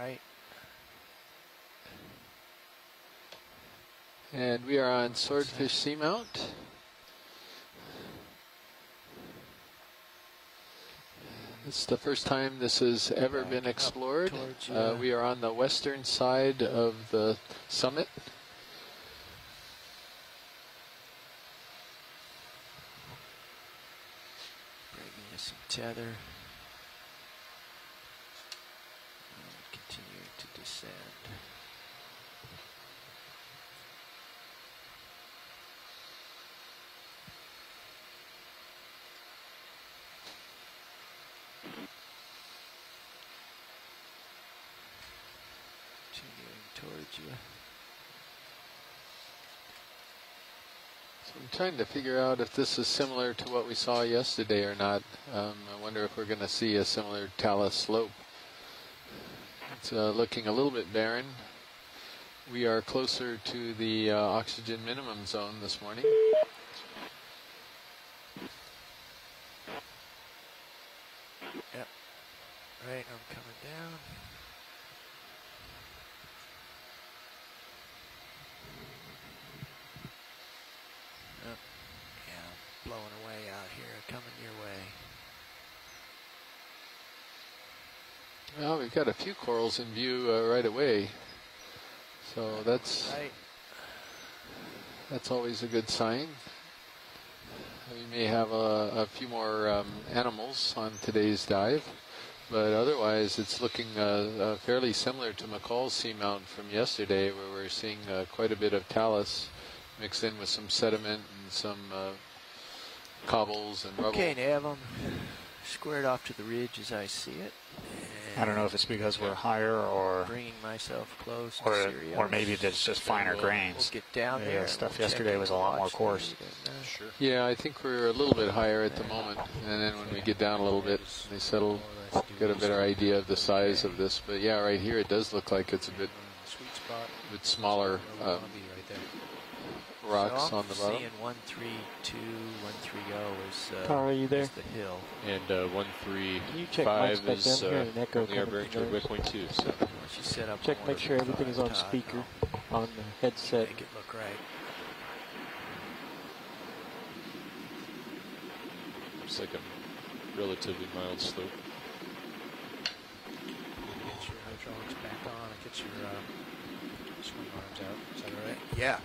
right. And we are on Swordfish Seamount. It's the first time this has ever been explored. We are on the western side of the summit. Bringing us some tether. Continuing to descend. Towards you. So I'm trying to figure out if this is similar to what we saw yesterday or not. I wonder if we're going to see a similar talus slope. It's looking a little bit barren. We are closer to the oxygen minimum zone this morning. Yep. Right, I'm coming down. Blowing away out here, coming your way. Well, we've got a few corals in view right away, so that's always a good sign. We may have a few more animals on today's dive, but otherwise it's looking fairly similar to McCall's seamount from yesterday, where we're seeing quite a bit of talus mixed in with some sediment and some cobbles and rubble. Okay, Nav, I'm squared off to the ridge as I see it. I don't know if it's because we're higher or bringing myself close to Sirius. or maybe it's just finer grains. We'll get down there. Stuff yesterday was a lot more coarse. Sure. Yeah, I think we're a little bit higher at the moment, and then when we get down a little bit, they settle, get a better idea of the size of this. But yeah, right here it does look like it's a bit smaller rocks so on the bottom. Seeing 132, 130 is Carl, are you there? is the hill. And 135 is only our bearing toward waypoint 2. So She set up check, make sure everything is on speaker, on the headset. Make it look right. looks like a relatively mild slope. Get your hydraulics back on and get your swing arms out. Is that all right? Yeah.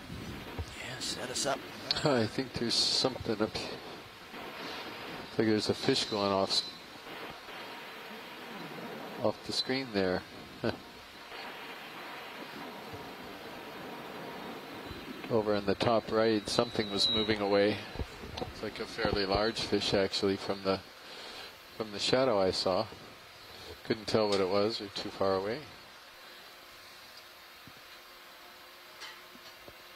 Yeah, set us up. I think there's something up here. Looks like there's a fish going off the screen there. Over in the top right, something was moving away. It's like a fairly large fish, actually, from the shadow I saw. Couldn't tell what it was, or too far away.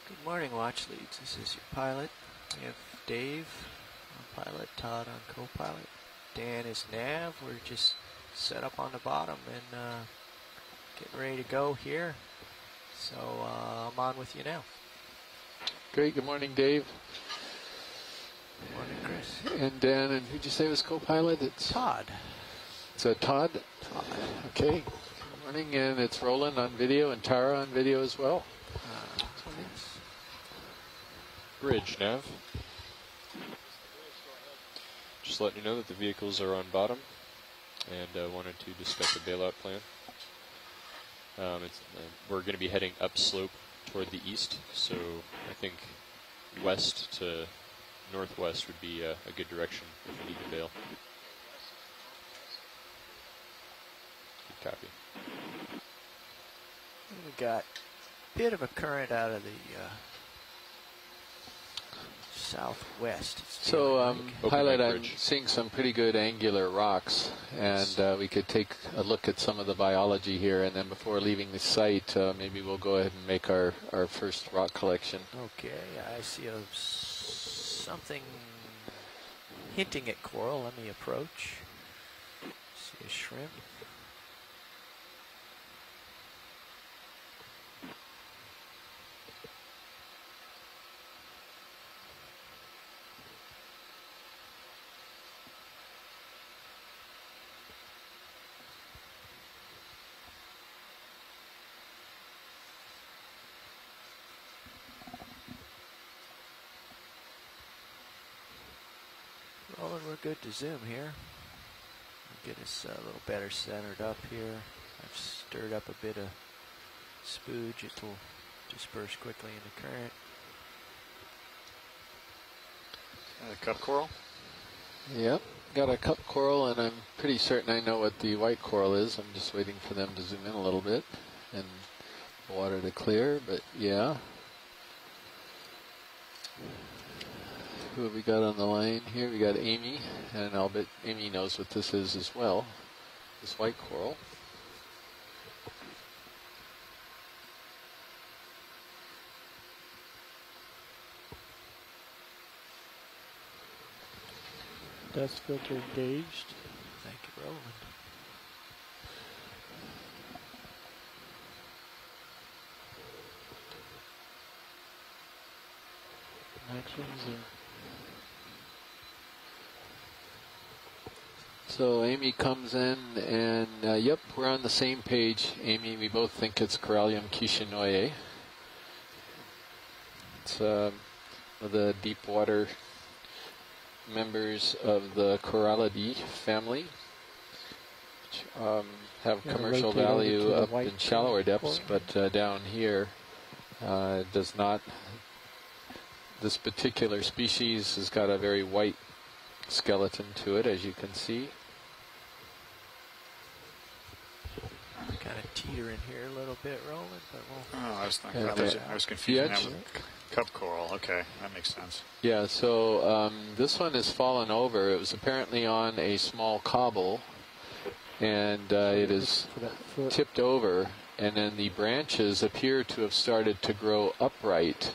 Good morning, watch leads. This is your pilot. We have Dave on pilot, Todd on co-pilot. Dan is nav. We're just set up on the bottom and getting ready to go here. So I'm on with you now. Great. Good morning, Dave. Good morning, Chris. And Dan, and who'd you say was co-pilot? It's Todd. It's Todd? Todd. Okay. Good morning, and it's Roland on video and Tara on video as well. Bridge, nav. Just letting you know that the vehicles are on bottom, and wanted to discuss a bailout plan. We're going to be heading upslope toward the east, so I think west to northwest would be a good direction if we need to bail. Good copy. We got a bit of a current out of the southwest. So, pilot, I'm seeing some pretty good angular rocks, and we could take a look at some of the biology here, and then before leaving the site, maybe we'll go ahead and make our first rock collection. Okay, I see something hinting at coral. Let me approach. See a shrimp. we're good to zoom here. Get us a little better centered up here. I've stirred up a bit of spooge. It will disperse quickly in the current. Cup coral? Yep, got a cup coral, and I'm pretty certain I know what the white coral is. I'm just waiting for them to zoom in a little bit and the water to clear, but yeah. Who have we got on the line here? We got Amy, and I'll bet Amy knows what this is as well, this white coral. Dust filter engaged. Thank you, Roland. Action zoom. So Amy comes in, and yep, we're on the same page. Amy, we both think it's Corallium kishinoye. It's one of the deep water members of the Corallidae family, which have commercial value up in shallower depths, but down here does not. This particular species has got a very white skeleton to it, as you can see. Kind of teetering here a little bit, Roland, but we'll... Oh, I was confusing that with cup coral. Okay, that makes sense. Yeah, so this one has fallen over. It was apparently on a small cobble, and it is tipped over, and then the branches appear to have started to grow upright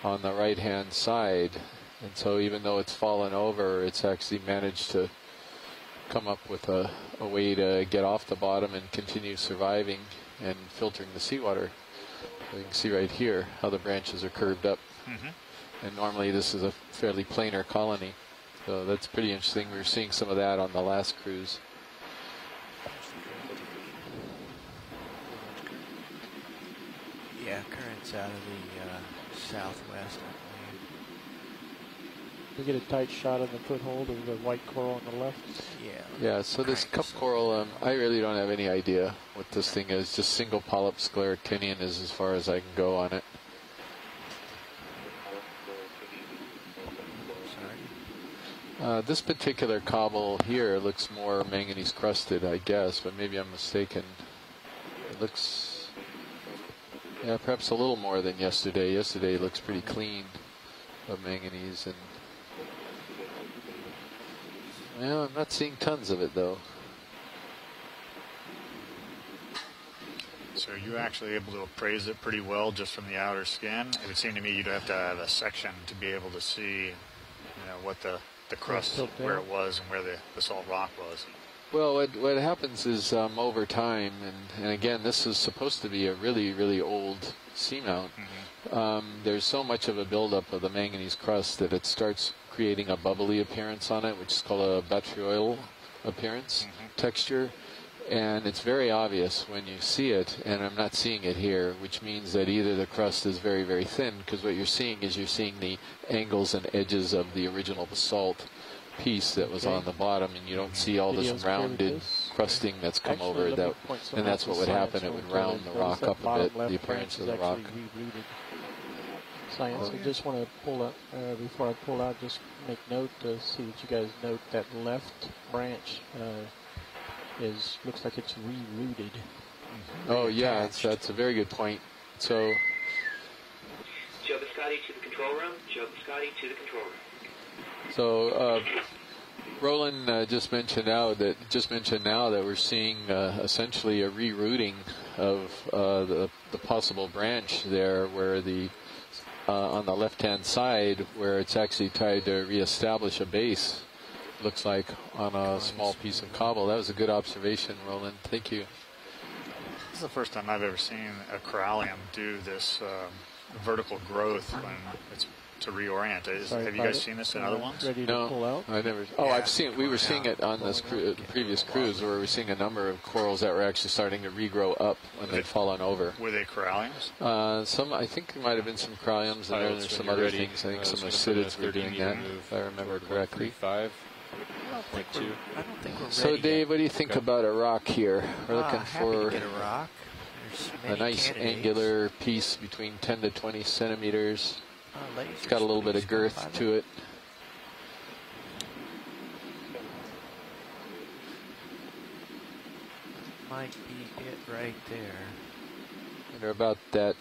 on the right-hand side. And so even though it's fallen over, it's actually managed to come up with a way to get off the bottom and continue surviving and filtering the seawater. So you can see right here how the branches are curved up. And normally this is a fairly planar colony. So that's pretty interesting. We were seeing some of that on the last cruise. Yeah, current's out of the southwest, I We get a tight shot on the foothold of the white coral on the left. believe. Yeah, so this cup coral, I really don't have any idea what this thing is. Just single polyp scleractinian is as far as I can go on it. Sorry. This particular cobble here looks more manganese crusted, I guess, but maybe I'm mistaken. It looks, yeah, perhaps a little more than yesterday. Yesterday looks pretty clean of manganese, and well, I'm not seeing tons of it though. So are you actually able to appraise it pretty well just from the outer skin? It would seem to me you'd have to have a section to be able to see, what the crust, where it was and where the salt rock was. Well, what happens is over time, and again, this is supposed to be a really, really old seamount. There's so much of a buildup of the manganese crust that it starts creating a bubbly appearance on it, which is called a batrioidal appearance, texture. And it's very obvious when you see it, and I'm not seeing it here, which means that either the crust is very, very thin, because what you're seeing is you're seeing the angles and edges of the original basalt piece that was on the bottom, and you don't see all this rounded crusting that's come over that, and that's what would happen. It would round the rock up a bit, the appearance of the rock. Science. I just want to pull up, before I pull out, just make note to see that you guys note that left branch looks like it's re-rooted. Oh yeah, that's a very good point. So Joe Biscotti to the control room. Joe Biscotti to the control room. So Roland just mentioned now that we're seeing essentially a re-rooting of the possible branch there, where the on the left-hand side, where it's actually tried to reestablish a base, looks like on a small piece of cobble. That was a good observation, Roland. Thank you. This is the first time I've ever seen a corallium do this vertical growth when it's to reorient. Have you guys seen this in other ones? Ready to pull out? I never. Oh, I've seen. We were seeing it on this the previous cruise, where we were seeing a number of corals that were actually starting to regrow up when they'd fallen over. Were they coralliums? Some, I think there might have been some coralliums, and then there's some other things. I think some ascidids were doing that, if I remember correctly. 5. I don't think we're So ready Dave, yet. what do you think about a rock here? We're looking Happy for to get a rock. There's a many nice candidates. angular piece between 10 to 20 centimeters. It's Lasers, got a little bit please, of girth co-pilot. to it. Might be it right there. And they're about that,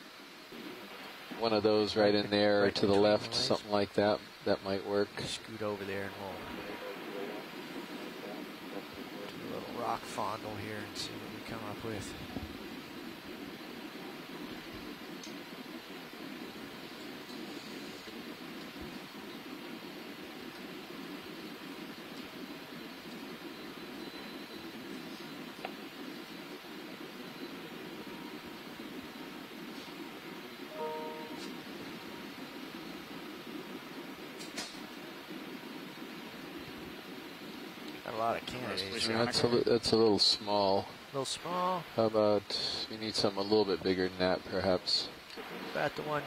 one of those right in there or right to the between left, the lasers. something like that. That might work. Scoot over there and we'll do a little rock fondle here and see what we come up with. Got a lot of candidates. That's a little small. A little small. How about, we need something a little bit bigger than that, perhaps. About the one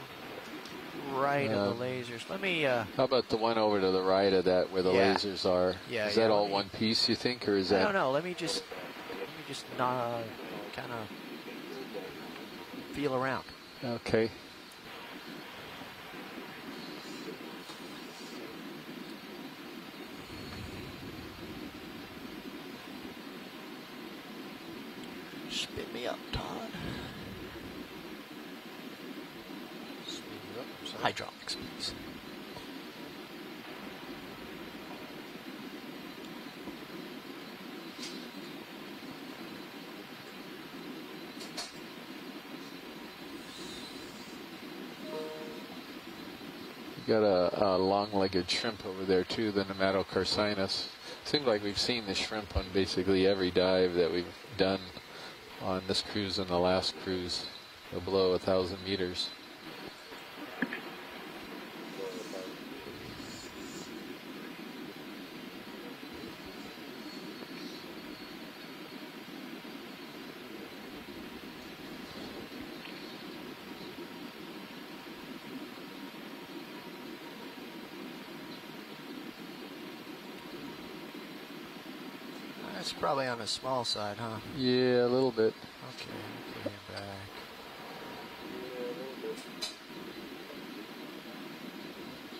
right of the lasers. Let me, How about the one over to the right of that where the Yeah. lasers are? Yeah, Is that yeah, all let me- one piece, you think, or is I that? don't know. Let me just kind of feel around. Okay. Spin me up, Todd. Hydraulics, please. You got a long-legged shrimp over there too, the nematocarcinus. Seems like we've seen this shrimp on basically every dive that we've done on this cruise and the last cruise, below 1,000 meters. That's probably on the small side, huh? Yeah, a little bit. Okay, put him back.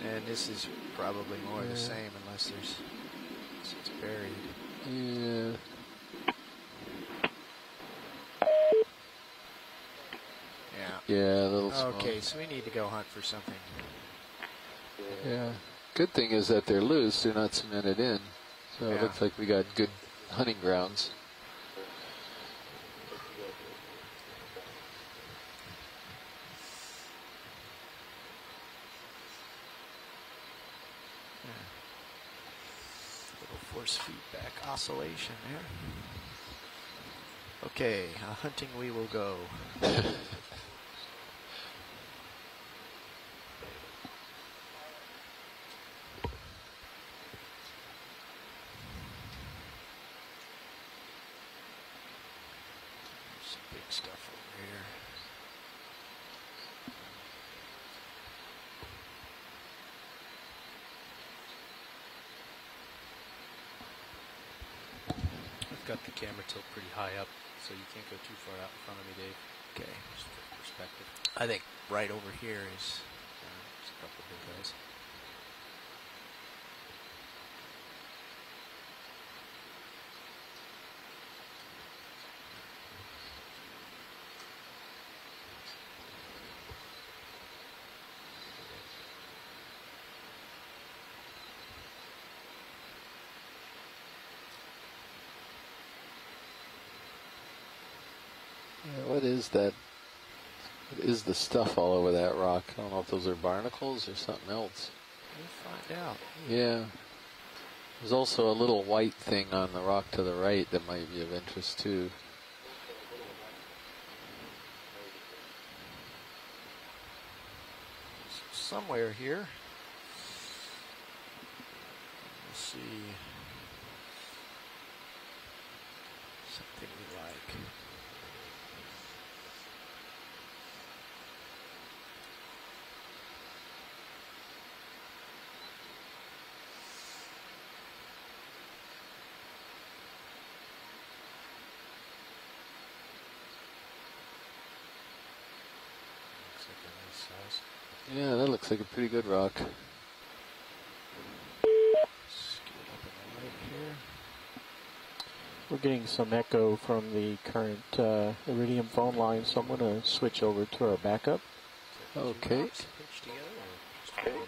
And this is probably more the same unless it's buried. Yeah. Yeah. Yeah, a little small. Okay, so we need to go hunt for something. Yeah. Good thing is that they're loose, they're not cemented in. So it Yeah. looks like we got good hunting grounds. Little force feedback oscillation there. Okay, hunting we will go. Some big stuff over here. I've got the camera tilt pretty high up, so you can't go too far out in front of me, Dave. Okay. Just for perspective. I think right over here is. Just a couple of big guys. Yeah, what is that? What is the stuff all over that rock? I don't know if those are barnacles or something else. We'll find out. Yeah. There's also a little white thing on the rock to the right that might be of interest too. Somewhere here. We'll see. Something we like. Yeah, that looks like a pretty good rock. Let's get up in the light here. We're getting some echo from the current Iridium phone line, so I'm going to switch over to our backup. Okay. Pitched together or just concrete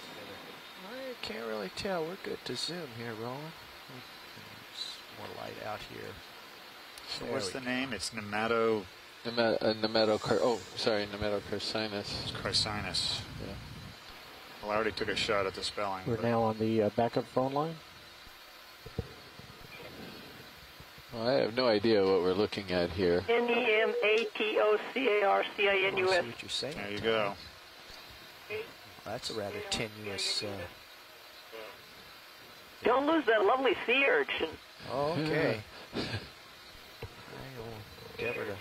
together? I can't really tell. We're good to zoom here, Roland. There's more light out here. So There what's we the go. name? It's Nemato Nematochrysinus. Chrysinus. Yeah. Well, I already took a shot at the spelling. We're but now on the backup phone line. Well, I have no idea what we're looking at here. NEMATOCARCINUS. See what you're saying? There you go. That's a rather tenuous. Don't lose that lovely sea urchin. Okay. I will endeavor to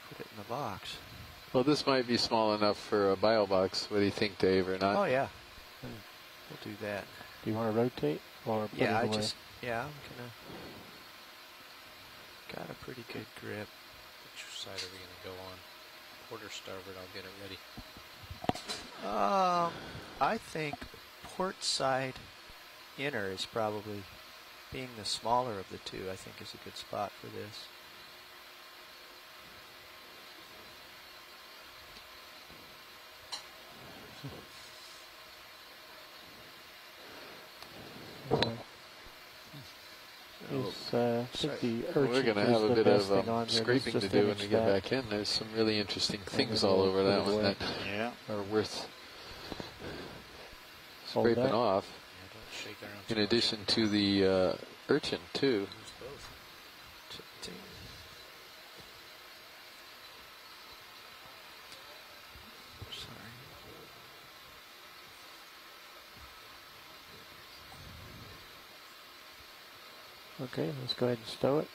put it in the box. Well, this might be small enough for a bio box. What do you think, Dave, or not? Oh yeah, we'll do that. Do you want to rotate or put Yeah, it away? I'm gonna. Got a pretty good grip. Which side are we going to go on? Port or starboard? I'll get it ready. I think port side inner is probably, being the smaller of the two, I think is a good spot for this. I think the urchin We're going to is have a the bit best of thing on here. scraping Let's to just do when image we get that. back in. There's some really interesting things then all we'll over put that it one away. that Yeah. are worth Hold scraping that. off. Yeah, don't shake around In too addition to the urchin, too. much. Use both. Sorry. Okay, let's go ahead and stow it.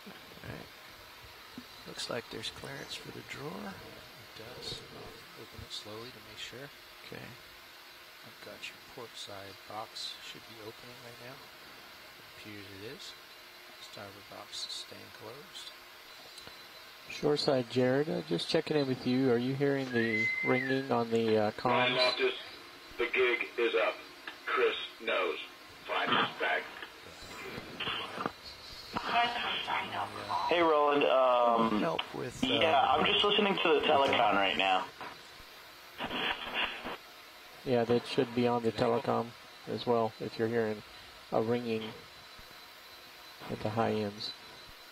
Right. Looks like there's clearance for the drawer. It does. I'll open it slowly to make sure. Okay. I've got your port side box. Should be opening right now. It appears it is. Starboard box is staying closed. Shoreside Jared, just checking in with you. Are you hearing the ringing on the Ryan comms? Loftus, the gig is up. Chris knows. Find his bag. Hey, Roland. Help with. Yeah, I'm just listening to the telecon right now. Yeah, that should be on the telecom as well if you're hearing a ringing at the high ends.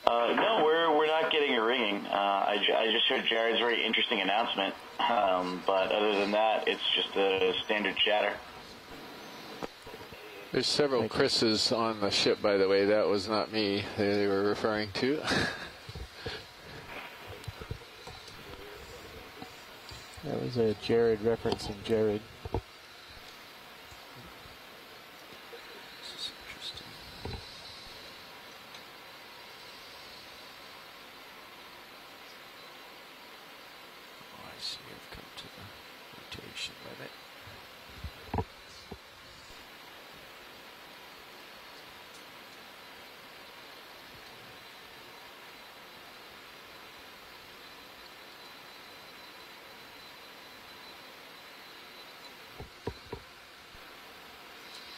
No, we're not getting a ringing. I just heard Jared's very interesting announcement. But other than that, it's just a standard chatter. There's several Chris's on the ship, by the way. That was not me they were referring to. That was a Jared referencing Jared. This is interesting. Oh, I see. I've come to the rotation limit.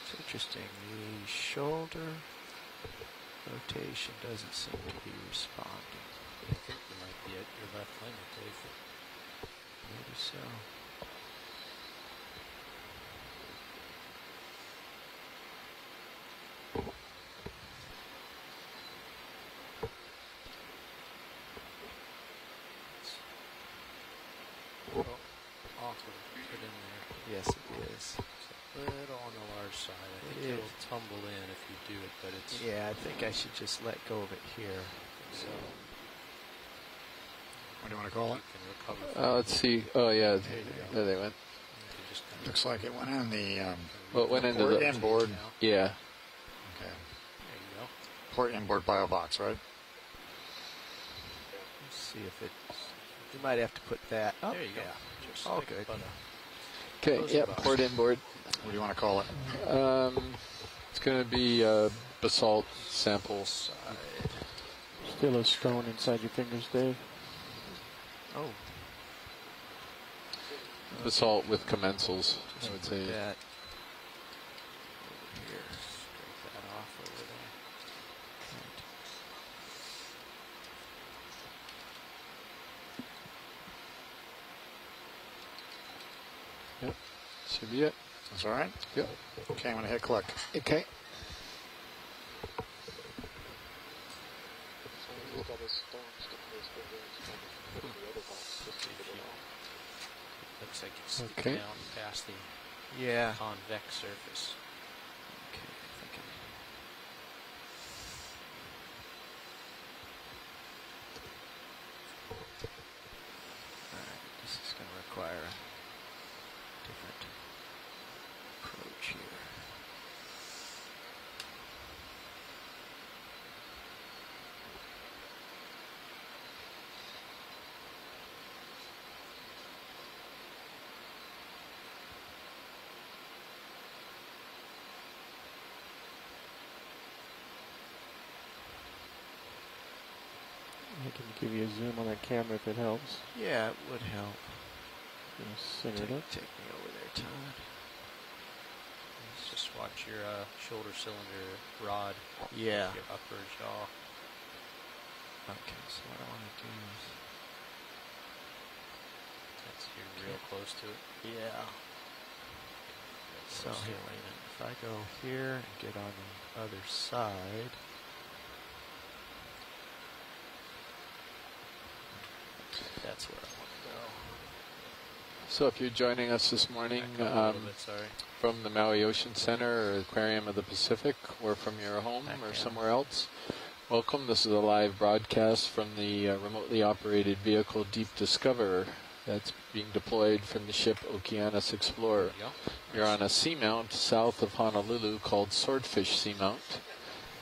It's interesting. The shoulder rotation doesn't seem to be responding. I think you might be at your left limit, Dave. Maybe so. Well, awkward to put in there. Yes, it is. It's a little on the large side. I It think is. it'll tumble in if you do it, but it's Yeah, I think I should just let go of it here. so What do you want to call you it? can recover from Let's see. Oh, yeah. you go. There they went. You can just kind of Looks like it went in the Well, it went into port the... inboard. now. Yeah. Okay. There you go. Port inboard bio box, right? Let's see if it. You might have to put that. Oh, There you go. yeah. Just Oh, like good. butter. Okay, Close yeah, the box. port inboard. What do you want to call it? It's going to be basalt sample. Still a stone inside your fingers, Dave. Oh. basalt with commensals, I would say. That over here. Scrape that off over there. Yep, should be it. That's all right? Yep. Okay, I'm going to hit click. Okay. Looks like it's sticking Okay. down past the Yeah. convex surface. Okay, I think Alright, this is going to require a different approach here. I can give you a zoom on that camera if it helps. Yeah, it would help. Just center it up. Take me over there, Todd. Let's just watch your shoulder cylinder rod. Yeah. Your upper jaw. Okay, so what I want to do is... That's you're real close to it. Yeah. So here, wait a minute. If I go here and get on the other side... That's where I want to go. So if you're joining us this morning Back up a little bit, sorry. from the Maui Ocean Center or Aquarium of the Pacific, or from your home Back or down. somewhere else, welcome. This is a live broadcast from the remotely operated vehicle Deep Discoverer that's being deployed from the ship Okeanos Explorer. There you go. We're on a seamount south of Honolulu called Swordfish Seamount.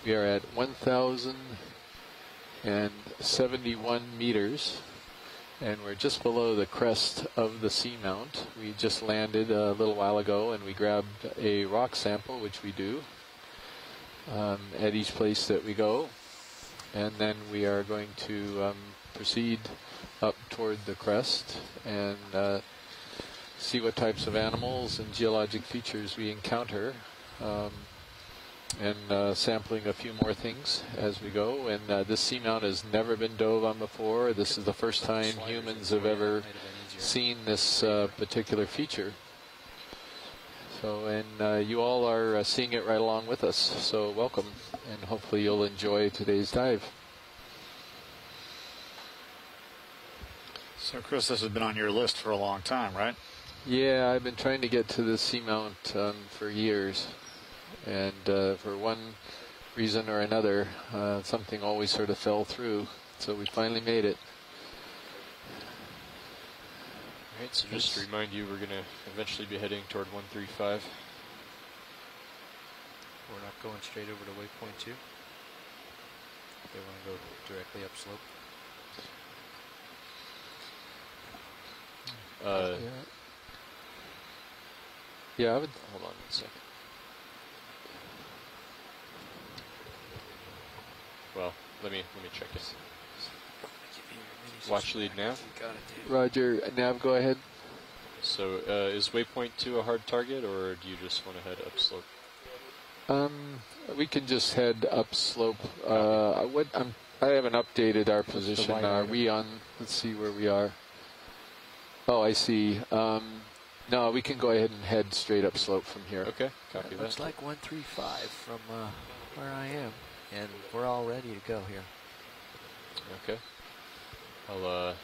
We are at 1,071 meters, and we're just below the crest of the seamount. We just landed a little while ago, and we grabbed a rock sample, which we do at each place that we go. And then we are going to proceed up toward the crest and see what types of animals and geologic features we encounter, and sampling a few more things as we go. And this seamount has never been dove on before. This is the first time humans have ever seen this particular feature. So, and you all are seeing it right along with us. So welcome, and hopefully you'll enjoy today's dive. So, Chris, this has been on your list for a long time, right? Yeah, I've been trying to get to this seamount for years, and for one reason or another, something always sort of fell through, so we finally made it. Alright, so just to remind you, we're going to eventually be heading toward 135. We're not going straight over to waypoint 2. They want to go directly upslope. Yeah, I would. Hold on 1 second. Well, let me check it. Watch lead nav. Roger, Nav, go ahead. So is waypoint 2 a hard target, or do you just want to head upslope? We can just head upslope. I haven't updated our position. Are we on? Let's see where we are. Oh, I see. No, we can go ahead and head straight upslope from here. Okay, copy that. Looks like 135 from where I am, and we're all ready to go here. Okay. I'll go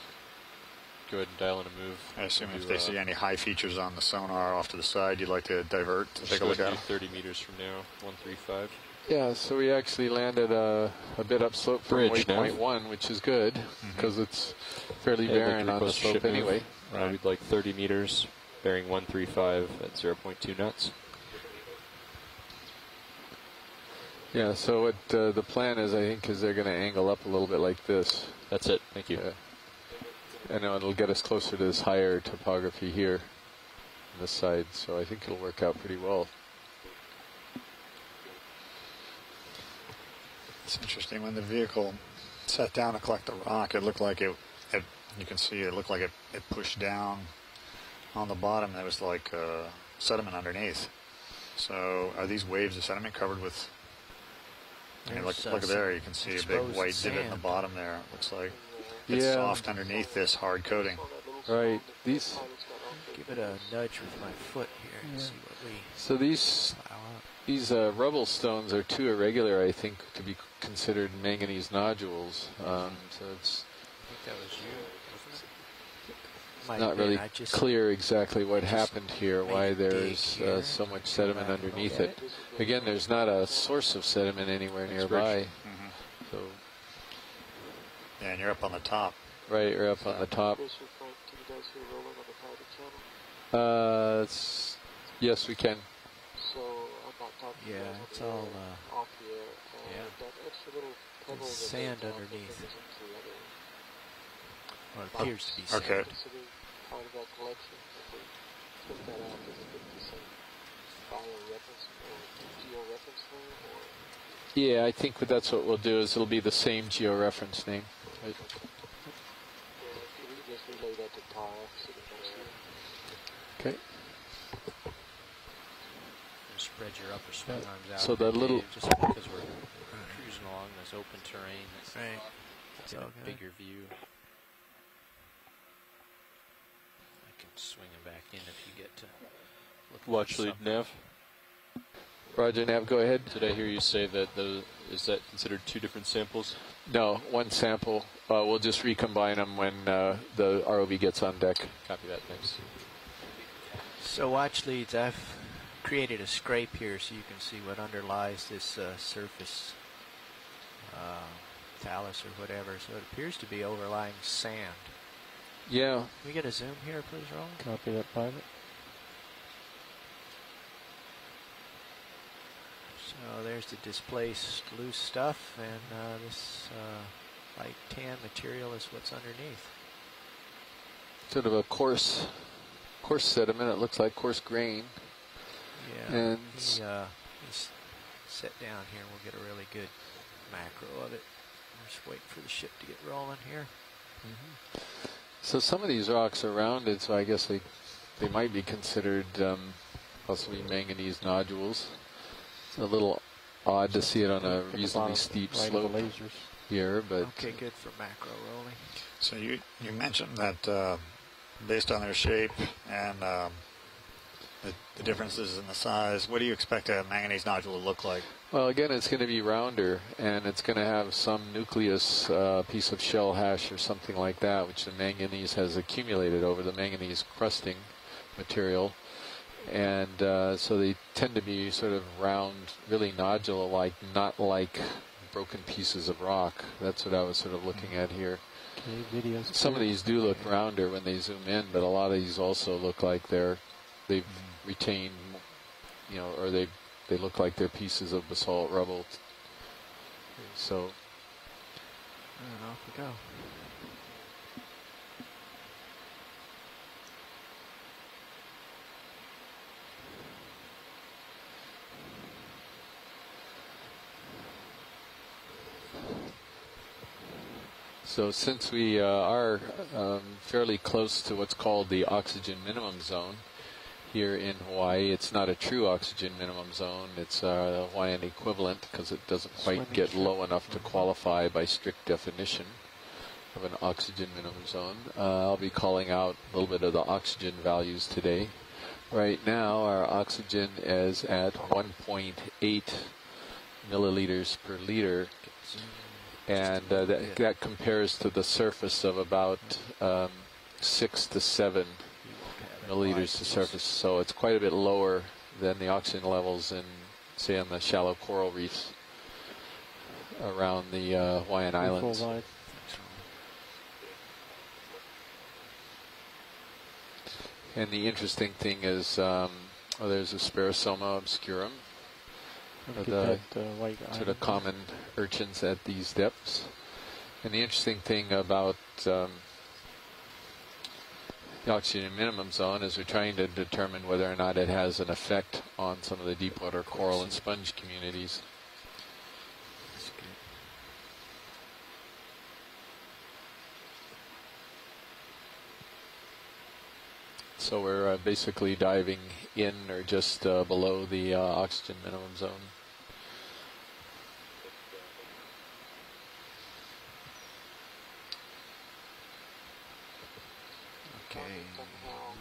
ahead and dial in a move. I assume We'll if do, they see any high features on the sonar off to the side, you'd like to divert to take a look at them. 30 meters from now, 135. Yeah, so we actually landed a bit upslope from Bridge waypoint nav. 1, which is good because it's fairly Yeah, I'd like barren to on the request a slope ship move. anyway. We'd like 30 meters, bearing 135 at 0.2 knots. Yeah, so what the plan is, I think, is they're going to angle up a little bit like this. That's it. Thank you. Yeah. And it'll get us closer to this higher topography here on this side, so I think it'll work out pretty well. It's interesting, when the vehicle sat down to collect the rock, it looked like you can see it looked like it pushed down on the bottom there was like sediment underneath. So are these waves of sediment covered with? I mean, look there. You can see a big white divot in the bottom there. It looks like it's soft underneath this hard coating. Right. Give it a nudge with my foot here and see what we. So these rubble stones are too irregular, I think, to be considered manganese nodules. So it's. I think that was you, wasn't it? Not really clear exactly what happened here, why there's so much sediment underneath it. Again, there's not a source of sediment anywhere nearby. So, yeah, and you're up on the top. Right, you're up on the top. Yes, we can. Yeah, it's all there's sand underneath. Well, it appears to be sand. Okay. Part of that collection, if we put that out, does it get the same bioreference or georeference name? Or? Yeah, I think that's what we'll do, is it'll be the same georeference name. Right. Can you just relay that to Todd so that next year? Okay. Spread your upper swing arms out. So that little... Just because we're cruising along this open terrain, that's right. a bigger view. Swing them back in if you get to look at Watch lead, Nav. Roger, Nav, go ahead. Did I hear you say that is that considered two different samples? No, one sample. We'll just recombine them when the ROV gets on deck. Copy that, thanks. So watch leads, I've created a scrape here so you can see what underlies this surface talus or whatever. So it appears to be overlying sand. Yeah. Can we get a zoom here, please, Roland? Copy that, pilot. So there's the displaced loose stuff, and this light tan material is what's underneath. Sort of a coarse sediment. It looks like coarse grain. Yeah. And he's set down here, and we'll get a really good macro of it. We're just waiting for the ship to get rolling here. So some of these rocks are rounded, so I guess they might be considered possibly manganese nodules. It's a little odd to see it on a reasonably steep slope here, but... Okay, good for macro rolling. So you mentioned that based on their shape and the differences in the size, what do you expect a manganese nodule to look like? Well, again, it's going to be rounder, and it's going to have some nucleus piece of shell hash or something like that, which the manganese has accumulated over the manganese crusting material. And so they tend to be sort of round, really nodular-like, not like broken pieces of rock. That's what I was sort of looking at here. Okay, some of these do look rounder when they zoom in, but a lot of these also look like they've retained, or they look like they're pieces of basalt rubble. So, and off we go. So since we are fairly close to what's called the oxygen minimum zone here in Hawaii, it's not a true oxygen minimum zone. It's a Hawaiian equivalent because it doesn't quite get low enough to qualify by strict definition of an oxygen minimum zone. I'll be calling out a little bit of the oxygen values today. Right now, our oxygen is at 1.8 milliliters per liter. And that compares to the surface of about 6 to 7 milliliters to surface. So it's quite a bit lower than the oxygen levels in, say, on the shallow coral reefs around the Hawaiian Islands. And the interesting thing is, there's a Sparosoma obscurum. The sort of common urchins at these depths. And the interesting thing about the oxygen minimum zone is we're trying to determine whether or not it has an effect on some of the deep water coral and sponge communities. So we're basically diving in or just below the oxygen minimum zone. Okay. Somehow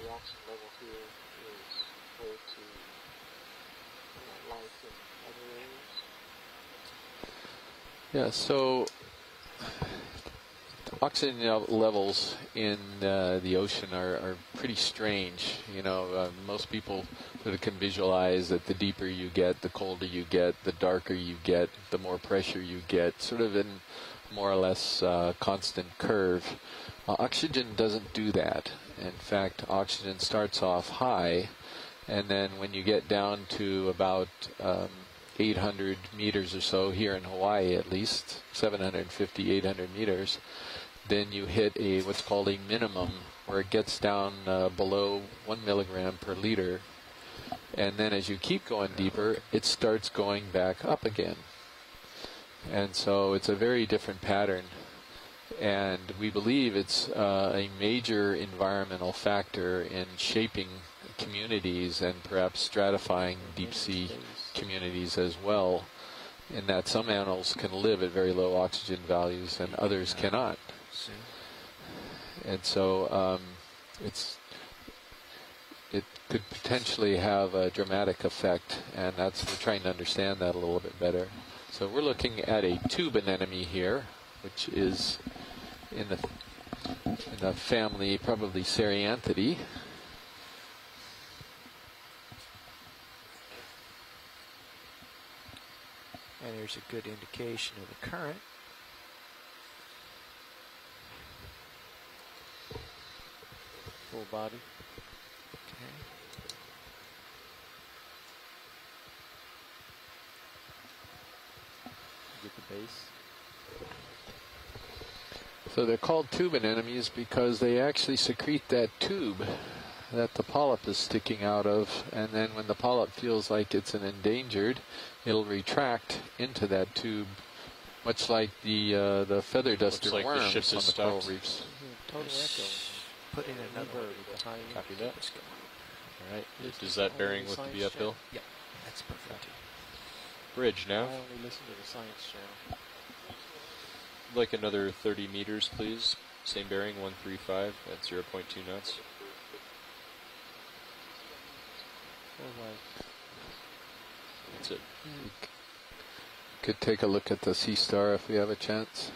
the oxygen level here is compared to life in other areas. Yeah, so oxygen levels in the ocean are pretty strange. You know, most people sort of can visualize that the deeper you get, the colder you get, the darker you get, the more pressure you get, sort of in more or less constant curve. Oxygen doesn't do that. In fact, oxygen starts off high, and then when you get down to about 800 meters or so, here in Hawaii at least, 750, 800 meters, then you hit what's called a minimum, where it gets down below 1 milligram per liter. And then as you keep going deeper, it starts going back up again. And so it's a very different pattern. And we believe it's a major environmental factor in shaping communities and perhaps stratifying deep sea communities as well, in that some animals can live at very low oxygen values and others cannot. And so it could potentially have a dramatic effect, and we're trying to understand that a little bit better. So we're looking at a tube anemone here, which is in the family probably Cereanthidae. And there's a good indication of the current. Full body. Okay. Get the base. So they're called tube anemones because they actually secrete that tube that the polyp is sticking out of, and then when the polyp feels like it's endangered, it'll retract into that tube, much like the feather duster like worms the ship on has the coral stopped. reefs. Total echo. Put in another. Copy that. All right. Is that bearing with the VF bill? Yeah, that's perfect. Bridge now. I only listen to the Science Channel. Like another 30 meters, please. Same bearing, 135 at 0.2 knots. That's it. Could take a look at the Sea Star if we have a chance.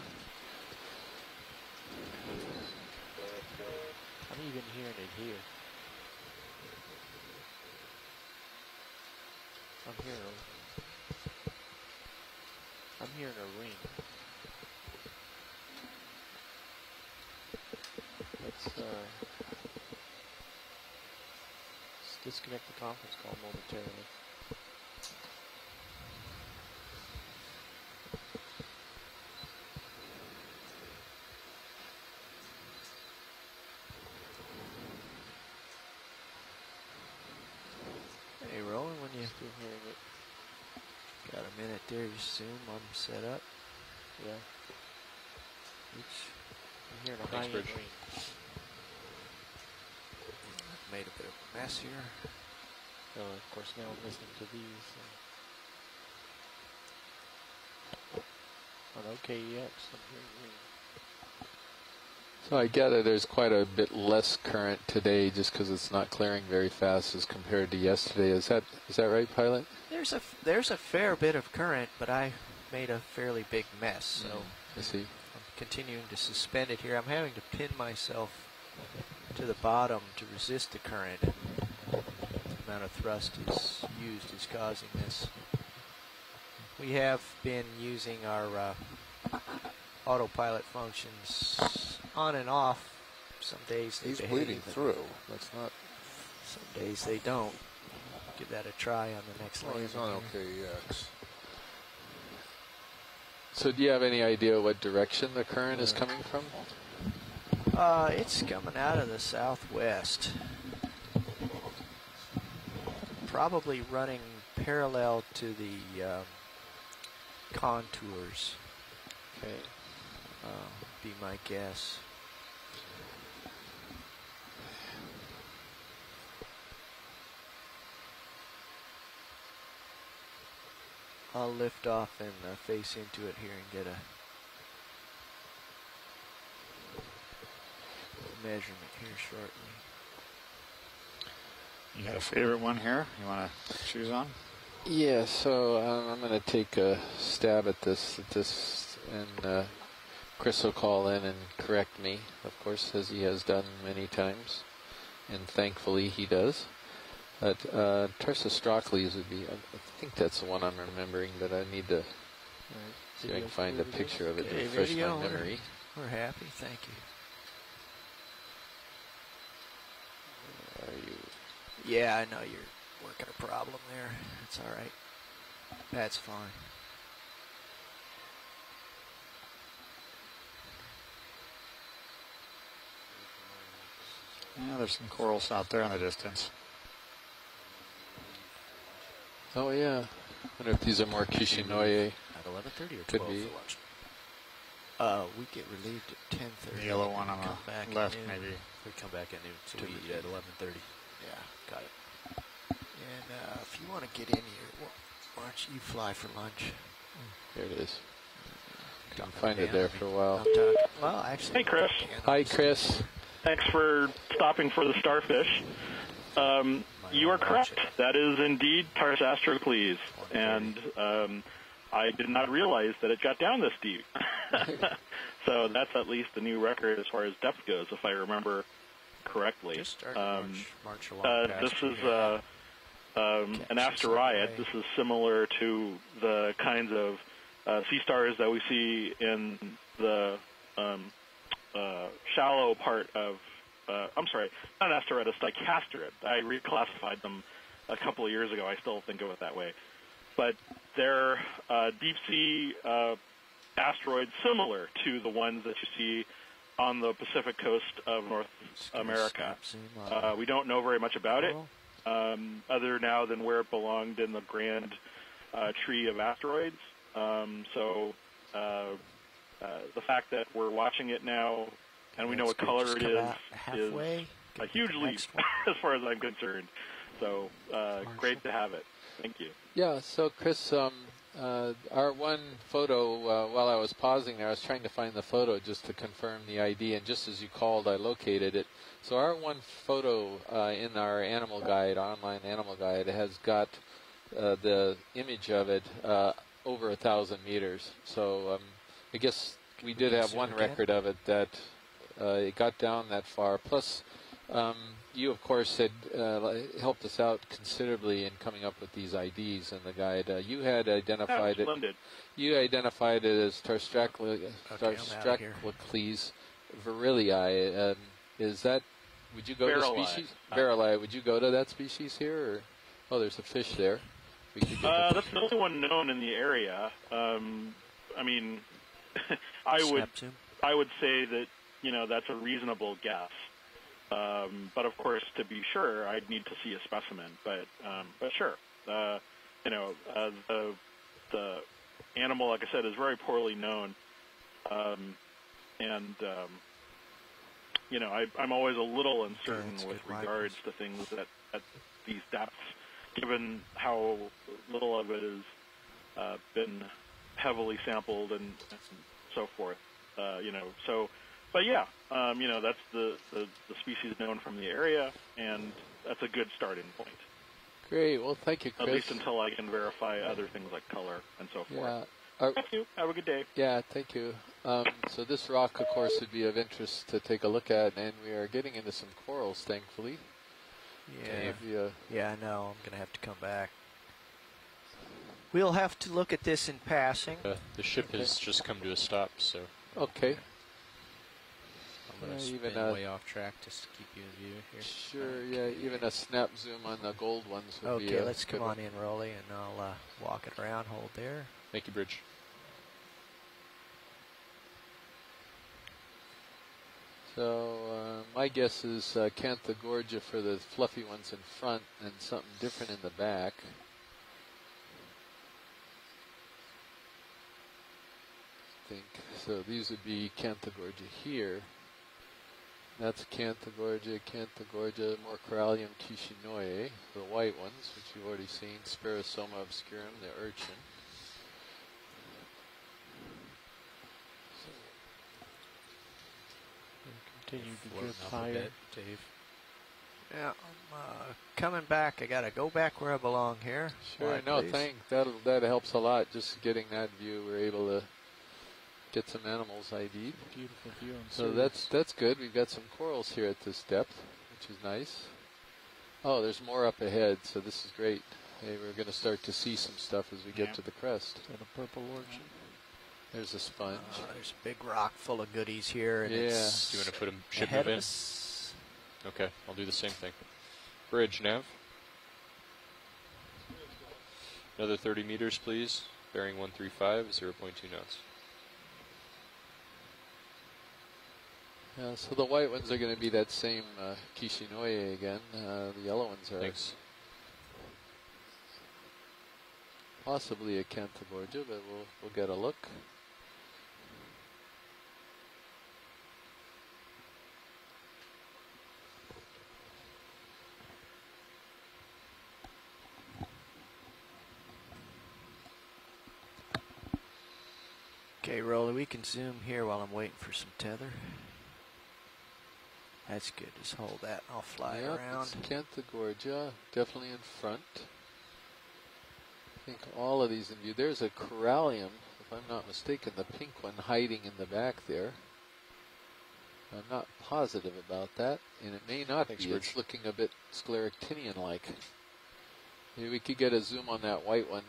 I'm even hearing it here. I'm hearing a ring. Let's disconnect the conference call momentarily. Hey, Roland, when you Still hearing it. got a minute there, you assume I'm set up. Yeah. Oops. I'm hearing a Thanks, high-end Bridge. ring. Made a bit of a mess here. Of course, now I'm listening to these. On OKEX, I'm hearing ring. So I gather there's quite a bit less current today just because it's not clearing very fast as compared to yesterday. Is that right, Pilot? There's a fair bit of current, but I made a fairly big mess, so I see. I'm continuing to suspend it here. I'm having to pin myself to the bottom to resist the current. The amount of thrust is used is causing this. We have been using our autopilot functions on and off. Some days they He's behave, bleeding through. That's not. some days they don't. Give that a try on the next Well, landing he's on here. OKEX. So do you have any idea what direction the current is coming from? It's coming out of the southwest. Probably running parallel to the contours. Okay. Be my guess. I'll lift off and face into it here and get a measurement here shortly. You got a favorite one here you want to choose on? Yeah, so I'm going to take a stab at this, and Chris will call in and correct me, of course, as he has done many times, and thankfully he does. But Tarsostrocles would be, I think that's the one I'm remembering, but I need to see if I can find a picture of it to refresh my memory. We're happy, thank you. Are you? Yeah, I know you're working a problem there. It's all right. That's fine. Yeah, there's some corals out there in the distance. Oh yeah. I wonder if these are more Kishinoye. At 11:30 or 12 Could be. for lunch. We get relieved at 10:30. The yellow one on the left, maybe. We come back at noon, so we eat at 11:30. Yeah, got it. And if you want to get in here, why don't you fly for lunch? There it is. Couldn't find it there for a while. Well, actually. Hey, Chris. Hi, Chris. Thanks for stopping for the starfish. You are correct. That is indeed Tarsostrocles, and I did not realize that it got down this deep. So that's at least a new record as far as depth goes, if I remember correctly. Just march along this is an asteroid. This is similar to the kinds of sea stars that we see in the shallow part of, I'm sorry, not an asteroid, a stochasteroid. I reclassified them a couple of years ago. I still think of it that way. But they're deep sea asteroids similar to the ones that you see on the Pacific coast of North America. We don't know very much about it, other now than where it belonged in the grand tree of asteroids. So the fact that we're watching it now and we know what color it is a huge leap as far as I'm concerned. So great to have it. Thank you. Yeah, so Chris, our one photo, while I was pausing there, I was trying to find the photo just to confirm the ID, and just as you called, I located it. So our one photo in our animal guide, online animal guide, has got the image of it over 1,000 meters. So I guess we did have one record of it that it got down that far. Plus, you, of course, had helped us out considerably in coming up with these IDs in the guide. You had identified it. You identified it as Tarsostrocles virili. Is that? Would you go to species? Virili. Would you go to that species here? Or, oh, there's a fish there. We could get that's the only one known in the area. I mean, I would say that that's a reasonable guess. But of course, to be sure, I'd need to see a specimen. But sure, the animal, like I said, is very poorly known, and I'm always a little uncertain with regards to things at these depths, given how little of it has been heavily sampled and so forth. So. But yeah, that's the species known from the area, and that's a good starting point. Great. Well, thank you, Chris. At least until I can verify other things like color and so forth. Yeah. Thank you. Have a good day. Yeah, thank you. So this rock, of course, would be of interest to take a look at, and we are getting into some corals, thankfully. Yeah. Yeah, I know. I'm going to have to come back. We'll have to look at this in passing. The ship has just come to a stop, so. Okay. I'm going to spin way off track just to keep you in view here. Sure, yeah, even a snap zoom on the gold ones would be okay, let's come on in, Rolly, and I'll walk it around, hold there. Thank you, Bridge. So my guess is Canthogorgia for the fluffy ones in front and something different in the back. I think so. These would be Canthogorgia here. That's Canthogorgia, more Corallium Kishinoye, the white ones, which you've already seen, Spirosoma obscurum, the urchin. Continue to Floating drift up a higher. bit, Dave. Yeah, I'm coming back. I gotta go back where I belong here. Sure, Wide, no, please. that helps a lot. Just getting that view, we're able to get some animals ID'd. Beautiful view on So Sirius. that's good. We've got some corals here at this depth, which is nice. Oh, there's more up ahead, so this is great. Hey, we're going to start to see some stuff as we get to the crest. And a purple orchid. There's a sponge. There's a big rock full of goodies here, and Yeah. it's Do you want to put a ship ahead move of in? us. Okay, I'll do the same thing. Bridge, nav. Another 30 meters, please. Bearing 135, 0.2 knots. Yeah, so the white ones are going to be that same Kishinoye again. The yellow ones are possibly a Cantaborgia, but we'll get a look. Okay, Rolly, we can zoom here while I'm waiting for some tether. That's good. Just hold that. I'll fly it around. It's Canthagorgia, definitely in front. I think all of these in view. There's a corallium, if I'm not mistaken, the pink one hiding in the back there. I'm not positive about that, and it may not be. It's looking a bit scleractinian-like. Maybe we could get a zoom on that white one.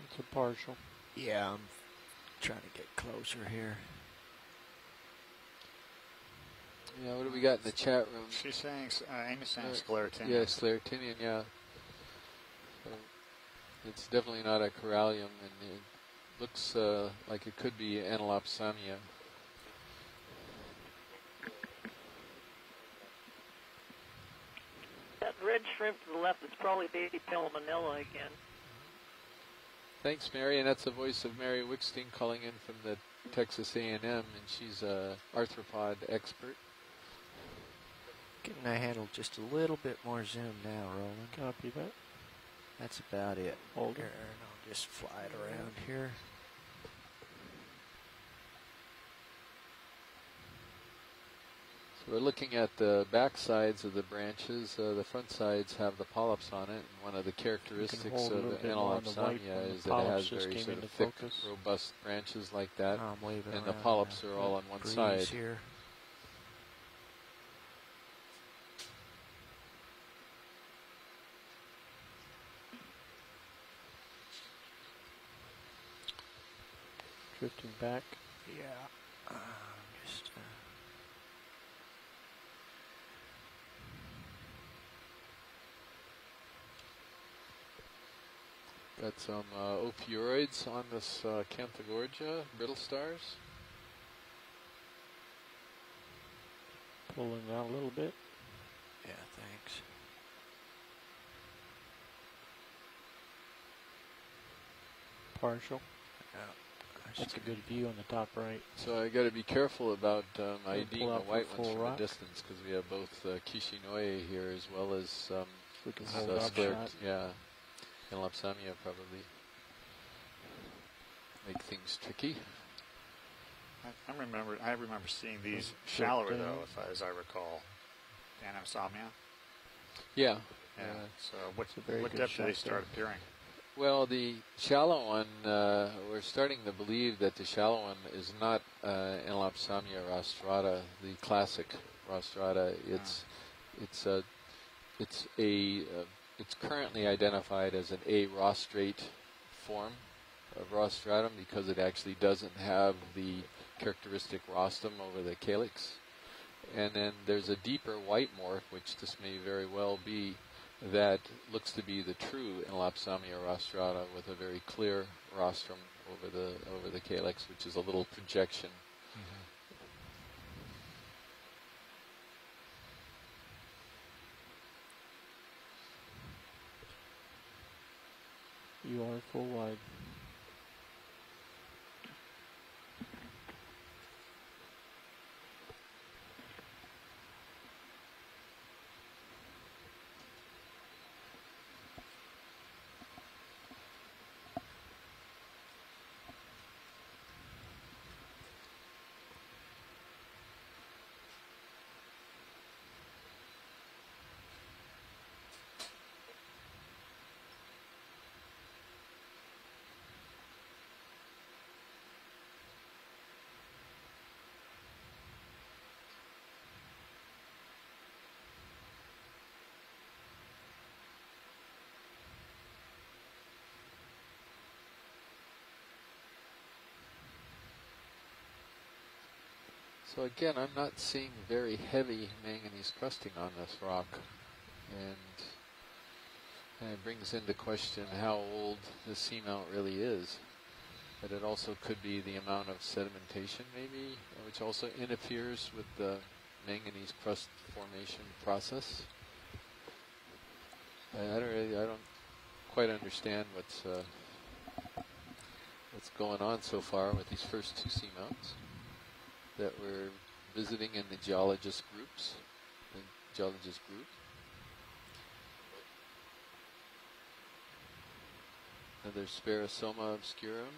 It's a partial. Yeah, I'm trying to get closer here. Yeah, what do we got in the chat room? She's saying, Amy's saying scleractinian. Yeah, scleractinian, yeah. So it's definitely not a corallium, and it looks like it could be Anelopsamia. That red shrimp to the left is probably baby Pelamanilla again. Thanks, Mary, and that's the voice of Mary Wickstein calling in from the Texas A&M, and she's a arthropod expert. Getting that handle just a little bit more zoom now, Roland. Copy that. That's about it. Hold here, it. and I'll just fly it around here. So we're looking at the back sides of the branches. The front sides have the polyps on it, and one of the characteristics of Anelopsamia is that it has very sort of thick, robust branches like that, and the polyps are all on one side. Here. Drifting back. Yeah. Just. Got some opioids on this Canthagorgia, brittle stars. Pulling out a little bit. Yeah, thanks. Partial. Yeah. That's a good view on the top right. So I got to be careful about IDing the out white for ones full from rock. a distance, because we have both Kishinoye here as well as We can hold up shot. yeah, Anelopsamia probably make things tricky. I remember seeing these shallower though, as I recall. Anelopsamia. Yeah. Yeah. So what good depth do they shot start appearing? Well, the shallow one, we're starting to believe that the shallow one is not Anelopsamia rostrata, the classic rostrata. It's currently identified as an A rostrate form of rostratum because it actually doesn't have the characteristic rostrum over the calyx. And then there's a deeper white morph, which this may very well be, that looks to be the true Anelopsamia rostrata with a very clear rostrum over the calyx, which is a little projection. You are full wide. So again, I'm not seeing very heavy manganese crusting on this rock, and it brings into question how old the seamount really is. But it also could be the amount of sedimentation maybe, which also interferes with the manganese crust formation process. I don't quite understand what's going on so far with these first two seamounts that we're visiting in the geologist group. Another Spherosoma obscurum.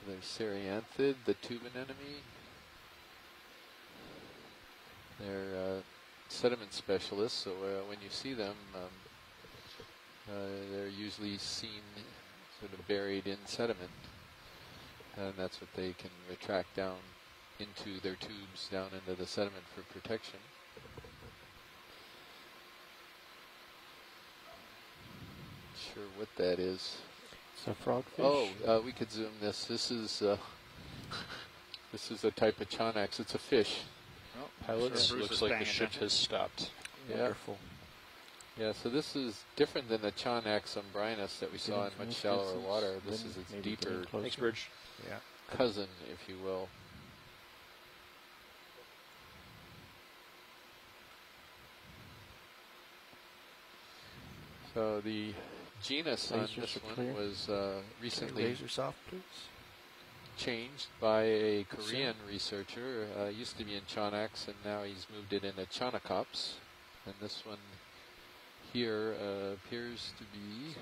There's Cereanthid, the tube anemone. They're sediment specialists, so when you see them, they're usually seen sort of buried in sediment, and that's what they can retract down into their tubes, down into the sediment for protection. Not sure what that is. It's a frogfish. Oh, we could zoom this. This is a type of Chonax. It's a fish. Pilots, looks like the ship has stopped. Yeah. Wonderful. Yeah, so this is different than the Chonax umbrinus that we saw in much shallower water. This is its deeper cousin, if you will. So the genus on this one was recently changed by a Korean researcher. Used to be in Chonax, and now he's moved it into Chonacops. And this one here appears to be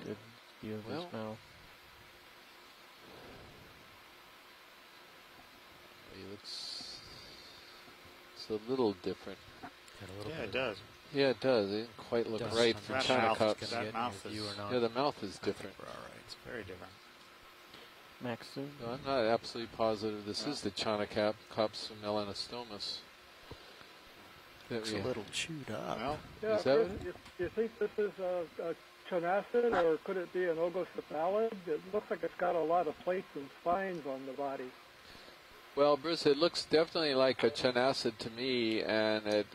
well, he looks, it's a little different. Yeah, it does. Yeah, it does. It didn't quite look right for Chonacops. Yeah, the mouth is different. It's very different. Maxim. No, I'm not absolutely positive. This is the Chonacops melanostomus. Looks a little chewed up. Well, yeah, is that Chris, you think this is a chonacid, or could it be an ogocephalid? It looks like it's got a lot of plates and spines on the body. Well, Bruce, it looks definitely like a chonacid to me, and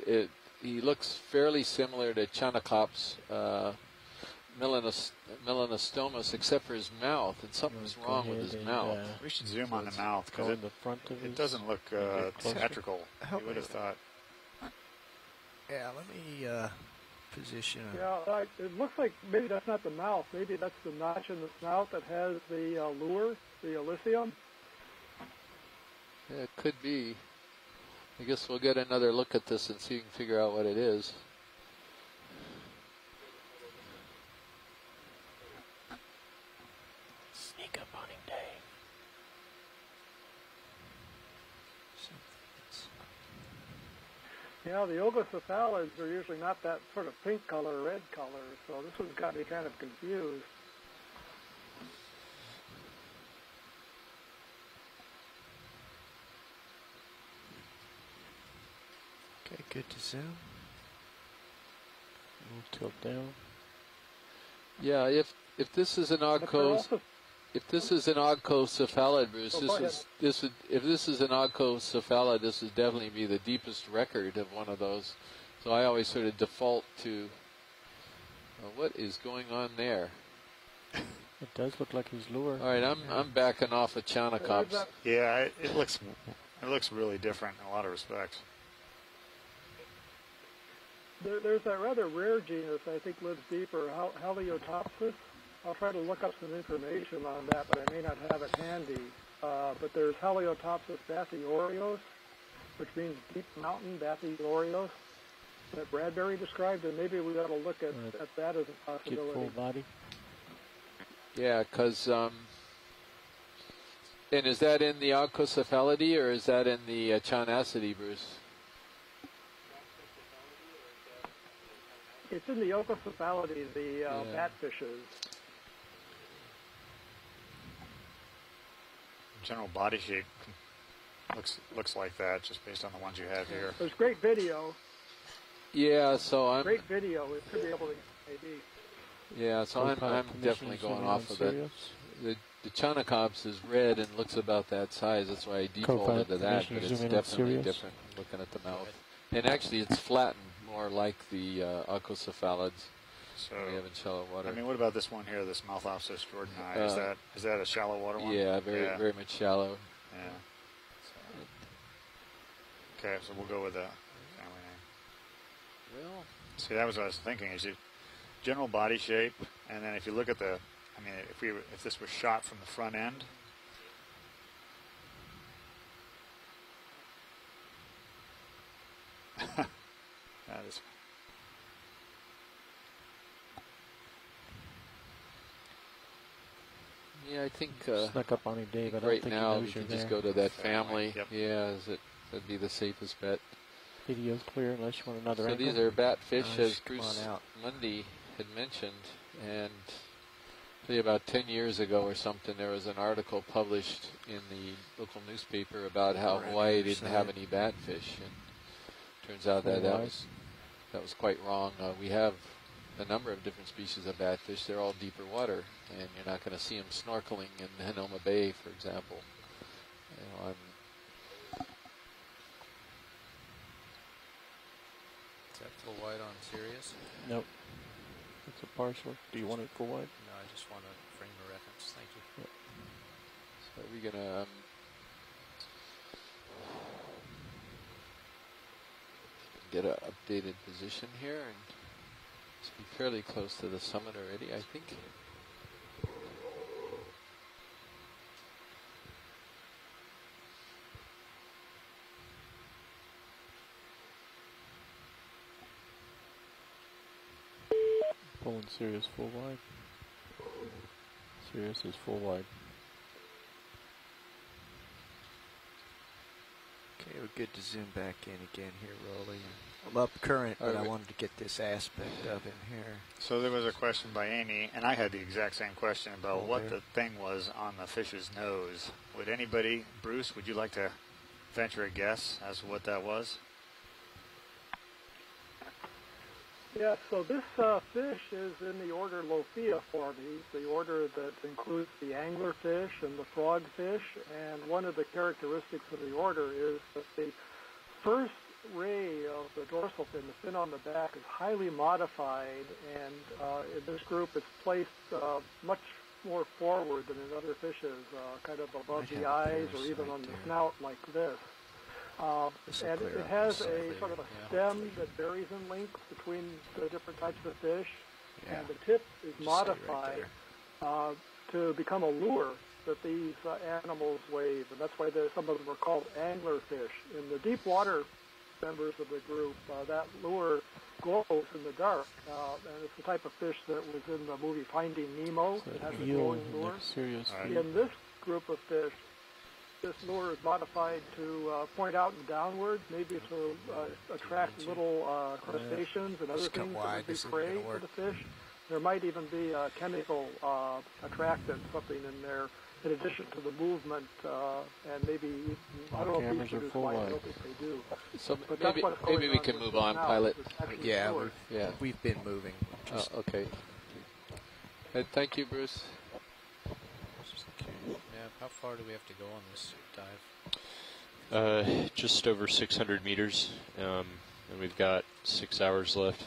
he looks fairly similar to Chonacops melanostomus, except for his mouth, and something's wrong with his mouth. We should zoom on the mouth, because it doesn't look theatrical. You would have thought. Yeah, let me position. Yeah, it looks like maybe that's not the mouth. Maybe that's the notch in the snout that has the lure, the Elysium. Yeah, it could be. I guess we'll get another look at this and see if we can figure out what it is. Sneak up on him, Dave. Yeah, the ogocephalids are usually not that sort of pink color, red color, so this one's got me kind of confused. Okay, good to zoom. We'll tilt down. Yeah, if this is an if this is an ogocephalid, Bruce, if this is an ogocephalid, this would definitely be the deepest record of one of those. So I always sort of default to what is going on there. It does look like he's lure. All right, I'm backing off of Chonacops. Yeah, it looks really different in a lot of respects. There's that rather rare genus I think lives deeper, Heliotopsis. I'll try to look up some information on that, but I may not have it handy. But there's Heliotopsis bathyorios, which means deep mountain bathyorios, that Bradbury described, and maybe we ought to look at that as a possibility. Get full body. Yeah, because and is that in the ogocephalidae or is that in the Chonacidae, Bruce? It's in the ogocephalidae, the batfishes. General body shape looks like that, just based on the ones you have here. There's great video. Yeah, so I'm. Great video. It could be able to maybe. Yeah, so I'm definitely going off of it. The Chanacops is red and looks about that size. That's why I defaulted to that, but it's definitely different looking at the mouth. And actually, it's flattened more like the Acocephalids. So we have in shallow water. I mean, what about this one here, this Malthopsis Jordani? Is that a shallow water one? Yeah, very much shallow. Yeah. Okay, so we'll go with that family name. Well, see, that was what I was thinking. Is it general body shape, and then if you look at the, I mean, if this was shot from the front end. That is. Yeah, I think snuck up on you, Dave. I don't right think now he knows we can you're just there. go to that family. Yep. Yeah, that'd be the safest bet. Video's clear unless you want another So angle. these are batfish, as come Bruce on out. Mundy had mentioned, and say about 10 years ago or something, there was an article published in the local newspaper about how Hawaii didn't have any batfish, and turns out that was quite wrong. We have a number of different species of batfish. They're all deeper water, and you're not going to see them snorkeling in Hanoma Bay, for example. You know, Is that full wide on Sirius? Nope. It's a partial. Do you want it full wide? No, I just want a frame of reference. Thank you. Yep. So we're going to get an updated position here, and it's be fairly close to the summit already, I think. Pulling Sirius full wide. Sirius is full wide. Okay, we're good to zoom back in again here, Rolly. I'm up current, but I wanted to get this aspect of him here. So there was a question by Amy, and I had the exact same question about what the thing was on the fish's nose. Would anybody, Bruce, would you like to venture a guess as to what that was? Yeah, so this fish is in the order Lophiiformes, the order that includes the anglerfish and the frogfish. And one of the characteristics of the order is that the first ray of the dorsal fin, the fin on the back, is highly modified. And in this group, it's placed much more forward than in other fishes, kind of above the eyes or even on the snout like this. And it has a sort of a stem that varies in length between the different types of fish, and the tip is modified to become a lure that these animals wave, and that's why some of them are called anglerfish. In the deep water members of the group, that lure glows in the dark, and it's the type of fish that was in the movie Finding Nemo. It has a glowing lure. In this group of fish, this lure is modified to point out and downward, maybe to attract little crustaceans and other things that would be prey for the fish. There might even be a chemical attractant, something in there, in addition to the movement, and maybe, I don't know if these produce light, I don't think they do. So But maybe we can move on, pilot. Yeah, we've been moving. Okay. Thank you, Bruce. How far do we have to go on this dive? Just over 600 meters, and we've got 6 hours left,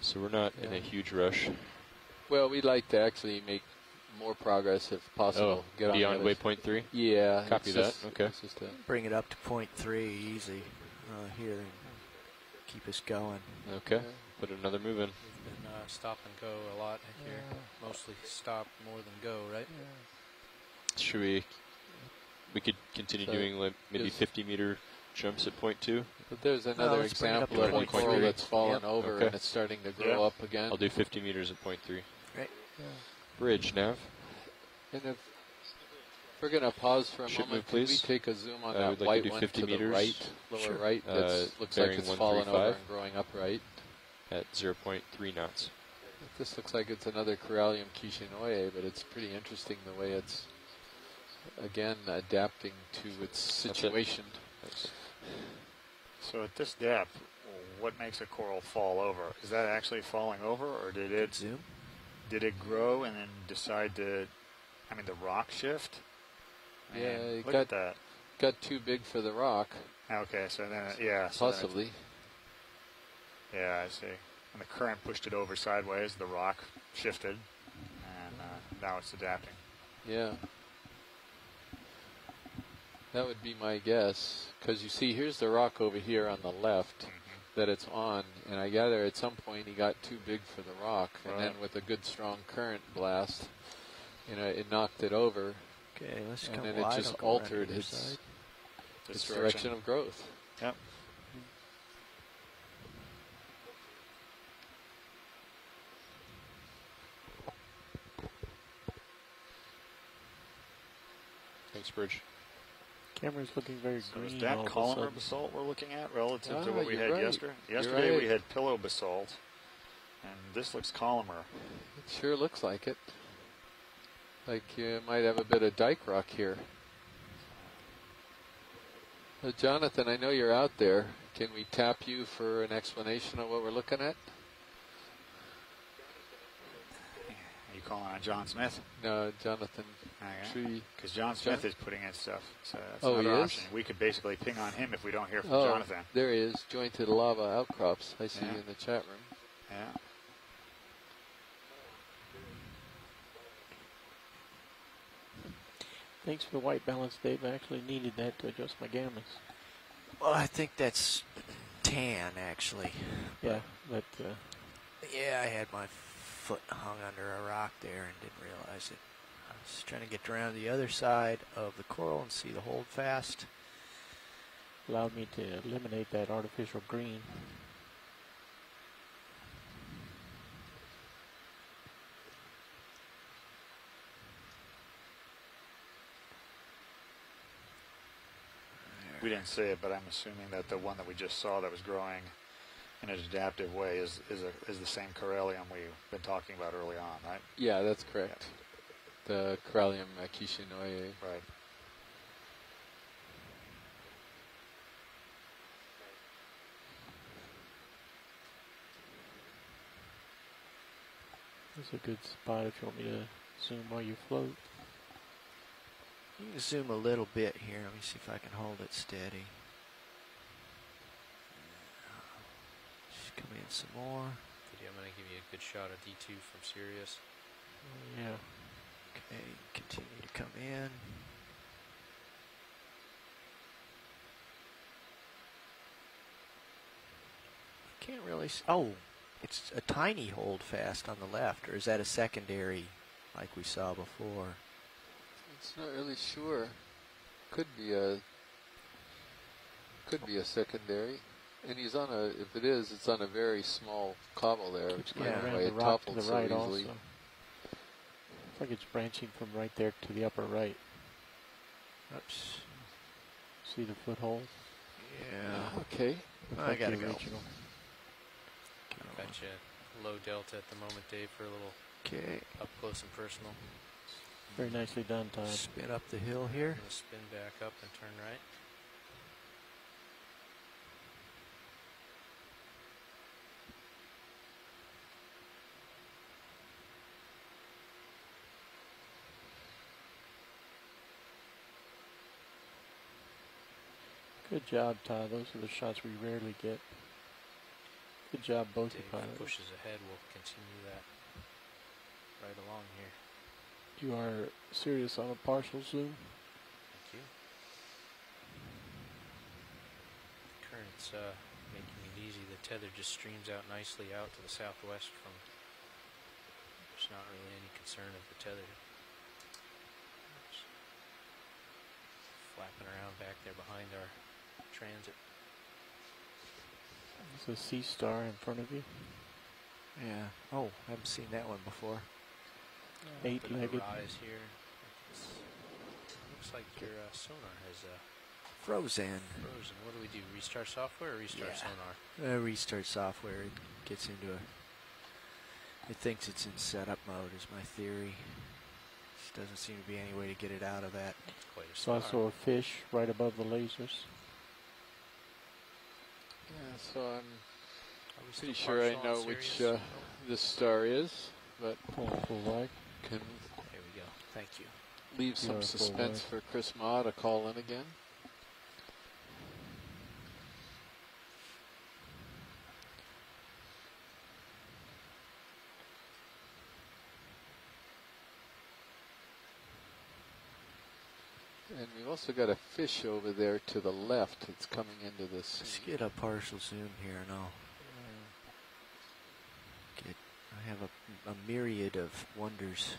so we're not in a huge rush. Well, we'd like to actually make more progress if possible. Get beyond waypoint 3? Yeah. Copy that. Okay. Bring it up to point 3 easy here and keep us going. Okay. Put another move in. We've been stop and go a lot here. Mostly stop more than go, right? Should we could continue doing like maybe 50-meter jumps at point 2? But there's another example of a coral that's fallen over and it's starting to grow up again. I'll do 50 meters at point 3. Right. Bridge, Nav. And if we're going to pause for a moment, move, please. Can we take a zoom on that we'd like white to do one 50 to the meters. right, lower right, that looks like it's fallen over and growing upright? At 0.3 knots. This looks like it's another Corallium kishinoye, but it's pretty interesting the way it's, again, adapting to its situation. So at this depth, what makes a coral fall over? Is that actually falling over, or did it zoom? Did it grow and then decide to? I mean, the rock shift. Yeah, it look at that. Got too big for the rock. Okay, so then yeah, possibly. Yeah, I see. And the current pushed it over sideways. The rock shifted, and now it's adapting. Yeah. That would be my guess, because you see, here's the rock over here on the left that it's on, and I gather at some point he got too big for the rock, and then with a good strong current blast, it knocked it over. Okay, let's and come then wide. it just altered its direction of growth. Yep. Thanks, Bridge. Camera's looking very green. Is that all of a columnar sudden. basalt we're looking at relative to what we had right. yesterday? You're Yesterday we right. had pillow basalt, and this looks columnar. It sure looks like it. Like you might have a bit of dike rock here. Jonathan, I know you're out there. Can we tap you for an explanation of what we're looking at? Are you calling on John Smith? No, Jonathan Tree. Because John Smith is putting in stuff. So that's Oh, another he option. is? We could basically ping on him if we don't hear from Oh, Jonathan. there he is. Jointed lava outcrops. I see Yeah. you in the chat room. Yeah. Thanks for the white balance, Dave. I actually needed that to adjust my gammas. Well, I think that's tan, actually. Yeah, but yeah, I had my foot hung under a rock there and didn't realize it. I was trying to get around the other side of the coral and see the hold fast. allowed me to eliminate that artificial green. We didn't say it, but I'm assuming that the one that we just saw that was growing in an adaptive way is the same corallium we've been talking about early on, right? Yeah, that's correct. The corallium Kishinoye. Right. That's a good spot if you want me to zoom while you float. You can zoom a little bit here. Let me see if I can hold it steady. Just come in some more. Okay, I'm going to give you a good shot of D2 from Sirius. Yeah. Okay, continue to come in. Can't really see. Oh, it's a tiny hold fast on the left, or is that a secondary like we saw before? It's not really sure. Could be a secondary. And he's on a, if it is, it's on a very small cobble there, which might be why it toppled so easily. Also. Looks like it's branching from right there to the upper right. Oops. See the foothold? Yeah. Okay. I gotta go. Got you low delta at the moment, Dave, for a little up close and personal. Very nicely done, Todd. Spin up the hill here. Spin back up and turn right. Good job, Todd. Those are the shots we rarely get. Good job, both Dave the pilots. pushes ahead. We'll continue that right along here. You are serious on a partial zoom? Thank you. Current's making it easy. The tether just streams out nicely out to the southwest from. There's not really any concern of the tether. Just flapping around back there behind our transit. There's a sea star in front of you. Yeah. Oh, I haven't seen that one before. Eight-legged. Rise here. Looks like your sonar has Frozen. frozen. What do we do? Restart software or restart sonar? Restart software. It gets into it thinks it's in setup mode is my theory. Just doesn't seem to be any way to get it out of that. Quite a There's star. also a fish right above the lasers. Yeah, so I'm Pretty sure I know which this star is, but full wide. Can There we go. Thank you. leave some suspense for Chris Ma to call in again. And we've also got a fish over there to the left that's coming into this. Let's get a partial zoom here and I'll get, I have a myriad of wonders.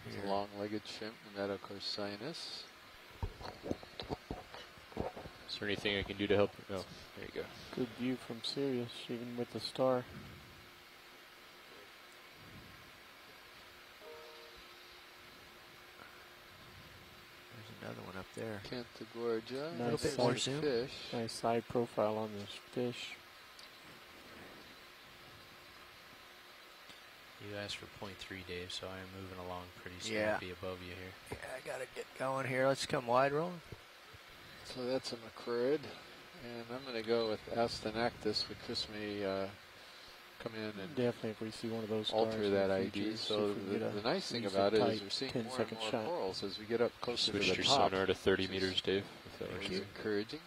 There's a long-legged shrimp, Nematocorcinus. Is there anything I can do to help? No, there you go. Good view from Sirius, even with the star. Another one up there. Canthagorgia. A little bit more zoom. Fish. Nice side profile on this fish. You asked for 0.3, Dave, so I am moving along pretty Yeah. above you here. Yeah, I gotta get going here. Let's come wide rolling. So that's a macrid. And I'm going to go with Astenactus, but Chris may come in and definitely if we see one of those alter that ID. So the nice thing about it is we're seeing more and more corals as we get up closer to the top. Switched your sonar to 30 meters, Dave. If that Which works. is encouraging.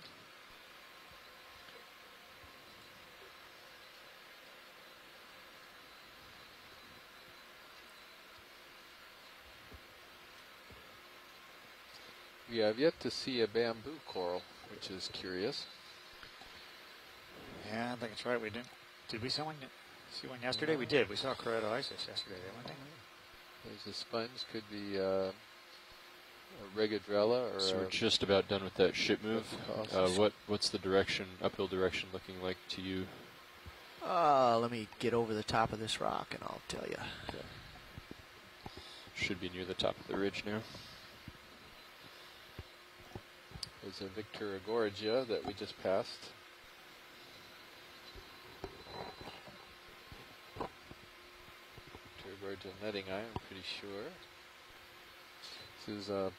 We have yet to see a bamboo coral, which is curious. Yeah, I think that's right. We did. Did we see one yesterday? We did. We saw Coriotoisis yesterday, didn't we? There's a sponge. Could be a Regadrella or. So we're just about done with that ship move. What's the direction, uphill direction, looking like to you? Let me get over the top of this rock and I'll tell you. Okay. Should be near the top of the ridge now. There's a Victorigorgia that we just passed. Victorigorgia netting eye, I'm pretty sure. This is a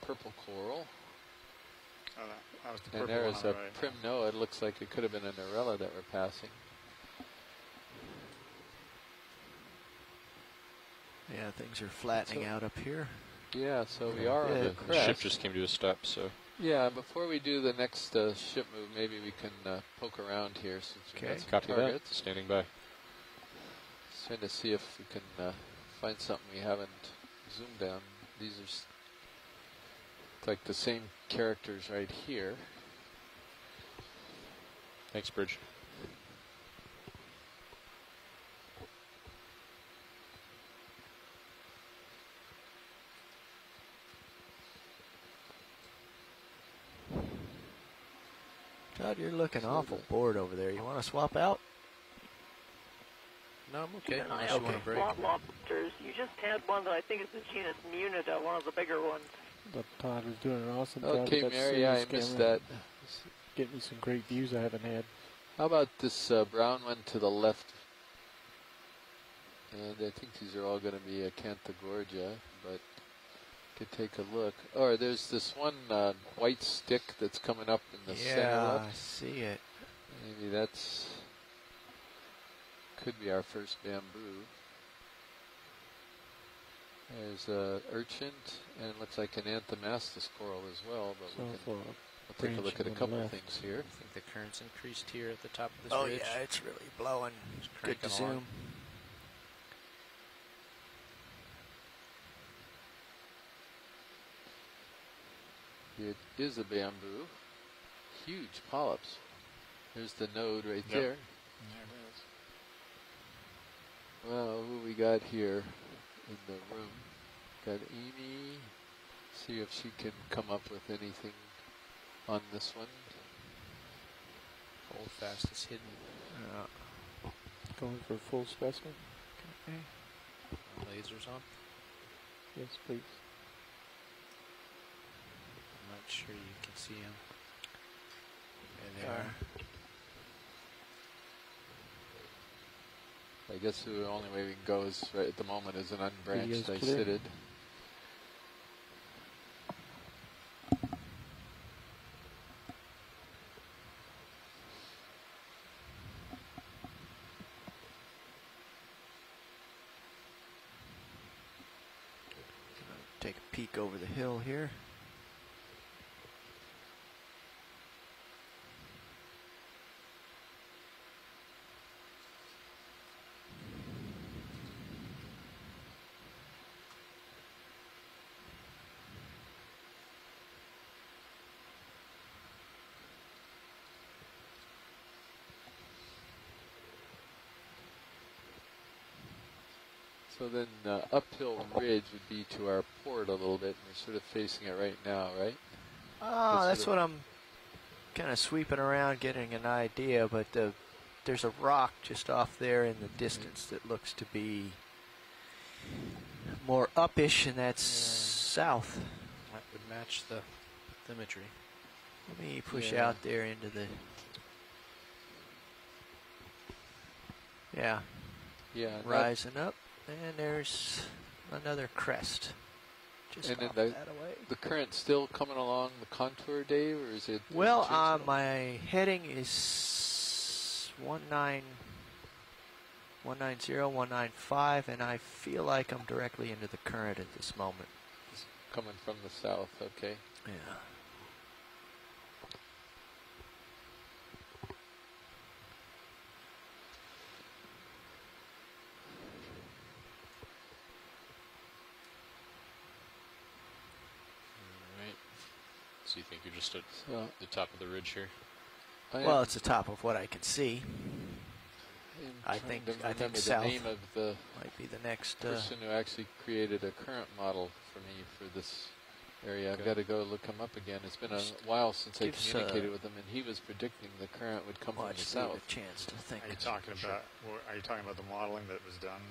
purple coral. Oh, that was the purple and there one is on a the right. Primnoa. It looks like it could have been a Narella that we're passing. Yeah, things are flattening out up here. Yeah, so we are on the The crest. ship just came to a stop, so. Yeah, before we do the next ship move, maybe we can poke around here since we got some Copy targets. that. Standing by. Just trying to see if we can find something we haven't zoomed down. These are like the same characters right here. Thanks, Bridge. Todd, you're looking awful bored over there. You want to swap out? No, I'm okay. Keep an eye Unless out you want for to break. slot lobsters. You just had one that I think is the genus Munida, one of the bigger ones. But Todd was doing an awesome job Okay, with that Mary, I Sirius missed camera. that. Getting me some great views I haven't had. How about this brown one to the left? And I think these are all going to be a Canthagorgia, but could take a look. Or there's this one white stick that's coming up in the center left. I see it. Maybe that's could be our first bamboo. There's a urchin, and it looks like an Anthomastus coral as well. But we can, we'll take a look at a couple of things here. I think the current's increased here at the top of this Oh ridge. yeah, it's really blowing. It's Good to cranking along. zoom. It is a bamboo. Huge polyps. There's the node right there. There it is. Well, who we got here in the room? Got Amy. See if she can come up with anything on this one. Hold fast, it's hidden. Going for a full specimen? Okay. Lasers on. Yes, please. I'm not sure you can see them. There they are. I guess the only way we can go is right at the moment is an unbranched Video's clear. icidid. take a peek over the hill here. So then uphill ridge would be to our port a little bit, and we're sort of facing it right now, right? That's what I'm kind of sweeping around, getting an idea, but there's a rock just off there in the distance that looks to be more upish, and that's south. That would match the bathymetry. Let me push out there into the... Yeah. Yeah. Rising up, and there's another crest. Just and off then that away. The current's still coming along the contour, Dave, or is it? Well, my heading is 190, and I feel like I'm directly into the current at this moment. It's coming from the south, okay. Yeah. So you think you're just at the top of the ridge here? Well, it's the top of what I can see. I think south the name of the might be the next person who actually created a current model for me for this area. I've got to go look him up again. It's been a while since I communicated with him, and he was predicting the current would come from the south. A chance to think. Are you talking about the modeling that was done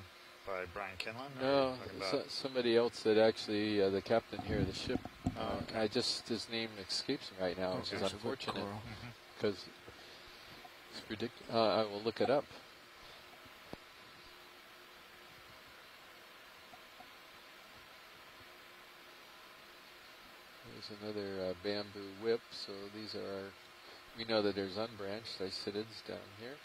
by Brian Kinlan? No, somebody else that actually the captain here of the ship. His name escapes me right now, which is unfortunate because it's predicted. I will look it up. There's another bamboo whip. So these are we know that there's unbranched isetids down here.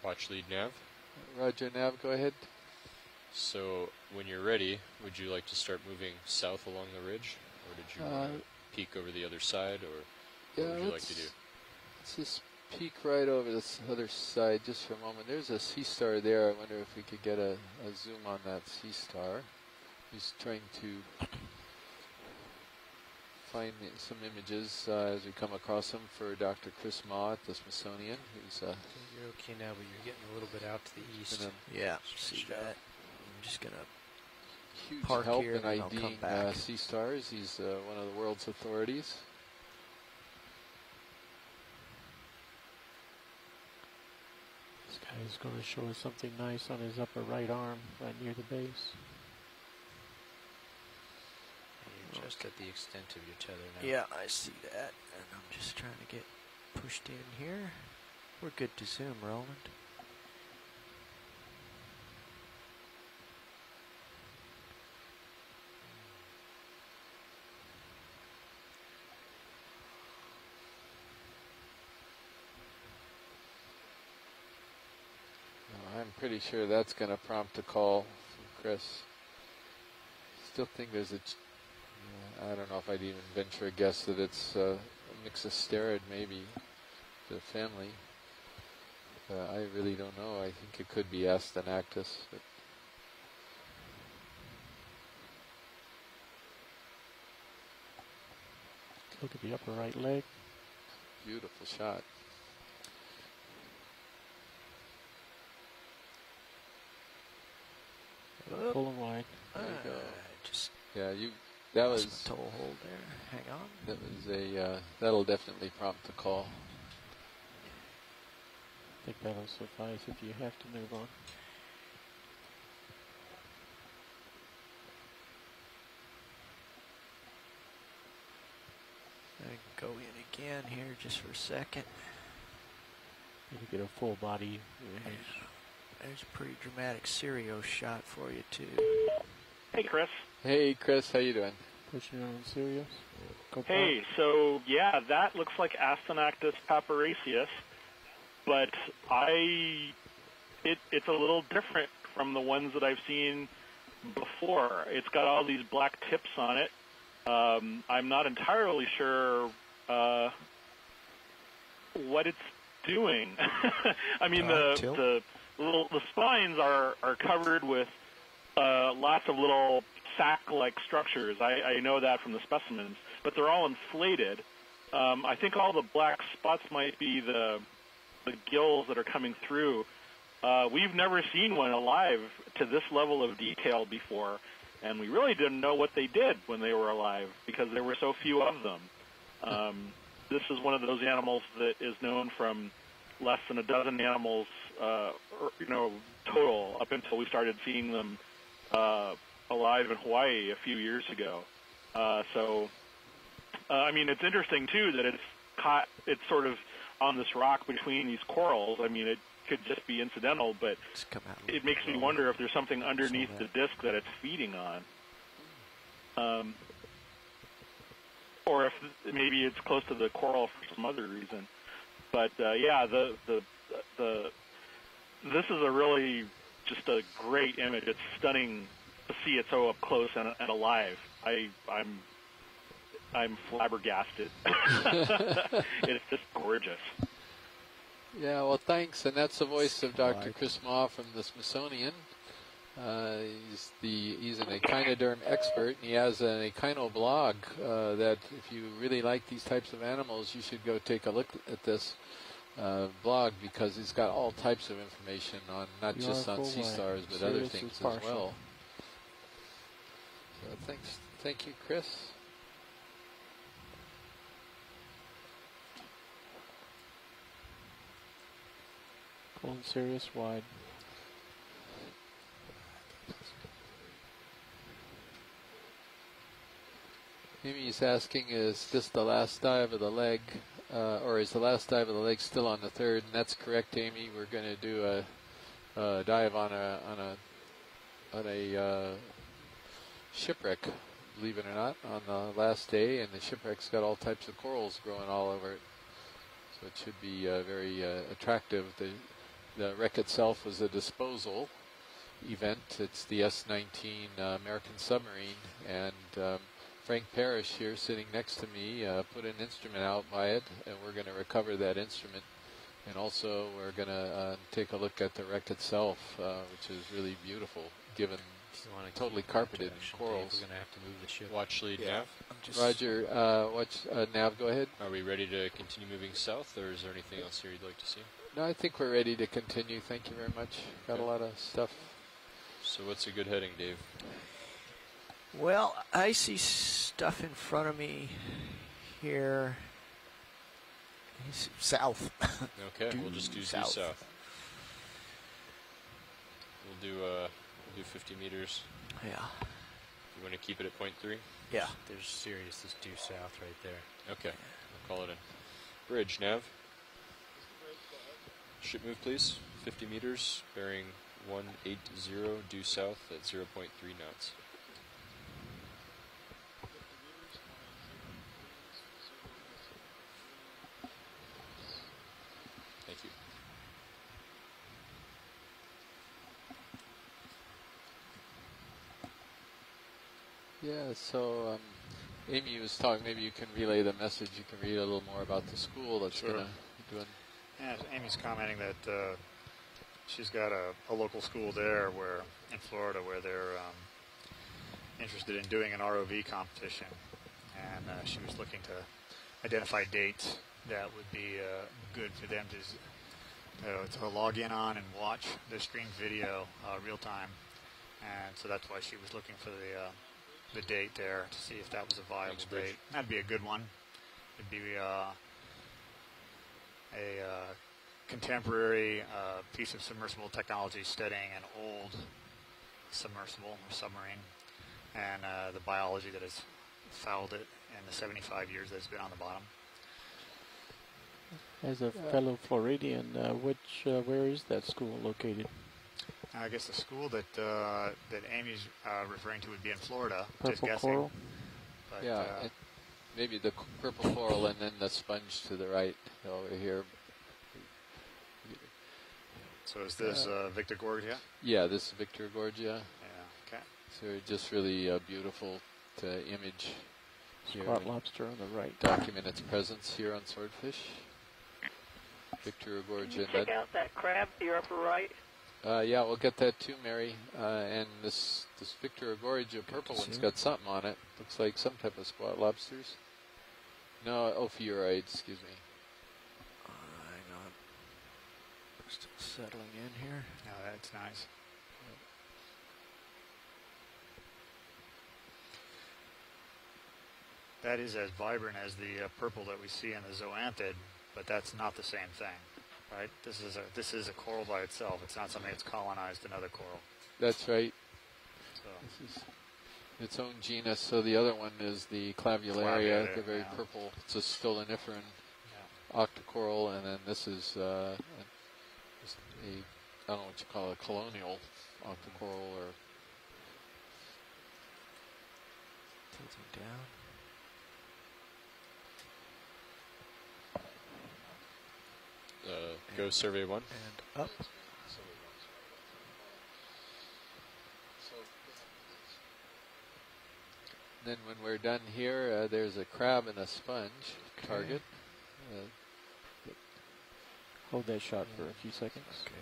Watch lead nav. Roger, nav, go ahead. So when you're ready, would you like to start moving south along the ridge? Or did you want to peek over the other side? Or what would you like to do? Let's just peek right over this other side just for a moment. There's a sea star there. I wonder if we could get a zoom on that sea star. He's trying to find some images as we come across them for Dr. Chris Ma at the Smithsonian. Who's you're okay now, but you're getting a little bit out to the east. Yeah, see that. I'm just gonna huge park help here in and I'll come IDing back. sea stars. He's one of the world's authorities. This guy is going to show us something nice on his upper right arm, right near the base. You're just at the extent of your tether now. Yeah, I see that, and I'm just trying to get pushed in here. We're good to zoom, Roland. I'm pretty sure that's going to prompt a call from Chris. Still think there's I don't know if I'd even venture a guess that it's a mix of sterid, maybe, the family. I really don't know. I think it could be Astenactus. But Look at the upper right leg. beautiful shot. Pull and wide. There you go. Just that was toe hold there. Hang on. That was that'll definitely prompt a call. I think that'll suffice if you have to move on. I go in again here just for a second. Maybe get a full body. There's a pretty dramatic Sirio shot for you too. Hey, Chris. Hey, Chris, how you doing? Pushing on Sirius. Hey, so yeah, that looks like Astronactus papyraceus, but it's a little different from the ones that I've seen before. It's got all these black tips on it. I'm not entirely sure what it's doing. I mean, the spines are covered with lots of little sac-like structures. I know that from the specimens, but they're all inflated. I think all the black spots might be the gills that are coming through. We've never seen one alive to this level of detail before, and we really didn't know what they did when they were alive because there were so few of them. This is one of those animals that is known from less than a dozen animals, total up until we started seeing them alive in Hawaii a few years ago. I mean, it's interesting too that it's sort of on this rock between these corals. I mean, it could just be incidental, but it makes me wonder if there's something underneath the disc that it's feeding on. Or if maybe it's close to the coral for some other reason. But yeah, this is a really just a great image. It's stunning to see it so up close and alive. I'm flabbergasted. It's just gorgeous. Yeah, well, thanks. And that's the voice of Dr. Chris Maw from the Smithsonian. He's an echinoderm expert, and he has an echino blog that if you really like these types of animals, you should go take a look at this blog because he's got all types of information on not just on sea stars but other things as well. So thank you, Chris. Pulling Sirius wide. Amy's asking, is this the last dive of the leg, or is the last dive of the leg still on the third? And that's correct, Amy. We're going to do a dive on a shipwreck, believe it or not, on the last day, and the shipwreck's got all types of corals growing all over it, so it should be very attractive. The wreck itself was a disposal event. It's the S-19 American submarine, and Frank Parrish here sitting next to me put an instrument out by it, and we're going to recover that instrument. And also we're going to take a look at the wreck itself, which is really beautiful, given totally carpeted in corals. We're going to have to move the ship. Watch lead, Nav. Roger, Nav, go ahead. Are we ready to continue moving south, or is there anything else here you'd like to see? No, I think we're ready to continue. Thank you very much. Got a lot of stuff. So what's a good heading, Dave? Well, I see stuff in front of me here. South. Okay, we'll just do south. We'll do 50 meters. Yeah. You want to keep it at 0.3? Yeah. There's Sirius is due south right there. Okay, we'll call it in. Bridge, Nav. Ship move, please. 50 meters, bearing 180, due south at 0.3 knots. Thank you. Yeah, so Amy was talking, maybe you can relay the message. You can read a little more about the school that's going to be doing. Yeah, Amy's commenting that she's got a local school there in Florida where they're interested in doing an ROV competition. And she was looking to identify dates that would be good for them to log in on and watch the stream video real time. And so that's why she was looking for the date there to see if that was a viable date. That'd be a good one. It'd be a contemporary piece of submersible technology studying an old submersible or submarine and the biology that has fouled it in the 75 years that it's been on the bottom. As a fellow Floridian, where is that school located? I guess the school that Amy's referring to would be in Florida. Purple just guessing. Coral? But, yeah, maybe the purple coral and then the sponge to the right over here. So is this Victor Gorgia? Yeah, this is Victor Gorgia. Yeah, okay. So just really beautiful to image here. Squat lobster on the right. Document its presence here on Swordfish. Victor Gorgia. Can you check out that crab to your upper right? Yeah, we'll get that too, Mary. And this Victor Gorgia purple one's got something on it. Looks like some type of squat lobsters. No, ophiuroids, excuse me. Hang on. Still settling in here. Oh, that's nice. That is as vibrant as the purple that we see in the zoanthid, but that's not the same thing, right? This is a coral by itself. It's not something that's colonized another coral. That's right. So this is its own genus. So the other one is the Clavularia, the very purple. It's a stoloniferan octocoral, and then this is just a, I don't know what you call it, a colonial octocoral or tilting down. Go survey 1. And up. Then when we're done here, there's a crab and a sponge target. Hold that shot for a few seconds. Okay,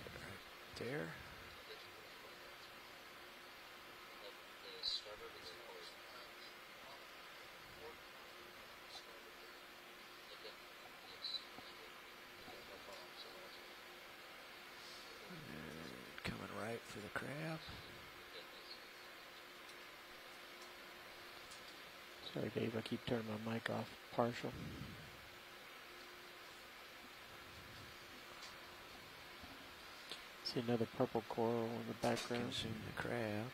right there. Coming right for the crab. Sorry, Dave, I keep turning my mic off partial. See another purple coral in the background. Consume the crab.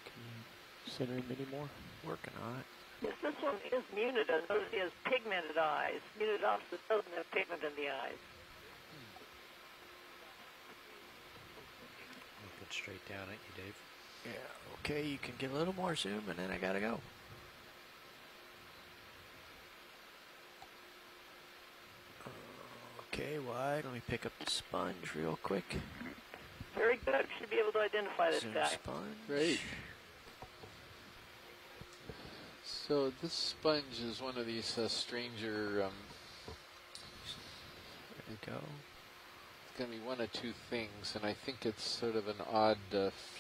Can you center him anymore? Working on it. Yes, this one is munida. Notice he has pigmented eyes. Munidopsis doesn't have pigment in the eyes. Looking straight down at you, Dave. Yeah, okay, you can get a little more zoom and then I gotta go. Okay, wide. Let me pick up the sponge real quick. Very good. Should be able to identify this Zoom guy. sponge. Great. So this sponge is one of these stranger. There you go. It's going to be one of two things, and I think it's sort of an odd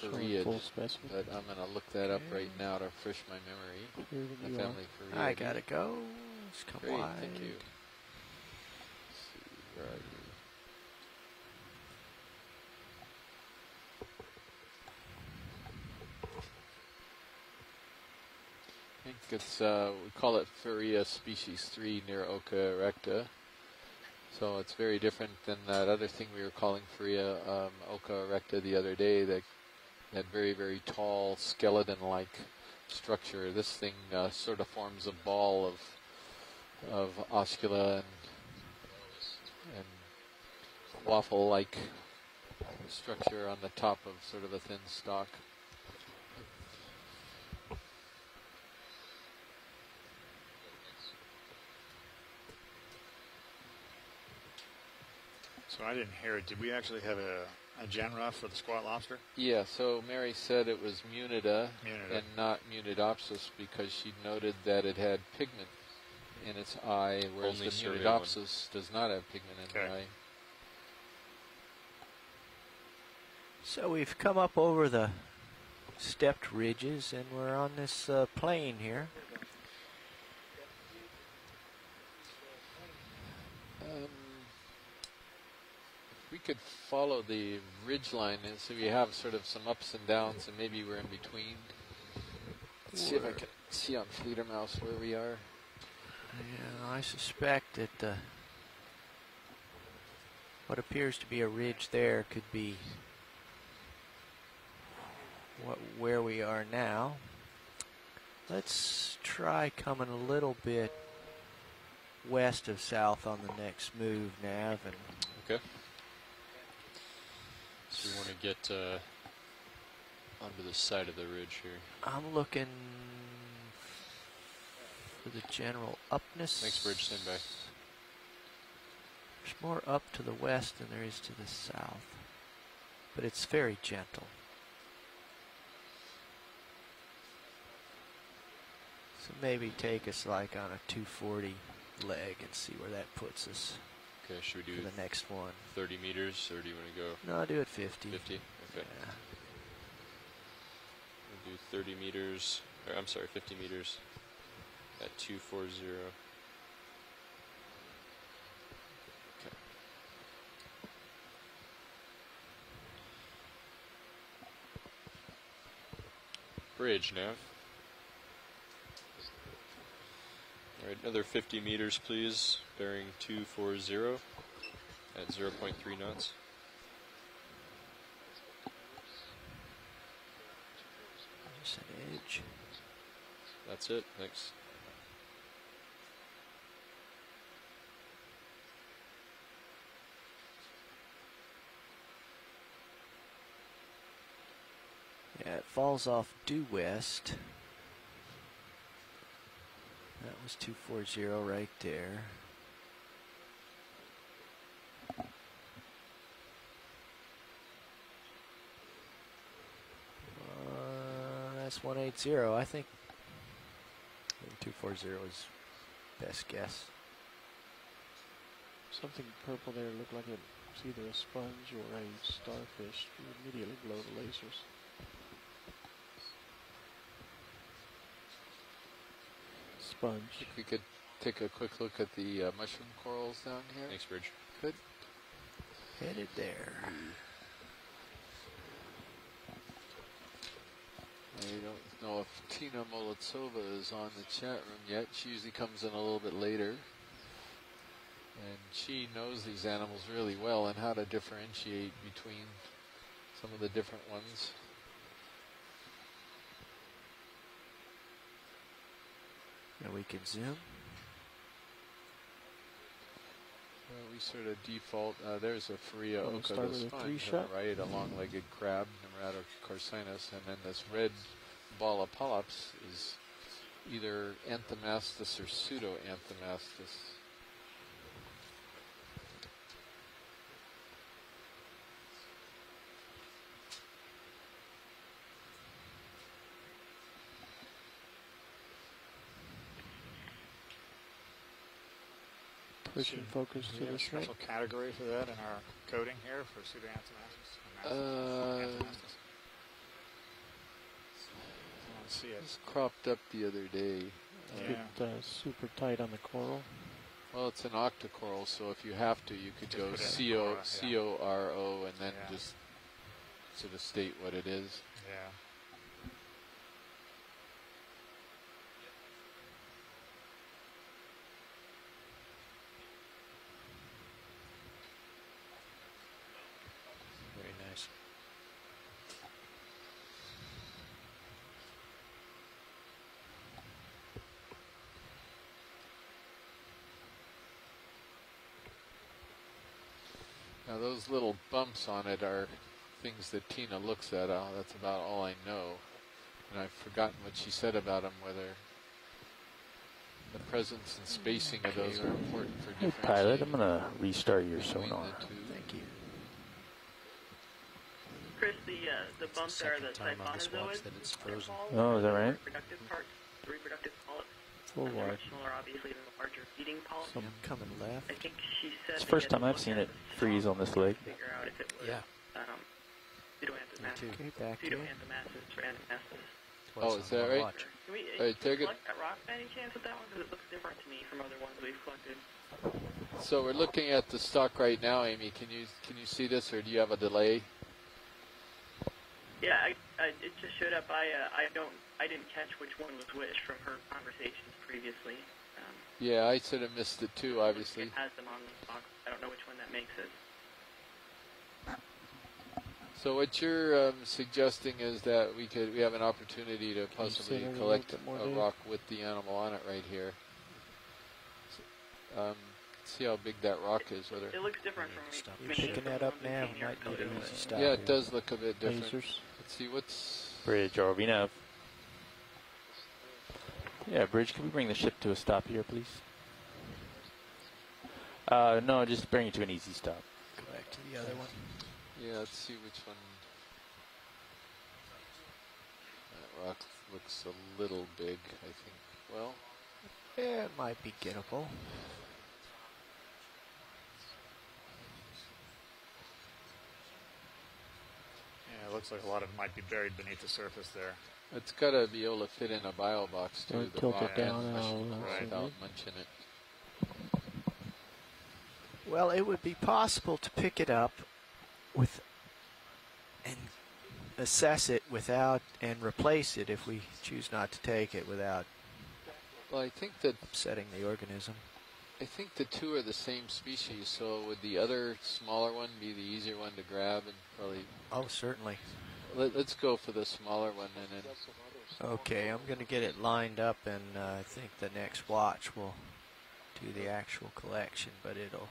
feriid. Full specimen. But I'm going to look that up right now to refresh my memory. Here The you family feriid. I gotta go. Let's come Great, wide. thank you. Let's see, where are you? I think it's, we call it Furia species 3 near Oka erecta. So it's very different than that other thing we were calling Furia Oka erecta the other day that had very, very tall skeleton-like structure. This thing sort of forms a ball of oscula and waffle-like structure on the top of sort of a thin stalk. So I didn't hear it. Did we actually have a genre for the squat lobster? Yeah, so Mary said it was Munida and not Munidopsis because she noted that it had pigment in its eye, whereas Only the survey Munidopsis does not have pigment in the eye. So we've come up over the stepped ridges and we're on this plain here. We could follow the ridge line, and so we have sort of some ups and downs, and maybe we're in between. Let's see if I can see on Fledermaus where we are. Yeah, I suspect that what appears to be a ridge there could be where we are now. Let's try coming a little bit west of south on the next move, Nav, and okay. So we want to get onto the side of the ridge here. I'm looking for the general upness. Thanks, Bridge. Stand by. There's more up to the west than there is to the south, but it's very gentle. So maybe take us like on a 240 leg and see where that puts us. Okay, should we do the next one? 30 meters, or do you want to go? No, do it 50. 50? Okay. Yeah. We'll do 30 meters, or I'm sorry, 50 meters at 240. Okay. Bridge, Nav. All right, another 50 meters, please, bearing 240 at 0.3 knots. Just an edge. That's it, thanks. Yeah, it falls off due west. That was 240 right there. That's 180. I think 240 is best guess. Something purple there looked like it's either a sponge or a starfish. Immediately below the lasers. Sponge. I think we could take a quick look at the mushroom corals down here. Thanks, Bridge. Good. Headed there. I don't know if Tina Molitsova is on the chat room yet. She usually comes in a little bit later. And she knows these animals really well and how to differentiate between some of the different ones. And we can zoom. We sort of default. There's a Faria Oh, oca, start the with a sponge, three-shot? on the right, a long-legged crab, Nemrata corsinus, and then this red ball of polyps is either Anthomastus or pseudo-Anthomastus. Push and focus to the a special right. category for that in our coding here for pseudoanthomastus? I see it. This cropped up the other day. It's super tight on the coral. Well, it's an octocoral, so if you have to, you could go put it in C-O, Cora, C-O-R-O, and then Yeah. just sort of state what it is. Yeah. Very nice. Now those little bumps on it are things that Tina looks at. That's about all I know. And I've forgotten what she said about them, whether the presence and spacing of those are important for Hey differentiating. pilot, I'm gonna restart your between sonar. the two. Thank you. Chris, the bumps are the Second time on this watch siphonzoids that it's frozen. Oh, is that right? Reproductive parts, the reproductive polyps. Full They're wide. much smaller, obviously, than the larger feeding polyps. I'm coming left. I think she said It's the first they time had I've to seen look it at the freeze on this leg. figure out if it was Yeah. pseudoanthomastus. Okay, back here. Pseudoanthomastus or anthomastus. Oh, is that right? Can we All right, take it. collect that rock by any chance with that one? Because it looks different to me from other ones we've collected. So we're looking at the stock right now, Amy. Can you see this, or do you have a delay? Yeah, it just showed up. I didn't catch which one was which from her conversations previously. Yeah, I sort of missed it too, obviously. It has them on the box. I don't know which one that makes it. So what you're suggesting is that we have an opportunity to possibly say that a collect little bit more, a Dave? rock with the animal on it right here. See how big that rock is. Whether It looks different from me. You're picking that up now. Might need an easy stop. yeah, it does look a bit different. Lasers. Let's see what's Bridge, RV nav. Yeah, Bridge, can we bring the ship to a stop here, please? No, just bring it to an easy stop. Go back to the other one. Yeah, let's see which one. That rock looks a little big, I think. Well, yeah, it might be gettable. Yeah, it looks like a lot of it might be buried beneath the surface there. it's got to be able to fit in a bio box too. Don't the tilt rock it down and and mushroom I'll, right see without it. munching it. Well, it would be possible to pick it up with and assess it without and replace it if we choose not to take it without Well, I think that upsetting the organism. I think the two are the same species, so would the other smaller one be the easier one to grab and probably... Oh, certainly. Let's go for the smaller one and then... Okay, I'm going to get it lined up, and I think the next watch will do the actual collection, but it'll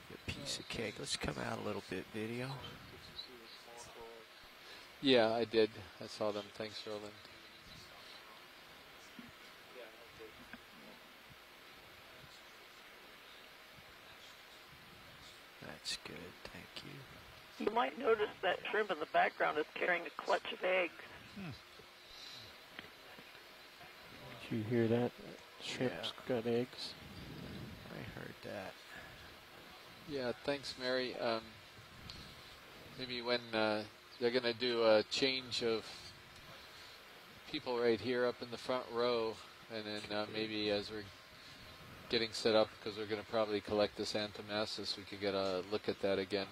be a piece of cake. Let's come out a little bit, video. Yeah, I did. I saw them. Thanks, Roland. That's good, thank you. You might notice that shrimp in the background is carrying a clutch of eggs. Did you hear that? Shrimp's got eggs. I heard that. Yeah, thanks, Mary. Maybe when they're going to do a change of people right here up in the front row, and then maybe as we're getting set up, because we're going to probably collect this Anthomassus, we could get a look at that again.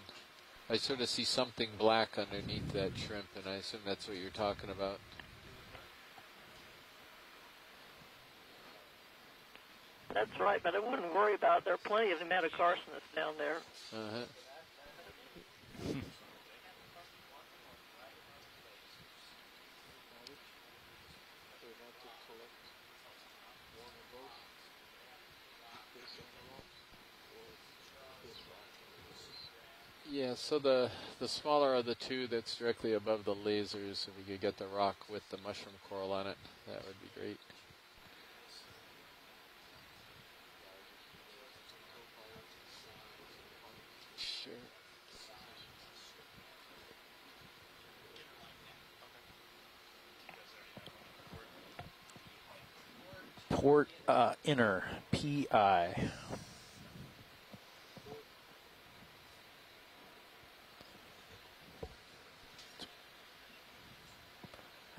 I sort of see something black underneath that shrimp, and I assume that's what you're talking about. That's right, but I wouldn't worry about it. There are plenty of hematocarcinus down there. Uh-huh. Yeah, so the smaller of the two that's directly above the lasers, if we could get the rock with the mushroom coral on it, that would be great. Sure. Port inner, PI.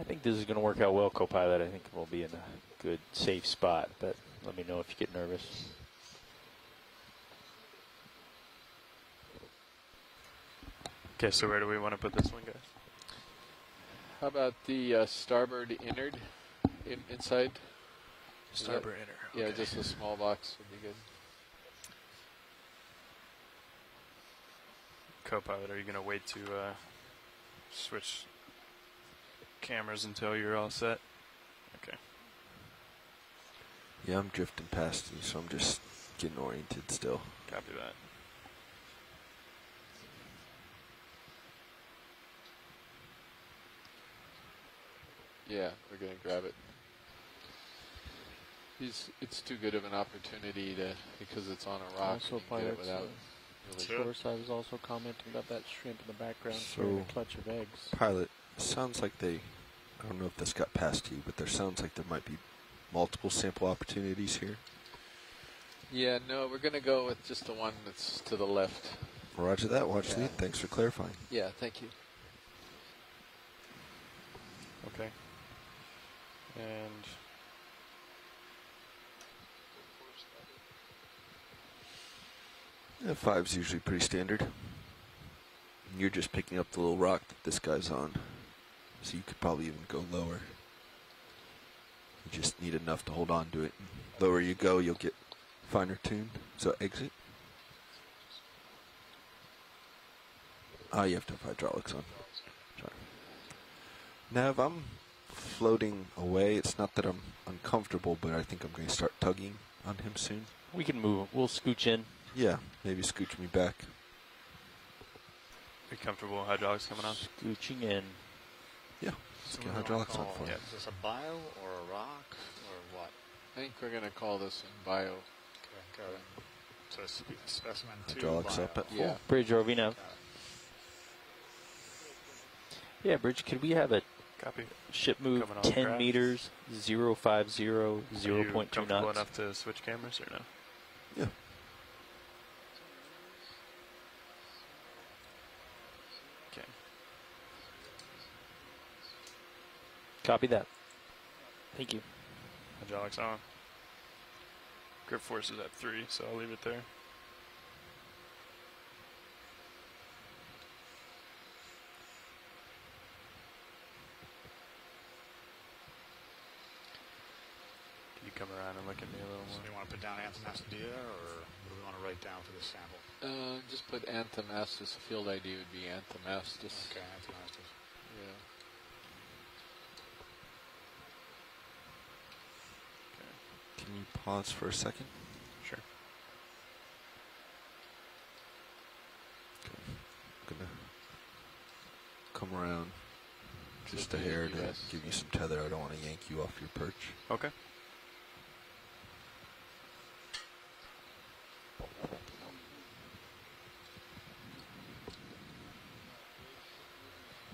I think this is going to work out well, co-pilot. I think we'll be in a good, safe spot, but let me know if you get nervous. Okay, so where do we want to put this one, guys? How about the starboard innard inside? Starboard inner. Yeah, okay. just a small box would be good. Co-pilot, are you going to wait to switch cameras until you're all set? Okay. Yeah, I'm drifting past you, so I'm just getting oriented still. Copy that. Yeah, we're going to grab it. It's too good of an opportunity to, because it's on a rock, Also, and get it pilots, without of course, I was also commenting about that shrimp in the background So, carrying a clutch of eggs. Pilot, sounds like they, I don't know if this got past you, but there sounds like there might be multiple sample opportunities here. Yeah, no, we're going to go with just the one that's to the left. Roger that, watch lead. Thanks for clarifying. Yeah, thank you. Okay. And Yeah, 5's usually pretty standard. And you're just picking up the little rock that this guy's on. So you could probably even go lower. You just need enough to hold on to it. Lower you go, you'll get finer tuned. So exit. You have to have hydraulics on. Sorry. Nav, I'm floating away. It's not that I'm uncomfortable, but I think I'm going to start tugging on him soon. We can move. We'll scooch in. Yeah, maybe scooch me back. Are you comfortable with hydraulics coming on? Scooching in. Yeah. Let's get hydraulics on for you. Is this a bio or a rock or what? I think we're going to call this in bio. Okay, got it. So it's specimen 2 Hydraulics bio. up at full. Yeah. Bridge RV nav. Yeah, Bridge, could we have a Copy. ship move Coming on 10 craft. meters, 050, Are you 0.2 comfortable knots? enough to switch cameras or no? Yeah. Okay. Copy that. Thank you. Hydraulics on. Grip force is at 3, so I'll leave it there. Can you come around and look at me a little So more? do you want to put down Anthemastidea, or what do we want to write down for the sample? Just put Anthemastus. The field ID would be Anthemastus. Okay, Anthemastis. Yeah. Can you pause for a second? Sure. Okay. I'm gonna come around just a the hair to US. give you some tether. I don't want to yank you off your perch. Okay.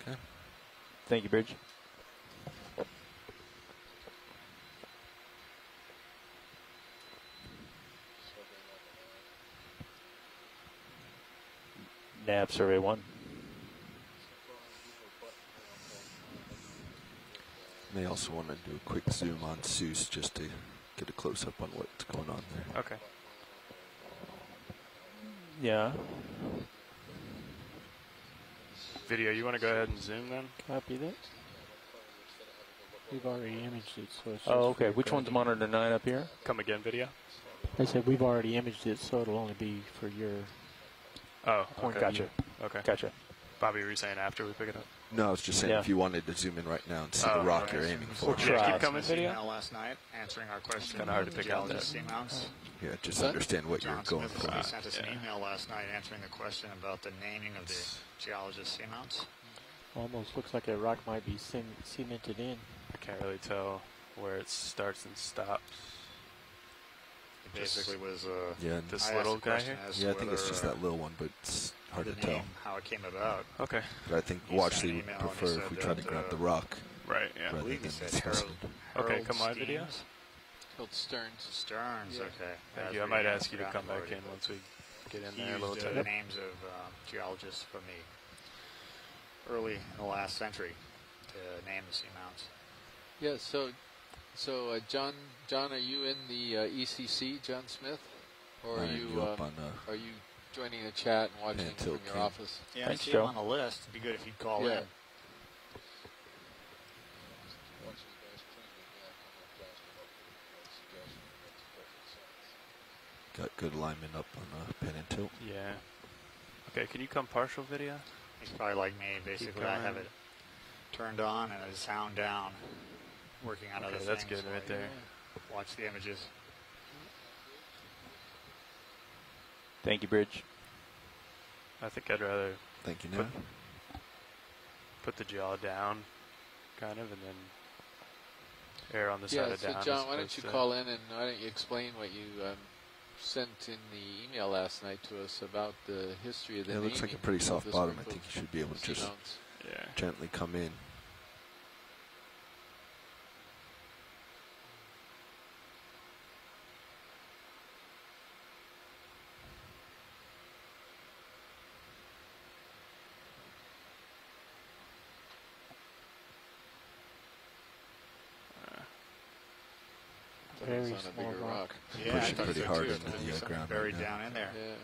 Okay. Thank you, Bridge. Nav survey 1. May also want to do a quick zoom on Seuss just to get a close up on what's going on there. Okay. Yeah. Video, you want to go ahead and zoom then? Copy that. We've already imaged it, so it's just Oh, okay. for Which one's grading. monitor 9 up here? Come again, video? I said we've already imaged it, so it'll only be for your Oh, point okay. of view. Okay. Gotcha. Bobby, were you saying after we pick it up? No, I was just saying Yeah. if you wanted to zoom in right now and see Oh, the rock okay. you're aiming We'll for. try. Keep coming, video? Email last night answering our question. kinda hard to pick out geologist that. Seamounts. Yeah, just understand what you're John going Smith for. sent us an Yeah. email last night answering the question about the naming of the geologist seamounts. Almost looks like a rock might be cemented in. I can't really tell where it starts and stops. It basically was Yeah, This I little asked the guy question here? as Yeah, I to think it's whether, just that little one, but it's hard the to tell. name, how it came about. Okay. But I think He Watchley sent an would email and he prefer if said we try to that, grab the rock Right, yeah. I rather believe he than said the Harold. specimen. Okay, Harold come live Steens? video. Called Stearns. Stearns, Yeah. okay. Thank As you. I we might ask you to forgotten come back already, in but once we get in He there a little used tighter. names of geologists from the early in the last century to name the seamounts. Yeah. So John, are you in the ECC, John Smith, or are you up on are you joining the chat and watching Pan from Tilt your King. office? Yeah, Thanks, I see Joe. him on the list. It'd be good if you'd call Yeah. in. Got good alignment up on Pan and Tilt. Yeah. Okay, can you come partial video? He's probably like me. Basically, I have going. it turned on and the sound down, working on other Okay, things. that's good right there. Watch the images. Thank you, Bridge. I think I'd rather Thank you, put, Nav. put the jaw down, kind of, and then air on the side Yeah. of So down. John, as why don't opposed you to- call in and why don't you explain what you sent in the email last night to us about the history of the Yeah, it looks like a naming pretty of soft this bottom. group I think of you should be able to just seamounts. Yeah. gently come in. Thought it Very was on a small bigger rock. rock. Yeah, Pushing I thought pretty so hard too. into There'd the be something ground buried right now. down in there. Yeah.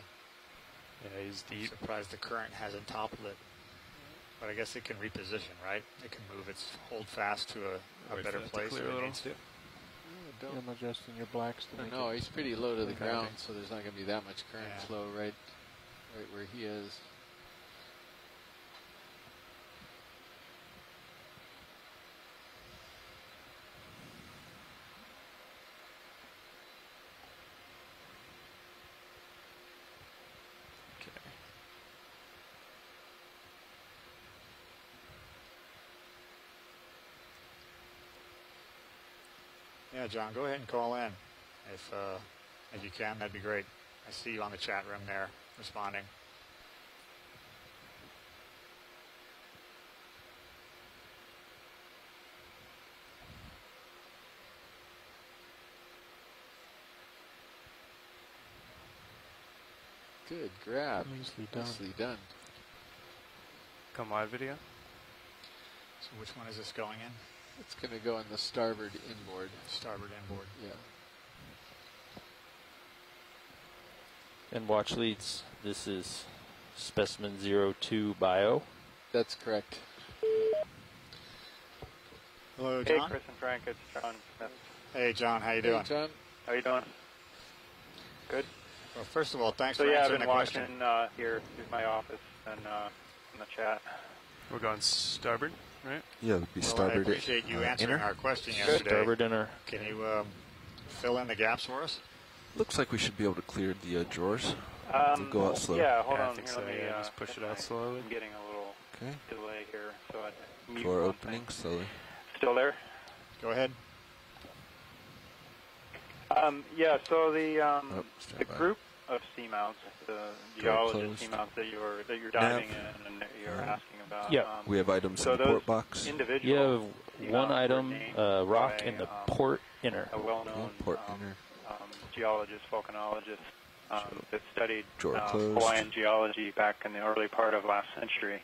Yeah, he's I'm deep. surprised the current hasn't toppled it. But I guess it can reposition, right? It can move its hold fast to a Wait better for that to place clear if a it little. needs to. I'm adjusting your blacks to make No, it. he's pretty low to the Okay. ground, so there's not going to be that much current Yeah. flow right where he is. Yeah, John, go ahead and call in if you can. That'd be great. I see you on the chat room there responding. Good grab. Nicely done. Nicely done. Come live video. So which one is this going in? It's going to go in the starboard inboard. Starboard inboard. Yeah. And watch leads. This is specimen 02 bio. That's correct. Hello, Hey, John. Chris and Frank, it's John Smith. Hey, John. How you doing? Hey, John. How you doing? Good. Well, first of all, thanks So for yeah, I've answering been the question. watching here through my office and in the chat. We're going starboard, right? Yeah, it would be Well, I starboard. appreciate you answering inner. our question Good. yesterday. Starboard inner. Can you fill in the gaps for us? Looks like we should be able to clear the drawers. We'll go out slow. Yeah, hold Yeah, I on. think Here, so, let me yeah, just push it out slowly. I'm getting a little Okay. delay here, so I mute Drawer one opening thing. slowly. Still there? Go ahead. Yeah. So the stand by. group of seamounts, the Door geologist closed. seamounts that you're diving in and that you're asking about. Yeah. We have items so in the those port box. individuals, You have seamounts one were item, named rock by, in the port inner. a well-known Port inner. geologist, volcanologist that studied Drawer closed. Hawaiian geology back in the early part of last century.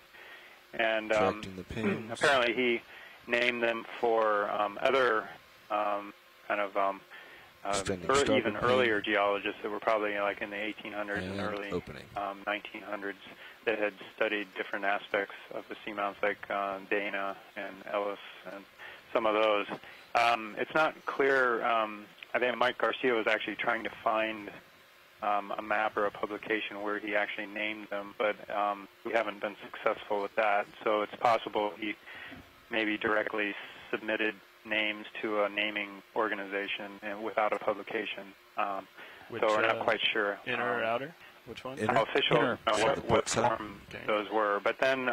And Correcting the pins. apparently he named them for other kind of Extending even starboard earlier geologists that were probably like in the 1800s and And early opening. 1900s that had studied different aspects of the seamounts like Dana and Ellis and some of those. It's not clear. I think Mike Garcia was actually trying to find a map or a publication where he actually named them, but we haven't been successful with that. So it's possible he maybe directly submitted names to a naming organization and without a publication. Which, so we're not quite sure. Inner or outer? Which one? Inner. How official Inner. what form those were. But then,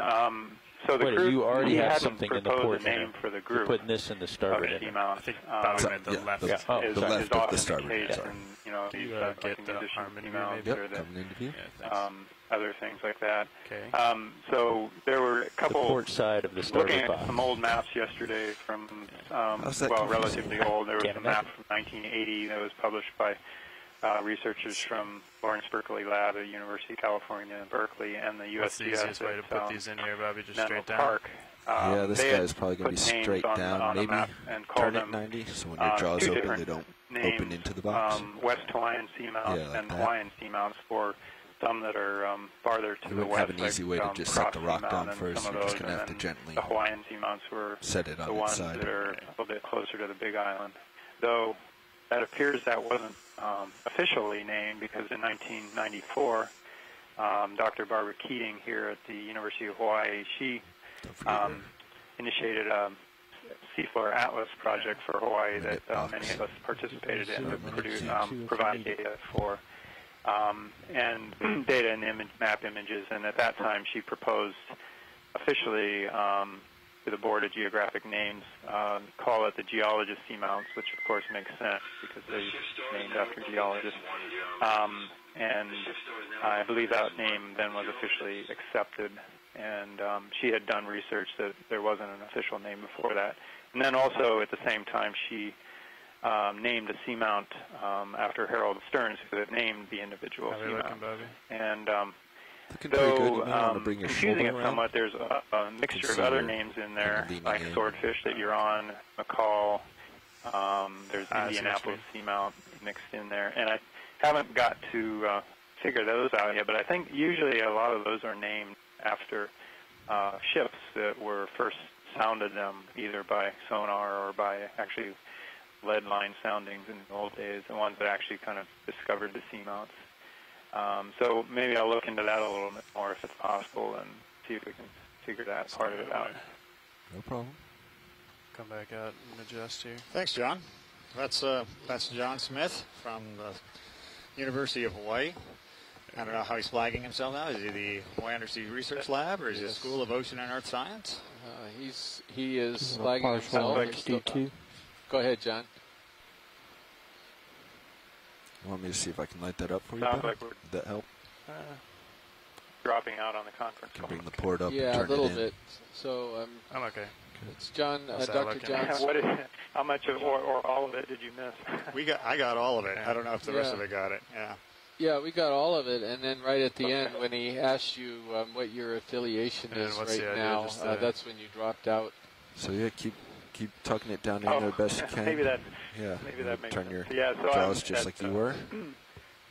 so the Wait, group, you already he have hadn't something in the proposed port a name inner. for the You're group. putting this in the starboard of inner. Seamount. I think Bobby meant the left. Yeah. Oh, is, the left is of the often starboard. case Sorry. in, you know, Can these you like get the musician harmony Seamounts Yep, or the, coming into view. Yeah, thanks. other things like that. Okay. So there were a The couple port side of the looking starboard at box. some old maps yesterday from, How's that well, confusing? relatively old. There was Can't a map from 1980 that was published by researchers from Lawrence Berkeley Lab at University of California in Berkeley and the USGS What's the easiest way to at, put these in here, Bobby? Just Menlo straight down? Park. Yeah, this they had guy's probably going to be put names straight on down, the maybe map and called turn it them, 90, so when your jaws two open, different they don't names, open into the box. West Hawaiian Seamount Yeah, like and that. Hawaiian Seamounts for some that are farther to You the wouldn't west. have an easy way like, to just set the Cross rock Seamount down and first. some You're of just those, going to have and to then gently the Hawaiian Seamounts were set it on the its ones side. that are a little bit closer to the Big Island. Though that appears that wasn't officially named because in 1994, Dr. Barbara Keating here at the University of Hawaii, she initiated a seafloor atlas project for Hawaii that many of us participated in to provide data for and data and map images. And at that time, she proposed officially to the Board of Geographic Names, call it the Geologist Seamounts, which of course makes sense because they're named after geologists. And I believe that name then was officially accepted. And she had done research that there wasn't an official name before that. And then also at the same time, she named a seamount after Harold Stearns, who had named the individual How are you looking, seamount. Bobby? And Looking pretty good. though You may want to bring your confusing it shoulder around. somewhat, there's a mixture of see other you're names in there, leaning like in. Swordfish that you're on, McCall. There's I see Indianapolis what Seamount mixed in there, and I haven't got to figure those out yet. But I think usually a lot of those are named after ships that were first sounded them either by sonar or by actually lead line soundings in the old days, the ones that actually kind of discovered the seamounts. So maybe I'll look into that a little bit more if it's possible and see if we can figure that part of it out. No problem. Come back out and adjust here. Thanks, John. That's John Smith from the University of Hawaii. I don't know how he's flagging himself now. Is he the Hawaii Undersea Research Lab, or is he the School of Ocean and Earth Science? He is flagging himself. Like D2. Go ahead, John. You want me to see if I can light that up for you? Sounds better? like we're Would that help? dropping out on the conference Can call. bring the port up Yeah, and turn a little it in. bit. So I'm okay. it's John, How's that Dr. looking? Johnson. How much of or all of it did you miss? I got all of it. I don't know if the rest Yeah. of it got it. Yeah. Yeah, we got all of it, and then right at the end, when he asked you what your affiliation And is what's right the idea? now, Just, that's when you dropped out. So yeah, keep tucking it down in Oh, there the best you can. maybe that makes turn sense. your Yeah, so jaws I'm just at, like you were.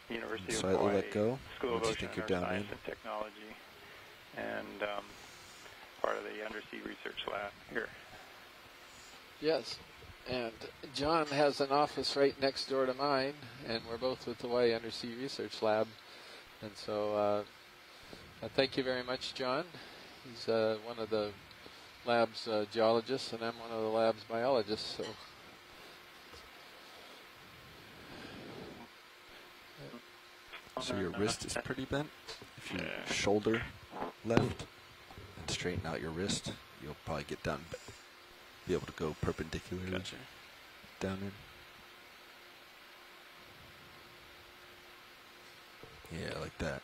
University of Slightly Hawaii let go. School of Once you Ocean think you're down Science in. and Technology, and part of the Undersea Research Lab here. Yes, and John has an office right next door to mine, and we're both with the Hawaii Undersea Research Lab. And so thank you very much, John. He's one of the lab's geologists, and I'm one of the lab's biologists. So your wrist is pretty bent. If you shoulder left and straighten out your wrist, you'll probably get down, be able to go perpendicularly down in. Yeah, like that.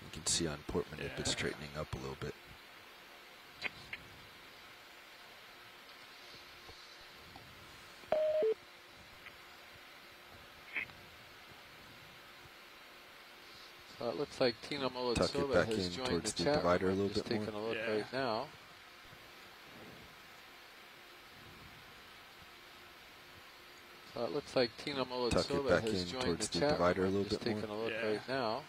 You can see on Portman if it's straightening up a little bit. So it looks like Tina Tuck it Molitsova back has in joined towards the the chat divider a room. little Just bit taking more. a look right now. So it looks like Tina Tuck it Molitsova back has in joined towards the the chat divider a room. little Just bit taking more. a look right now.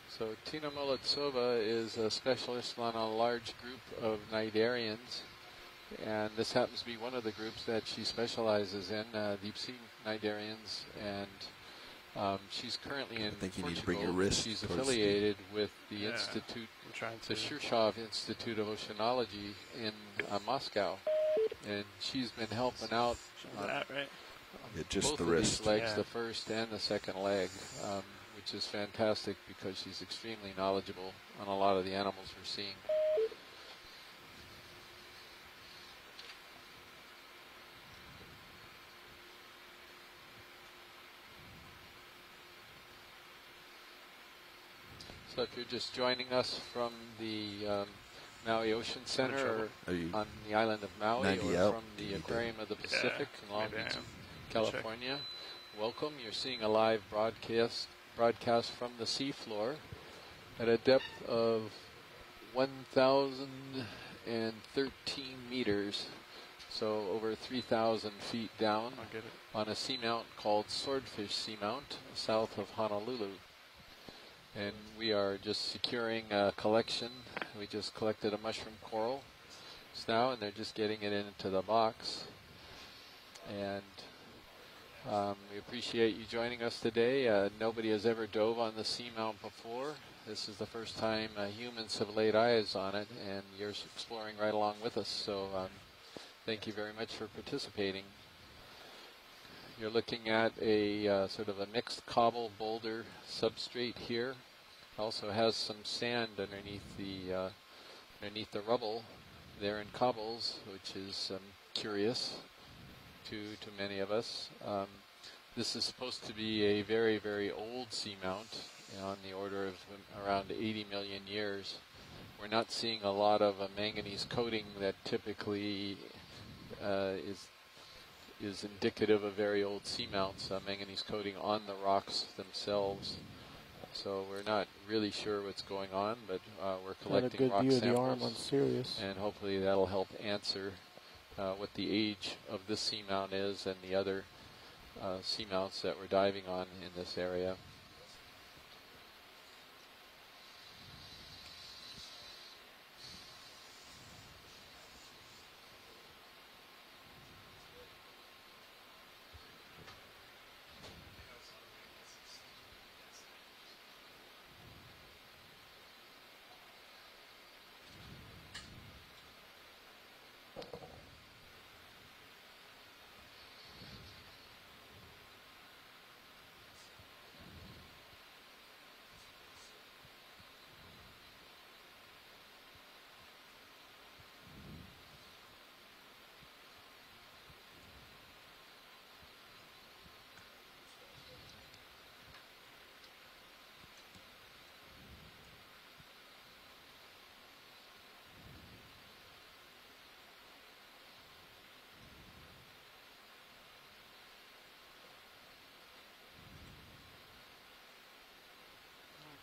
So Tina Molitsova is a specialist on a large group of cnidarians, and this happens to be one of the groups that she specializes in, deep sea cnidarians, and she's currently in think you Portugal. need to bring your wrist She's towards the- affiliated with the Yeah, Institute, I'm trying the to. Shirshov Institute of Oceanology in Moscow, and she's been helping out on That, right? Yeah, just both the of wrist. these legs, Yeah. the first and the second leg, which is fantastic because she's extremely knowledgeable on a lot of the animals we're seeing. So if you're just joining us from the Maui Ocean Center Are you on the island of Maui 90 or out? from Do you the need to- Aquarium of the Pacific in Long maybe I Beach, am. California, welcome. You're seeing a live broadcast from the seafloor at a depth of 1,013 meters, so over 3,000 feet down I'll get it. on a seamount called Swordfish Seamount south of Honolulu. And we are just securing a collection. We just collected a mushroom coral just now, and they're just getting it into the box. And we appreciate you joining us today. Nobody has ever dove on the seamount before. This is the first time humans have laid eyes on it, and you're exploring right along with us. So thank you very much for participating. You're looking at a sort of a mixed cobble boulder substrate here. Also has some sand underneath the rubble there in cobbles, which is curious to many of us. This is supposed to be a very, very old seamount, on the order of around 80 million years. We're not seeing a lot of a manganese coating that typically is indicative of very old seamounts, manganese coating on the rocks themselves. So we're not really sure what's going on, but we're collecting rock Got a good view of the arm on samples, Sirius. and hopefully that'll help answer what the age of this seamount is and the other seamounts that we're diving on in this area.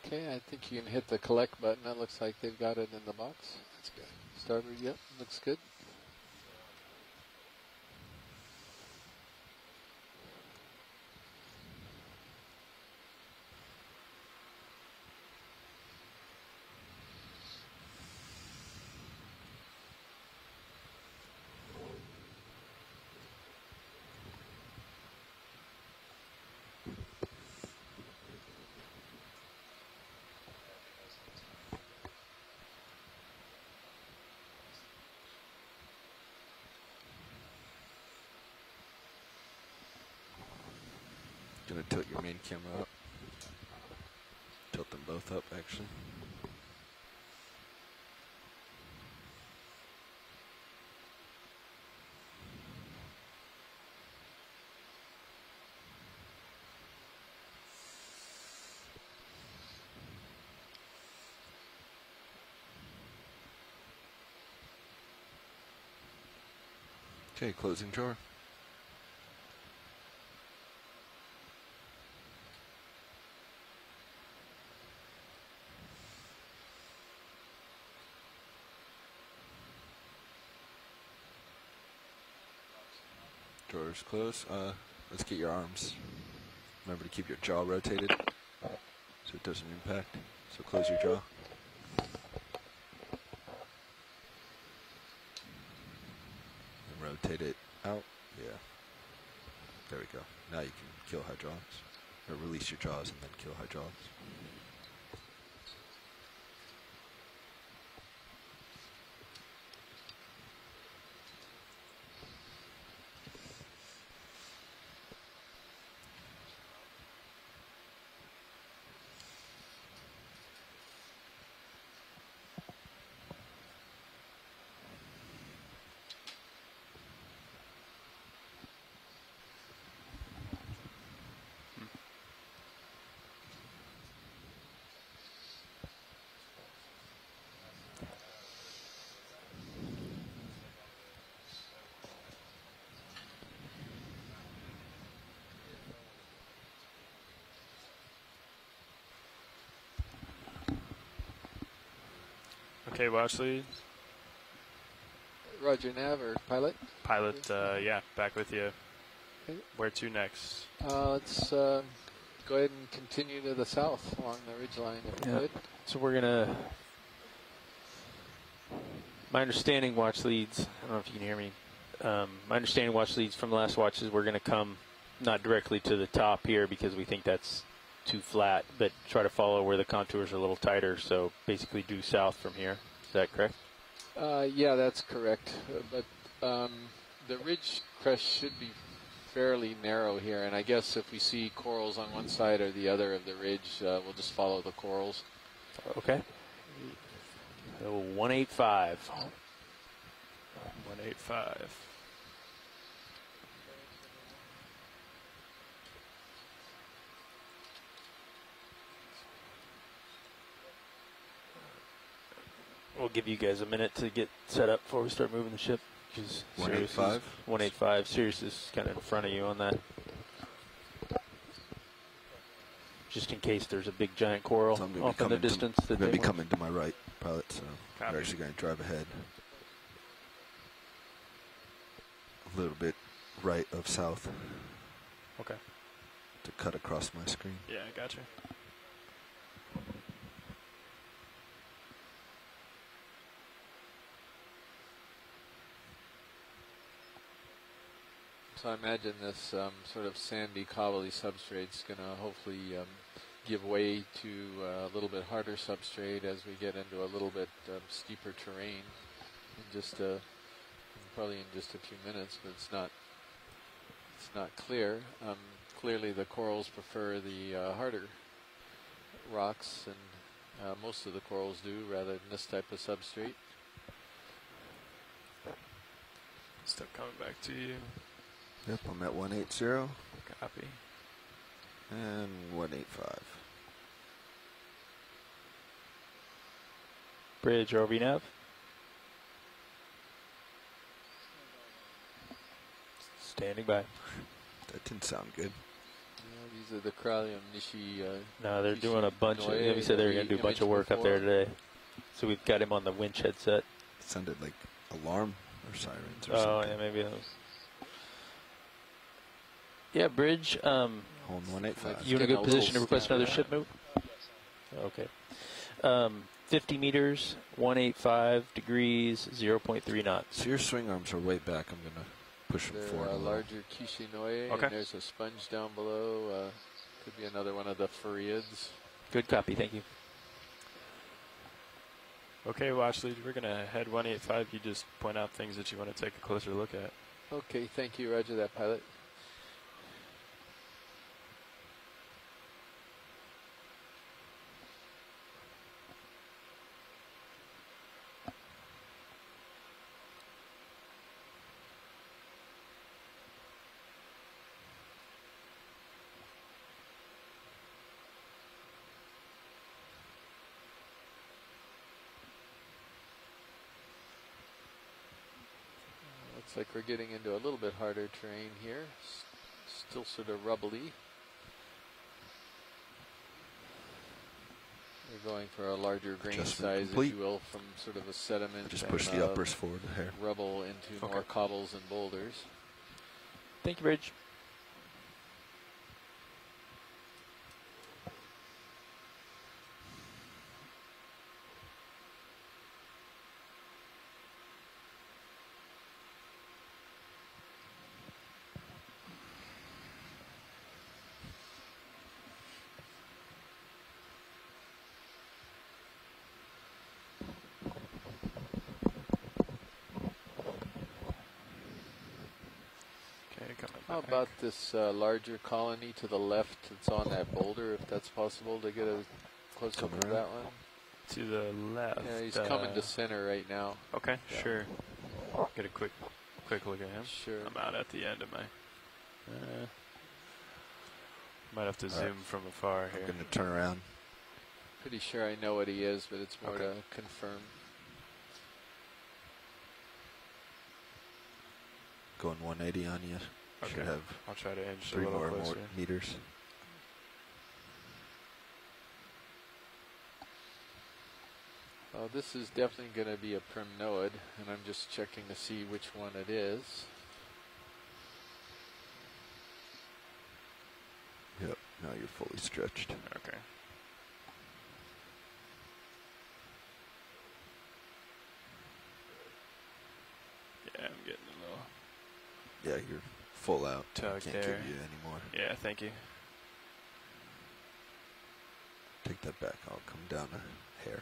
Okay, I think you can hit the collect button. That looks like they've got it in the box. That's good. Starboard, yep, looks good. Gonna tilt your main camera up. Tilt them both up, actually. Okay, closing drawer. Drawers closed. Let's get your arms. Remember to keep your jaw rotated so it doesn't impact. So close your jaw. And rotate it out. Yeah. There we go. Now you can kill hydraulics. Or release your jaws and then kill hydraulics. Okay, watch lead. Roger, nav or pilot? Pilot, yeah, back with you. Okay. Where to next? Let's go ahead and continue to the south along the ridge line if we could. So we're gonna. My understanding, watch leads. I don't know if you can hear me. My understanding, watch leads from the last watch is we're gonna come not directly to the top here because we think that's too flat, but try to follow where the contours are a little tighter. So basically due south from here. Is that correct? Yeah, that's correct. But the ridge crest should be fairly narrow here, and I guess if we see corals on one side or the other of the ridge, we'll just follow the corals. Okay. So 185. 185. We'll give you guys a minute to get set up before we start moving the ship. 185? 185. Sirius is kind of in front of you on that. Just in case there's a big giant coral off in the distance. I'm going to be coming to my right, pilot, so we're actually going to drive ahead. A little bit right of south. Okay. To cut across my screen. Yeah, I gotcha. So I imagine this sort of sandy, cobbly substrate is going to hopefully give way to a little bit harder substrate as we get into a little bit steeper terrain. In just probably in just a few minutes, but it's not clear. Clearly, the corals prefer the harder rocks, and most of the corals do, rather than this type of substrate. Still coming back to you. Yep, I'm at 180. Copy. And 185. Bridge, RV nav. Standing by. That didn't sound good. Yeah, These are the Kralium Nishi. No, they're doing a bunch of. We said they were going to do a bunch of work up there today. So we've got him on the winch headset. It sounded like alarm or sirens or oh, something. Yeah, maybe those. Yeah, Bridge. Home 185. You in a good position to request another ship move? Okay. 50 meters, 185 degrees, 0.3 knots. So your swing arms are way back. I'm going to push them forward a little. Larger Kishinoi, Okay. and there's a sponge down below. Could be another one of the Farids. Good copy, thank you. Okay, watch lead. We're going to head 185. You just point out things that you want to take a closer look at. Okay, thank you. Roger that, pilot. Looks like we're getting into a little bit harder terrain here. Still sort of rubbly. We're going for a larger grain size, if you will, from sort of a sediment. Just push the uppers forward a hair. Rubble into more cobbles and boulders. Thank you, Bridge. How about this larger colony to the left that's on that boulder, if that's possible to get a close up of that one? To the left. Yeah, he's coming to center right now. Okay, yeah. Sure. Get a quick look at him. Sure. I'm out at the end of my... might have to zoom from afar here. I'm going to turn around. Pretty sure I know what he is, but it's more to confirm. Going 180 on you. Okay. Should have I'll try to inch a 3 little more closer. meters. Well, this is definitely going to be a primnoid, and I'm just checking to see which one it is. Yep, now you're fully stretched. Okay. Yeah, I'm getting a little... Yeah, you're full out. Tug Can't there. give you anymore. Yeah, thank you. Take that back. I'll come down a hair.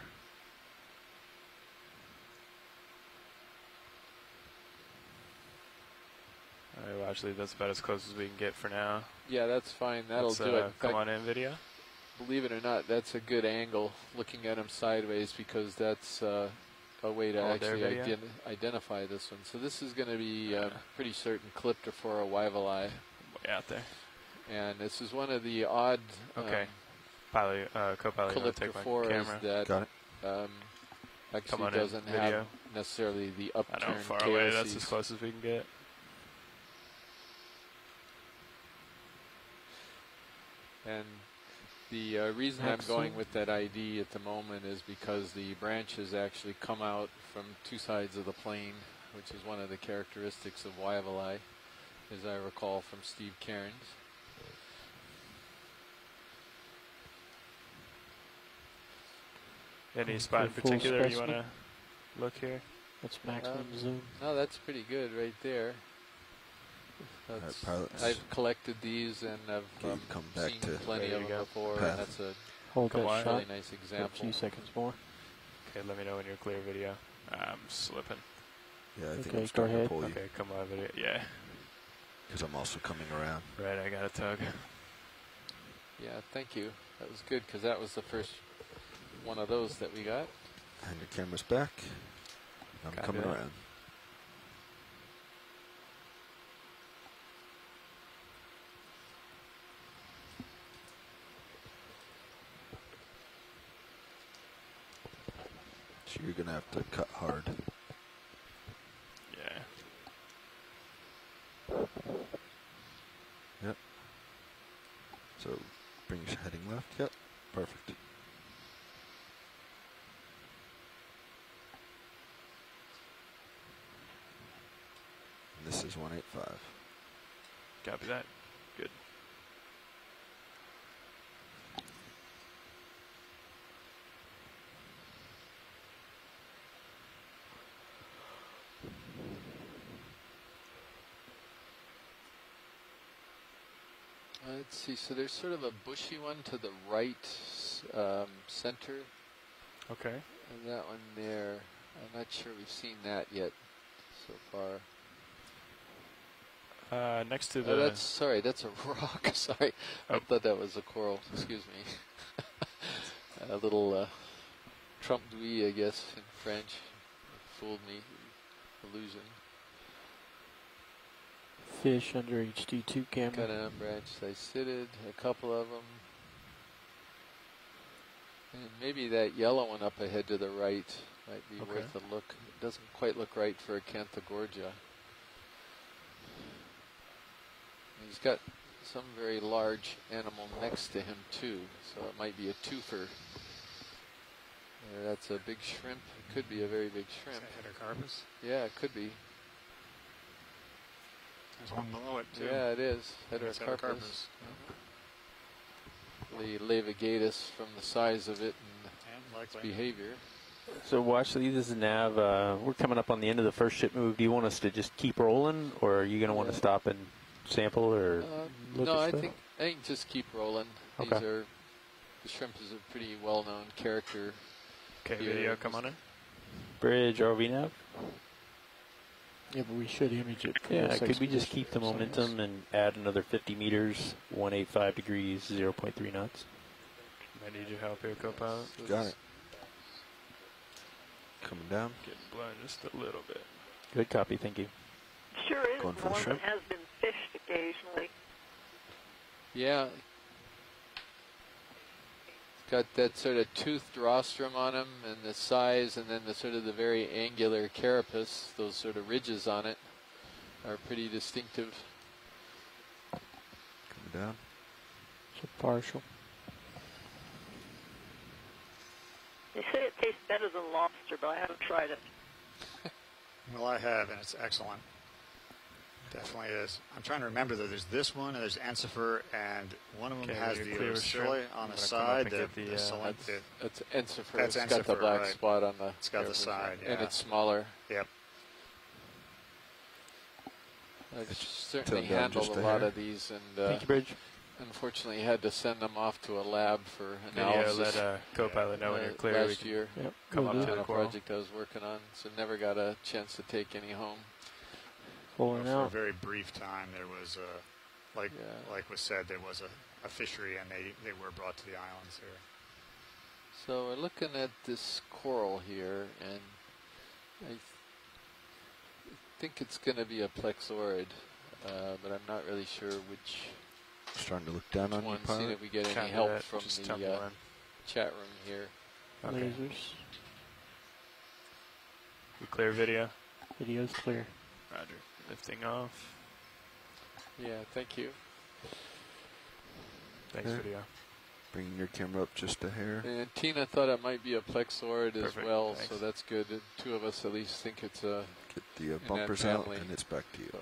All right, Watchley, that's about as close as we can get for now. Yeah, that's fine. That'll Let's, do it. Come on in, video. Believe it or not, that's a good angle, looking at him sideways, because that's a way to actually identify this one. So this is going to be pretty certain Calyptrophora wyveli. Way out there. And this is one of the odd pilot, co-pilot, Calyptrophoras that actually doesn't have necessarily the upturned I know, far away. That's as close as we can get. And the reason I'm going with that ID at the moment is because the branches actually come out from two sides of the plane, which is one of the characteristics of wyveli, as I recall from Steve Cairns. Any spot in particular you want to look here? What's maximum zoom? No, that's pretty good right there. That's, I've collected these and I've come back seen to plenty of them before, and that's a really nice example. A few seconds more. Okay, let me know when you're clear, video. I'm slipping. Yeah, I think I'm starting to pull you. Okay, come on, video. Yeah. Because I'm also coming around. Right, I got a tug. Yeah, thank you. That was good, because that was the first one of those that we got. And your camera's back. I'm coming around. So you're going to have to cut hard. Yeah. Yep. So it Bring your heading left. Yep. Perfect. And this is 185. Copy that. Good. Let's see, so there's sort of a bushy one to the right center. Okay. And that one there, I'm not sure we've seen that yet so far. Next to the... that's a rock. Sorry. I thought that was a coral. Excuse me. A little trompe l'oeil, I guess, in French. Fooled me. Illusion. Fish under HD2 camera. Got an unbranched sicidid, a couple of them. And maybe that yellow one up ahead to the right might be worth a look. It doesn't quite look right for a Acanthogorgia. He's got some very large animal next to him too, so it might be a twofer. That's a big shrimp. It could be a very big shrimp. Is that Heterocarpus? Yeah, it could be. There's one below it too. Yeah, it is. Heterocarpus. The Levigatus from the size of it and its behavior. So watch these, this is Nav. We're coming up on the end of the first ship move. Do you want us to just keep rolling, or are you going to want to stop and sample or look no, at I stuff? think just keep rolling. Okay. The shrimp is a pretty well-known character. Okay, video, come on in. Bridge, RV Nav. Yeah, but we should image it. Yeah, could we just keep the momentum and add another 50 meters, 185 degrees, 0.3 knots? I need your help here, co-pilot. Got it. Coming down. Getting blown just a little bit. Good copy, thank you. Sure is Going for the one that shrimp. has been fished occasionally. Yeah. It's got that sort of toothed rostrum on him and the size, and then the sort of the very angular carapace, those sort of ridges on it are pretty distinctive. Coming down. So partial. They say it tastes better than lobster, but I haven't tried it. Well, I have, and it's excellent. Definitely is. I'm trying to remember that there's this one, and there's Ensifer, and one of them has the Ursulli on the side. That's Ensifer. That's It's got the Ensifer, black right. spot on the. It's got the side, and yeah. it's smaller. Yep. I've certainly toned down handled just a a lot hair. of these, and Thank you, Bridge. unfortunately had to send them off to a lab for Video, analysis. let co-pilot know when you're clear. We Last can year, come up to on the a coral. project I was working on, so never got a chance to take any home. Pulling For a out. very brief time, there was, like was said, there was a fishery, and they were brought to the islands here. So we're looking at this coral here, and I think it's going to be a plexaurid, but I'm not really sure which. Starting to look down on you, one. See pilot. if we get any Copy help that. from Just the tell me when. chat room here. Okay. Lasers. We clear video. Video's clear. Roger. Lifting off. Yeah, thank you. Thanks, Okay. video. Bringing your camera up just a hair. And Tina thought it might be a plexaurid as Perfect, well, thanks. so that's good. And two of us at least think it's a. Get the in that bumpers out, family. and it's back to you. So.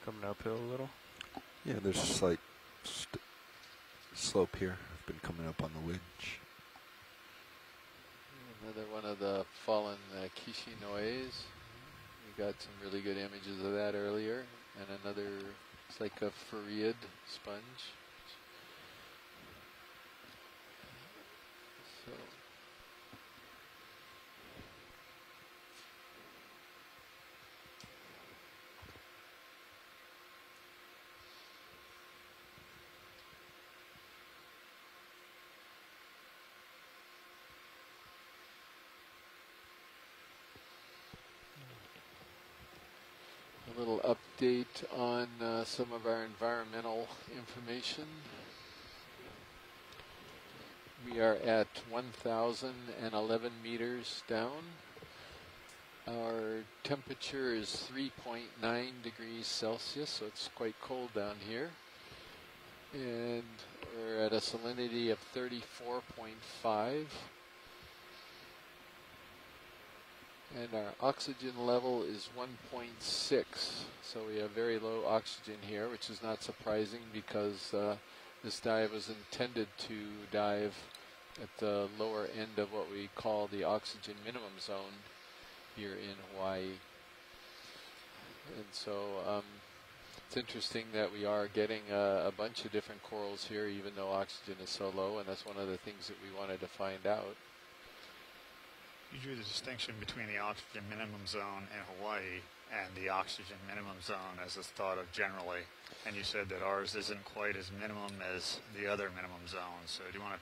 Coming uphill a little. Yeah, there's a slight slope here. I've been coming up on the wedge. Another one of the fallen Kishinoes. We got some really good images of that earlier. And another, it's like a Fareid sponge. So a little update on some of our environmental information. We are at 1,011 meters down. Our temperature is 3.9 degrees Celsius, so it's quite cold down here. And we're at a salinity of 34.5. And our oxygen level is 1.6, so we have very low oxygen here, which is not surprising because this dive was intended to dive at the lower end of what we call the oxygen minimum zone here in Hawaii. And so it's interesting that we are getting a bunch of different corals here, even though oxygen is so low, and that's one of the things that we wanted to find out. You drew the distinction between the oxygen minimum zone in Hawaii and the oxygen minimum zone as it's thought of generally, and you said that ours isn't quite as minimum as the other minimum zones. So do you want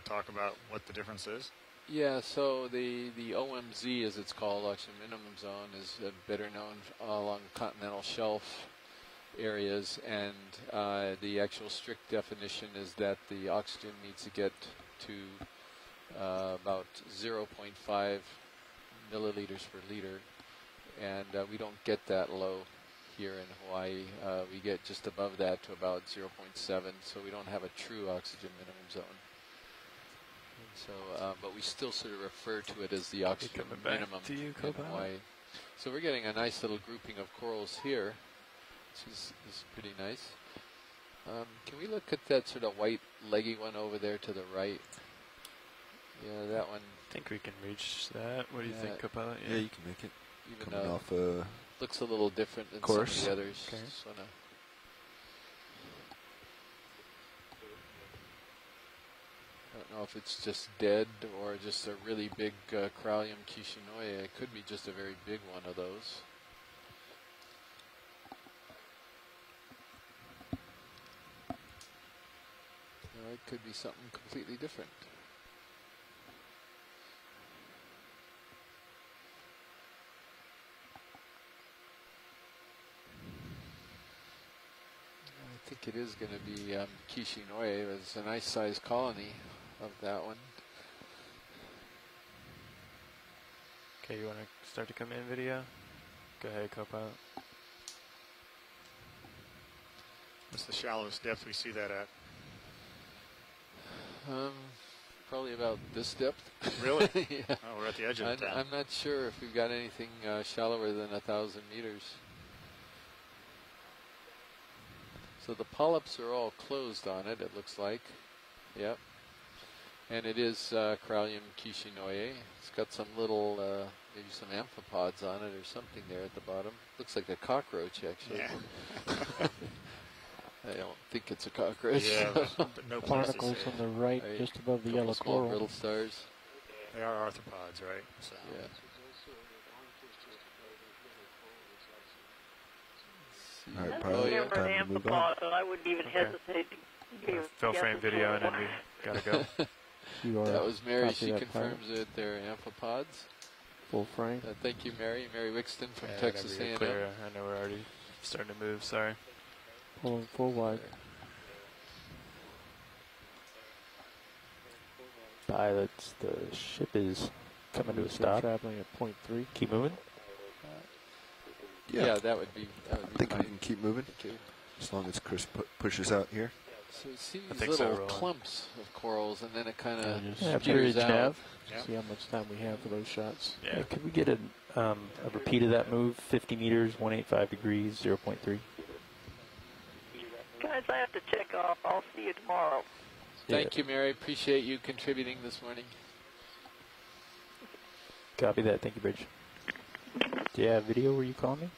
to talk about what the difference is? Yeah, so the OMZ, as it's called, oxygen minimum zone, is better known along continental shelf areas, and the actual strict definition is that the oxygen needs to get to about 0.5 milliliters per liter, and we don't get that low here in Hawaii. We get just above that to about 0.7, so we don't have a true oxygen minimum zone. And so, but we still sort of refer to it as the oxygen minimum in Hawaii. So we're getting a nice little grouping of corals here, which is pretty nice. Can we look at that sort of white leggy one over there to the right? Yeah, that one. I think we can reach that. What do you think, Copilot? Yeah, you can make it. Even coming off looks a little different than course. some of the others. Okay. Just wanna, I don't know if it's just dead or just a really big Cralium Kishinoye. It could be just a very big one of those. Or it could be something completely different. I think it is going to be Kishinoye. It's a nice sized colony of that one. Okay, you want to start to come in video? Go ahead, Copilot. What's the shallowest depth we see that at? Probably about this depth. Really? Yeah. Oh, we're at the edge of the town. I'm not sure if we've got anything shallower than 1,000 meters. So the polyps are all closed on it, it looks like. Yep. And it is Cralium Kishinoye. It's got some little, maybe some amphipods on it or something there at the bottom. Looks like a cockroach, actually. Yeah. I don't think it's a cockroach. Yeah, but no Barnacles on the right, just above the yellow small coral. brittle stars. They are arthropods, right? So. Yeah. All right, I pilot, remember time an to move on. amphipod, but I wouldn't even hesitate to give Fill guess frame at video, and then one. we gotta go. That was Mary. copy She that confirms that they're amphipods. Full frame. Thank you, Mary. Mary Wixton from Yeah, Texas whenever you're A&M. clear, I know we're already starting to move. Sorry. Pulling full wide. Pilots, the ship is coming to a stop. Traveling at 0.3. Keep moving. Yeah, that would be. I think we can keep moving as long as Chris pushes out here. So you see I these think so, little Roland. clumps of corals, and then it kind of Yeah, spews out. nav. See how much time we have for those shots. Yeah. Could we get a repeat of that move? 50 meters, 185 degrees, 0.3. Guys, I have to check off. I'll see you tomorrow. Thank you, Mary. Appreciate you contributing this morning. Copy that. Thank you, Bridge. Do you have video where you call me?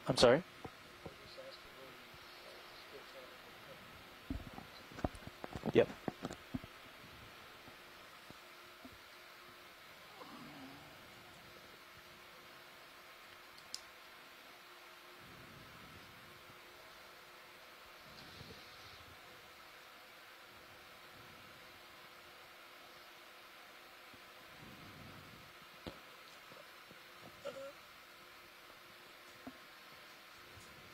I'm sorry? Yep.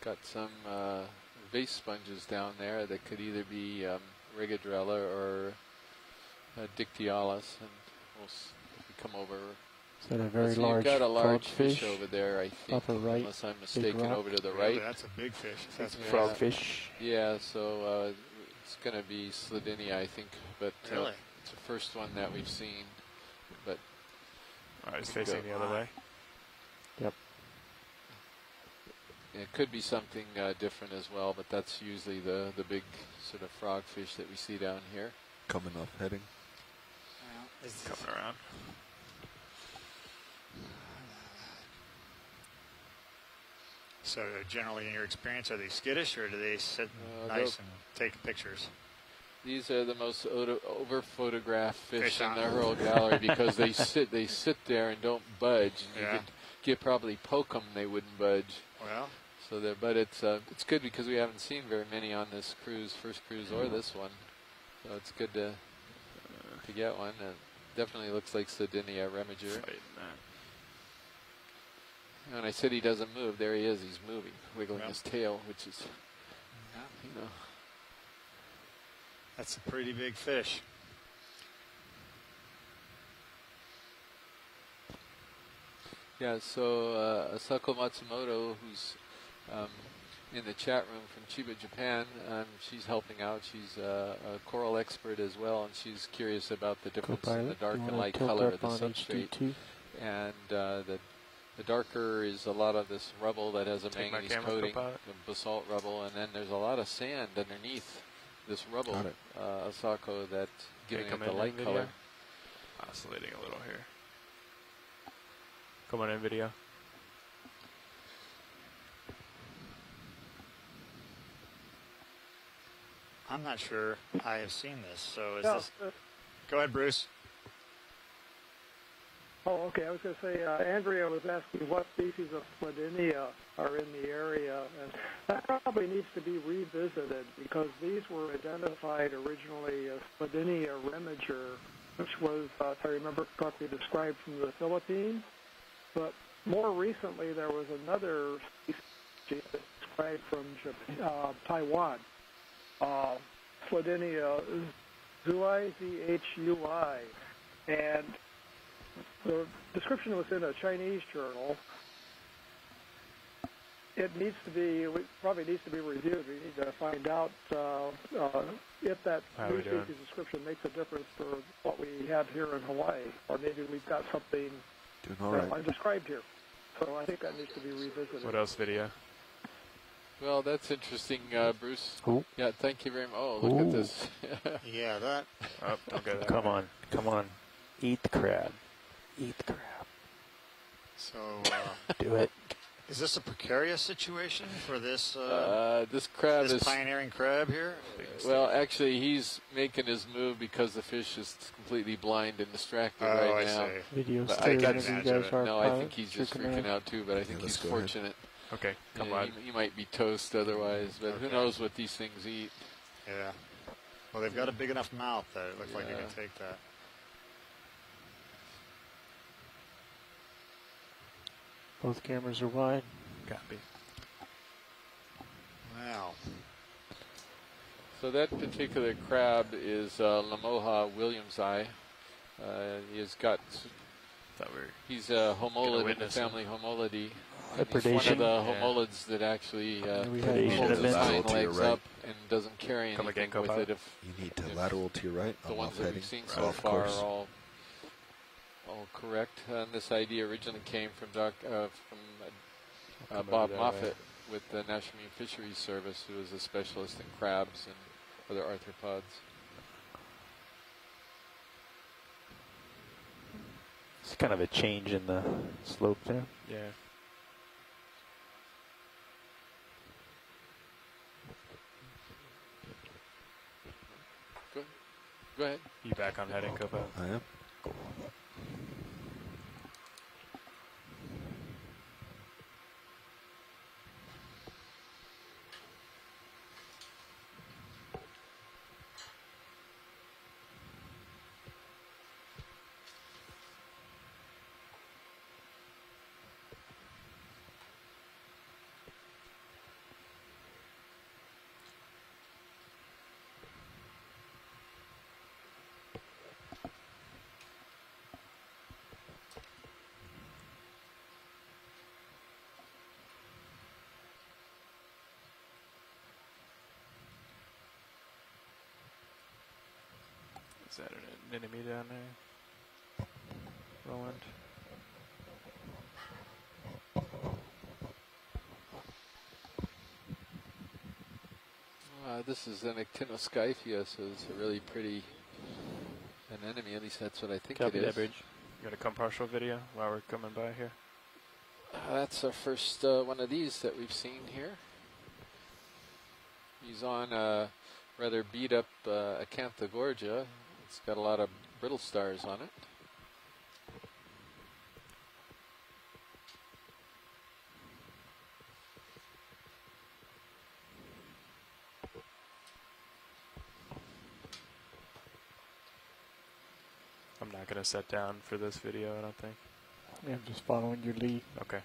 Got some vase sponges down there that could either be Regadrella or Dictyalis, and we'll if we come over. Is that a very so large you've got a large frogfish? fish over there, I think, Upper right, unless I'm big mistaken, rock? over to the Really, right. that's a big fish. That's a Frogfish. Yeah, so it's going to be Sladinia, I think, but Really? it's the first one that we've seen. But He's facing the other way. Yep. it could be something different as well, but that's usually the big sort of frogfish that we see down here. Coming off heading. Coming around. So generally, in your experience, are they skittish or do they sit nice and take pictures? These are the most over photographed fish in on. the whole gallery because they sit there and don't budge. Yeah. You could probably poke them, they wouldn't budge. Well, so but it's good because we haven't seen very many on this cruise, first cruise or this one. So it's good to get one. It definitely looks like Sladinia remiger. And I said he doesn't move. There he is. He's moving, wiggling his tail, which is, you know. That's a pretty big fish. Yeah, so Asako Matsumoto, who's in the chat room from Chiba, Japan, she's helping out. She's a coral expert as well, and she's curious about the difference in the dark and light color of the substrate. And the darker is a lot of this rubble that has a manganese coating, the basalt rubble, and then there's a lot of sand underneath this rubble, Asako, that's giving it the light color. Oscillating a little here. Come on in video. I'm not sure I have seen this, so is this... Go ahead, Bruce. Oh, okay. I was going to say, Andrea was asking what species of Sladinia are in the area, and that probably needs to be revisited because these were identified originally as Sladinia remiger, which was, if I remember correctly, described from the Philippines. But more recently, there was another species described from Taiwan, Sladinia zhui, Z-H-U-I, and the description was in a Chinese journal. It probably needs to be reviewed. We need to find out if that new species description makes a difference for what we have here in Hawaii, or maybe we've got something undescribed here. So I think that needs to be revisited. What else, video? Well, that's interesting, Bruce. Ooh. Yeah, thank you very much. Oh, look at this. Yeah, that. Oh, don't go there. Come on. Eat the crab. Eat the crab. So, do it. Is this a precarious situation for this? This crab this pioneering crab here. Well, actually, he's making his move because the fish is completely blind and distracted right now. Video I think he's just freaking out too. But I think he's fortunate. Okay, come on. He might be toast otherwise, but who knows what these things eat? Yeah. Well, they've got a big enough mouth that it looks like you can take that. Both cameras are wide. Copy. Wow. So that particular crab is Lamoha williamsi. He's got. He's a homolid in the family Homolidae. He's one of the homolids that actually holds his hind legs up and doesn't carry anything with it. If you need to lateral to your right. The ones that we've seen so far are all correct. And this idea originally came from Bob Moffat with the National Marine Fisheries Service, who is a specialist in crabs and other arthropods. It's kind of a change in the slope there. Yeah. Go ahead. You back on heading, co-pilot? I am. Is that an enemy down there? Roland? This is an actinoscyphia, so it's a really pretty anemone. At least that's what I think Copy it that, is. Bridge. You got a compartial video while we're coming by here? That's our first one of these that we've seen here. He's on a rather beat up Acanthogorgia. It's got a lot of brittle stars on it. I'm not going to set down for this video, I don't think. Yeah, I'm just following your lead. Okay.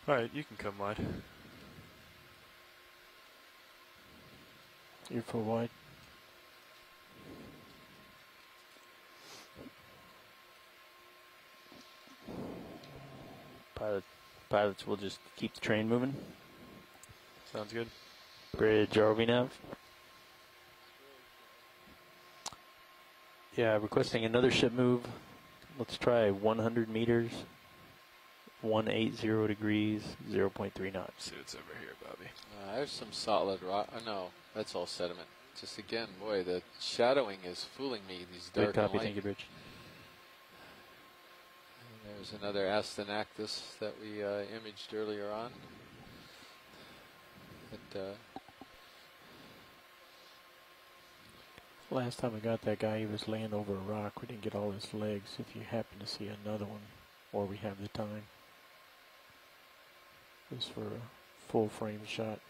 Alright, you can come wide. You're full wide. Pilots will just keep the train moving. Sounds good. Bridge RV nav. Yeah, requesting another ship move. Let's try 100 meters, 180 degrees, 0.3 knots. See what's over here, Bobby. There's some solid rock. Oh, no, that's all sediment. Just again, boy, the shadowing is fooling me. These dark Good copy, and light. thank you, Bridge. And there's another Astenactus that we imaged earlier on. But, Last time I got that guy, he was laying over a rock. We didn't get all his legs. If you happen to see another one, or we have the time, it's for a full frame shot.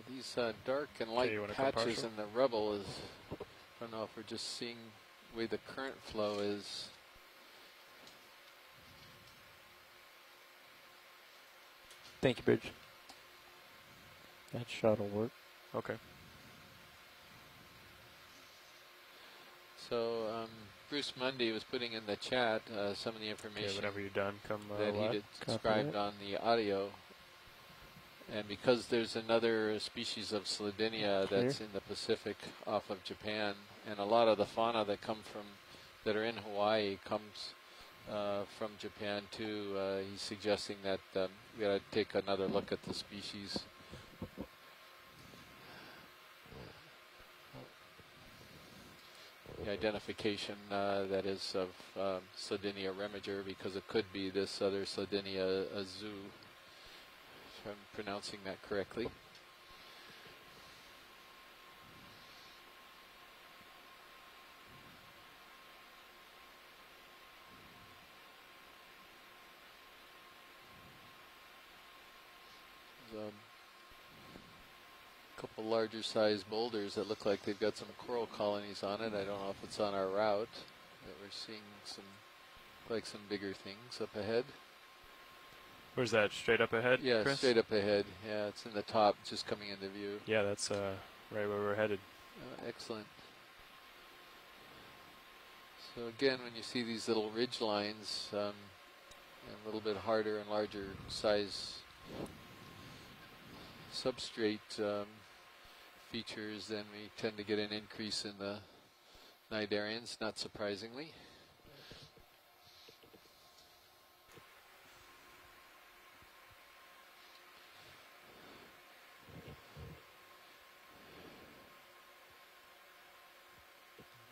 so these dark and light you wanna come patches partial? in the rubble is, I don't know if we're just seeing the way the current flow is. Thank you, Bridge. That shot will work. Okay. So Bruce Mundy was putting in the chat some of the information Okay, whenever you're done, come that he wide. had described on the audio. And because there's another species of Slodinia that's in the Pacific off of Japan, and a lot of the fauna that are in Hawaii comes from Japan too, he's suggesting that we got to take another look at the species. The identification that is of Slodinia remiger, because it could be this other Slodinia azu, if I'm pronouncing that correctly. There's a couple larger sized boulders that look like they've got some coral colonies on it. I don't know if it's on our route, but we're seeing some bigger things up ahead. Where's that? Straight up ahead, Yeah, Chris? straight up ahead. Yeah, it's in the top, just coming into view. Yeah, that's right where we're headed. Excellent. So again, when you see these little ridge lines, and a little bit harder and larger size substrate features, then we tend to get an increase in the cnidarians, not surprisingly.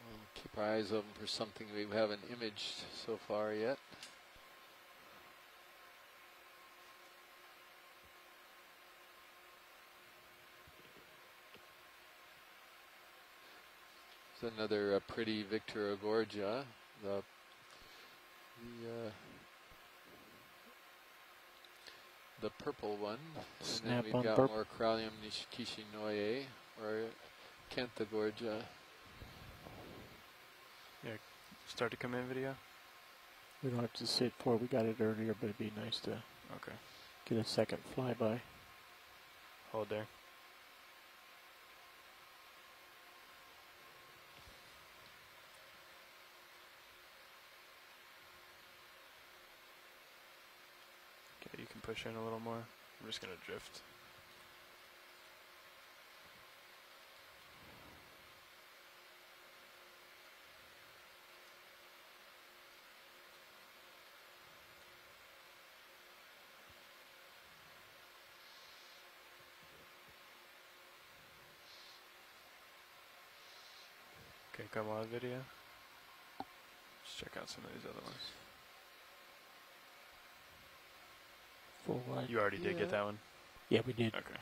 We'll keep our eyes open for something we haven't imaged so far yet. It's another pretty Victor Gorgia. The purple one. And then we've got more Cralium Kishinoye or Canthagorgia. Yeah, start to come in video. We don't have to sit for it. We got it earlier, but it'd be nice to get a second flyby. Hold there. Okay, you can push in a little more. I'm just going to drift. Okay, come on video. Let's check out some of these other ones. Full wide. You already did get that one? Yeah, we did. Okay.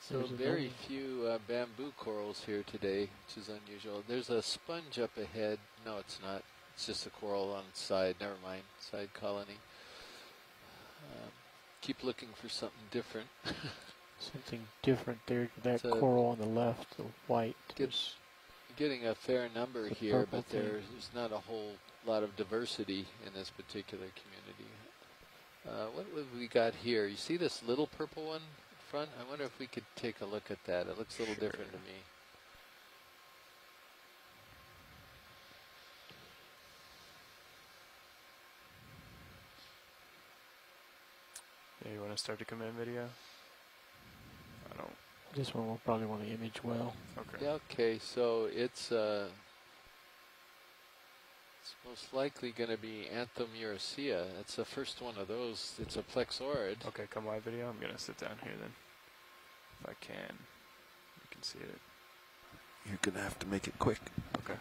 So very few bamboo corals here today, which is unusual. There's a sponge up ahead. No, it's not. It's just a coral on its side. Never mind. Side colony. Keep looking for something different. Something different there. That coral on the left, the white. Getting a fair number here, but there's not a whole lot of diversity in this particular community. What have we got here? You see this little purple one in front? I wonder if we could take a look at that. It looks a little different to me. Yeah, you want to start to come in video? I don't. This one will probably want to image well. Okay. Yeah, okay, so it's most likely going to be Anthomuracea. It's the first one of those. It's a plexaurid. Okay, come live video. I'm going to sit down here then. If I can. You can see it. You're going to have to make it quick. Okay.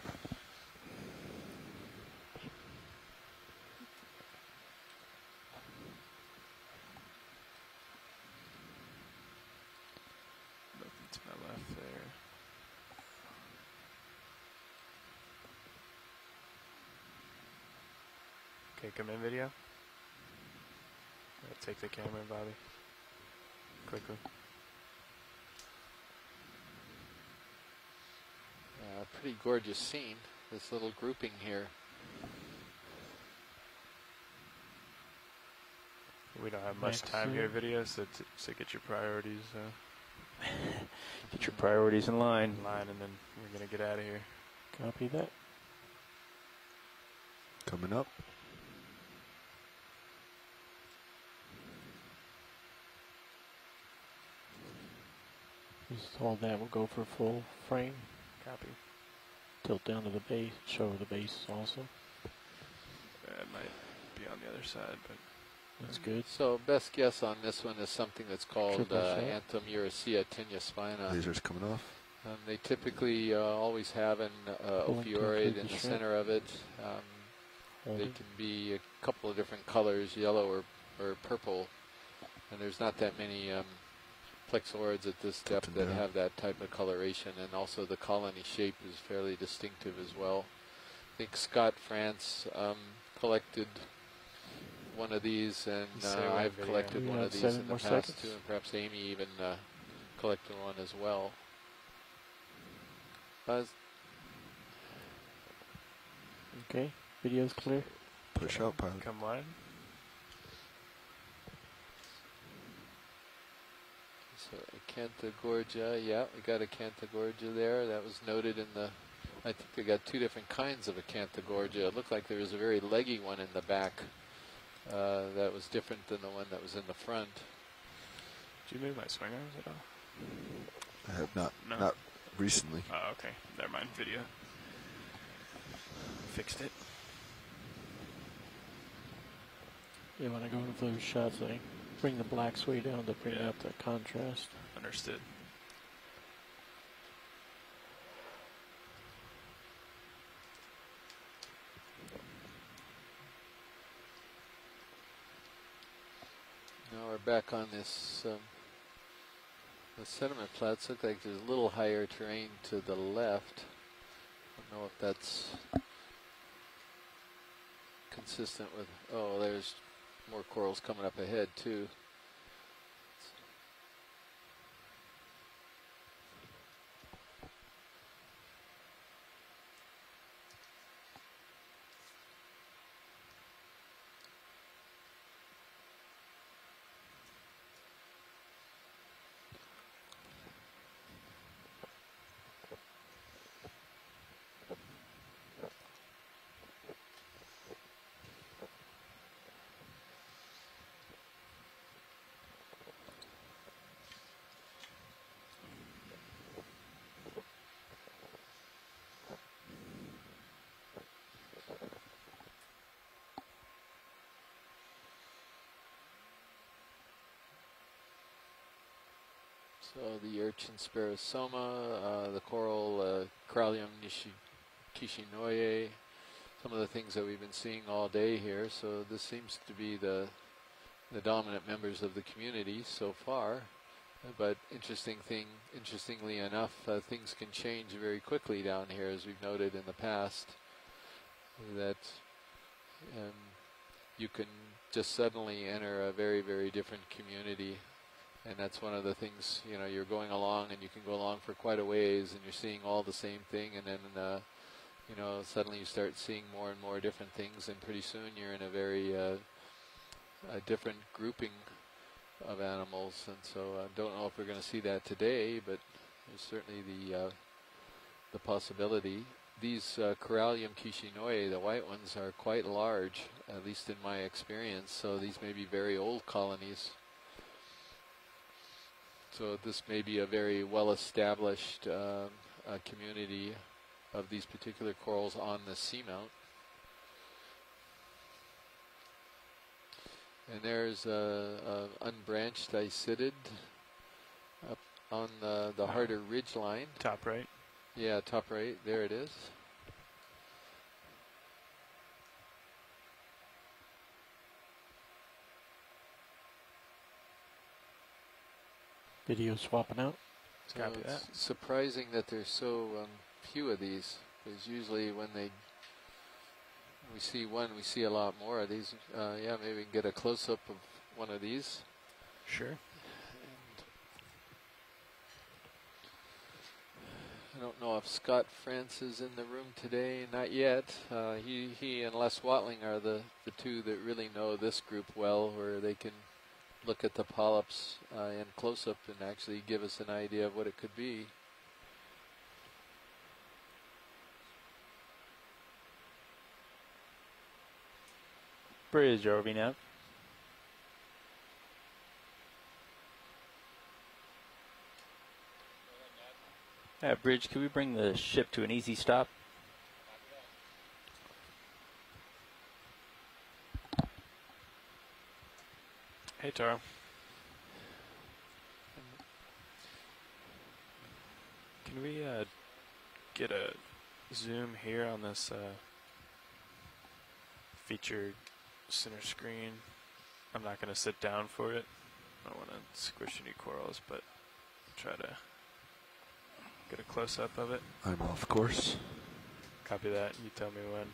Nothing to my left there. Okay, come in video. Take the camera, Bobby. Quickly. Pretty gorgeous scene, this little grouping here. We don't have much time here, video, so get your priorities. Get your priorities in line. And then we're going to get out of here. Copy that. Coming up. Just hold that. We'll go for full frame. Copy. Tilt down to the base. Show the base also. It might be on the other side, but that's good. So best guess on this one is something that's called Anthomuracea tenuspina. Laser's coming off. They typically always have an opioid in the center of it. They can be a couple of different colors, yellow or purple, and there's not that many plexaurids at this depth that have that type of coloration, and also the colony shape is fairly distinctive as well. I think Scott France collected one of these, and I've collected one of these in the past too, and perhaps Amy even collected one as well. Okay, video's clear. Push out, pilot. Come wide. So Acanthogorgia, yeah, we got Acanthogorgia there. That was noted in the, I think they got two different kinds of Acanthogorgia. It looked like there was a very leggy one in the back that was different than the one that was in the front. Did you move my swing arms at all? I have not. No? Not recently. Oh, okay. Never mind. Video. Fixed it. You want to go for those shots, bring the blacks way down to bring out the contrast. Understood. We're back on this the sediment flats. Look like there's a little higher terrain to the left. I don't know if that's consistent with, oh, there's more corals coming up ahead too. So the urchin sparosoma, the coral Cralium kishinoye, some of the things that we've been seeing all day here. So this seems to be the dominant members of the community so far. But interestingly enough, things can change very quickly down here, as we've noted in the past, that you can just suddenly enter a very, very different community. And that's one of the things, you know, you're going along and you can go along for quite a ways and you're seeing all the same thing, and then, you know, suddenly you start seeing more and more different things, and pretty soon you're in a very a different grouping of animals. And so I don't know if we're going to see that today, but there's certainly the possibility. These Corallium kishinoye, the white ones, are quite large, at least in my experience, so these may be very old colonies. So this may be a very well-established community of these particular corals on the seamount. And there's a unbranched icidid up on the harder ridge line. Top right. Yeah, top right. There it is. Video swapping out. So it's surprising that there's so few of these, because usually when we see one, we see a lot more of these. Yeah, maybe we can get a close-up of one of these. Sure. And I don't know if Scott France is in the room today. Not yet. He and Les Watling are the two that really know this group well, where they can look at the polyps in close-up and actually give us an idea of what it could be. Bridge, are we now? Yeah, Bridge, can we bring the ship to an easy stop? Hey, Taro. Can we get a zoom here on this featured center screen? I'm not going to sit down for it. I don't want to squish any corals, but try to get a close-up of it. I'm off course. Copy that. You tell me when.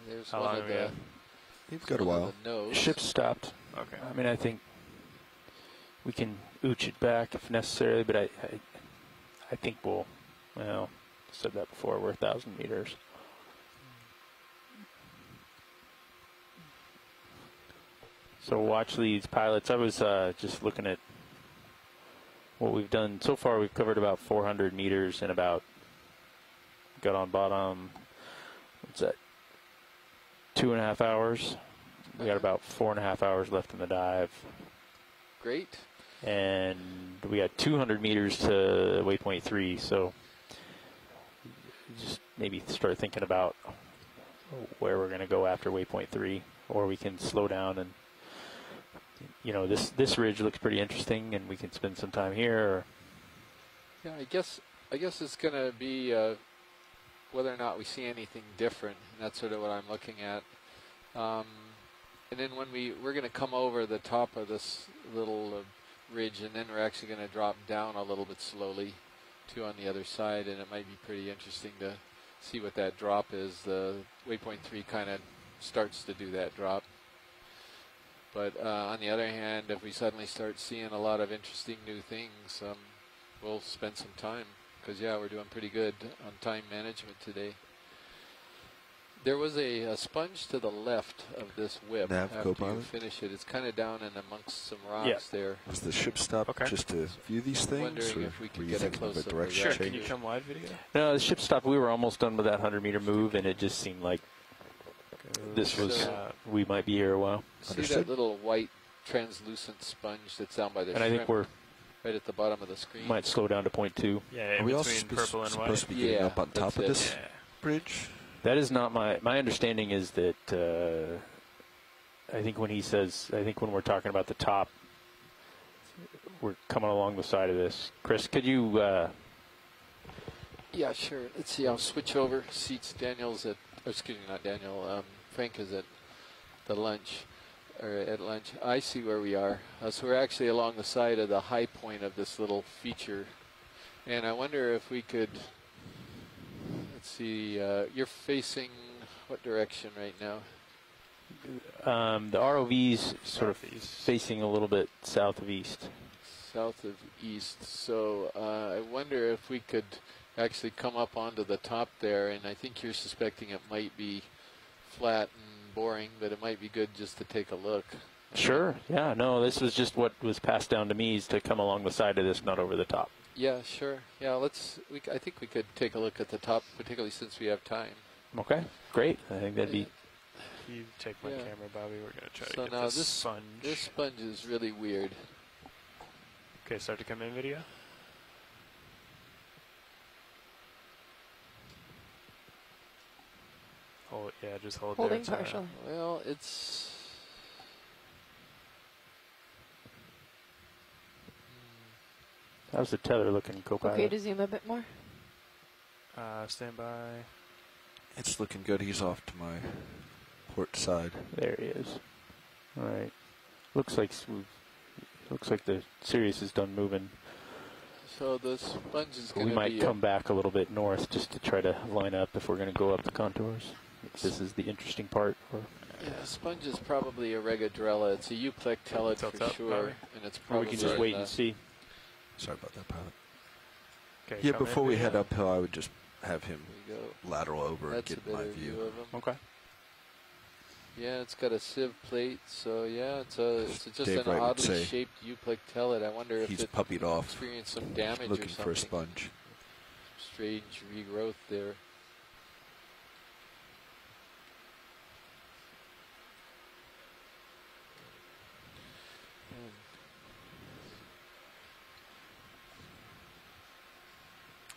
There's How one long of we the... have? You've got a while. Ship stopped. Okay. I mean, I think we can ooch it back if necessary, but I think we'll, well, said that before, we're 1,000 meters. So watch these pilots. I was just looking at what we've done so far. We've covered about 400 meters in about, got on bottom, what's that, 2.5 hours. We got about 4.5 hours left in the dive. Great. And we got 200 meters to waypoint 3, so just maybe start thinking about where we're going to go after waypoint 3, or we can slow down and, you know, this ridge looks pretty interesting, and we can spend some time here. Or yeah, I guess it's going to be whether or not we see anything different. And that's sort of what I'm looking at. And then when we're going to come over the top of this little ridge, and then we're actually going to drop down a little bit slowly too on the other side, and it might be pretty interesting to see what that drop is. The waypoint 3 kind of starts to do that drop. But on the other hand, if we suddenly start seeing a lot of interesting new things, we'll spend some time, because yeah, we're doing pretty good on time management today. There was a sponge to the left of this whip Nav, after co-pilot? you finish it. It's kind of down in amongst some rocks there. Was the ship stop just to view these things? Wondering Or if we could were you get a thinking of a close-up direction Sure, change? can you come live video? No, the ship stopped. We were almost done with that 100-meter move, and it just seemed like this was we might be here a while. See that little white translucent sponge that's down by the And I think we're right at the bottom of the screen? might slow down to 0.2. Yeah, Are we also supposed to be getting up on top of this bridge? That is not my understanding. Is that I think when he says, I think when we're talking about the top, we're coming along the side of this. Chris, could you? Yeah, sure. Let's see. I'll switch over seats. Daniel's at, excuse me, not Daniel. Frank is at the lunch, or at lunch. I see where we are. So we're actually along the side of the high point of this little feature, and I wonder if we could. Let's see. You're facing what direction right now? The ROV's sort of facing a little bit south of east. South of east. So I wonder if we could actually come up onto the top there, and I think you're suspecting it might be flat and boring, but it might be good just to take a look. Sure. Yeah. No, this was just what was passed down to me, is to come along the side of this, not over the top. Yeah, sure. Yeah, I think we could take a look at the top, particularly since we have time. Okay. Great. I think that'd be. If you take my camera, Bobby, we're going to try So to get now this sponge. This sponge is really weird. Okay, start to come in video. Hold, yeah, just hold Holding there. partial. Well, it's. How's the tether looking, co-pilot? Okay to zoom a bit more. Stand by. It's looking good. He's off to my port side. There he is. All right. Looks like the Sirius is done moving. So the sponge is We going to might be. come back a little bit north just to try to line up if we're going to go up the contours. This is the interesting part. Yeah, sponge is probably a regadrella. It's a euplectellid Tilt for up, sure, Bobby. and it's Or probably. we can just wait and see. Sorry about that, pilot. Okay, Yeah, come before in we video. head uphill, I would just have him There you go. lateral over That's and a get my better view. of them. Okay. Yeah, it's got a sieve plate, so yeah, it's just Dave an Wright would oddly say shaped euplectellid. I wonder if he's it puppied off, experienced some damage looking or something. for a sponge. Strange regrowth there.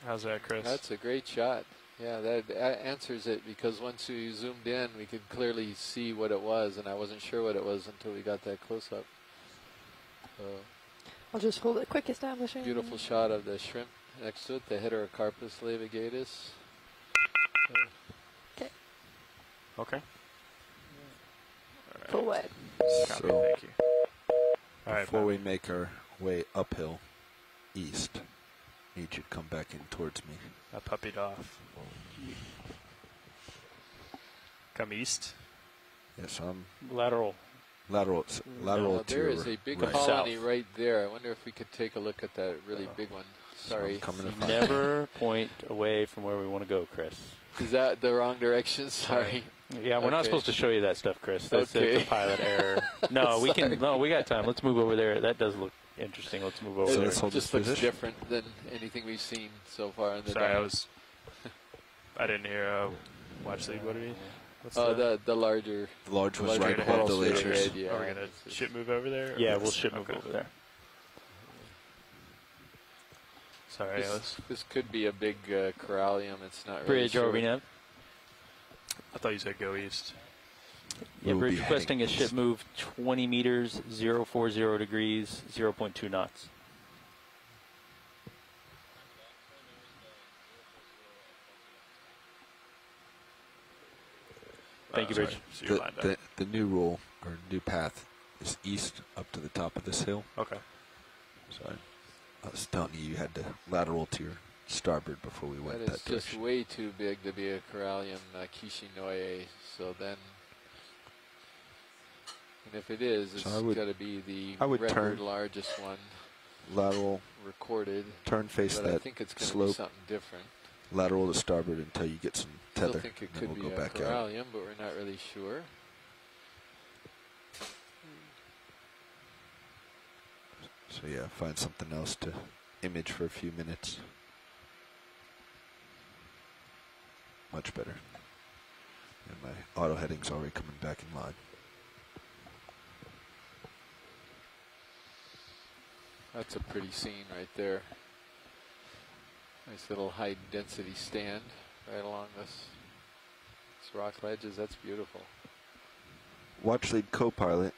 How's that, Chris? That's a great shot. Yeah, that answers it, because once we zoomed in, we could clearly see what it was, and I wasn't sure what it was until we got that close-up. So, I'll just hold it quick establishing. beautiful shot of the shrimp next to it, the Heterocarpus levigatus. Okay. Okay. Full wide. Copy, So, thank you. All right, before we make our way uphill, east, need you to come back in towards me. I puppied off. Come east. Yes, I'm lateral. Lateral Now, to there your is a big right. colony right there. I wonder if we could take a look at that really big one. Sorry. coming to Never point away from where we want to go, Chris. Is that the wrong direction? Sorry. Yeah, we're not Okay. supposed to show you that stuff, Chris. That's Okay. a pilot error. No, we can. No, we got time. Let's move over there. That does look interesting. Let's move over It there. let's hold just this looks position. different than anything we've seen so far in the Sorry, dive. I didn't hear watch lead. What did he? What's The larger. The large was larger right head above the straight lasers. ahead, yeah. Are we gonna ship move over there? or- Yeah, we'll ship move Okay. over there. Sorry, This could be a big corallium. It's not really Bridge, sure. are we now? I thought you said go east. Yeah, We'll bridge be requesting a heading ship east. move 20 meters, 040 degrees, 0.2 knots. Thank Thank you, Bridge. So you're lined up. The new rule, or new path, is east up to the top of this hill. Okay. So I was telling you had to lateral to your starboard before we went that That is just direction. way too big to be a Corallium Kishinoye, so then... And if it is, it's So got to be the I would record turn largest one lateral, recorded. turn face but that I think it's going to be slope, something different. lateral to starboard until you get some tether. Still think it and then could we'll be go a back out. Corallium, but we're not really sure. So yeah, find something else to image for a few minutes. Much better. And my auto heading's already coming back in line. That's a pretty scene right there. Nice little high density stand right along this rock ledges. That's beautiful. Watch lead co-pilot.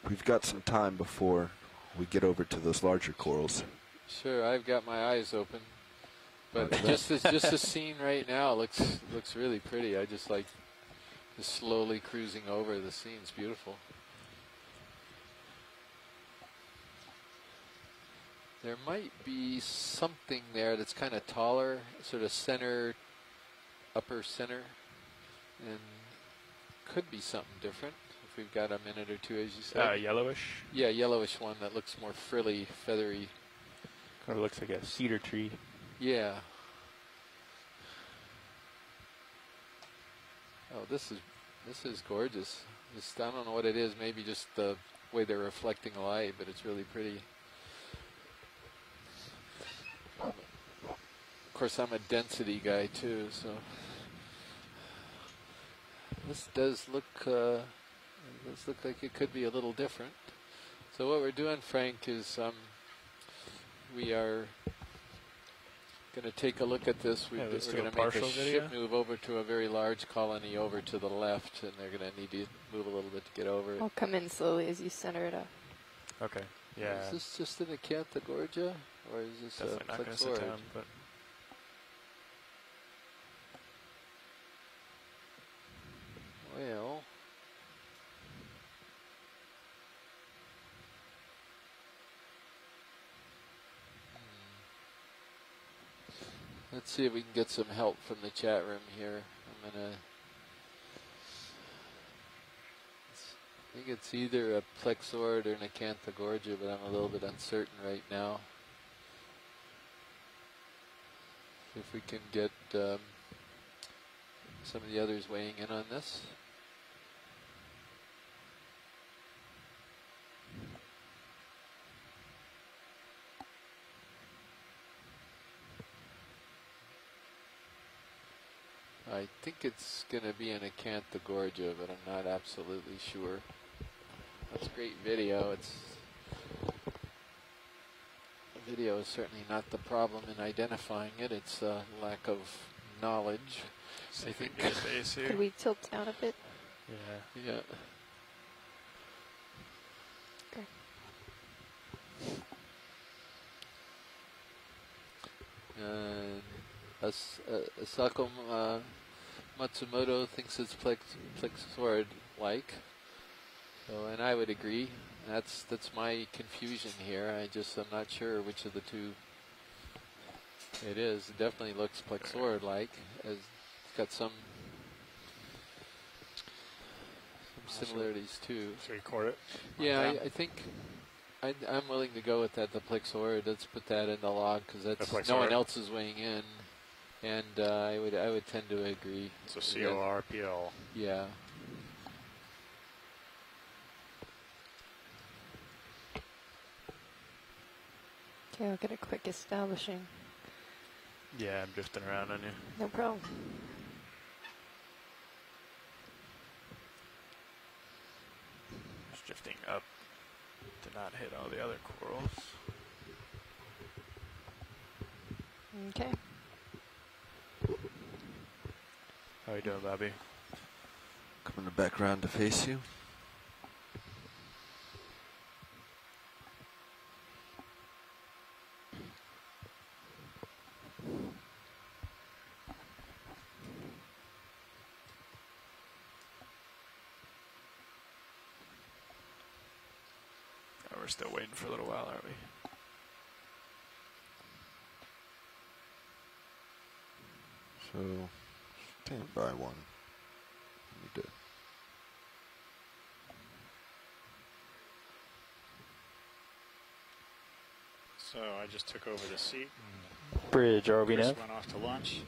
We've got some time before we get over to those larger corals. Sure, I've got my eyes open, but just the scene right now looks really pretty. I just like just slowly cruising over. The scene's beautiful. There might be something there that's kind of taller, sort of center, upper center, and could be something different if we've got a minute or two, as you said. Yellowish? Yeah, yellowish one that looks more frilly, feathery. Kind of looks like a cedar tree. Yeah. Oh, this is gorgeous. Just, I don't know what it is, maybe just the way they're reflecting light, but it's really pretty. Of course, I'm a density guy too, so this does look like it could be a little different. So what we're doing, Frank, is we are going to take a look at this. We're going to make a ship move over to a very large colony over to the left, and they're going to need to move a little bit to get over it. I'll come in slowly as you center it up. Okay. Yeah. Is this just an Acanthogorgia, or is this definitely not going to sit down, but. Well, let's see if we can get some help from the chat room here. I'm gonna. I think it's either a Plexaurid or an Acanthogorgia, but I'm a little bit uncertain right now. See if we can get some of the others weighing in on this. I think it's going to be an Acanthogorgia, but I'm not absolutely sure. That's great video. Video is certainly not the problem in identifying it. It's a lack of knowledge. See if we can get a base here. Could we tilt down a bit? Yeah. Yeah. Asako Matsumoto thinks it's Plexaurid-like. So, and I would agree. That's my confusion here. I'm not sure which of the two it is. It definitely looks Plexaurid-like. It's got some similarities too. So you record it? Yeah, I think I'm willing to go with that. The Plexaurid. Let's put that in the log because no one else is weighing in, and I would tend to agree. So CORPL. Yeah. Okay, I'll get a quick establishing. Yeah, I'm drifting around on you. No problem. Just drifting up to not hit all the other corals. Okay. How you doing, Bobby? Coming back around to face you. we're still waiting for a little while, aren't we? So, stand by one. Need to. So I just took over the seat. Bridge, RV Chris nav. went off to lunch.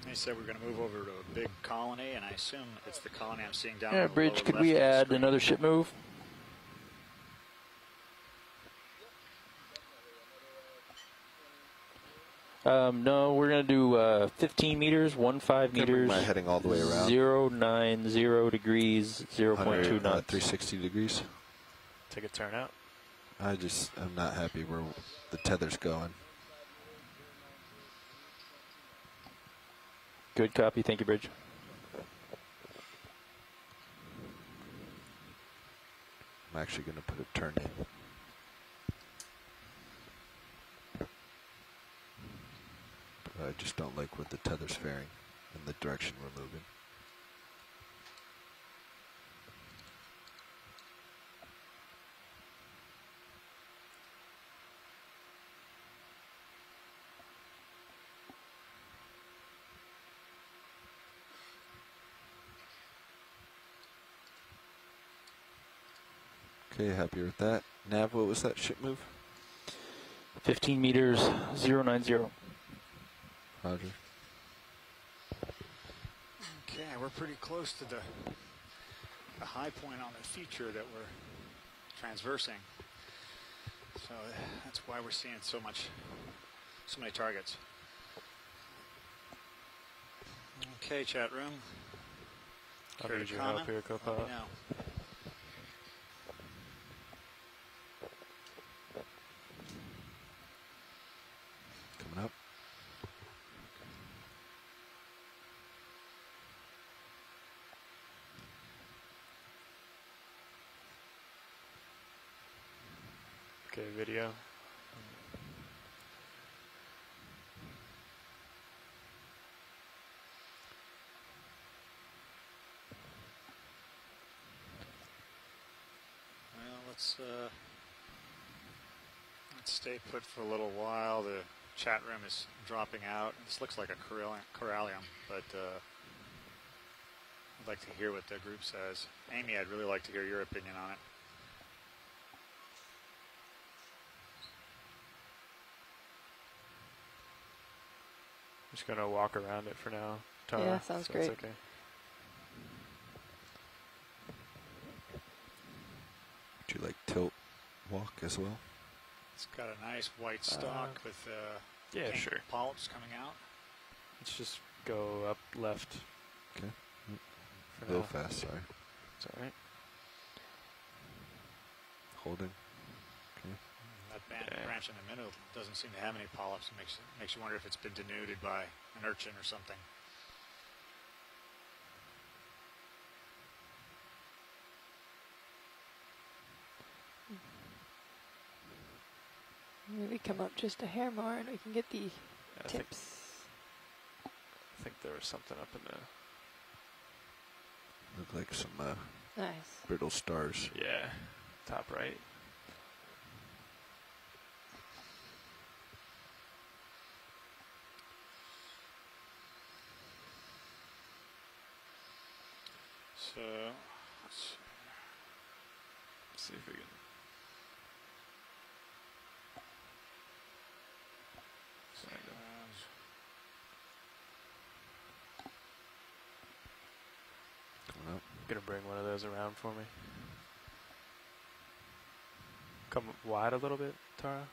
He said we're going to move over to a big colony, and I assume it's the colony I'm seeing down Yeah, on the Bridge, lower could left we of the add screen. another ship move? No, we're going to do 15 meters, 15 meters. Am I heading all the way around? 090 degrees, 0.2 knots. 360 degrees. Take a turn out. I'm not happy where the tether's going. Good copy. Thank you, Bridge. I'm actually going to put a turn in. But I just don't like what the tether's faring in the direction we're moving. Okay, happy with that. Nav, what was that ship move? 15 meters, 090. Roger. Okay, we're pretty close to the high point on the feature that we're transversing. So that's why we're seeing so many targets. Okay, chat room. I'll Care need to your help comment? here, co-pilot. Let me know. Coming up. Okay, video. Well, let's stay put for a little while. The chat room is dropping out. This looks like a corallium, but I'd like to hear what the group says. Amy, I'd really like to hear your opinion on it. I'm just gonna walk around it for now. Tara, Yeah, sounds so great. That's okay. Would you like tilt walk as well? It's got a nice white stalk with yeah, pink sure. polyps coming out. Let's just go up left. Okay. For A little now. fast, sorry. It's all right. Holding. Okay. That branch in the middle doesn't seem to have any polyps. It makes you wonder if it's been denuded by an urchin or something. Maybe come up just a hair more and we can get the I tips. think there was something up in there. Look like some Nice. brittle stars. Yeah, top right. So, let's see if we can. Coming up. Gonna bring one of those around for me. Come wide a little bit, Tara.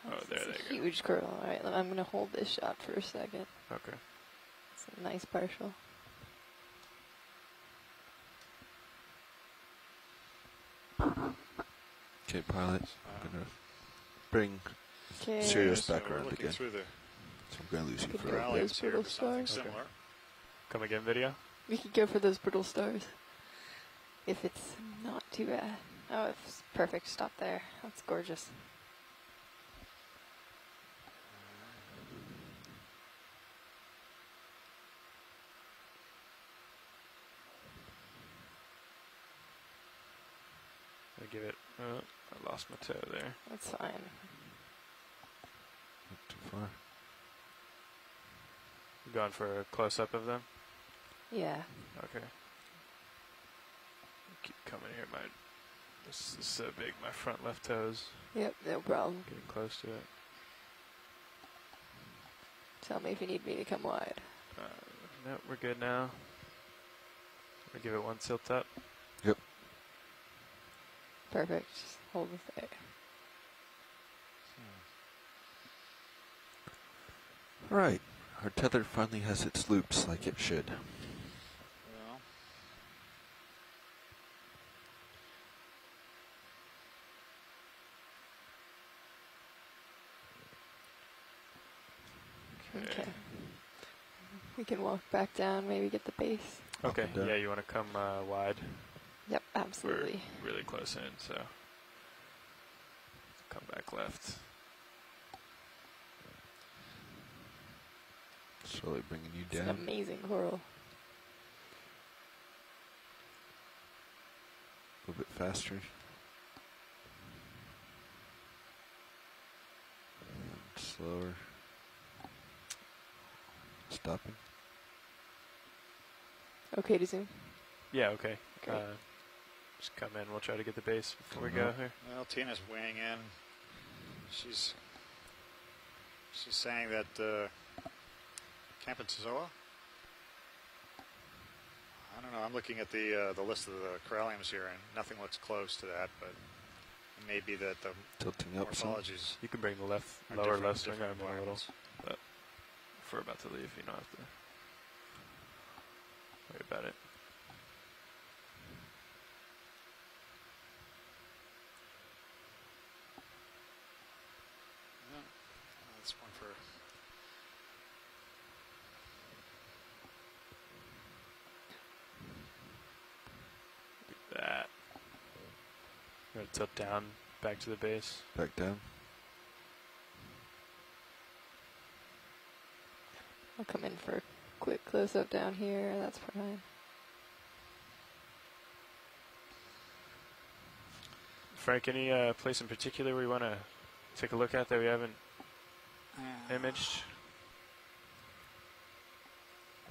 Oh, there It's they a go. huge curl. All right, I'm going to hold this shot for a second. Okay. It's a nice partial. Okay, pilot. I'm gonna bring Okay. Sirius so back we're around looking again. through the So I'm gonna lose you Could for go a for while. those here brittle for something stars. similar. Come again, video. We could go for those brittle stars. If it's not too bad. Oh, it's perfect. Stop there. That's gorgeous. Oh, I lost my toe there. That's fine. Not too far. You going for a close-up of them? Yeah. Okay. Keep coming here. This is so big. My front left toes. Yep, no problem. Getting close to it. Tell me if you need me to come wide. No, we're good now. We give it one tilt up. Yep. Perfect. Just hold it there. All right. Our tether finally has its loops like it should. Well, Okay. We can walk back down, maybe get the base. Okay, yeah, you want to come wide? Yep, absolutely. We're really close in, so come back left. Slowly bringing you It's down. an amazing coral. A little bit faster. And slower. Stopping. Okay to zoom? Yeah, okay. Great. Just come in. We'll try to get the base before we go here. well, Tina's weighing in. She's saying that Camp Zoa. I don't know. I'm looking at the list of the coralliums here, and nothing looks close to that. But it may be that the Tilting up some. morphologies. You can bring the are lower different- left swing different arm in a little. environments. But if we're about to leave, you don't have to worry about it. Yeah, that's one for. That. We're gonna tilt down, back to the base. Back down. I'll come in for a quick close-up down here. That's fine. Frank, any place in particular we want to take a look at that we haven't imaged?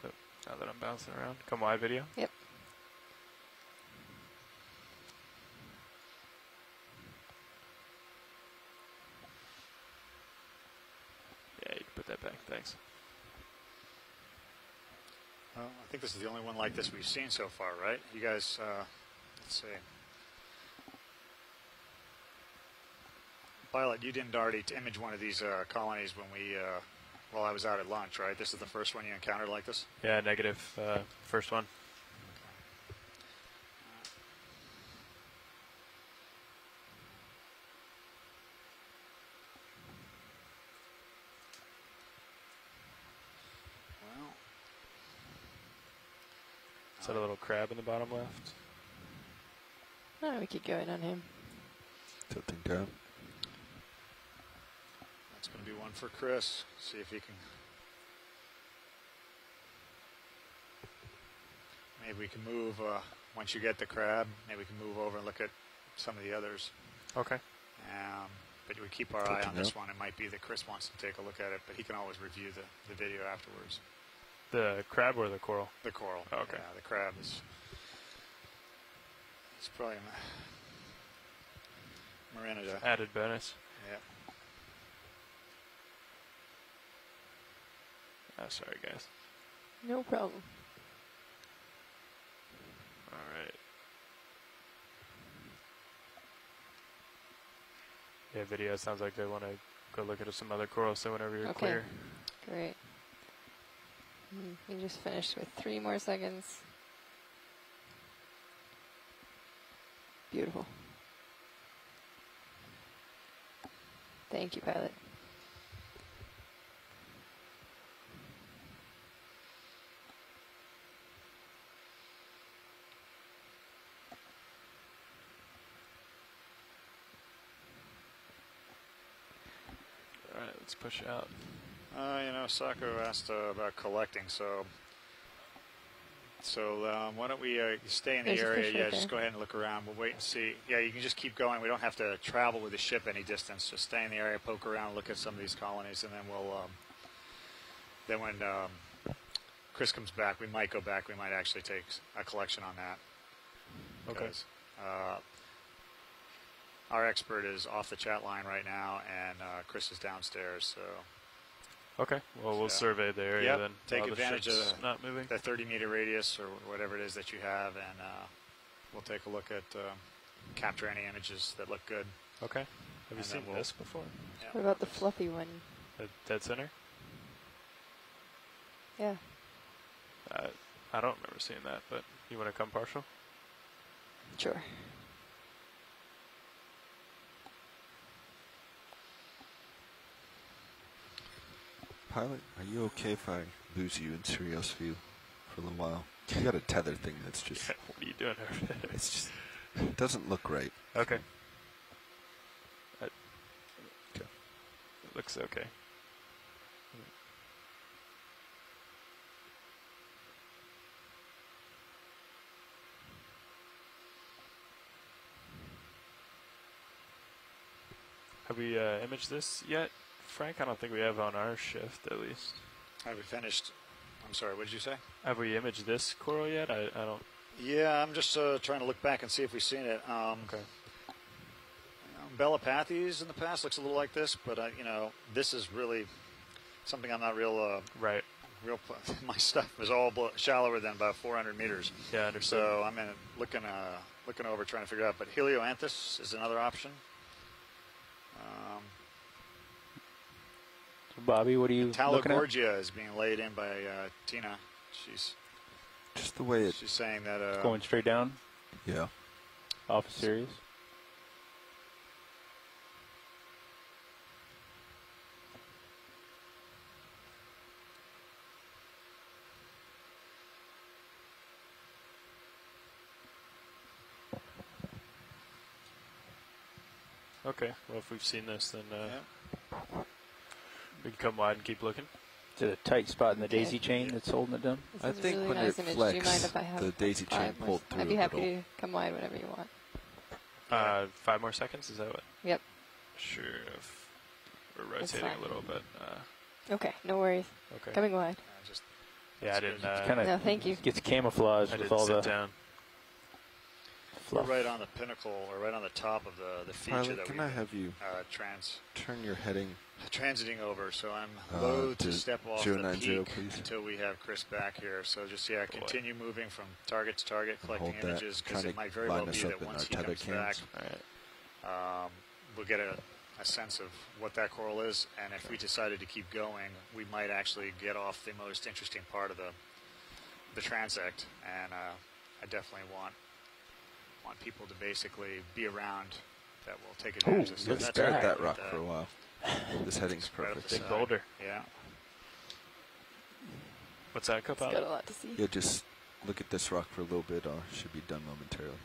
Oh, now that I'm bouncing around. Come wide video? Yep. Yeah, you can put that back. Thanks. Well, I think this is the only one like this we've seen so far, right? You guys, let's see. Pilot, you didn't already image one of these colonies when while I was out at lunch, right? This is the first one you encountered like this? Yeah, negative. First one. Well, Is that a little crab in the bottom left? Oh, we could go in on him. Tilting down. that's going to be one for Chris. See if he can. Maybe we can move, once you get the crab, maybe we can move over and look at some of the others. Okay. But we keep our eye on Tilting this up. one. It might be that Chris wants to take a look at it, but he can always review the video afterwards. The crab or the coral? The coral. Oh, okay. Yeah, the crab is. It's probably Marinida. Added bonus. Yeah. Oh, sorry, guys. No problem. All right. Yeah, video. It sounds like they want to go look at some other corals. So whenever you're Okay. clear. Great. We just finished with 3 more seconds. Beautiful. Thank you, pilot. All right, let's push out. You know, Sako asked about collecting, so So why don't we stay in the There's a area? fish Yeah, right just there. go ahead and look around. We'll wait and see. Yeah, you can just keep going. We don't have to travel with the ship any distance. Just stay in the area, poke around, look at some of these colonies, and then we'll. Then when Chris comes back, we might go back. We might actually take a collection on that. Okay. Because, our expert is off the chat line right now, and Chris is downstairs. So. Okay. Well, we'll survey the area then. Take while the advantage of ship's not moving. the 30-meter radius or whatever it is that you have, and we'll take a look at capture any images that look good. Okay. Have you seen we'll, this before? Yeah. What about the fluffy one? Dead center? Yeah. I don't remember seeing that, but you want to come partial? Sure. Pilot, are you okay if I lose you in Sirius view for a little while? You got a tether thing that's just... What are you doing over there? It's just... It doesn't look right. Okay. Okay. It looks okay. Have we imaged this yet, Frank? I don't think we have on our shift, at least. Have we finished? I'm sorry, what did you say? Have we imaged this coral yet? I don't... Yeah, I'm just trying to look back and see if we've seen it. Okay. Belopathes in the past looks a little like this, but this is really something I'm not real. Right. My stuff is all shallower than about 400 meters. Yeah, I understand. So I'm looking over, trying to figure out. But Helioanthus is another option. So Bobby, what are you looking at? Talogorgia is being laid in by Tina. She's just the way it. She's saying that It's going straight down. Yeah. Off of Sirius. Okay. Well, if we've seen this, then we can come wide and keep looking. Is it a tight spot in the daisy chain that's holding it down? I think really when nice it image. Do you mind flex, if I have the daisy chain 5 more pulled through. I'd be a happy little. to come wide whenever you want. 5 more seconds, is that what? Yep. Sure. If we're That's rotating fine. a little bit. Okay, no worries. Okay. Coming wide. Yeah, I didn't. No, thank you. Gets camouflaged I with didn't all the sit down. we're right on the pinnacle, or right on the top of the feature Pilot, that can we I have you turn your heading transiting over? So I'm loath to step off the 090, peak please. until we have Chris back here. So just continue moving from target to target, collecting hold that, images, because trying it to might very line well us be up that in once our he tether comes back, cams. we'll get a sense of what that coral is, and if we decided to keep going, we might actually get off the most interesting part of the transect, and I definitely want people to basically be around that will take advantage of this. Let's stare at that rock for a while. This heading's perfect. Big boulder. Yeah. What's that, cup out? Got a lot to see. Yeah, just look at this rock for a little bit, or should be done momentarily.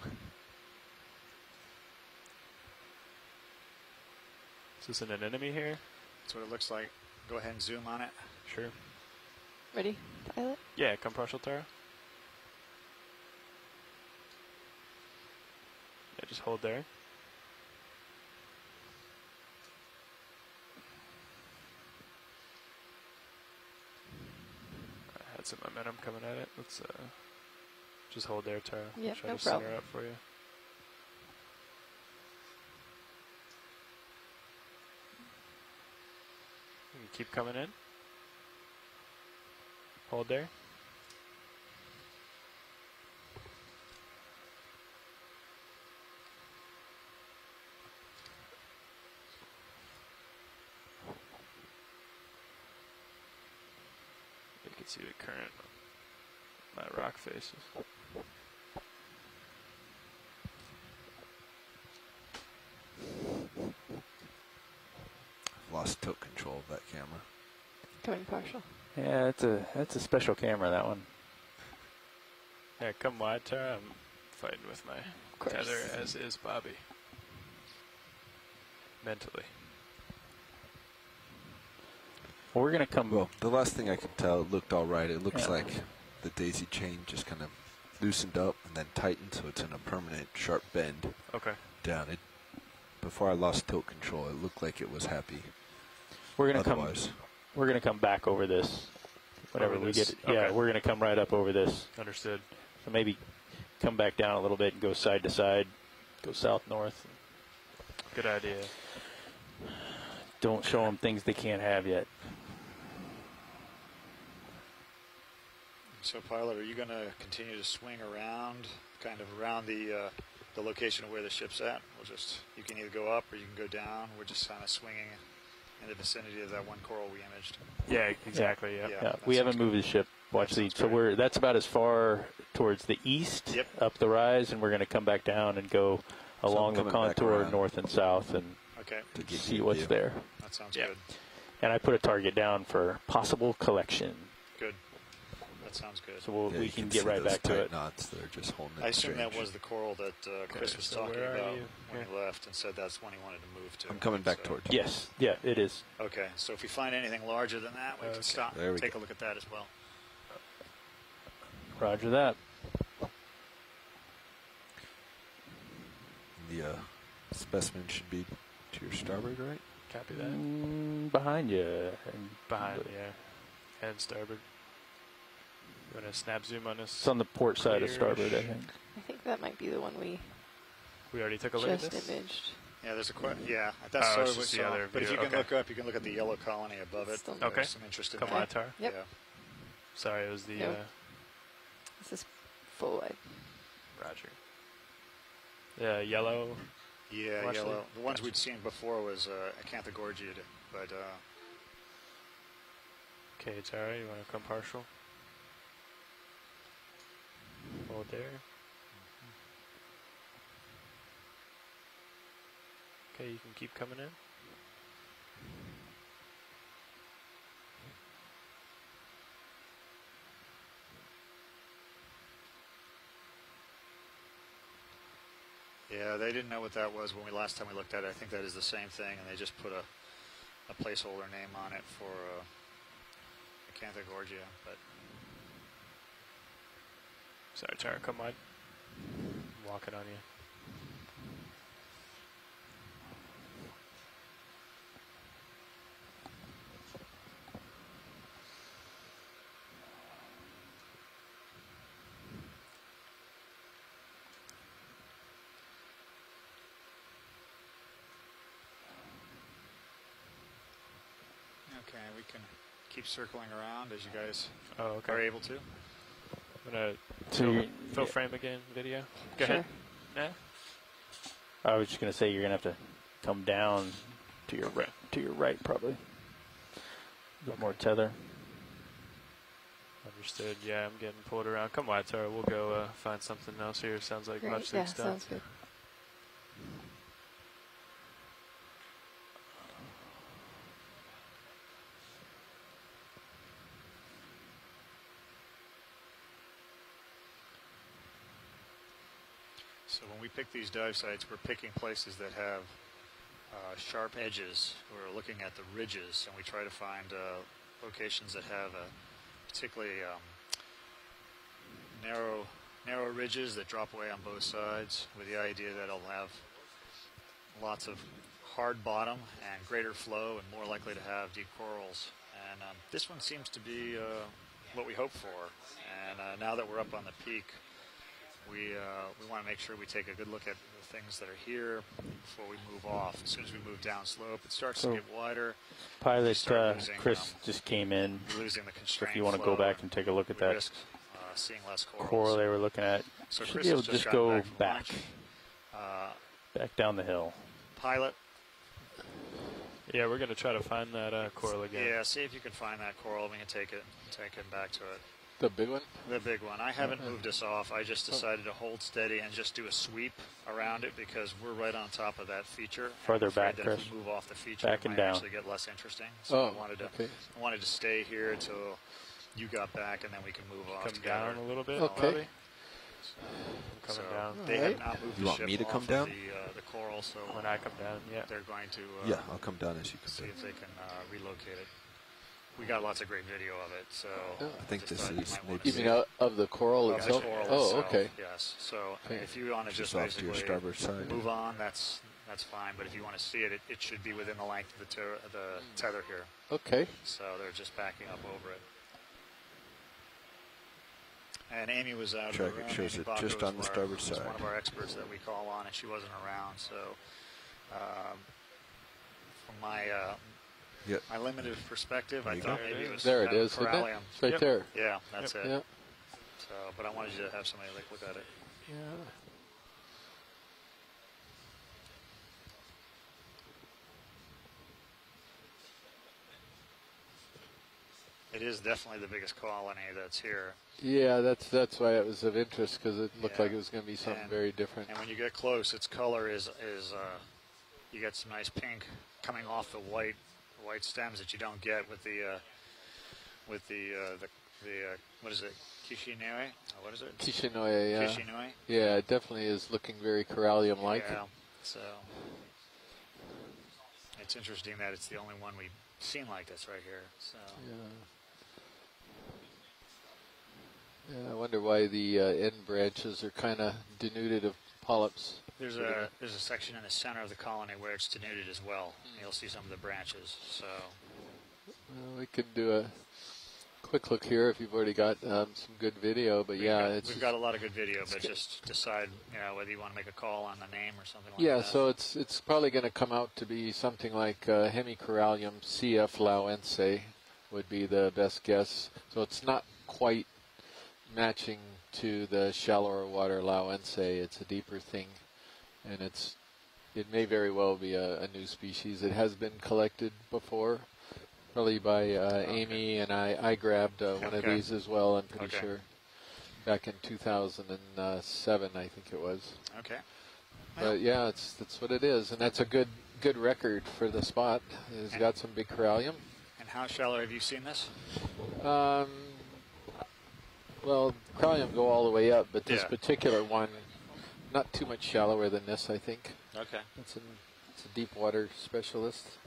Is this an anemone here? That's what it looks like. Go ahead and zoom on it. Sure. Ready, pilot? Yeah, come partial, Tara. Yeah, just hold there. I had some momentum coming at it. Let's just hold there, Tara. Yeah, Try no to problem. center up for you. You can keep coming in. Hold there. You can see the current on that rock faces. Lost tilt control of that camera. Coming partial. Yeah, that's a special camera, that one. Yeah, come wide, Tara. I'm fighting with my tether, as is Bobby. Mentally. Well, we're gonna come. Well, the last thing I could tell, it looked all right. It looks like the daisy chain just kind of loosened up and then tightened, so it's in a permanent sharp bend. Okay. Down it. Before I lost tilt control, it looked like it was happy. We're gonna come back over this. Whatever Over we this. get. Yeah, Okay. we're gonna come right up over this. Understood. So maybe come back down a little bit and go side to side, go south north. Good idea. Don't show them things they can't have yet. So, pilot, are you going to continue to swing around, kind of around the location of where the ship's at? You can either go up or you can go down. We're just kind of swinging in the vicinity of that one coral we imaged. Yeah, exactly. Yeah. We haven't moved the ship. Watch lead. So that's about as far towards the east, up the rise, and we're going to come back down and go along the contour north and south and see what's there. That sounds good. And I put a target down for possible collection. Good. That sounds good. So we can get right back to it. Knots that are just holding it I assume strange. that was the coral that Chris was talking about when he left and said that's when he wanted to move to. I'm coming back towards you. Yes. Yeah, it is. Okay, so if we find anything larger than that, we can stop and take a look at that as well. Roger that. The specimen should be to your starboard, right? Copy that. Behind you. Behind, yeah. And starboard. You want to snap zoom on this? It's on the port side of starboard, I think. I think that might be the one we already took a look at this? just imaged. Yeah, there's that's sort of what the other but if view. you can look up, you can look at the yellow colony above it. Okay. There's some interest in Come that. on, Tara. Yep. Yeah. Sorry, it was the... No. This is full wide. Roger. Yeah, yellow. Yeah, yellow. The ones we'd seen before was Acanthogorgia, but... Okay, Tara, you want to come partial? Hold there. Okay, you can keep coming in. Yeah, they didn't know what that was when last time we looked at it. I think that is the same thing, and they just put a placeholder name on it for Acanthogorgia, but... Sorry, Tara, come on. I'm walking on you. Okay, we can keep circling around as you guys okay. are able to. I'm going to fill frame again video. Go ahead. Yeah. I was just going to say you're going to have to come down to your right probably. A bit more tether. Understood. Yeah, I'm getting pulled around. Come wide, Tara. We'll go find something else here. Sounds like much Yeah, stuff. sounds good. So when we pick these dive sites, we're picking places that have sharp edges. We're looking at the ridges, and we try to find locations that have particularly narrow ridges that drop away on both sides, with the idea that it'll have lots of hard bottom and greater flow and more likely to have deep corals. And this one seems to be what we hope for. And now that we're up on the peak, we want to make sure we take a good look at the things that are here before we move off. As soon as we move down slope, it starts to get wider. Pilot Chris just came in. Losing the constraint. If you want to go back and take a look at that risk, seeing less coral they were looking at, so should Chris be able has to just just gotten go back from back down the hill. Pilot. Yeah, we're going to try to find that coral again. Yeah, see if you can find that coral. We can take him back to it. The big one? The big one. I haven't moved us off. I just decided to hold steady and just do a sweep around it because we're right on top of that feature. Further back, Chris. Chris. If we move off the feature, back it and might down. actually get less interesting. So I wanted to stay here until you got back, and then we can move off together. Down a little bit. Okay. Coming down. They have not moved You the want ship me to off come of down? the coral, so when I come down, they're going to yeah, I'll come down as you come see if they can relocate it. we got lots of great video of it. So I think this is maybe. You mean of the coral of itself? the coral oh, itself, okay. Yes. So Okay. if you want to just off to your basically starboard side. move on, that's fine. But if you want to see it, it should be within the length of the tether here. Okay. So they're just backing up over it. And Amy was out of the Tracker room. shows Amy it Baco just on the is starboard is side. one of our experts that we call on, and she wasn't around. So from my Yep. my limited perspective, I thought maybe it was there. It kind of is, isn't it? corallium. It's right there. Yeah, that's it. Yep. So, but I wanted you to have somebody look at it. Yeah. It is definitely the biggest colony that's here. Yeah, that's why it was of interest, because it looked like it was going to be something very different. And when you get close, its color is you get some nice pink coming off the white stems that you don't get with the what is it, Kishinoi? What is it? Kishinoi, yeah. Kishinoi? Yeah, it definitely is looking very corallium-like. Yeah, so it's interesting that it's the only one we've seen like this right here. So. Yeah, I wonder why the end branches are kind of denuded of polyps. There's a section in the center of the colony where it's denuded as well. You'll see some of the branches. So well, we could do a quick look here if you've already got some good video. But we've got a lot of good video. But just decide, whether you want to make a call on the name or something like that. Yeah, so it's probably going to come out to be something like Hemicorallium CF lauense would be the best guess. So it's not quite matching to the shallower water lauense. It's a deeper thing, and it may very well be a new species. It has been collected before, probably by Amy, and I grabbed one of these as well, I'm pretty sure, back in 2007, I think it was. Okay. But yeah, that's what it is, and that's a good record for the spot. It's got some big corallium. And how shallow have you seen this? Well, corallium go all the way up, but this particular one, not too much shallower than this, I think. Okay. It's a deep water specialist.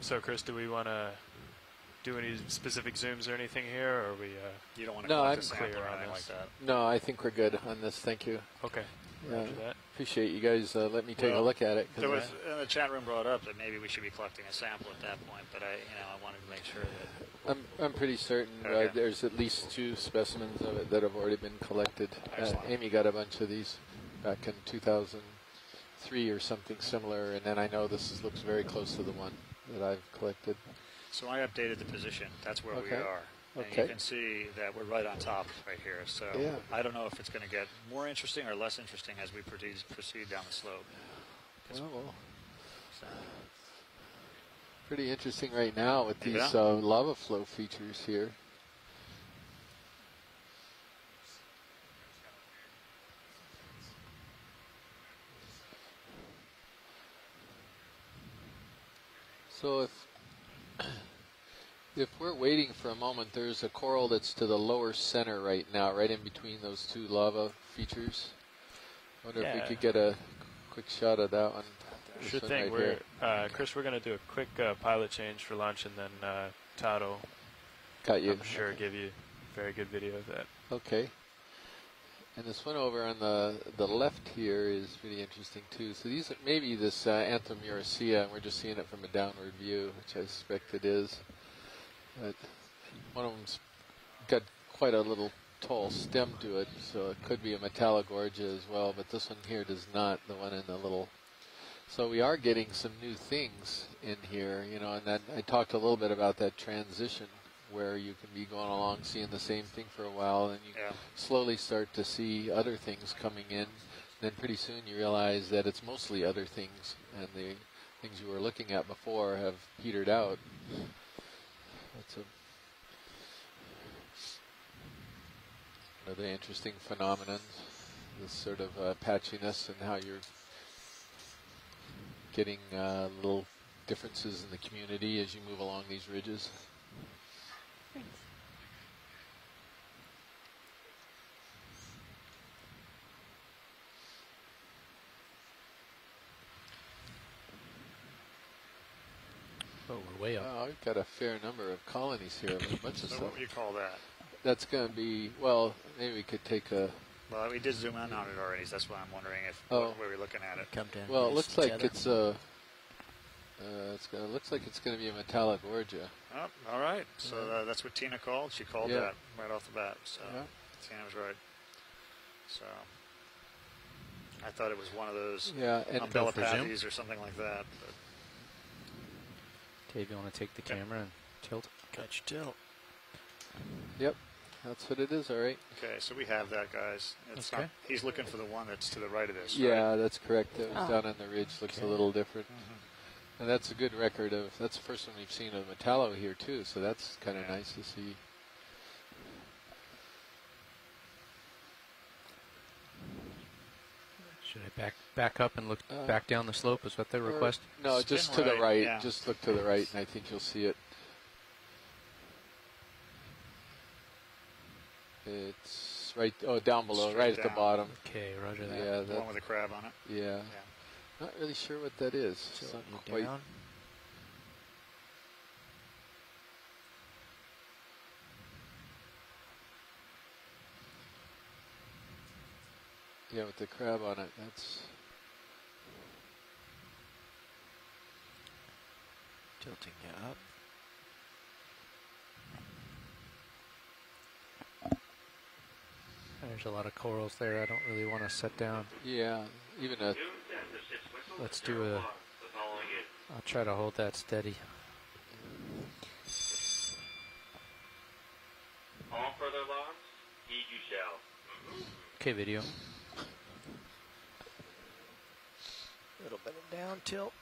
So, Chris, do we want to do any specific zooms or anything here, or are we? You don't want to collect a sample or anything like that. No, I think we're good on this. Thank you. Okay. Yeah, Roger that. appreciate you guys let me take a look at it. There was the chat room brought up that maybe we should be collecting a sample at that point, but I wanted to make sure that. I'm pretty certain there's at least 2 specimens of it that have already been collected. Amy got a bunch of these back in 2003 or something similar, and then I know this looks very close to the one that I've collected. So I updated the position. That's where we are. And you can see that we're right on top right here. So I don't know if it's going to get more interesting or less interesting as we proceed down the slope. Well, pretty interesting right now with these lava flow features here. So if we're waiting for a moment, there's a coral that's to the lower center right now, right in between those 2 lava features. I wonder if we could get a quick shot of that one. Sure thing. Chris, we're going to do a quick pilot change for lunch, and then Todd will, I'm sure, give you very good video of that. Okay. And this one over on the left here is pretty interesting too. So these maybe this Anthomuracea, and we're just seeing it from a downward view, which I suspect it is. But one of them's got quite a little tall stem to it, so it could be a Metallogorgia as well. But this one here does not. The one in the little. So we are getting some new things in here, and that I talked a little bit about that transition, where you can be going along seeing the same thing for a while, and you slowly start to see other things coming in. Then pretty soon you realize that it's mostly other things, and the things you were looking at before have petered out. That's another interesting phenomenon, this sort of patchiness and how you're getting little differences in the community as you move along these ridges. Oh, we're way up. Oh, I've got a fair number of colonies here. A bunch of So stuff. what would you call that? That's going to be, well, maybe we could take a... Well, we did zoom in on it already, so that's why I'm wondering if where we're looking at it. Come down. Well, it looks like it's a... looks like it's going to be a metallic orgia. Oh, all right. So that's what Tina called. She called that right off the bat. So Tina was right. So I thought it was one of those umbellapathes or something like that. But Dave, you want to take the camera and tilt? Got your tilt. Yep, that's what it is. All right. Okay, so we have that, guys. It's not, he's looking for the one that's to the right of this. Yeah, right? that's correct. That was down on the ridge. Looks a little different. And that's a good record of, that's the first one we've seen of Metallo here too, so that's kind of nice to see. Should I back up and look back down the slope? Is what they request? No, just to the right. Yeah. Just look to the right, and I think you'll see it. It's right, down below, right at the bottom. Okay, roger that. Yeah, the one with the crab on it. Yeah. Not really sure what that is. It's not quite. Down. Yeah, with the crab on it, that's... Tilting you up. There's a lot of corals there. I don't really want to set down. Yeah, even a... Let's do a... I'll try to hold that steady. All further logs, heed you shall. Okay, video. A little bit of down tilt.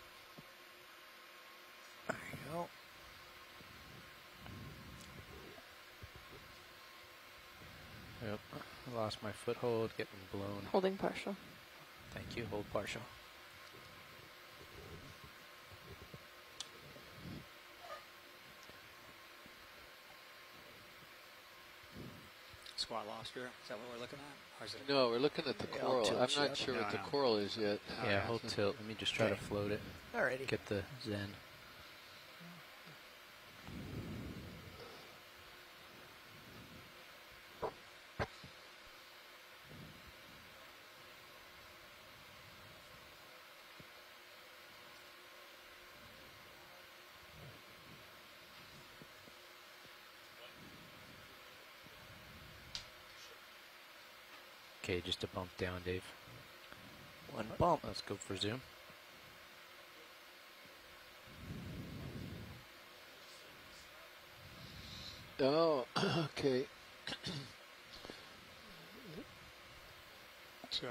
There you go. Yep, I lost my foothold, getting blown. Holding partial. Thank you, hold partial. Squat lobster, is that what we're looking at? Or is it No, we're looking at the coral. I'm not sure what the coral is yet. Yeah, hold tilt. Let me just try to float it. Alrighty. Get the zen. Okay, just a bump down, Dave. One bump. Let's go for zoom. Oh, okay. So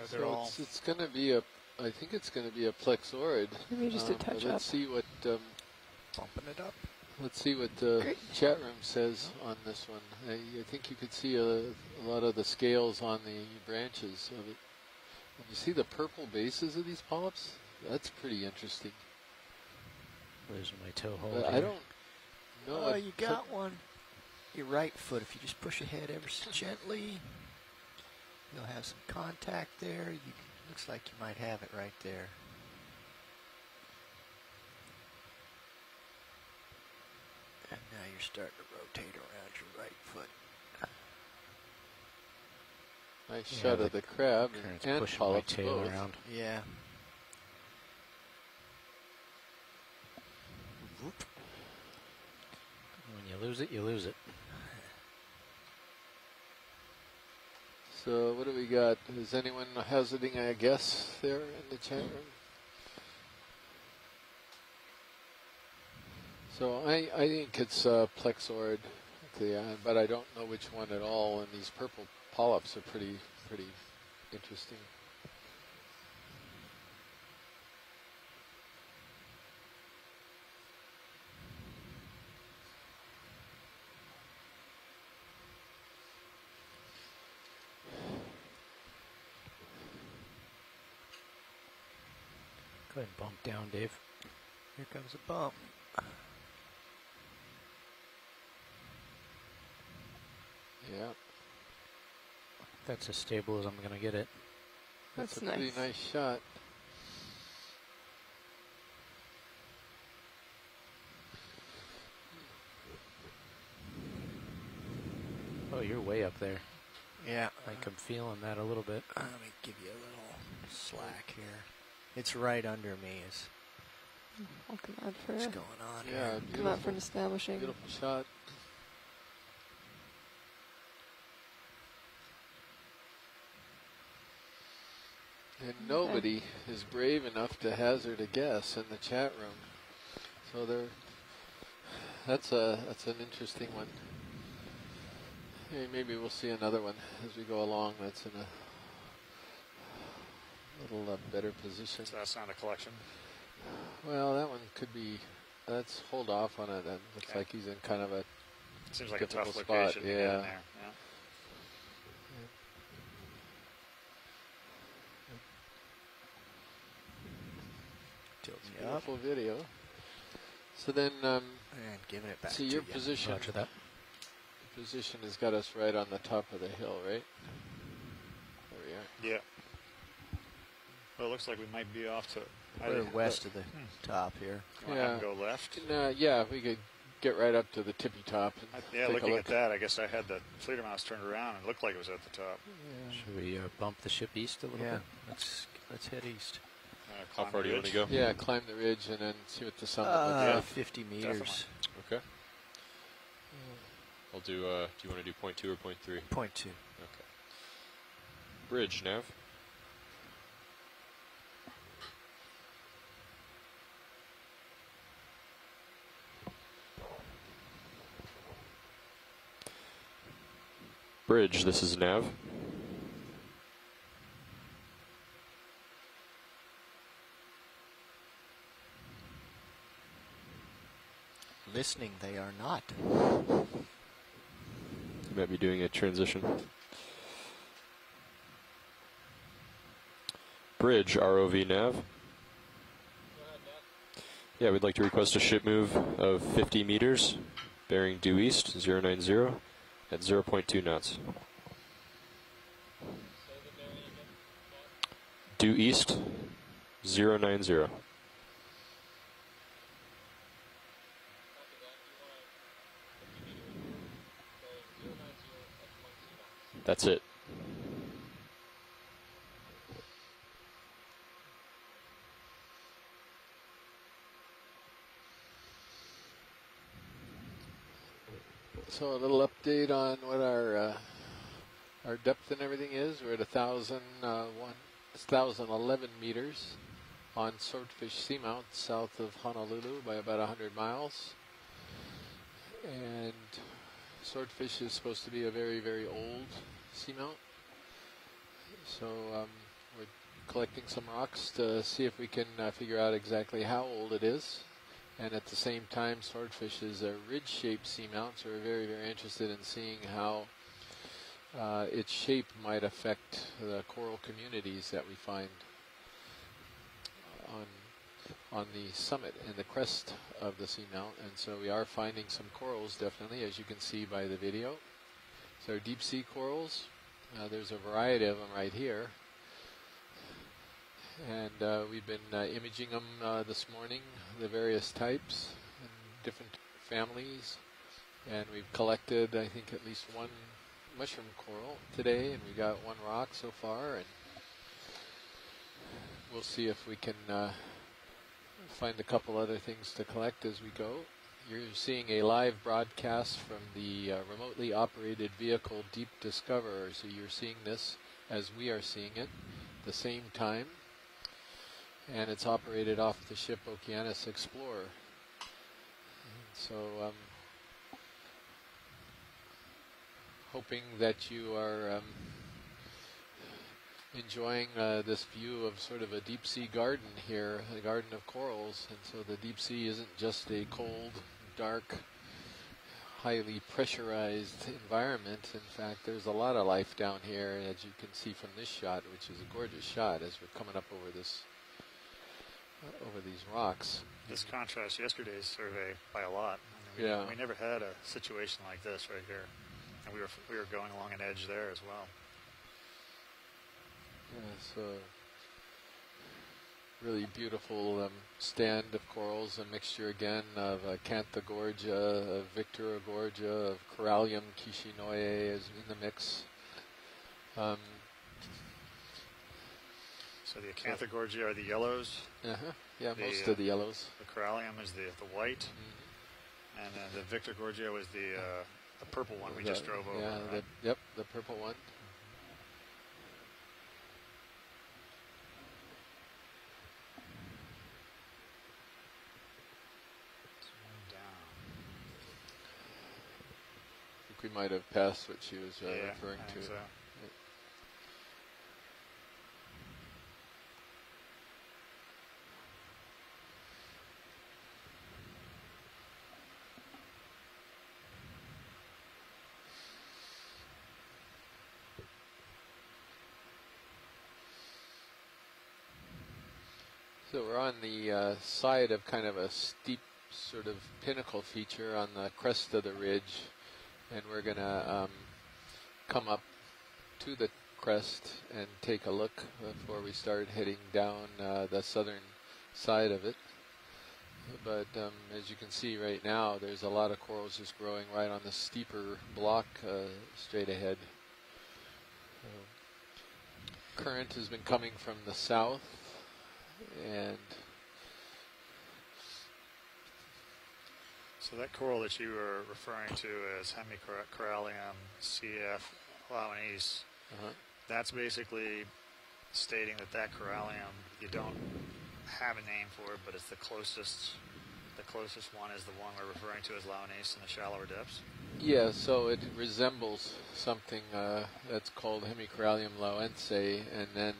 it's going to be a, I think it's going to be a plexaurid. Maybe just a touch let's see what, bumping it up. Let's see what the chat room says on this one. I think you could see a lot of the scales on the branches of it. When you see the purple bases of these polyps, that's pretty interesting. Losing my toe hold. I don't know. Oh, you got one. Your right foot, if you just push ahead ever so gently, you'll have some contact there. Looks like you might have it right there. And now you're starting to rotate around your right foot. Nice shot of the crab and pushing my polyps tail both. around. Yeah. When you lose it, you lose it. So what do we got? Is anyone hazarding a guess there in the chat room? So I think it's plexaurid, but I don't know which one at all. And these purple polyps are pretty interesting. Go ahead and bump down, Dave. Here comes a bump. Yeah. That's as stable as I'm going to get it. That's a pretty nice shot. you're way up there. Yeah. I'm feeling that a little bit. Let me give you a little slack here. It's right under me. I'll come out for What's going on Yeah, here? come out for an establishing. Beautiful shot. And nobody is brave enough to hazard a guess in the chat room. So that's an interesting one. Hey, maybe we'll see another one as we go along that's in a little better position. So that's not a collection? Well, that one could be. Let's hold off on it. That looks like he's in kind of a seems like a difficult tough spot. location to get in Yeah. there. Yeah. Beautiful video. So then, and giving it back see to your you. position. Roger that. Your position has got us right on the top of the hill, right? There we are. Yeah. Well, it looks like we might be off to. We're west of the top here. Yeah. Go left. Yeah, we could get right up to the tippy top. And Yeah, take looking a look. at that, I guess I had the fleeter mouse turned around and it looked like it was at the top. Yeah. Should we bump the ship east a little bit? Let's head east. How far do you want to go? Yeah, climb the ridge and then see what the summit looks like. 50 meters. Okay. I'll do, do you want to do 0.2 or 0.3? 0.2. Okay. Bridge, nav. Bridge, this is nav. Listening, they are not. You might be doing a transition. Bridge, ROV nav. Yeah, we'd like to request a ship move of 50 meters, bearing due east, 090, at 0.2 knots. Due east, 090. That's it. So a little update on what our depth and everything is. We're at 1,011 meters on Swordfish Seamount, south of Honolulu by about 100 miles. And Swordfish is supposed to be a very, very old seamount. So we're collecting some rocks to see if we can figure out exactly how old it is. And at the same time, Swordfish is a ridge-shaped seamount, so we're very, very interested in seeing how its shape might affect the coral communities that we find on the summit and the crest of the seamount. And so we are finding some corals, definitely, as you can see by the video. So deep sea corals, there's a variety of them right here. And we've been imaging them this morning, the various types and different families. And we've collected, I think, at least one mushroom coral today, and we got one rock so far. And we'll see if we can find a couple other things to collect as we go. You're seeing a live broadcast from the remotely operated vehicle Deep Discoverer. So you're seeing this as we are seeing it at the same time. And it's operated off the ship Okeanos Explorer. And so hoping that you are enjoying this view of sort of a deep sea garden here, a garden of corals. And so the deep sea isn't just a cold, dark, highly pressurized environment. In fact, there's a lot of life down here, as you can see from this shot, which is a gorgeous shot as we're coming up over this over these rocks. This contrasts yesterday's survey by a lot. I mean, we never had a situation like this right here, and we were going along an edge there as well. Yeah, so really beautiful stand of corals, a mixture again of Acanthogorgia, of Victorogorgia, of Corallium kishinoye is in the mix. So the Acanthogorgia are the yellows. Yeah, most of the yellows. The Corallium is the white, and then the Victorogorgia was the purple one we just drove over. Yeah, right? the purple one. I think we might have passed what she was referring I to. think so. So we're on the side of kind of a steep sort of pinnacle feature on the crest of the ridge, and we're going to come up to the crest and take a look before we start heading down the southern side of it. But as you can see right now, there's a lot of corals just growing right on the steeper block straight ahead. Current has been coming from the south, and so that coral that you were referring to as Hemicorallium CF Lawanese, that's basically stating that corallium, you don't have a name for it, but it's the closest one is the one we're referring to as Lawanese in the shallower depths. yeah, so it resembles something that's called Hemicorallium lawense, and then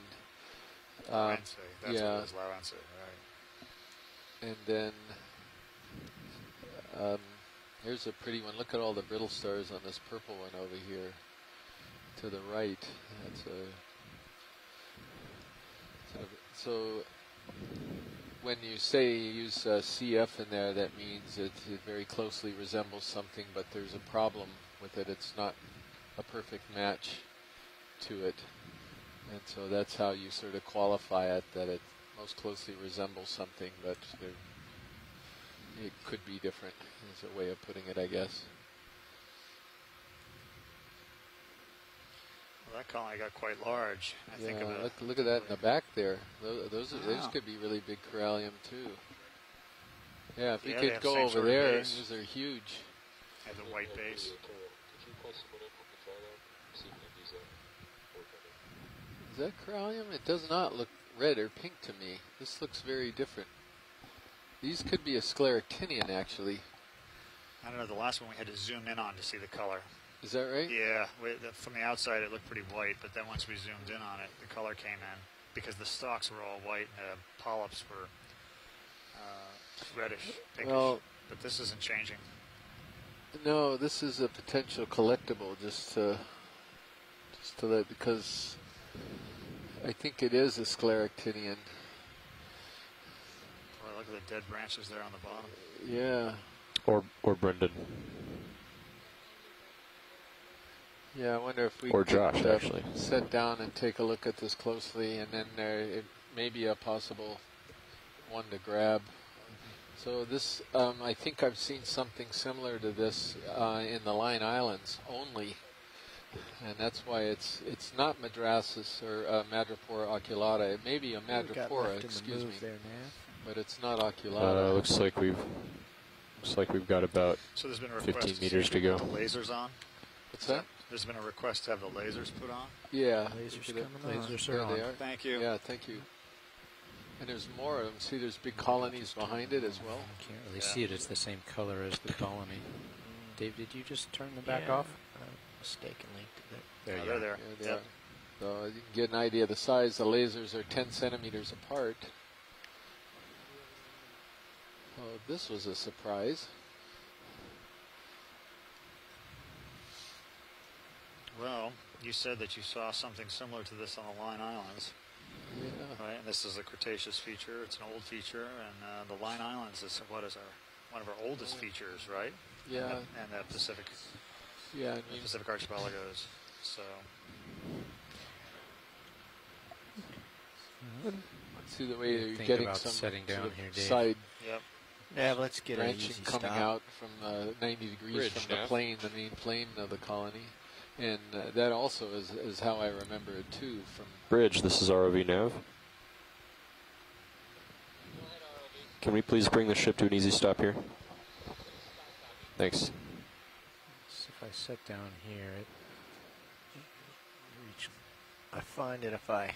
Lawense, that's yeah, what it is, Lawense, right. and then here's a pretty one. Look at all the brittle stars on this purple one over here to the right. That's so when you say you use CF in there, that means it very closely resembles something, but there's a problem with it. It's not a perfect match to it. And so that's how you sort of qualify it, that it most closely resembles something, but it could be different, is a way of putting it, I guess. Well, that colony got quite large. I think of it. Look at that in the back there. Those could be really big corallium too. Yeah, if we could go over there, those are huge. They have the white base. Is that corallium? It does not look red or pink to me. This looks very different. These could be a scleractinian, actually. I don't know, the last one we had to zoom in on to see the color. Is that right? Yeah, from the outside it looked pretty white, but then once we zoomed in on it, the color came in because the stalks were all white and the polyps were reddish, pinkish. Well, but this isn't changing. No, this is a potential collectible, just to let, because I think it is a scleractinian. Boy, look at the dead branches there on the bottom. Yeah. Or Brendan. Yeah, I wonder if we or could Josh, actually sit down and take a look at this closely, and then it may be a possible one to grab. So this, I think I've seen something similar to this in the Line Islands only, and that's why it's not Madrasis or Madrepora oculata. It may be a Madrepora, excuse me, but it's not oculata. Looks like we've got about so there's been a 15 meters to go. The lasers on. What's that? There's been a request to have the lasers put on. Yeah, lasers coming on. Lasers are on. They are. Thank you. Yeah, thank you. And there's more of them. See, there's big colonies behind it as well. You can't really see it. It's the same color as the colony. Dave, did you just turn them back off? Mistakenly. There you go. There. Yeah, they are. So you can get an idea of the size. The lasers are 10 centimeters apart. Oh, this was a surprise. Well, you said that you saw something similar to this on the Line Islands. Yeah. Right, and this is a Cretaceous feature. It's an old feature, and the Line Islands is one of our oldest features, right? Yeah. And the Pacific. Yeah, the Pacific archipelagos. So. See the way you're Think getting about some setting down sort of here, Dave. side Yep. Yeah, let's get an branching easy coming stop. out from 90 degrees Bridge, from the Nav. plane, the main plane of the colony. And that also is how I remember it too. From Bridge, this is ROV Nav. Can we please bring the ship to an easy stop here? Thanks. So if I set down here, it reach. I find it if I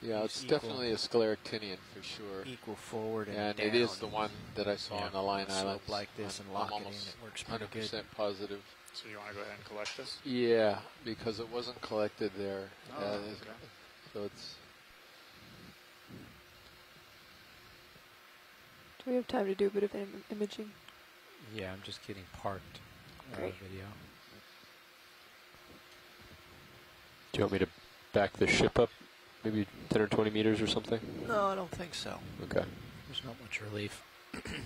yeah, it's equal- definitely a scleractinian for sure. equal forward and And down. it is the one that I saw Yeah. on the Line Slope Islands. like this and I'm lock it in, almost it works pretty 100% good. positive. So you want to go ahead and collect this? Yeah, because it wasn't collected there. Oh, okay. So it's Do we have time to do a bit of imaging? Yeah, I'm just getting parked. Great. Video. Do you want me to back the ship up maybe 10 or 20 meters or something? No, I don't think so. Okay. There's not much relief.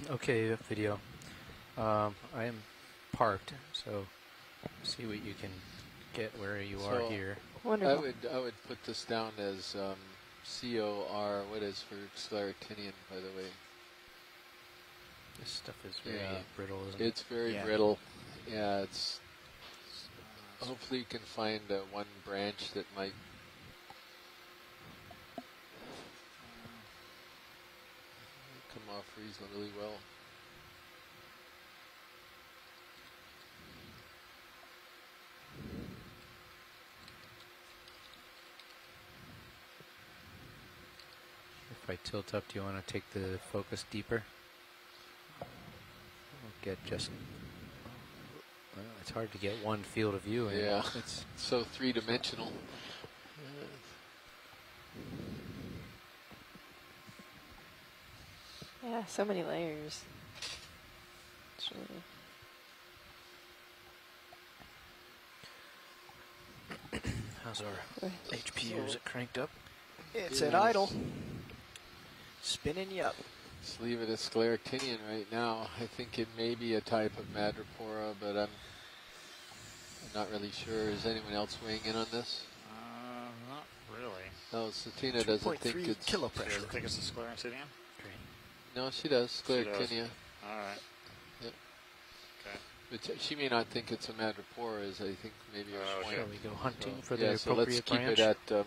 Okay, video. I am parked, so see what you can get where you are So here. Wonderful. I would put this down as COR. What is for scleractinian, by the way? This stuff is very Yeah. brittle, isn't it? It's very Yeah. brittle. Yeah, it's. Hopefully, you can find one branch that might. Come off reasonably well. If I tilt up, do you want to take the focus deeper? I'll get just. Well, it's hard to get one field of view. Yeah, It's so three-dimensional. Yeah, so many layers. It's really. How's our Boy. HPU? Is it cranked up? It's at idle. Spinning you up. Let's leave it as scleractinian right now. I think it may be a type of madrepora, but I'm not really sure. Is anyone else weighing in on this? Not really. No, Satina doesn't think 2.3 it's. kilo She pressure. doesn't think it's a scleractinian? No, she does. She does. Scleractinia. All right. Yep. Okay. But she may not think it's a madrepora, as I think maybe her Oh, point. Shall we go hunting for yeah, the so let's appropriate keep branch? it at.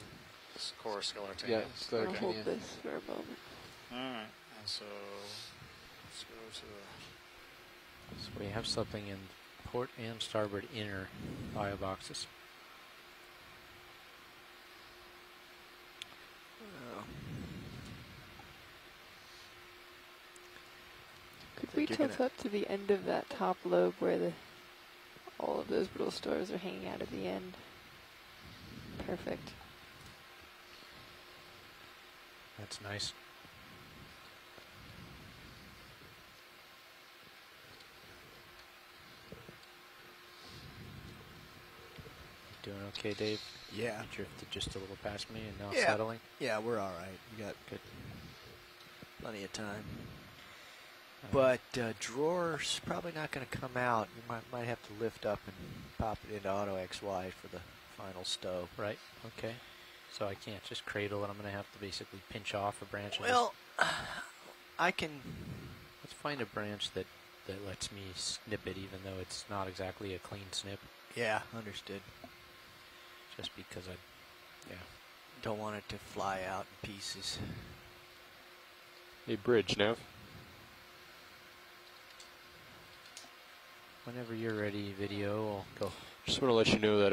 Core scleractinia. Yeah, I'll scleractinia. hold this for a moment. All right. And so let's go to the. So we have something in port and starboard inner bio boxes. Could we tilt up to the end of that top lobe where all of those brittle stars are hanging out at the end? Perfect. That's nice. Doing okay, Dave? Yeah. You drifted just a little past me and now Yeah. settling? Yeah, we're all right. We got Good. plenty of time. But drawer's probably not going to come out. You might have to lift up and pop it into Auto XY for the final stow. Right, okay. So I can't just cradle and I'm going to have to basically pinch off a branch. And Well, I can... let's find a branch that lets me snip it even though it's not exactly a clean snip. Yeah, understood. Just because I don't want it to fly out in pieces. Hey, Bridge, Nav. Whenever you're ready, video, I'll go. Just want to let you know that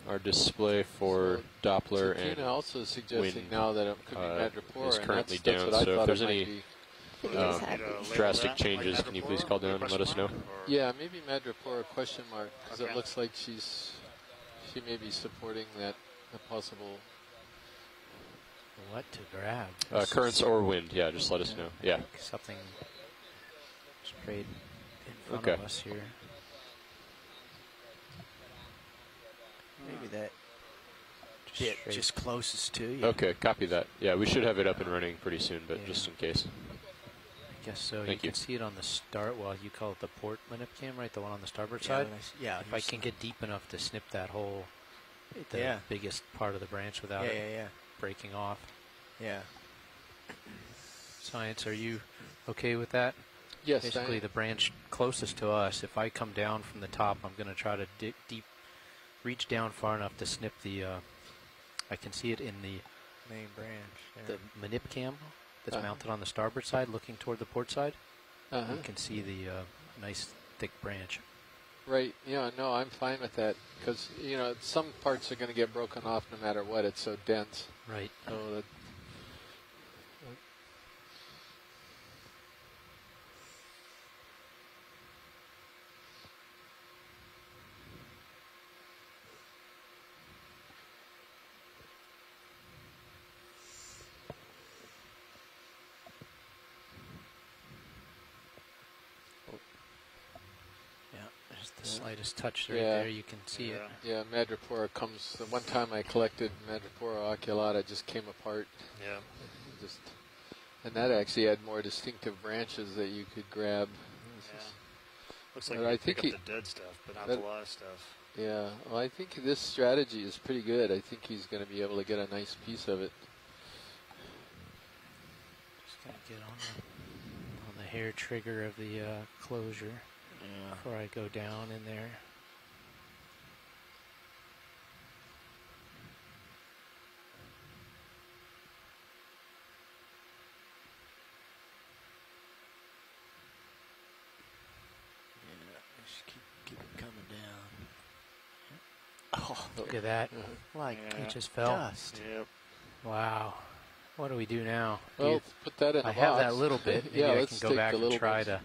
our display for Doppler and Satina also suggesting wind, now that it could be madrepora, is and currently that's down. what I So thought if there's it might any be. drastic changes, can you please call down and let us know? Yeah, maybe madrepora question mark, because Okay. it looks like she may be supporting that a possible. What to grab? Currents or wind, yeah, just let us know. Yeah. Something straight in front Okay. of us here. Maybe that bit straight. just closest to you. Okay, copy that. Yeah, we should have it up and running pretty soon, but just in case. I guess so. Thank you you. can see it on the start. Well, you call it the port lineup cam, right? The one on the starboard Yeah, side. when I s- yeah, If I here's can get deep enough to snip that hole, the Yeah. biggest part of the branch without Yeah, it yeah, breaking off. Yeah. Science, are you okay with that? Yes. Basically, the branch closest to us, if I come down from the top, I'm going to try to reach down far enough to snip the, I can see it in the main branch. The manip cam that's mounted on the starboard side, looking toward the port side. You can see the nice thick branch. Right. Yeah. No, I'm fine with that because some parts are going to get broken off no matter what. It's so dense. Right. So that. The slightest touch right there, you can see it. Yeah, madrepora comes. The one time I collected madrepora oculata, just came apart. Yeah. And that actually had more distinctive branches that you could grab. Looks like you pick up the dead stuff, but not the live stuff. Yeah, well, I think this strategy is pretty good. I think he's going to be able to get a nice piece of it. Just got to get on the hair trigger of the closure. Before I go down in there. Just keep it coming down. Oh, look at that. Like it just fell. dust. Yep. Wow. What do we do now? Well, put that in a box. I have that little bit. Maybe I can go back and try bits. to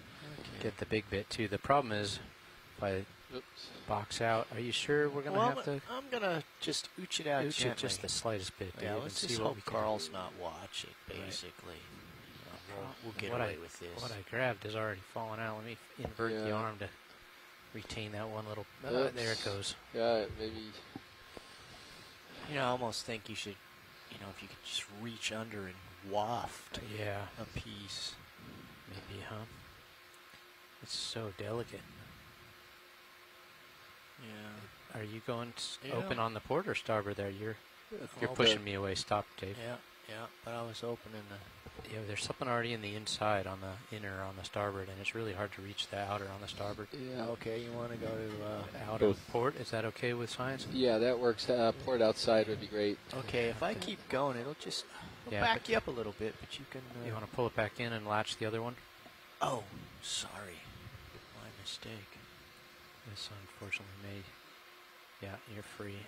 get the big bit too. The problem is if I box out, are you sure we're going to have to? I'm going to just ooch it out gently. It just the slightest bit. Yeah, Dave, let's and just see what hope Carl's not watching, basically. We'll get away with this. What I grabbed is already fallen out. Let me invert the arm to retain that one little. There it goes. Yeah, maybe. I almost think you should, if you could just reach under and waft a piece. Maybe, huh? It's so delicate. Yeah. Are you going open on the port or starboard there? You're pushing me away. Stop, Dave. Yeah, but I was opening the... Yeah, there's something already in the inside on the inner on the starboard, and it's really hard to reach the outer on the starboard. Yeah. Okay, you want to go to... out of port? Is that okay with science? Yeah, that works. Port outside would be great. Okay, if I keep going, it'll just back you up a little bit, but you can... You want to pull it back in and latch the other one? Oh, sorry. My mistake. This unfortunately made... Yeah, you're free.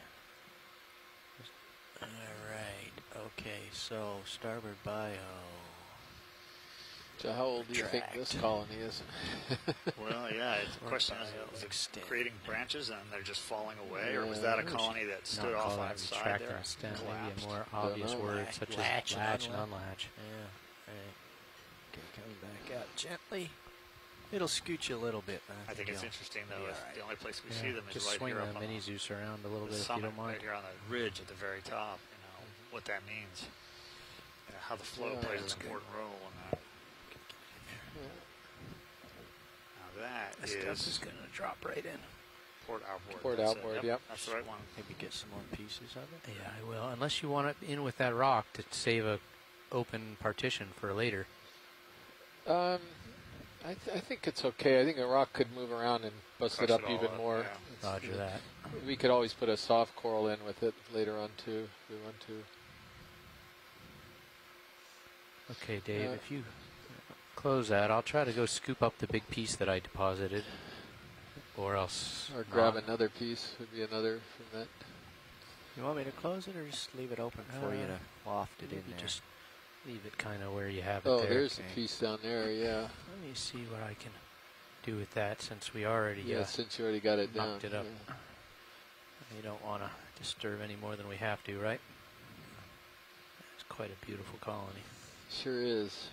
All right. Okay, so starboard bio. So how old do you think this colony is? Well, yeah, the question is it creating branches and they're just falling away, or was that a colony that stood off on its side there? Maybe a more obvious word such as latch and unlatch. Yeah, right. Okay, coming back out gently. It'll scoot you a little bit, man. I think it's interesting, though, the only place we see them is just right swing here the up mini on Zeus around a little the bit summit, if you don't mind. right here on the ridge at the very top, what that means. How the flow plays an important role in that. Now that this stuff is going to drop right in. Port outboard. Port outboard, yep. That's the right one. Maybe get some more pieces of it. Yeah, I will. Unless you want it in with that rock to save a open partition for later. I think it's okay. I think a rock could move around and bust it up even more. Yeah. Roger that. We could always put a soft coral in with it later on too, if we want to. Okay, Dave, if you close that, I'll try to go scoop up the big piece that I deposited, or else... Or grab another piece, would be another from that. You want me to close it or just leave it open for you to waft it in there? Just leave it kind of where you have it there. there. Oh, there's a piece down there, yeah. Let me see what I can do with that since we already since you already got it down. knocked it up. Yeah. You don't want to disturb any more than we have to, right? It's quite a beautiful colony. Sure is.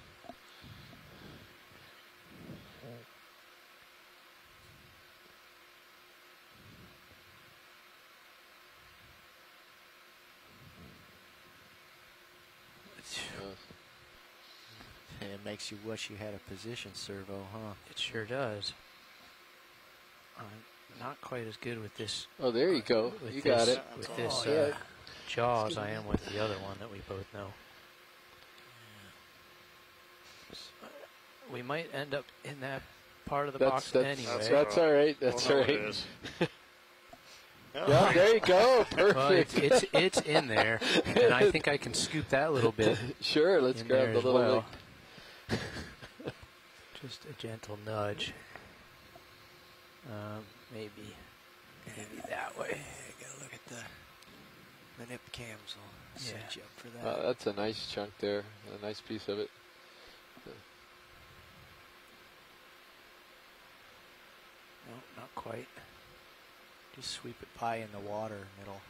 It makes you wish you had a position servo, huh? It sure does. I'm not quite as good with this. Oh, there you go. You got it. With this Jaws I am with the other one that we both know. We might end up in that part of the box anyway. That's all right. That's all right. Yeah, there you go. Perfect. Well, it's in there, and I think I can scoop that a little bit. Sure, let's grab the little link. Just a gentle nudge. Maybe that way. Gotta look at the nip cams. Will set you up for that. That's a nice chunk there. A nice piece of it. No, not quite. Just sweep it by in the water, and it'll.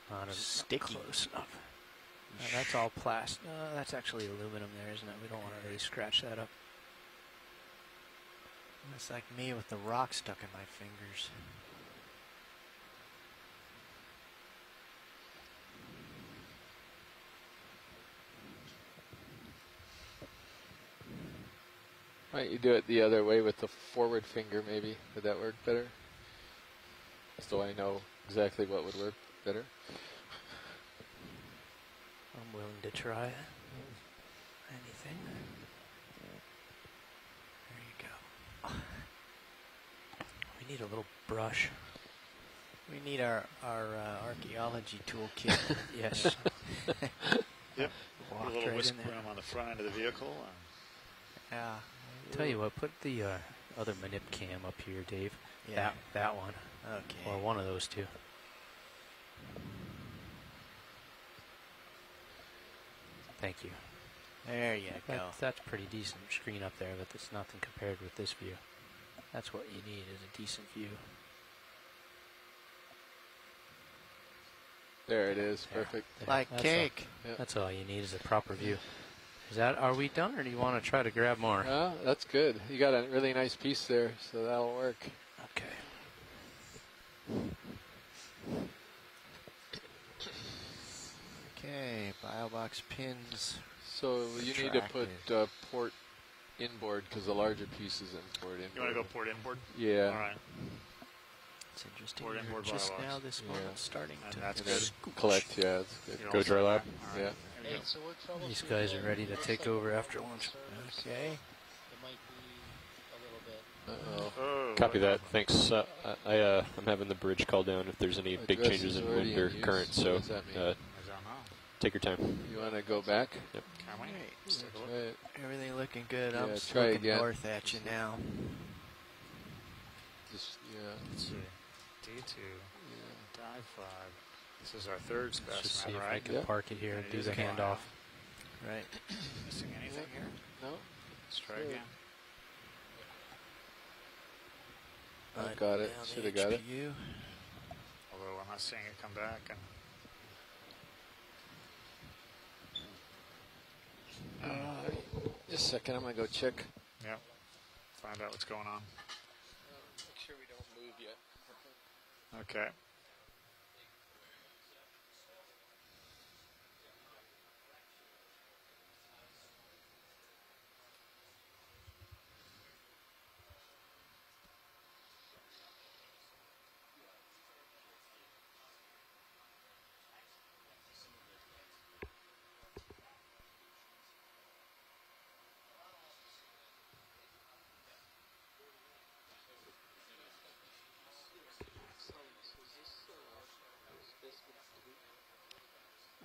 Not sticky. Close enough. That's all plastic. No, that's actually aluminum there, isn't it? We don't want to really scratch that up. It's like me with the rock stuck in my fingers. Why don't you do it the other way with the forward finger, maybe? Would that work better? So I know exactly what would work better. I'm willing to try it. Anything. There you go. We need a little brush. We need our archaeology toolkit. Yes. Yep. Walk A little right whisk in there. broom on the front end of the vehicle. Yeah. Tell you what, put the other manip cam up here, Dave. Yeah. That one. Okay. Or one of those two. Thank you. There you go. That's pretty decent screen up there, but it's nothing compared with this view. That's what you need, is a decent view. There it is. Perfect. Like cake. That's all you need is a proper view. Are we done, or do you want to try to grab more? That's good. You got a really nice piece there, so that'll work. Okay. Okay, BioBox pins. So you need to put port inboard because the larger piece is inboard. You want to go port inboard? Yeah. All right. It's interesting. Port inboard Just BioBox. now, this moment, starting And to that's good. Collect, yeah. That's good. Go dry lab. Yeah. Hey, so we're troubleshooting. These guys are ready to take over after lunch. Okay. It might be a little bit. Uh-oh. Copy that. Thanks. I'm having the bridge call down if there's any big Address changes is in already wind or in use. current. What So does that mean? take your time. You want to go back? Yep. Can we? Let's try it. Everything looking good. Yeah, I'm just try looking again. north at you now. Just, Let's see. D2. Dive 5. This is our third Let's just see specimen, if I right? can park it here and do is the a file. handoff. Right. Missing anything here? No. Let's try Good. again. I got it. Down the Should have got it. HPU. Although I'm not seeing it come back. And Just a second. I'm going to go check. yeah, find out what's going on. Make sure we don't move yet. Okay.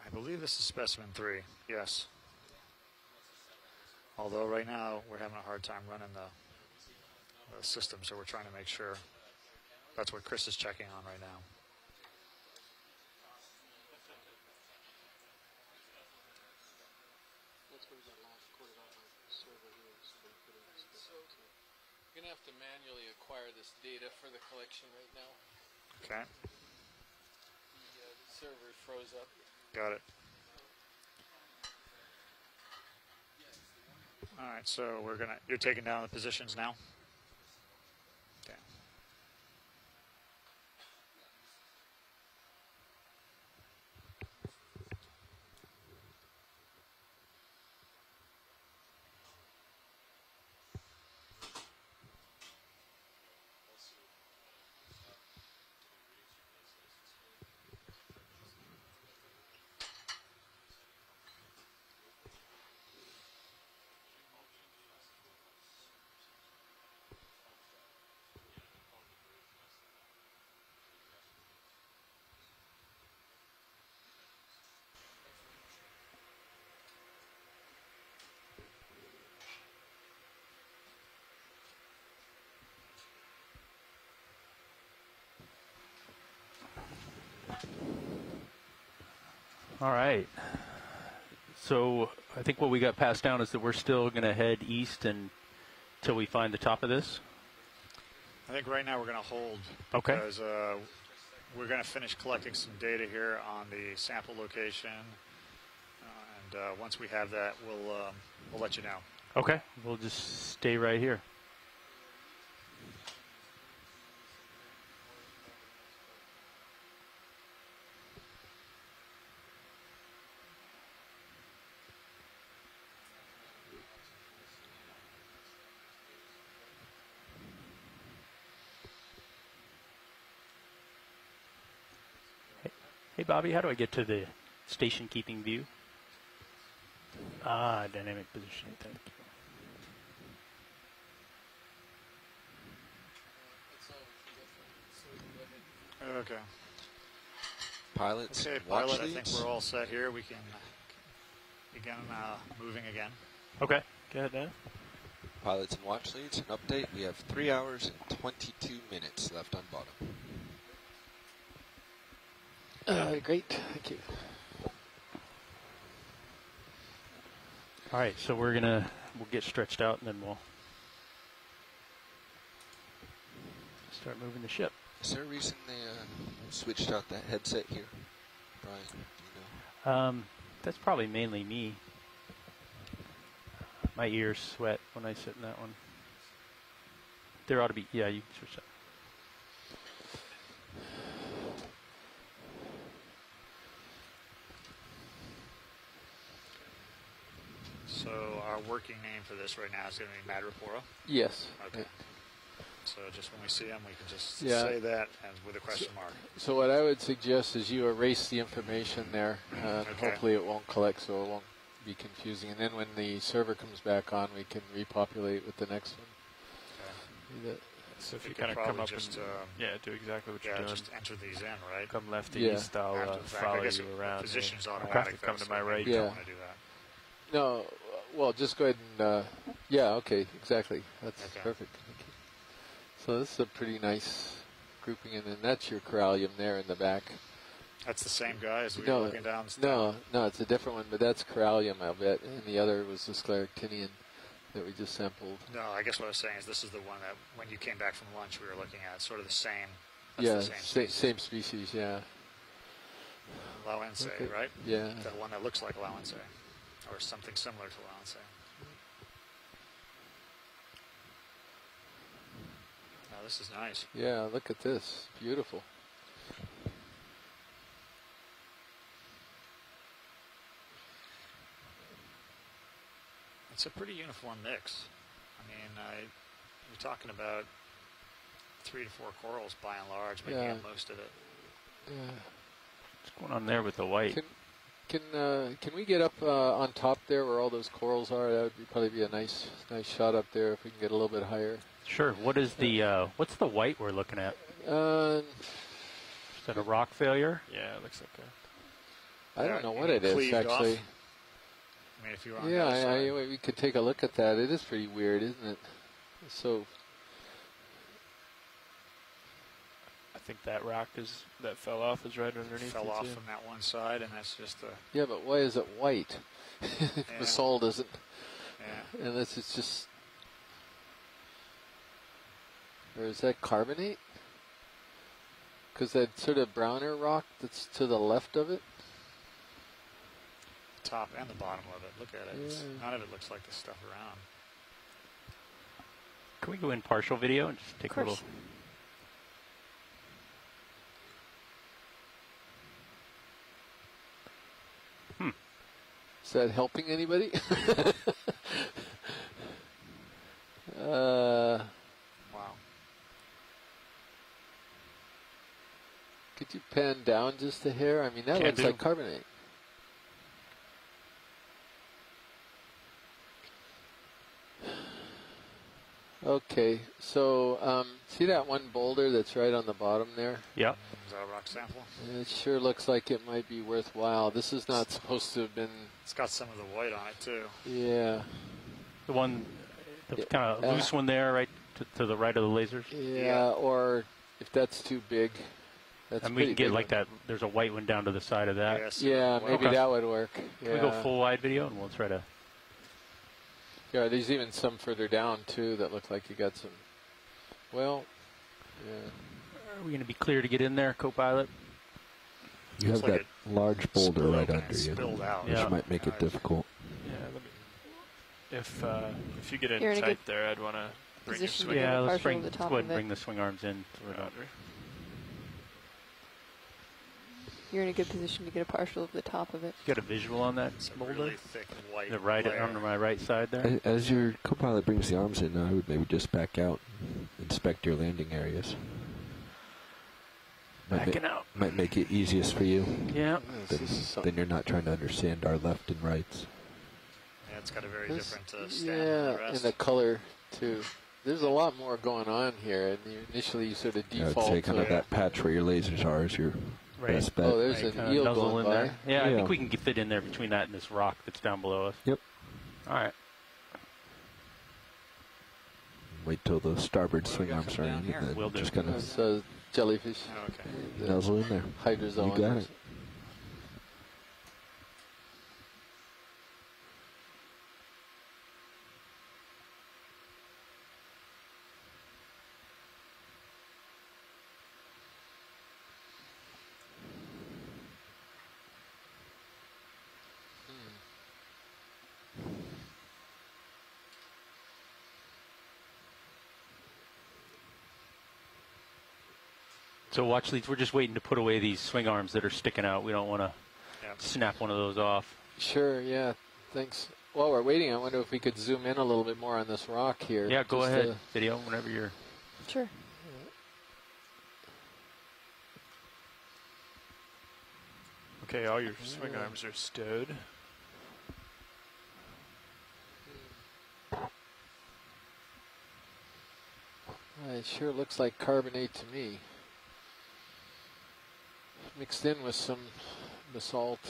I believe this is specimen 3, yes. Although right now we're having a hard time running the system, so we're trying to make sure. That's what Chris is checking on right now. That's where we got last recorded on my server here, so we put it in special too. You're going to have to manually acquire this data for the collection right now. Okay, The server froze up. got it. All right, so you're taking down the positions now? Okay. All right. So I think what we got passed down is that we're still going to head east until we find the top of this. I think right now we're going to hold. Okay. Because we're going to finish collecting some data here on the sample location, and once we have that, we'll let you know. Okay. We'll just stay right here. Hey, Bobby, how do I get to the station keeping view? Ah, dynamic positioning. Thank you. Okay. Pilots. Okay, watch pilot, leads. I think we're all set here. We can begin moving again. Okay, go ahead, Dan. Pilots and watch leads. An update. We have 3 hours and 22 minutes left on bottom. Great, thank you. All right, so we'll get stretched out and then we'll start moving the ship. Is there a reason they switched out that headset here, Brian? Do you know? That's probably mainly me. My ears sweat when I sit in that one. There ought to be, yeah, you can switch that. So our working name for this right now is going to be Madripoora? Yes. Okay. So just when we see them, we can just Yeah. say that and with a question mark. So what I would suggest is you erase the information there. Okay. Hopefully it won't collect, so it won't be confusing. And then when the server comes back on, we can repopulate with the next one. Okay. So if We you could kind of come probably up just, and do exactly what you're yeah, doing. just enter these in, right? Come left to Yeah. east, I'll After the fact, I follow guess you the around. position's here. automatic, Come though, to so my maybe right. you don't want to do that. No, well, just go ahead and, yeah, okay, exactly. That's Okay. perfect. Thank you. So this is a pretty nice grouping, and then that's your corallium there in the back. That's the same guy as we were No, looking down. no, it's a different one, but that's corallium, I'll bet, and the other was the scleractinian that we just sampled. No, I guess what I was saying is this is the one that when you came back from lunch we were looking at, sort of the same. That's Yeah, the same same species, yeah. Lauense, Okay. right? Yeah. The one that looks like Lauense, or something similar to Lauense. Oh, this is nice. Yeah, look at this. Beautiful. It's a pretty uniform mix. I mean, you're talking about 3 to 4 corals by and large, making Yeah. up most of it. Yeah. What's going on there with the white? Can we get up on top there where all those corals are? That would probably be a nice shot up there if we can get a little bit higher. Sure. What is the what's the white we're looking at? Is that a rock failure? Yeah, it looks like I don't know what it is cleaved actually. off? I mean, if you were on Yeah, the other side. we could take a look at that. It is pretty weird, isn't it? So I think that rock that fell off is right underneath. Fell it, off too. from that one side, and that's just a... yeah, but why is it white? Yeah. Basalt isn't. Yeah. Unless it's just, or is that carbonate? Because that sort of browner rock that's to the left of it. Top and the bottom of it. Look at it. It's, Yeah. none of it looks like the stuff around. Can we go in partial video and just take a little? Is that helping anybody? Wow. Could you pan down just a hair? I mean, that Can looks do. like carbonate. Okay, so see that one boulder that's right on the bottom there? Yeah. Is that a rock sample? It sure looks like it might be worthwhile. This is not supposed to have been... It's got some of the white on it, too. Yeah. The one, the kind of loose one there, right to the right of the lasers. Yeah, or if that's too big, That's and we can pretty get big like that. There's a white one down to the side of that. Yes. Yeah, maybe that would work. Can we go full wide video and we'll try to. Yeah, there's even some further down too that look like you got some. Well, yeah. Are we going to be clear to get in there, co-pilot? You have like that large boulder spilled right open under and you, spilled out. which might make it difficult. Yeah, if you get in You're in a tight good there, I'd want to bring your position to swing. get a Yeah, let's partial of the go top ahead of and it. bring the swing arms in. You're in a good position to get a partial of the top of it. You got a visual on that boulder? Really thick white The right layer. on my right side there. As your co-pilot brings the arms in, I would maybe just back out, inspect your landing areas. Backing out. Might make it easiest for you. Yeah. Then you're not trying to understand our left and rights. Yeah, it's got a very different stand than the Yeah, rest. and the color too. There's a lot more going on here, and initially you sort of I would default say kind to of that patch where your lasers are is your best bet. Oh, there's an eel nuzzle going in by. there. Yeah, I think we can fit in there between that and this rock that's down below us. Yep. All right. Wait till the starboard swing arms are in, and then Will do. just kind of That's jellyfish. Okay. nuzzle in there. Hydrozoans. You got it. So watch leads, we're just waiting to put away these swing arms that are sticking out. We don't want to snap one of those off. Sure, yeah, thanks. While we're waiting, I wonder if we could zoom in a little bit more on this rock here. Yeah, go just ahead, to- video, whenever you're... Sure. Okay, all your swing arms are stowed. It sure looks like carbonate to me. Mixed in with some basalt.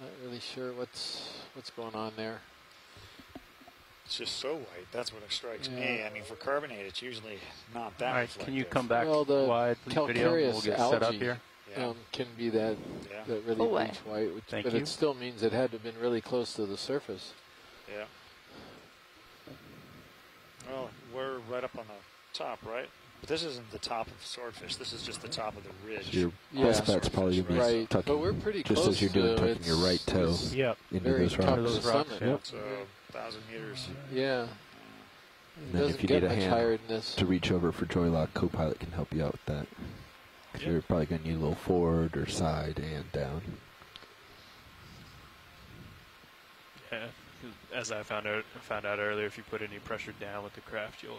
Not really sure what's going on there. It's just so white. That's what strikes me. Yeah. I mean, for carbonate, it's usually not that. All right, can you reflective. come back Well, the wide video? calcareous We'll get algae set up here. can be that really Full way. bleach white, Thank but you. it still means it had to have been really close to the surface. Yeah. Well, we're right up on the top, right? But this isn't the top of Swordfish. This is just the top of the ridge. So your Yeah. best bet's probably going to be Right, tucking, but we're pretty just close as you're doing, to tucking your right toe it's Yep. into very those top rocks. of the Those rocks, summit. yep. So 1,000 meters. Yeah. It And then doesn't if you get need a much higher hand than this. to reach over for joy lock, co-pilot can help you out with that. 'Cause you're probably going to need a little forward or side and down. Yeah, as I found out earlier, if you put any pressure down with the craft, you'll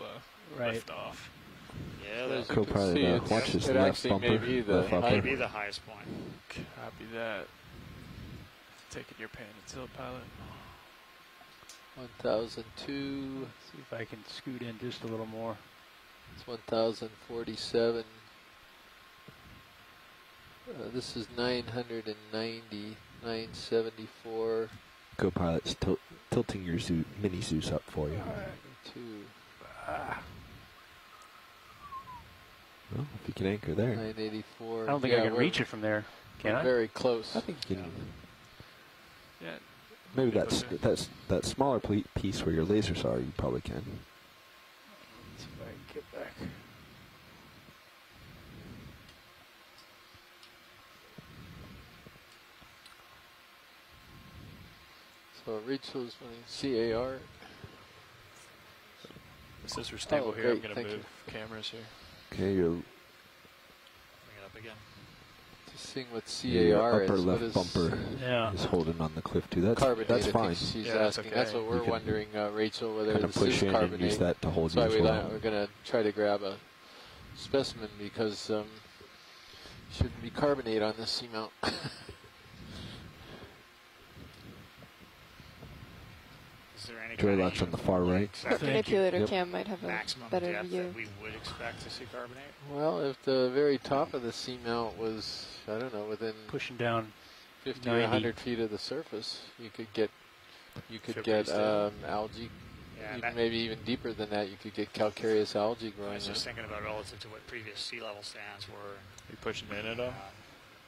lift off. Yeah, As you can Co-pilot, see, watch this it left actually bumper. may be the left upper. Maybe the highest point. Copy that. Taking your pan and tilt, pilot. 1,002. See if I can scoot in just a little more. It's 1,047. This is 990, 974. Co-pilot's tilting your mini Zeus up for you. 2, Well, if you can anchor there. 984. I don't think I can reach it from there. Can we're I? very close. I think you can. Yeah. Maybe that smaller piece where your lasers are, you probably can. Let's see if I can get back. So Rachel's running CAR. Since we're stable here, great, I'm going thank to you. move cameras here. Okay, your Bring it up again. Just seeing what your CAR upper is. What left is bumper is holding on the cliff too. That's carbonate? that's I fine. think she's Yeah, that's asking. okay. That's what You we're can wondering, Rachel, whether kind of this push is in carbonate. and use that to hold you That's as why well. we're going to try to grab a specimen because shouldn't be carbonate on this seamount. Is there any Joy kind of lock's on the far right. The manipulator cam might have a maximum better depth view. that we would expect to see carbonate? Well, if the very top of the seamount was, I don't know, within Pushing down 50 or 90. 100 feet of the surface, you could get Feel pretty stable. algae Yeah, maybe even deeper than that, you could get calcareous algae growing. I was just thinking about relative to what previous sea level stands were. Are you pushing in at all?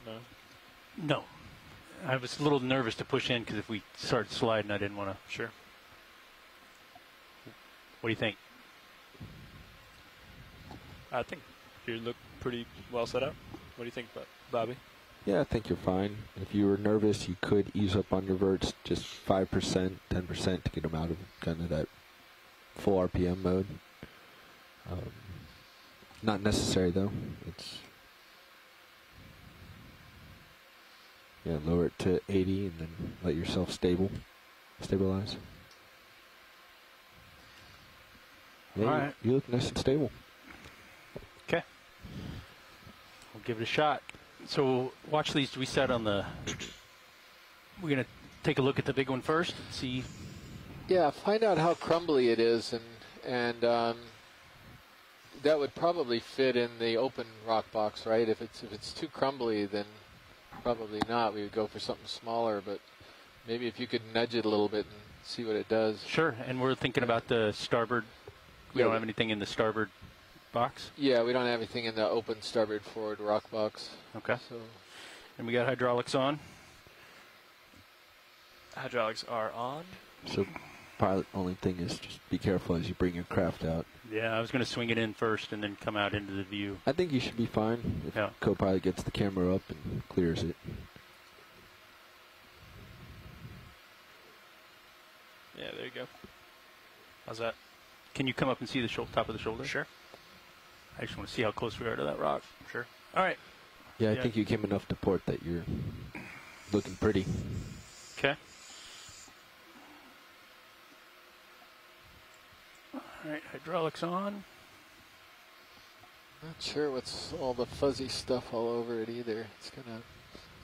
No. No. I was a little nervous to push in because if we started sliding, I didn't want to. Sure. What do you think? I think you look pretty well set up. What do you think, Bobby? Yeah, I think you're fine. If you were nervous, you could ease up on your verts just 5%, 10% to get them out of kind of that full RPM mode. Not necessary though. It's lower it to 80 and then let yourself stabilize. Yeah, All right. You look nice and stable. Okay. We'll give it a shot. So watch these. We set on the. We're gonna take a look at the big one first. See. Yeah, find out how crumbly it is, and that would probably fit in the open rock box, right? If it's too crumbly, then probably not. We would go for something smaller, but maybe if you could nudge it a little bit and see what it does. Sure. And we're thinking about the starboard. We don't have anything in the starboard box. Yeah, we don't have anything in the open starboard forward rock box. Okay. So, and we got hydraulics on. Hydraulics are on. So, pilot, only thing is just be careful as you bring your craft out. Yeah, I was going to swing it in first and then come out into the view. I think you should be fine if co-pilot gets the camera up and clears it. Yeah, there you go. How's that? Can you come up and see the top of the shoulder? Sure. I just want to see how close we are to that rock. Sure. All right. Yeah, I think you came enough to port that you're looking pretty. Okay. All right, hydraulics on. not sure what's all the fuzzy stuff all over it either. It's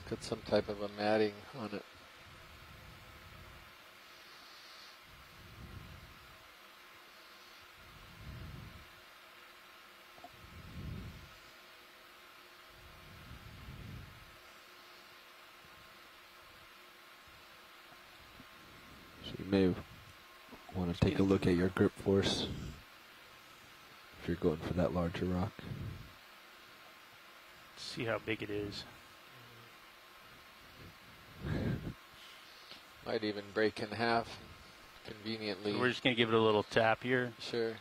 got some type of a matting on it. You may want to take a look at your grip force if you're going for that larger rock. See how big it is. Might even break in half conveniently. So we're just going to give it a little tap here. Sure.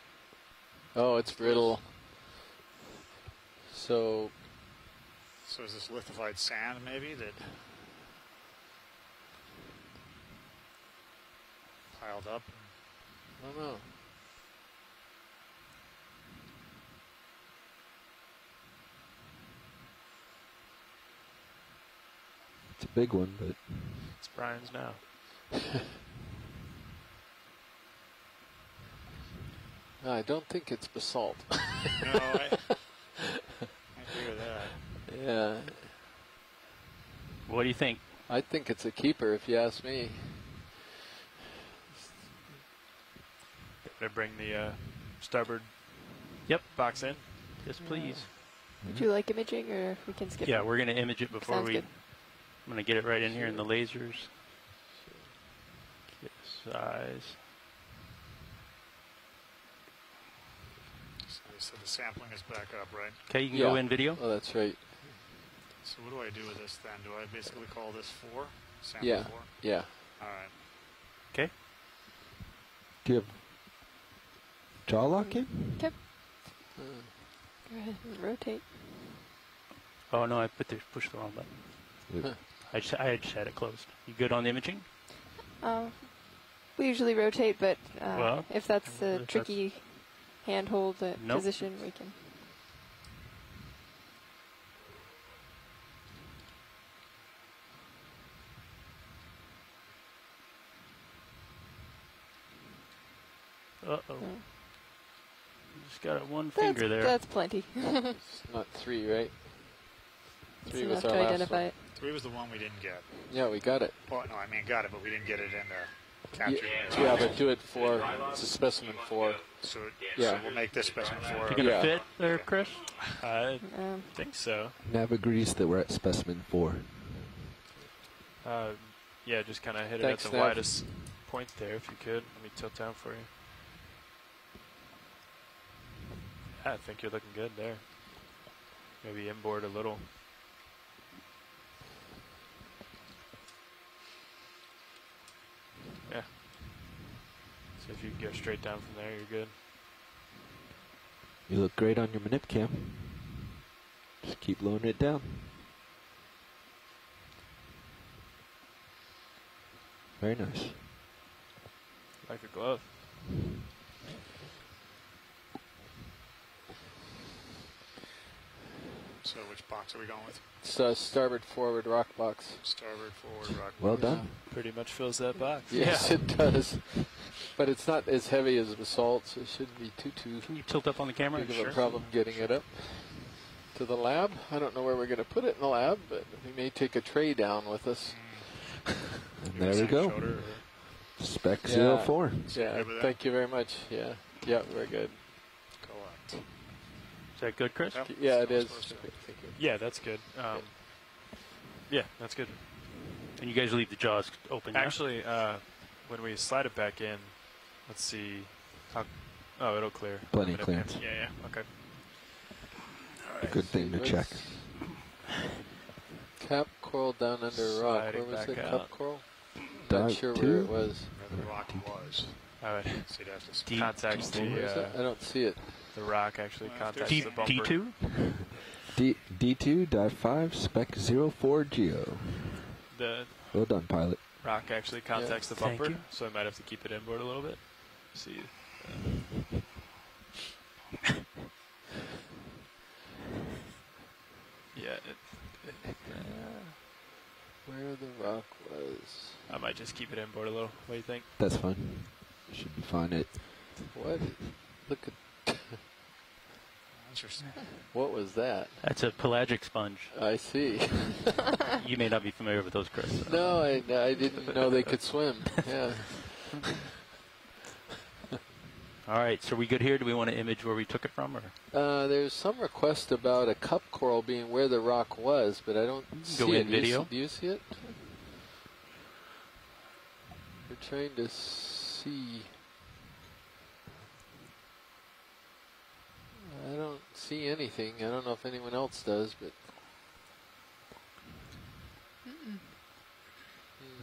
Oh, it's brittle. So is this lithified sand maybe that piled up? I don't know. It's a big one, but it's Brian's now. No, I don't think it's basalt. No, I agree with that. Yeah. What do you think? I think it's a keeper, if you ask me. Did I bring the starboard box in? Yes, please. Would you like imaging, or we can skip? Yeah, we're going to image it before Sounds good. I'm going to get it right in here in the lasers. Get size. So the sampling is back up, right? Okay, you can go in video. Oh, that's right. So what do I do with this then? Do I basically call this 4? Sample Yeah. 4? Yeah. All right. Okay. do you have jaw lock in? Okay. Go ahead and rotate. Oh no, I pushed the wrong button. Huh. I just had it closed. You good on the imaging? We usually rotate, but Well, if that's a tricky handhold Nope. position, we can. Uh-oh. Just got it one finger there. That's plenty. It's not 3, right? 3 It's was enough our to last identify one. it. 3 was the one we didn't get. Yeah, we got it. Well, no, I mean got it, but we didn't get it in the capture. Yeah, but do it for, it's a specimen 4. So, Yeah. so we'll make this specimen 4. You gonna fit there, Chris? I think so. Nav agrees that we're at specimen 4. Yeah, just kind of hit Thanks, it at the Nav. widest point there, if you could. Let me tilt down for you. I think you're looking good there. Maybe inboard a little. Yeah. So if you can go straight down from there, you're good. You look great on your manip cam. Just keep lowering it down. Very nice. Like a glove. So which box are we going with? It's starboard forward rock box. Starboard forward rock Well box. done. Pretty much fills that box. Yes, Yeah. it does. But it's not as heavy as basalt, so it shouldn't be too Can you tilt up on the camera? big of a problem getting it up to the lab. I don't know where we're going to put it in the lab, but we may take a tray down with us. And there we go. Spec Yeah. 04. Yeah, thank you very much. Yeah, very good. Is that good, Chris? Yeah, it is. Thank you. Yeah, that's good. Yeah, that's good. And you guys leave the jaws open, yeah? Actually, when we slide it back in, let's see. Oh, it'll clear. Plenty clearance. Yeah, okay. All right. Good thing to check. Cap coral down under rock. Sliding Where was back it? out. Cap coral? Dive Not sure where two. it was. Where the rock was. All right. So you'd have to Contacts Where is it? I don't see it. the rock actually contacts D- the bumper. D2? D2, dive 5, spec 04 Geo. The Well done, pilot. rock actually contacts the Thank bumper, you. so I might have to keep it inboard a little bit. See. Yeah, Where the rock was. I might just keep it inboard a little. What do you think? That's fine. Should be fine. What? Look at. Interesting. What was that? That's a pelagic sponge. I see. You may not be familiar with those, Chris. No, I didn't know they could swim. Yeah. All right, so are we good here? Do we want to image where we took it from? Or There's some request about a cup coral being where the rock was, but I don't see go it. in video? Do you see it? We're trying to see. I don't see anything. I don't know if anyone else does, but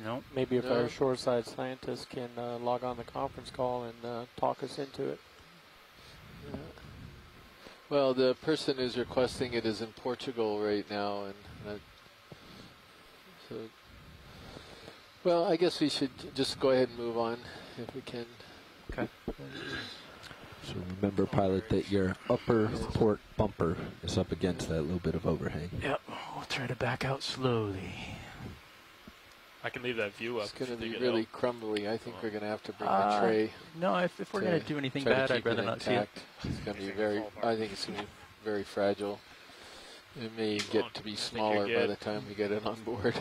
no. Maybe if No. our shoreside scientists can log on the conference call and talk us into it. well, the person who's requesting it is in Portugal right now, and so. Well, I guess we should just go ahead and move on if we can. Okay. So remember, pilot, that your upper port bumper is up against that little bit of overhang. Yep, we'll try to back out slowly. I can leave that view up. It's going to if be you think really it crumbly. I think we're going to have to bring the tray. No, if we're going to do anything try to bad, I'd keep rather it not see it. intact. It's going to be very. I think it's going to be very fragile. It may get to be smaller by the time we get it on board.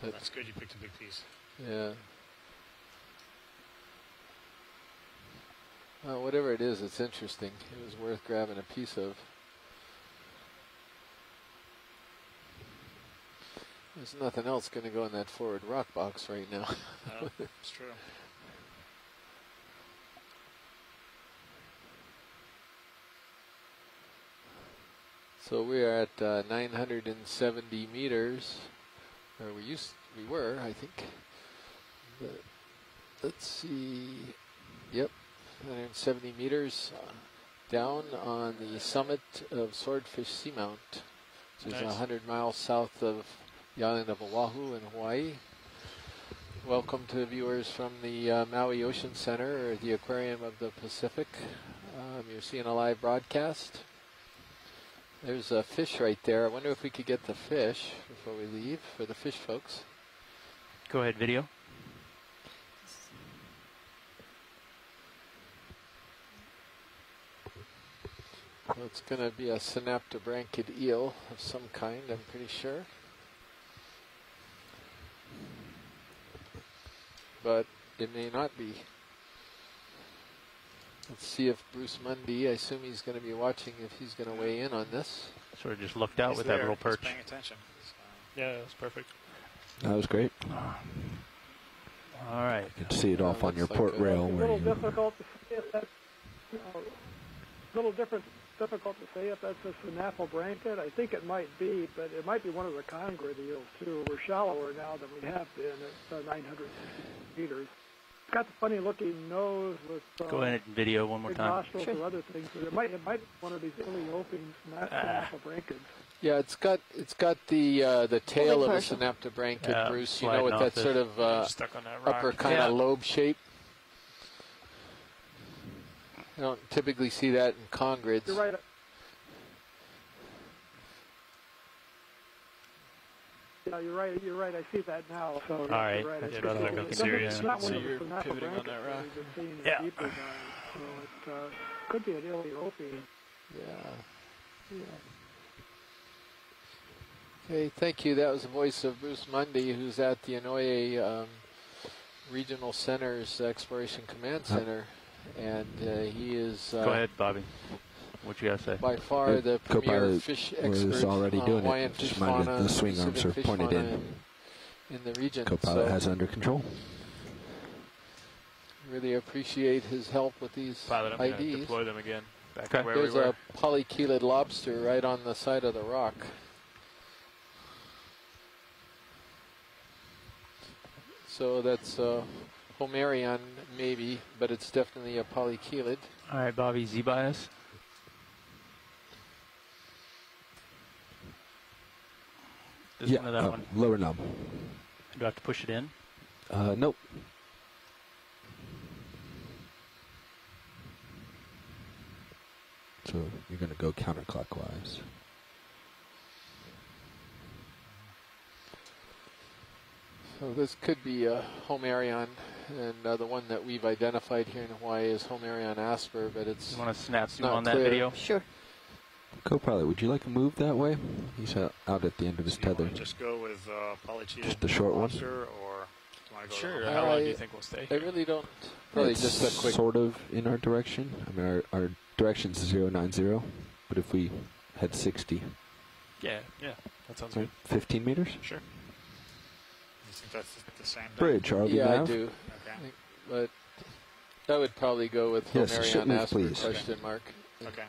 That's good. You picked a big piece. Yeah. Well, whatever it is, it's interesting. It was worth grabbing a piece of. There's nothing else going to go in that forward rock box right now. No, it's true. So we are at 970 meters, or we were, I think. But let's see. Yep, 170 meters down on the summit of Swordfish Seamount, which is 100 miles south of the island of Oahu in Hawaii. Welcome to viewers from the Maui Ocean Center, or the Aquarium of the Pacific. You're seeing a live broadcast. There's a fish right there. I wonder if we could get the fish before we leave for the fish folks. Go ahead, video. Well, it's going to be a synaptobranchid eel of some kind, I'm pretty sure. But it may not be. Let's see if Bruce Mundy, I assume he's going to be watching, if he's going to weigh in on this. Sort of just looked out with that little perch. He's paying attention. Yeah, that was perfect. That was great. All right. You can see it off on your port rail. It's a Where little you difficult to see if that's a little different difficult to say if that's a synaphobranchid. I think it might be, but it might be one of the congrate eels too. We're shallower now than we have been at 960 meters. It's got the funny-looking nose with go ahead and video one more big time. nostrils or other things. But it might be one of these Iliopines, synaphobranchids. Yeah, it's got the tail of a synaptobranchid, Bruce. You know, with that sort of stuck on that rock. upper kind of lobe shape. I don't typically see that in congrids. You're right. Yeah, you're right. You're right. I see that now. So all right. right. That's It's what I not serious. one So of you're the pivoting on that synaphobranchids rock. we've been seeing in Yeah. deeper dives. So it could be an Iliopine. Yeah. Okay, thank you. That was the voice of Bruce Mundy, who's at the Inouye Regional Center's Exploration Command Center, and he is go ahead, Bobby. What you got to say? by far the premier Co-pilot fish was expert already on doing Hawaiian it. fish Just reminded fauna, the swing arms Pacific are fish pointed fauna in the region. Co-pilot so has it under control. really appreciate his help with these Pilot, I'm going to IDs. deploy them again. Back Okay. to where There's we were. a polychelid lobster right on the side of the rock. So that's Homerion maybe, but it's definitely a polychelid. All right, Bobby, Z-bias. This one or that one? Lower nub. Do I have to push it in? Nope. So you're going to go counterclockwise. So this could be a Homerion, and the one that we've identified here in Hawaii is Homerion asper, but it's You want to snap zoom not on that clear. video? Sure. Co-pilot, would you like to move that way? He's out at the end of his Do you tether. want to just go with polychelid Just the short one? lobster, or do you want to go Sure. to How long do you think we'll stay I here? really don't. Probably It's just a quick. sort of in our direction. I mean, our direction's 090, but if we head 60, Yeah, that sounds so good. 15 meters? Sure. You think that's the same thing? Bridge, RV Yeah, I nav? do. Okay. But I would probably go with Yes, Homerion ship move, asper please. question mark. Okay.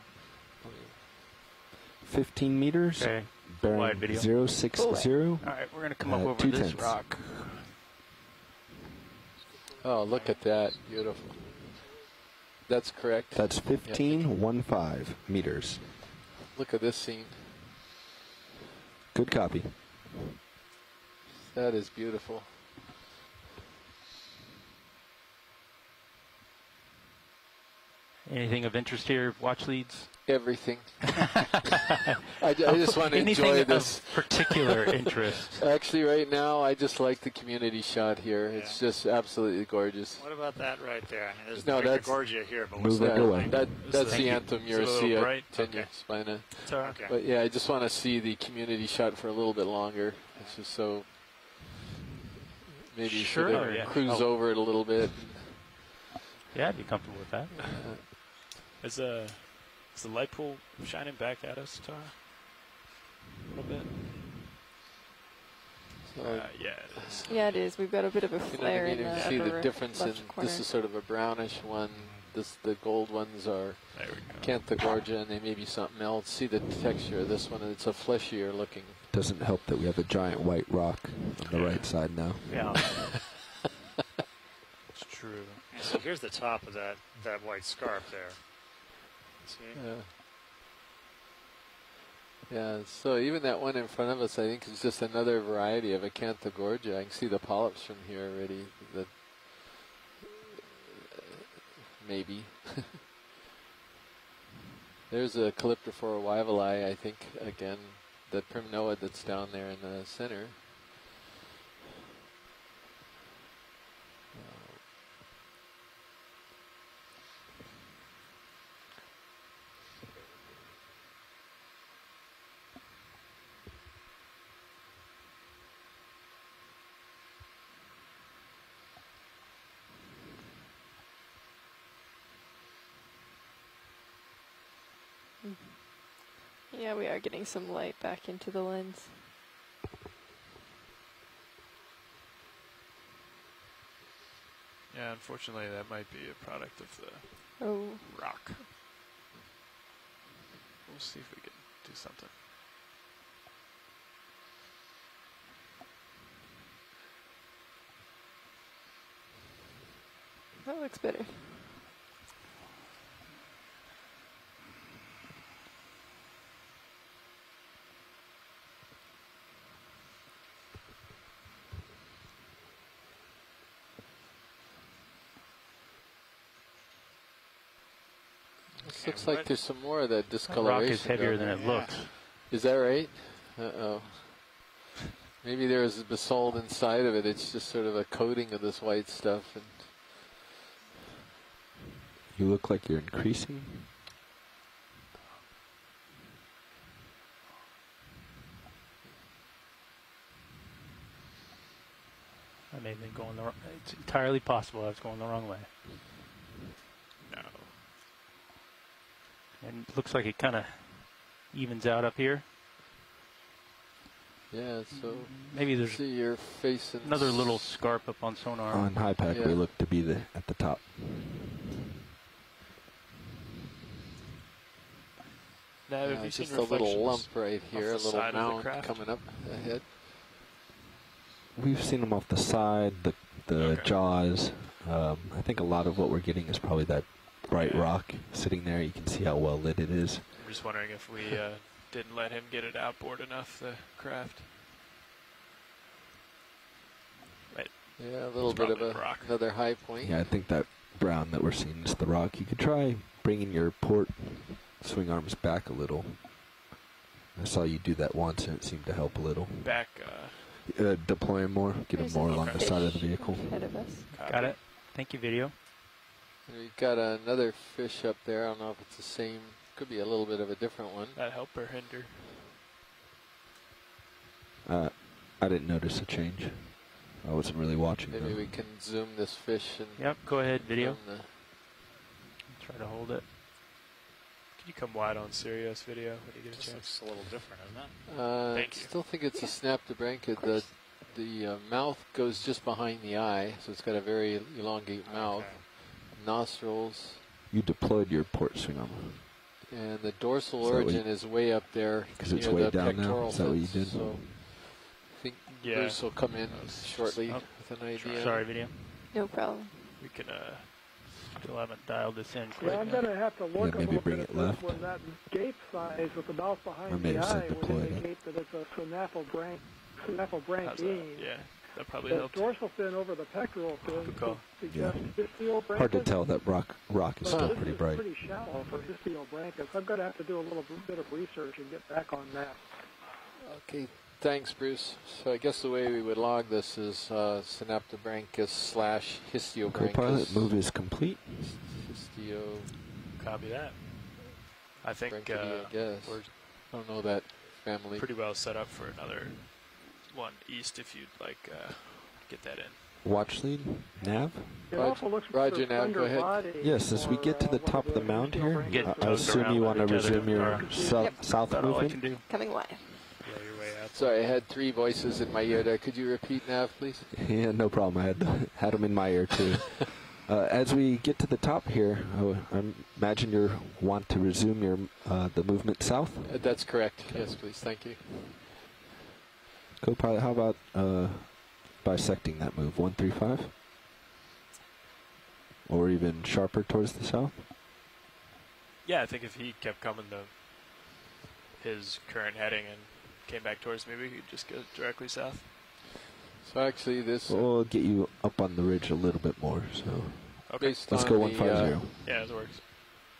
15 meters, Okay. bearing Wide video. 060. All right, we're going to come up over this 2/10. rock. Oh, look at that. Beautiful. That's correct. That's 15.15 meters. Look at this scene. Good copy. That is beautiful. Anything of interest here? Watch leads? Everything. I just want to Anything enjoy of this. particular interest? Actually, right now, I just like the community shot here. It's just absolutely gorgeous. What about that right there? I mean, there's No, the that's- Gorgia here, but what's Move it that? away. That's the Anthem Is it a little Eurasea bright? tenure spina. It's all right. Okay. But yeah, I just want to see the community shot for a little bit longer. It's just so maybe Sure, sort of yeah. cruise Oh. over it a little bit. Yeah, I'd be comfortable with that. Is the light pool shining back at us, Tara? A little bit? So, Yeah, it is. Yeah, it is. We've got a bit of a you know what I flare mean? in the You see the upper difference in left corner. this is sort of a brownish one. The gold ones are There we go. Canthogorgia, and they may be something else. See the texture of this one; it's a fleshier looking. Doesn't help that we have a giant white rock on the right side now. Yeah. It's true. And so here's the top of that white scarp there. See? Yeah, so even that one in front of us, I think, is just another variety of Acanthogorgia. I can see the polyps from here already. That maybe. There's a Calyptrophora wyveli, I think, again, the primnoid that's down there in the center. Yeah, we are getting some light back into the lens. Yeah, unfortunately, that might be a product of the Oh. rock. Let's see if we can do something. That looks better. This looks like there's some more of that discoloration. Rock is heavier than it looks. Is that right? Uh-oh. Maybe there's basalt inside of it. It's just sort of a coating of this white stuff. And you look like you're increasing. I may have been going the wrong. It's entirely possible I was going the wrong way. No. And it looks like it kind of evens out up here. yeah, so Maybe there's see your face and another little scarp up on sonar. On high pack, Yeah. we look to be at the top. Now, Yeah, have you seen just a little reflections lump right here, a off the little side of the mound craft? coming up ahead. We've seen them off the side, the Okay. jaws. I think a lot of what we're getting is probably that bright rock sitting there. You can see how well lit it is. I'm just wondering if we didn't let him get it outboard enough, the craft. Right. Yeah, a little It's bit of probably rock. another high point. Yeah, I think that brown that we're seeing is the rock. You could try bringing your port swing arms back a little. I saw you do that once and it seemed to help a little. Back. Deploy them more, get them There's more a along the fish side of the vehicle. ahead of us. Got it. Thank you, video. And we've got another fish up there. I don't know if it's the same. Could be a little bit of a different one. That help or hinder? I didn't notice a change. I wasn't really watching. Maybe though. we can zoom this fish and Yep, go ahead, video. film Try to hold it. Can you come wide on Sirius video when you get a This chance? looks a little different, isn't it? Thank you. Still think it's a snap to branchia. The mouth goes just behind the eye, so it's got a very elongate mouth. Nostrils. You deployed your port swing arm. And the dorsal Is that what origin is way up there. 'Cause it's near way the down now? pectoral Is that what you fins, did? So I think Yeah. Bruce will come in shortly Oh, with an idea. Sorry, video. No problem. We can. Still haven't dialed this in quite. Yeah, I'm going to have to look a maybe little bring bit it at this left. when that gape size with the mouth Or behind maybe the said eye would deploy it. indicate that it's a synaptobranch How's that? beam. Yeah, that probably The helped. dorsal fin over the pectoral fin Good call. suggests histiobranchus. Hard to tell. That rock is still This pretty is bright. pretty shallow for histiobranchus. I'm going to have to do a little bit of research and get back on that. Okay, thanks, Bruce. So I guess the way we would log this is synaptobranchus / histiobranchus. Copilot move is complete. Histio. Copy that. I think Branchidae, I guess. we're I don't know that family. pretty well set up for another one east if you'd like get that in. Watch lead, nav. It also looks Roger, for now, go ahead. body Yes, as we get to the top of the mound here, Get I towed assume around you by want to the tether resume your car. south That's all I movement. can do. Coming wide. Yeah, your way out. Sorry, I had 3 voices in my ear there. Could you repeat, Nav, please? Yeah, no problem. I had them in my ear too. As we get to the top here, I imagine you want to resume your the movement south. That's correct. Yes, please. Thank you. Copilot, how about bisecting that move 135, or even sharper towards the south? Yeah, I think if he kept coming to his current heading and came back towards me, we could just go directly south. So actually, this We'll get you up on the ridge a little bit more. So Okay. based let's on go the, 150. Yeah, that works.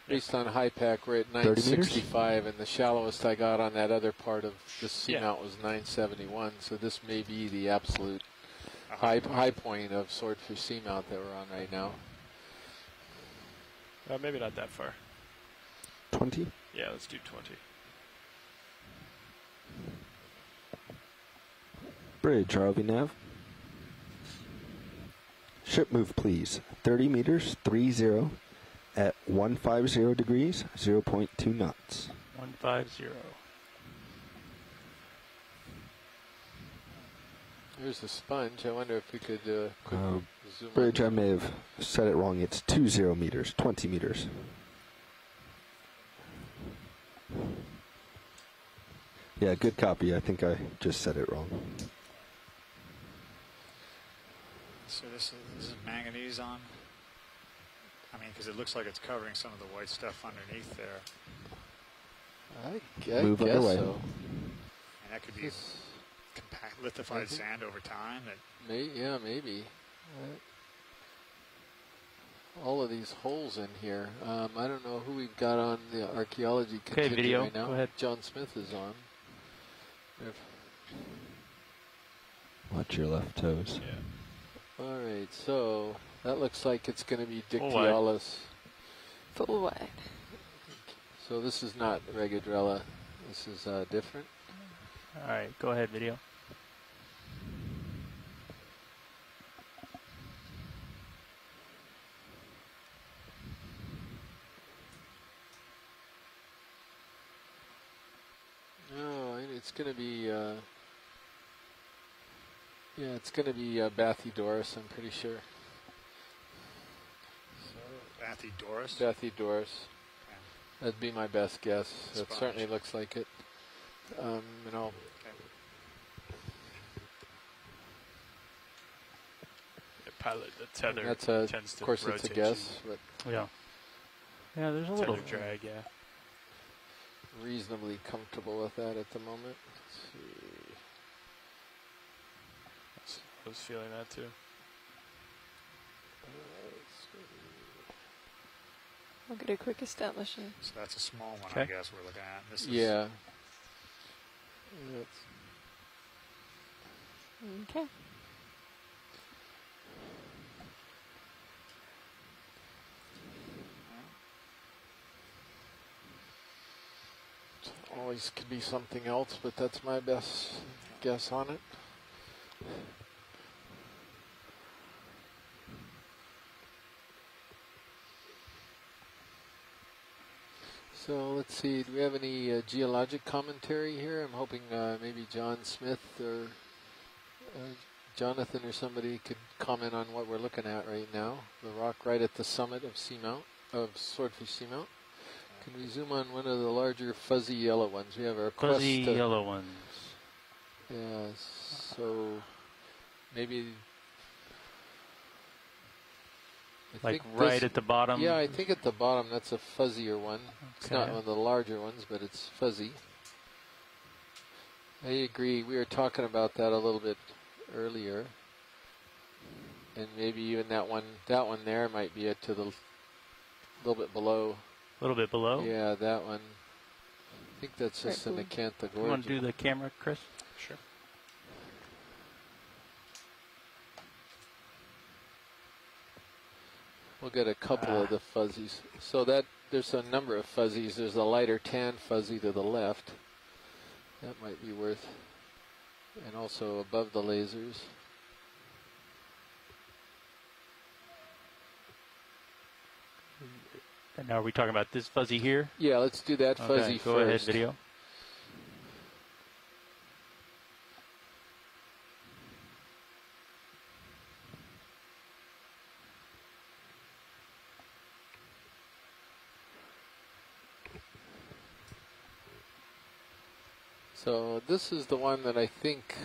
based on high pack, we're at 30 meters? 965, and the shallowest I got on that other part of the Yeah. Seamount was 971. So this may be the absolute high point of Swordfish Seamount that we're on right now. Maybe not that far. 20. Yeah, let's do 20. Bridge, ROV nav. Ship move, please. 30 meters, 30, at 150 degrees, 0.2 knots. 150. There's a sponge. I wonder if we could quick zoom Bridge, on. I may have said it wrong. It's 20 meters, 20 meters. Yeah, good copy. I think I just said it wrong. So this is manganese on? I mean, because it looks like it's covering some of the white stuff underneath there. I Move guess underway. so. And that could be compact, lithified sand over time. Yeah, maybe. All of these holes in here. I don't know who we've got on the archaeology contingent video. right now. Go ahead. John Smith is on. Watch your left toes. Yeah. All right, so that looks like it's going to be Full wide. Dictyolis. Full wide. So this is not Regadrella. This is different. All right, go ahead, video. No, it's going to be. Yeah, it's going to be Bathydoris, I'm pretty sure. Bathydoris? Bathydoris. That'd be my best guess. It certainly looks like it. You know. Pilot, the tether That's tends to of course, rotate it's a guess, but yeah, there's a little drag. Yeah. Reasonably comfortable with that at the moment. Let's see. I was feeling that too. I'll get a quick establishing. So that's a small one, I guess we're looking at. This is Yeah. Okay. Always could be something else, but that's my best guess on it. So let's see, do we have any geologic commentary here? I'm hoping maybe John Smith or Jonathan or somebody could comment on what we're looking at right now. The rock right at the summit of Seamount, of Swordfish Seamount. Can we zoom on one of the larger fuzzy yellow ones? We have our fuzzy yellow ones. Yeah, so maybe... Like right at the bottom? Yeah, I think at the bottom that's a fuzzier one. It's not one of the larger ones, but it's fuzzy. I agree. We were talking about that a little bit earlier. And maybe even that one there might be it to the little bit below. A little bit below? Yeah, that one. I think that's just an Acantha gorgia. You want to do the camera, Chris? Sure. We'll get a couple of the fuzzies. So that there's a number of fuzzies. There's a lighter tan fuzzy to the left. That might be worth. And also above the lasers. And now are we talking about this fuzzy here? Yeah, let's do that fuzzy first. Go ahead, video. So this is the one that I think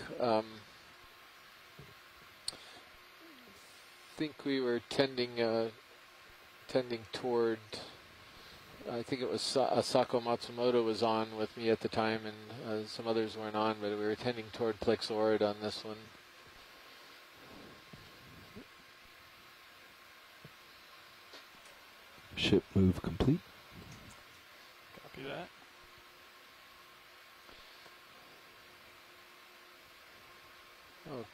we were tending toward. I think it was Asako Matsumoto was on with me at the time, and some others weren't on, but we were tending toward Plexaurid on this one. Ship move complete. Copy that.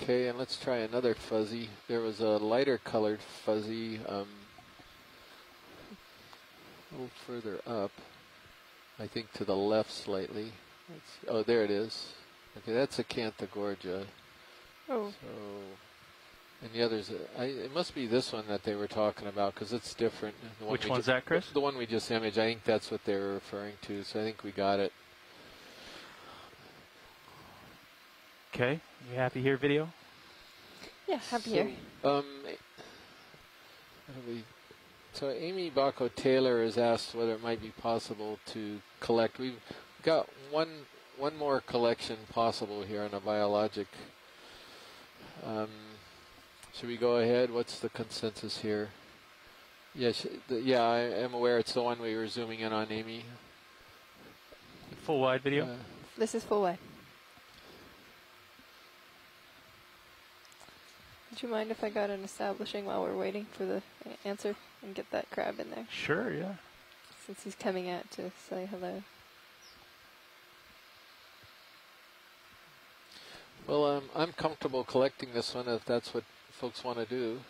Okay, and let's try another fuzzy. There was a lighter colored fuzzy a little further up, I think to the left slightly. Oh, there it is. Okay, that's Acantha gorgia. Oh. So, and the others, it must be this one that they were talking about because it's different. Which one's that, Chris? The one we just imaged. I think that's what they were referring to, so I think we got it. Okay, you happy here, video? Yeah, happy here. So Amy Bacco Taylor has asked whether it might be possible to collect. We've got one one more collection possible here on a biologic. Should we go ahead? What's the consensus here? Yes, yeah, I am aware it's the one we were zooming in on, Amy. Full wide video? This is full wide. Would you mind if I got an establishing while we're waiting for the answer and get that crab in there? Sure, yeah. Since he's coming out to say hello. Well, I'm comfortable collecting this one if that's what folks want to do.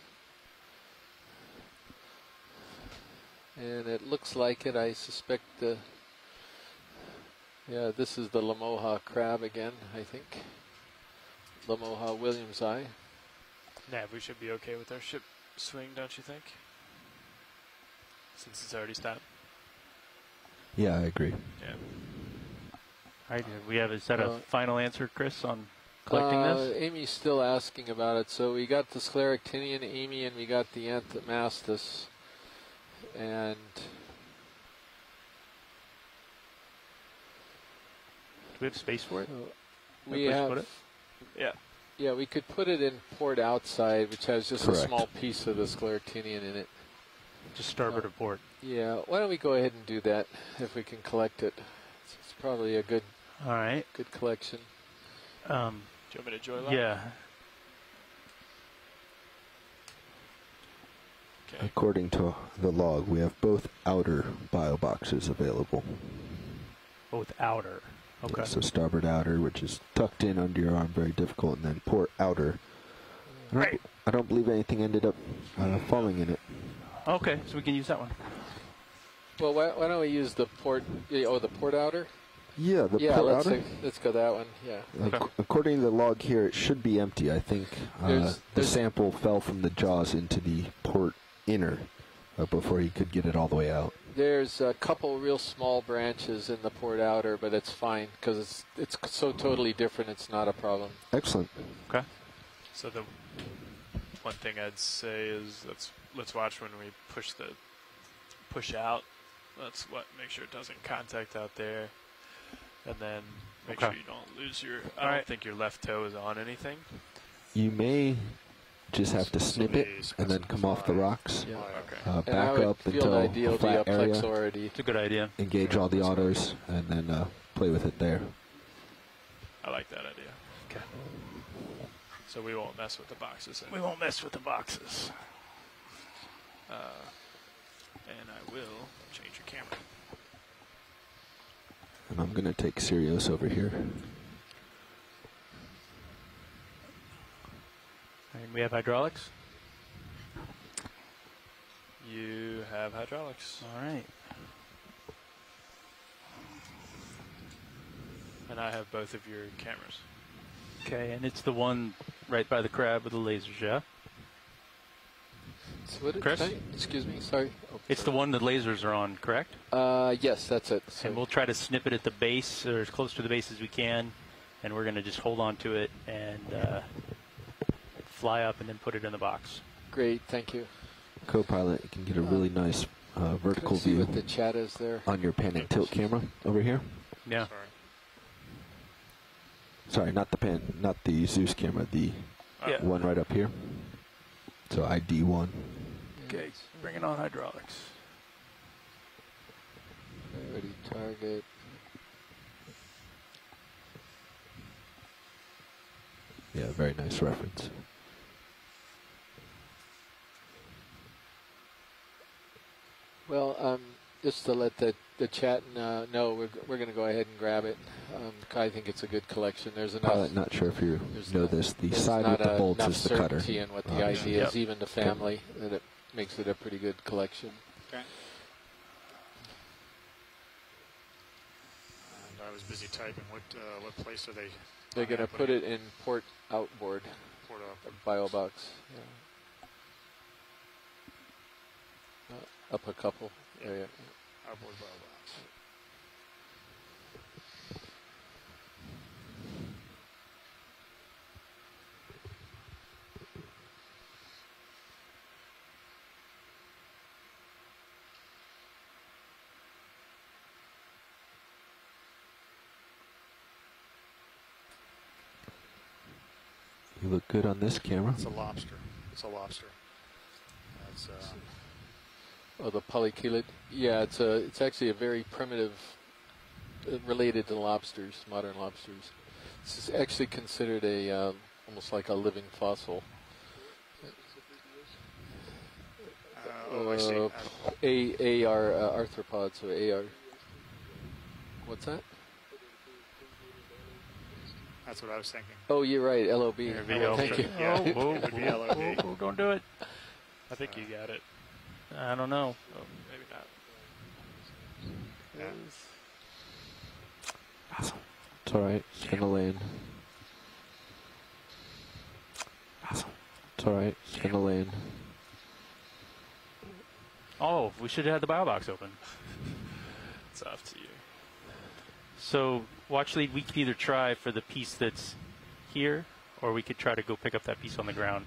And it looks like it. I suspect yeah, this is the Lamoha crab again, I think. Lamoha Williams eye. Nav, we should be okay with our ship swing, don't you think? Since it's already stopped. Yeah, I agree. Yeah. All right, is that a final answer, Chris, on collecting this? Amy's still asking about it. So we got the Scleractinian, Amy, and we got the Anthomastus. And do we have space for it? We have. Put it? Yeah. Yeah, we could put it in port outside, which has just Correct. a small piece of the Scleractinian in it. Just starboard of port. Yeah, why don't we go ahead and do that if we can collect it? It's probably a good, all right, good collection. Do you want me to join that? Yeah. Okay. According to the log, we have both outer bio boxes available. Both outer. Okay. Yeah, so starboard outer, which is tucked in under your arm, very difficult, and then port outer. I don't believe anything ended up falling in it. Okay, so we can use that one. Well, why don't we use the port? Oh, the port outer. Yeah, the port outer. Let's go that one. Yeah. Okay. According to the log here, it should be empty. I think the sample fell from the jaws into the port inner before he could get it all the way out. There's a couple real small branches in the port outer, but it's fine because it's so totally different. It's not a problem. Excellent. Okay. So the one thing I'd say is let's watch when we push out. Let's make sure it doesn't contact out there, and then make sure you don't lose your. I don't think your left toe is on anything. You may just have to snip it and then come off the rocks. Yeah. Back up until a flat area. It's a good idea. Engage all the autos and then play with it there. I like that idea. Okay. So we won't mess with the boxes. We won't mess with the boxes. And I will change your camera. And I'm going to take Sirius over here. And we have hydraulics? You have hydraulics. All right. And I have both of your cameras. Okay, and it's the one right by the crab with the lasers, yeah? So what Chris? Excuse me, sorry. Oh, it's the one the lasers are on, correct? Yes, that's it. So and we'll try to snip it at the base, or as close to the base as we can, and we're going to just hold on to it and fly up and then put it in the box. Great, thank you. Co-pilot, you can get a really nice vertical see view what the chat is there on your pan and tilt camera over here. Yeah. Sorry, not the Zeus camera, the one right up here. So ID 1. Okay, bringing on hydraulics. Ready, target. Yeah, very nice reference. Well, just to let the chat know, we're going to go ahead and grab it. I think it's a good collection. There's enough. Pilot, not sure if you know this. The side with the bolts is the cutter. There's certainty in what the idea is, even the family, that it makes it a pretty good collection. Okay. And I was busy typing. What place are they? They're going to put it in port outboard. Port outboard. Bio box. Yeah. Up a couple. Yeah. There, Outboard bio box. You look good on this camera. It's a lobster. It's a lobster. That's oh, the polychelid. Yeah, it's actually a very primitive, related to lobsters, modern lobsters. It's actually considered a almost like a living fossil. I see. Arthropods, so AR. What's that? That's what I was thinking. Oh, you're right, LOB. Thank you. Yeah, it would be LOB. Oh, don't do it. I think you got it. I don't know. Oh, maybe not. Yeah. It's alright. It's gonna land. It's alright. It's gonna land. Oh, we should have had the bio box open. It's up to you. So, watch lead, we can either try for the piece that's here, or we could try to go pick up that piece on the ground.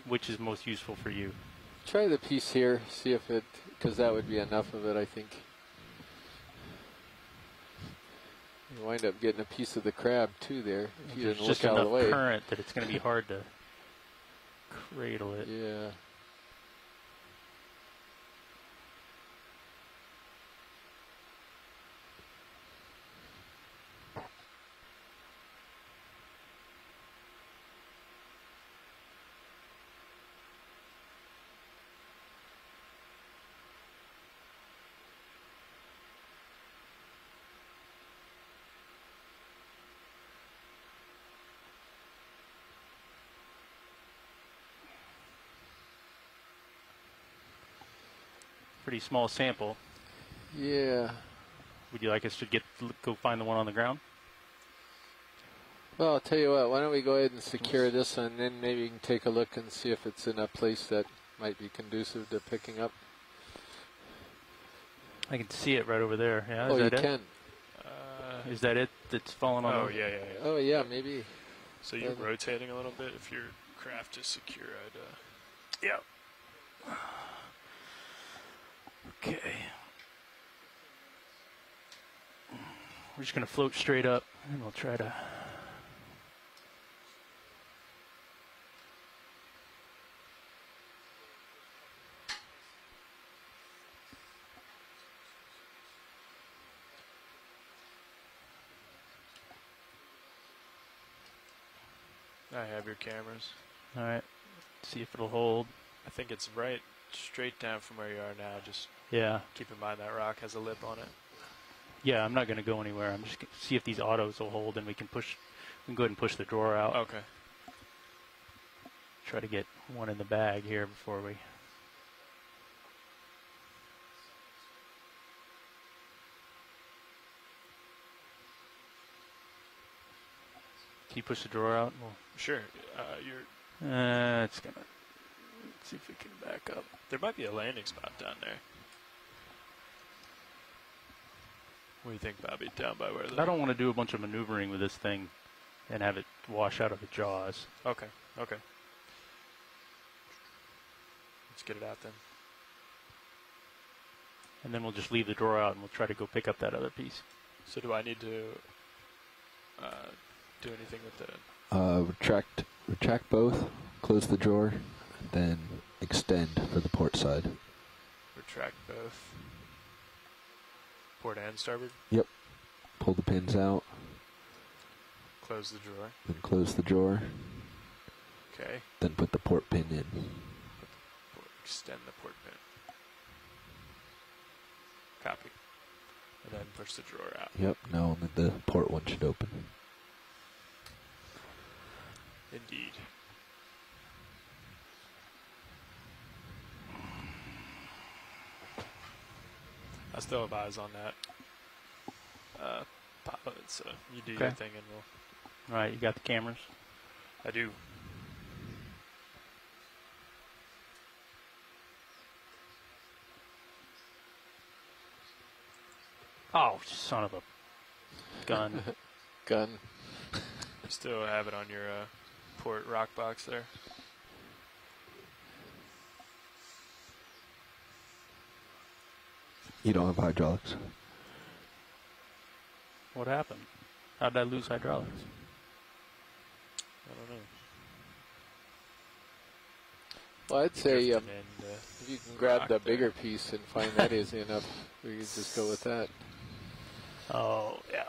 Which is most useful for you? Try the piece here, see if it, because that would be enough of it, I think. You wind up getting a piece of the crab too there if you didn't There's look out of the way. just enough current that it's going to be hard to cradle it. Yeah. Pretty small sample. Yeah. Would you like us to go find the one on the ground? Well, I'll tell you what, why don't we go ahead and secure this one, and then maybe you can take a look and see if it's in a place that might be conducive to picking up. I can see it right over there. Yeah, oh, you can. Is that it that's falling on? Oh, yeah. Oh, yeah, maybe. So you're rotating a little bit. If your craft is secure, I'd... Yeah. Okay. We're just going to float straight up, and we'll try to... I have your cameras. All right. See if it'll hold. I think it's right straight down from where you are now. Just keep in mind that rock has a lip on it. Yeah, I'm not going to go anywhere. I'm just going to see if these autos will hold, and we can go ahead and push the drawer out. Okay. Try to get one in the bag here before we... Can you push the drawer out? Sure. It's going to... Let's see if we can back up. There might be a landing spot down there. What do you think, Bobby? Down by where? I don't want to do a bunch of maneuvering with this thing and have it wash out of the jaws. Okay. Let's get it out then. And then we'll just leave the drawer out and we'll try to go pick up that other piece. So do I need to do anything with the... Retract both, close the drawer, then extend for the port side. Retract both. Port and starboard? Yep. Pull the pins out. Close the drawer. Then close the drawer. Okay. Then put the port pin in. Extend the port pin. Copy. And then push the drawer out. Yep, now only the port one should open. Indeed. I still have eyes on that pilot, so you do your thing and we'll... All right, you got the cameras? I do. Oh, son of a gun. Gun. You still have it on your port rock box there? You don't have hydraulics. What happened? How did I lose hydraulics? I don't know. Well, I'd say drifting if you can grab the bigger piece and find that easy enough, we can just go with that. Oh, yeah.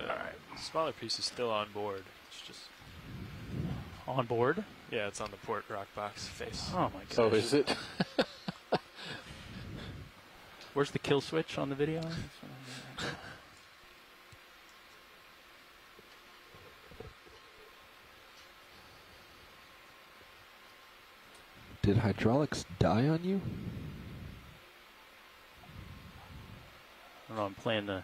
All right. Smaller piece is still on board. It's just on board. Yeah, it's on the port rock box face. Oh my god. Oh, is it? Where's the kill switch on the video? Did hydraulics die on you? I don't know, I'm playing the...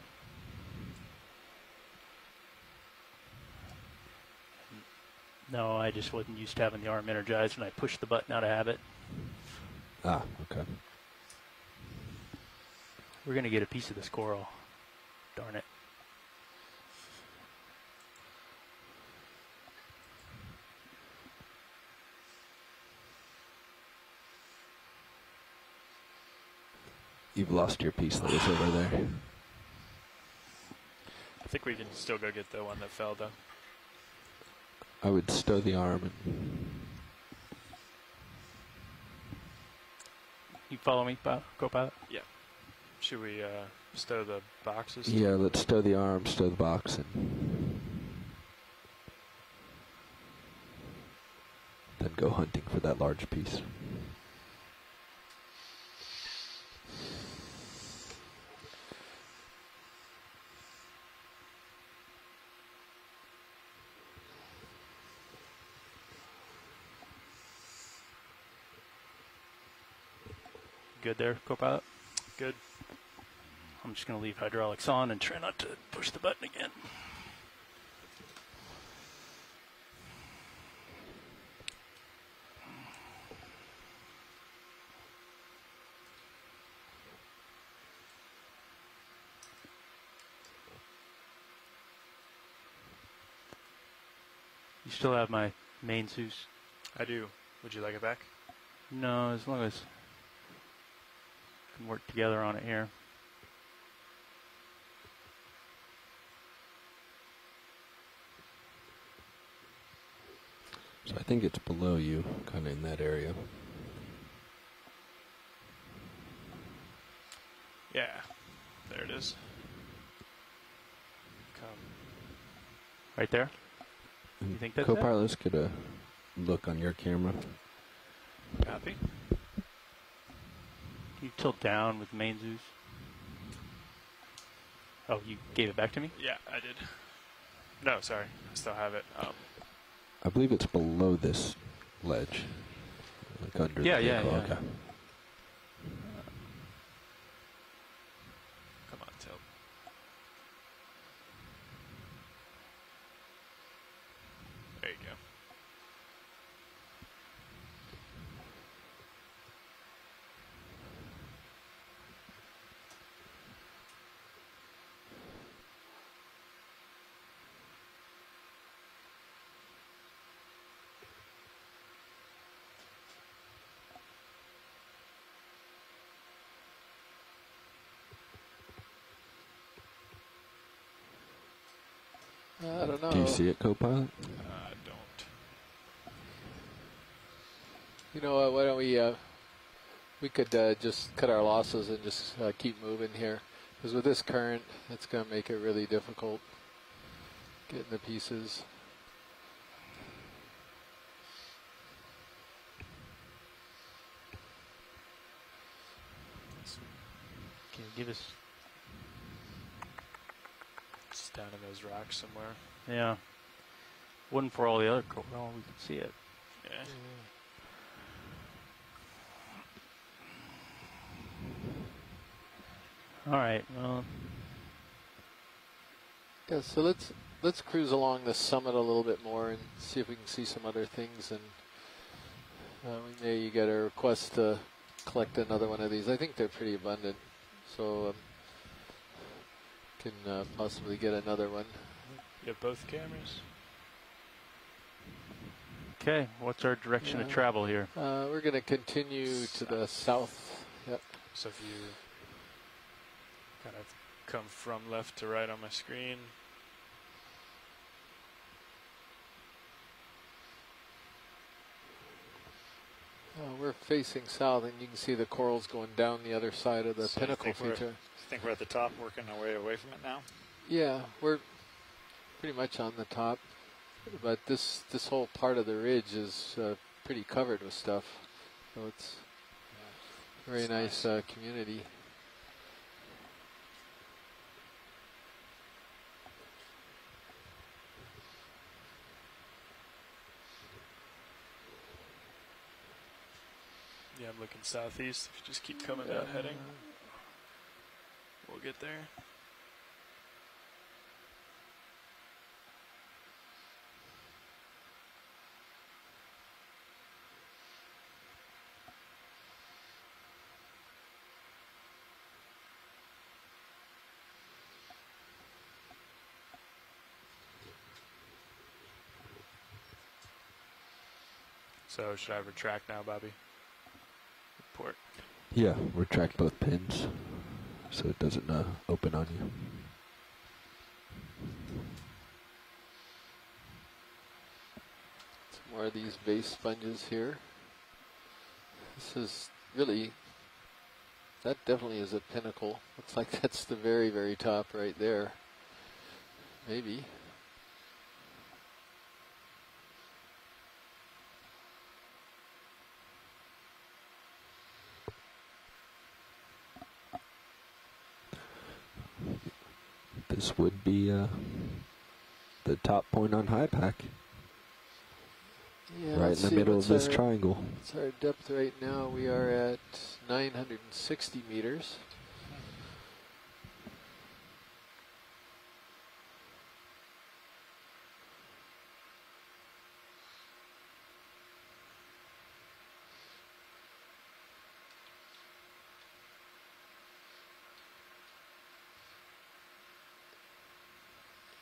No, I just wasn't used to having the arm energized, and I pushed the button out of habit. Ah, okay. We're going to get a piece of this coral. Darn it. You've lost your piece that was over there. I think we can still go get the one that fell, though. I would stow the arm and... You follow me, co-pilot? Yeah. Should we stow the boxes? Yeah, let's stow the arm, stow the box, and then go hunting for that large piece. Good there, co-pilot? Good. I'm just going to leave hydraulics on and try not to push the button again. You still have my main Zeus? I do. Would you like it back? No, as long as we can work together on it here. So I think it's below you, kind of in that area. Yeah. There it is. Come. Right there? You think that's Co-pilots could look on your camera. Copy. You tilt down with main Zeus. Oh, you gave it back to me? Yeah, I did. No, sorry. I still have it. I believe it's below this ledge. Like under the vehicle. Okay. Come on, tilt. There you go. I don't know. Do you see it, co-pilot? I don't. You know what? Why don't we could just cut our losses and just keep moving here, because with this current, it's going to make it really difficult getting the pieces. Can you give us... It's down in those rocks somewhere. Yeah. Wouldn't for all the other coral, we could see it. Yeah. All right. Well. Yeah. So let's cruise along the summit a little bit more and see if we can see some other things, and we may get a request to collect another one of these. I think they're pretty abundant, so can possibly get another one. You have both cameras? Okay, what's our direction of travel here? We're going to continue to the south. Yep. So if you kind of come from left to right on my screen. We're facing south, and you can see the corals going down the other side of the So pinnacle you feature. think we're at the top, working our way away from it now? Yeah, we're pretty much on the top, but this whole part of the ridge is pretty covered with stuff, so it's very nice community. Yeah, I'm looking southeast. If you just keep coming down heading, we'll get there. So should I retract now, Bobby? Report. Yeah, retract both pins so it doesn't open on you. Some more of these base sponges here. This is really, that definitely is a pinnacle. Looks like that's the very, very top right there. Maybe. This would be the top point on high pack. Yeah, right in the middle of this triangle. What's our depth right now? We are at 960 meters.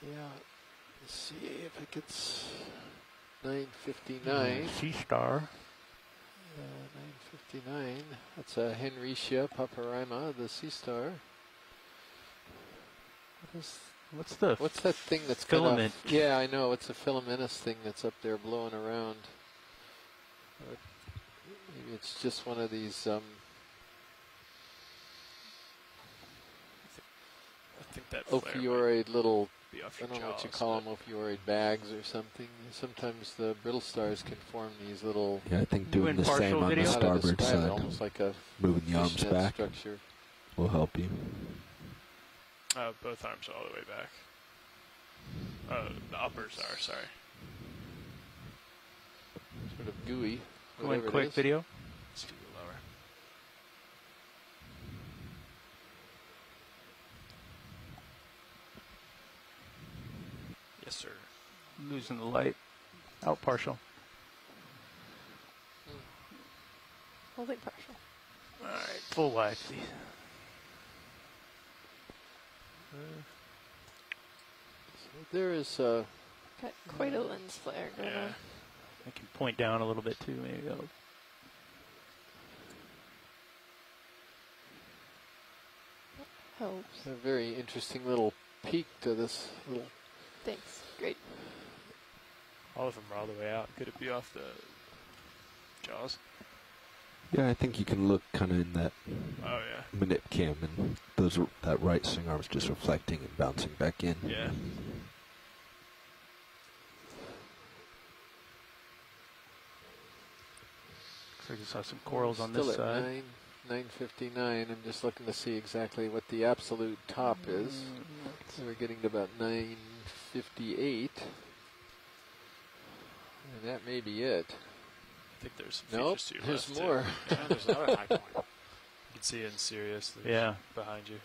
Yeah, let's see if it gets 959. Sea Star. 959. That's a Henricia paparima, the sea star. What's that thing that's filament? Yeah, I know. It's a filamentous thing that's up there blowing around. Maybe it's just one of these. I think that ophiuroid little. Be off I your don't know what you jaws, call them, ophiuroid bags or something. Sometimes the brittle stars can form these little. Yeah, I think doing the same on the starboard side, almost like a moving the arms fishnet back, structure. will help you. Both arms are all the way back. The uppers are, sorry. Sort of gooey. Going quick video. Let's do it lower. Yes, sir. Losing the light. Out partial. Holding partial. All right, full wide, please. So there is got quite a lens flare going on. I can point down a little bit too, maybe that'll. Helps. a very interesting little peak to this little. Thanks. Great. All of them are all the way out. Could it be off the jaws? Yeah, I think you can look kind of in that manip cam, and that right swing arm's just reflecting and bouncing back in. Yeah. Looks like I saw some corals on Still this at side. 959. I'm just looking to see exactly what the absolute top is. So we're getting to about 958. And that may be it. I think there's some Nope, features to your there's left, more. Too. Yeah, there's another high point. You can see it in Sirius. Yeah. Behind you.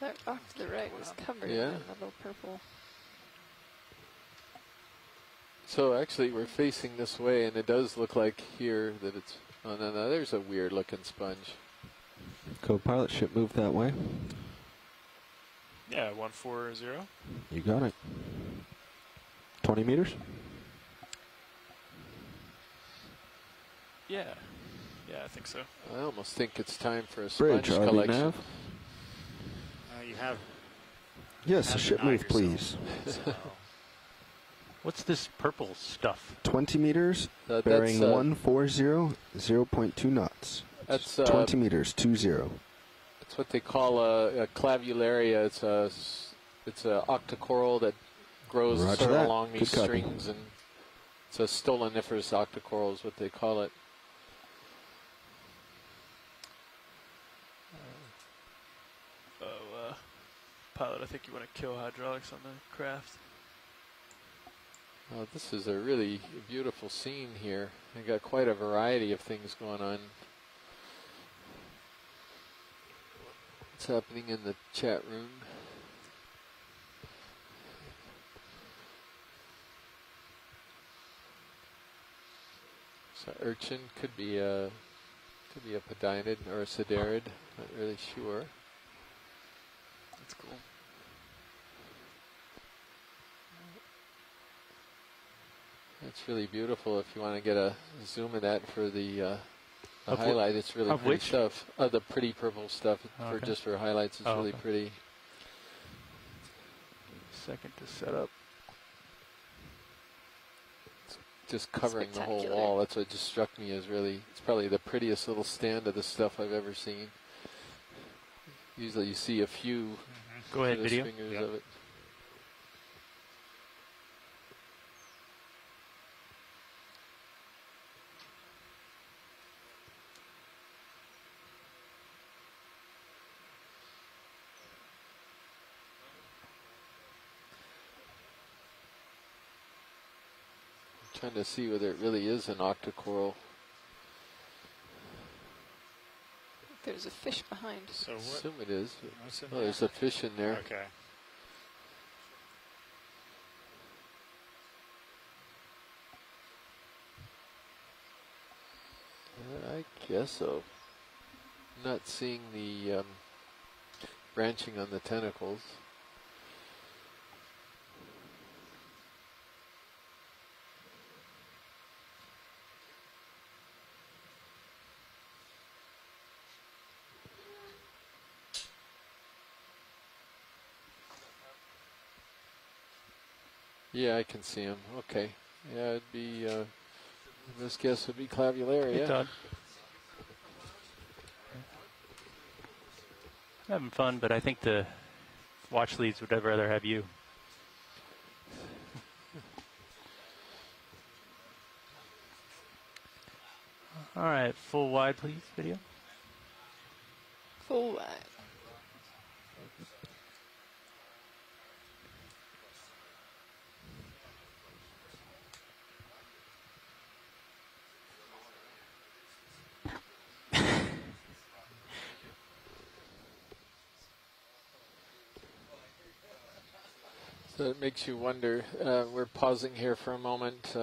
That off to the right was covered in a little purple. So actually we're facing this way, and it does look like here that it's, oh no, there's a weird looking sponge. Co-pilot ship move that way. Yeah, 140. You got it. 20 meters? Yeah. Yeah, I think so. I almost think it's time for a Bridge, sponge RV collection. nav. You have. Yes, a ship move, please. What's this purple stuff? 20 meters, bearing 140, 0.2 knots. That's 20 meters, 20. That's what they call a clavularia. It's a octocoral that grows sort of along these strings, and it's a stoloniferous octocoral is what they call it. Pilot, I think you want to kill hydraulics on the craft. Well, this is a really beautiful scene here. I got quite a variety of things going on. What's happening in the chat room? So urchin could be a pedinid or a siderid. Not really sure. That's cool. That's really beautiful. If you want to get a zoom of that for the highlight, it's really pretty stuff. The pretty purple stuff for just for highlights. It's really pretty. Second to set up. It's just covering the whole wall. That's what just struck me as really. It's probably the prettiest little stand of the stuff I've ever seen. Usually you see a few. Go ahead, video. Of it. I'm trying to see whether it really is an octocoral. There's a fish behind. So I assume it is. Oh, there's a fish in there. Okay. I guess so. I'm not seeing the branching on the tentacles. Yeah, I can see him. Okay. Yeah, it'd be, this guess would be clavularia. Hey, Todd. Having fun, but I think the watch leads would rather have you. All right, full wide, please, video. Full wide. So it makes you wonder. We're pausing here for a moment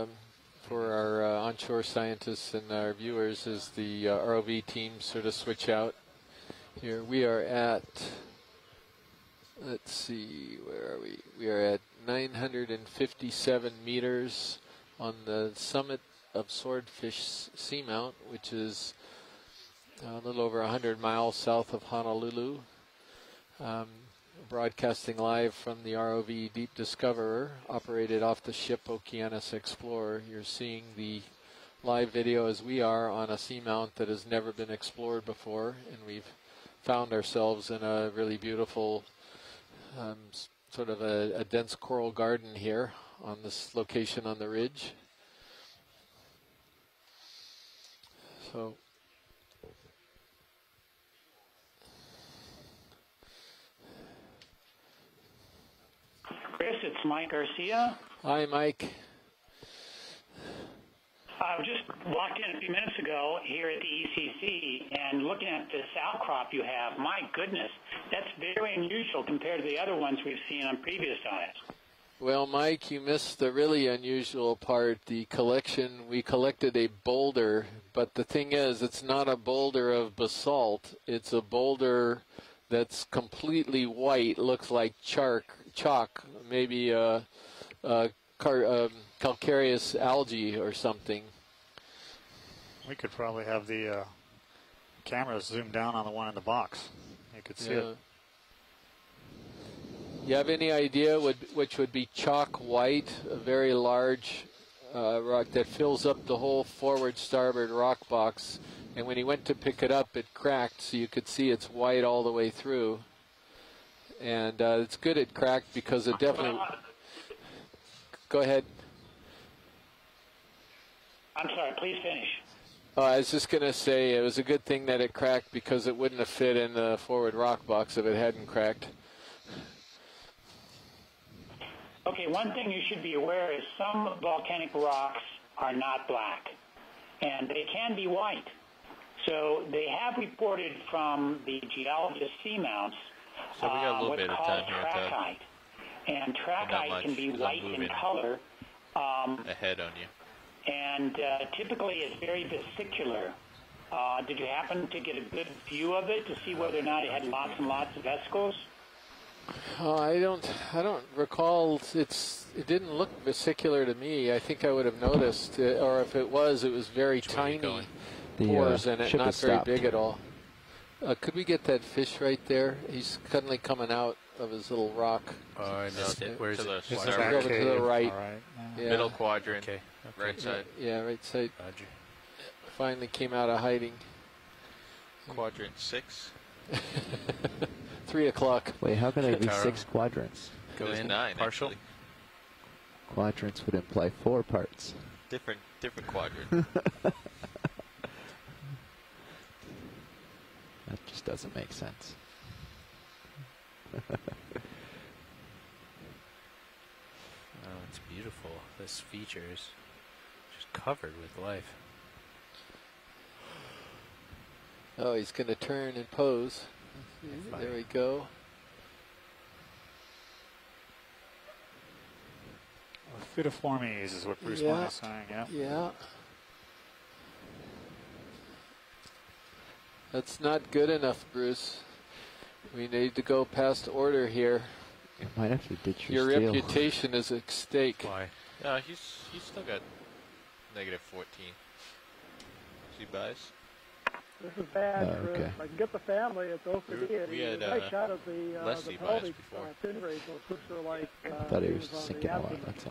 for our onshore scientists and our viewers as the ROV team sort of switch out. Here we are at, let's see, where are we? We are at 957 meters on the summit of Swordfish Seamount, which is a little over 100 miles south of Honolulu. Broadcasting live from the ROV Deep Discoverer, operated off the ship Okeanos Explorer. You're seeing the live video as we are on a seamount that has never been explored before, and we've found ourselves in a really beautiful sort of a dense coral garden here on this location on the ridge. So Chris, it's Mike Garcia. Hi, Mike. I just walked in a few minutes ago here at the ECC, and looking at this outcrop you have, my goodness, that's very unusual compared to the other ones we've seen on previous dives. Well, Mike, you missed the really unusual part, the collection. We collected a boulder, but the thing is, it's not a boulder of basalt. It's a boulder that's completely white, looks like chalk, maybe calcareous algae or something. We could probably have the cameras zoom down on the one in the box. You could see it. You have any idea which would be chalk white, a very large rock that fills up the whole forward starboard rock box, and when he went to pick it up, it cracked, so you could see it's white all the way through. And it's good it cracked because it definitely... Go ahead. I'm sorry, please finish. I was just going to say it was a good thing that it cracked because it wouldn't have fit in the forward rock box if it hadn't cracked. Okay, one thing you should be aware is some volcanic rocks are not black, and they can be white. So they have reported from the geologist Seamounts So we got a little what's bit of called time here, trachyte. And trachyte can be white in color. Ahead on you. And typically it's very vesicular. Did you happen to get a good view of it to see whether or not it had lots and lots of vesicles? I don't recall. It didn't look vesicular to me. I think I would have noticed, or if it was very tiny pores in it, not very big at all. Could we get that fish right there? He's suddenly coming out of his little rock. Oh, I missed it. Where is it? Over to the right. Yeah. Middle quadrant, right side. Yeah, right side. Roger. Finally came out of hiding. Quadrant 6. 3 o'clock. Wait, how can there be 6 quadrants? Go in 9, partial. Actually. Quadrants would imply 4 parts. Different quadrant. That just doesn't make sense. Oh, it's beautiful. This feature is just covered with life. Oh, he's going to turn and pose. There we go. Phytophormes is what Bruce Wayne is saying, yeah? Yeah. That's not good enough, Bruce. We need to go past order here. You might have to ditch your reputation is at stake. Why? He's still got -14. He buys. This is bad, Chris. Okay. I can get the family. It's OCD. We had nice shot of the pelvic before. fin rays, which are like. I thought he was sinking a lot. That's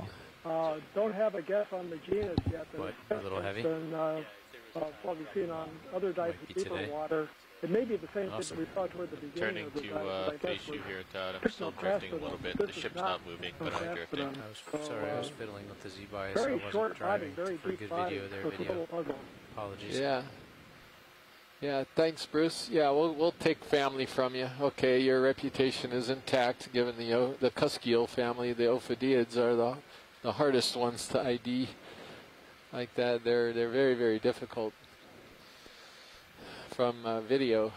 all. Don't have a guess on the genus yet. What? A little heavy? Than what we've seen on other dives in deeper water. It may be the same thing that we saw toward the beginning of the dive. Turning to face you here, Todd. I'm still drifting a little bit. The ship's not moving, but I'm drifting. I was fiddling with the Z-bias. Very I wasn't short driving. body, very For a deep good body. video there, So it's a little puzzle. Apologies. Yeah. Yeah, thanks, Bruce. Yeah, we'll take family from you. Okay, your reputation is intact, given the Cuskiel family. The Ophidiids are the hardest ones to ID like that. They're very, very difficult from video.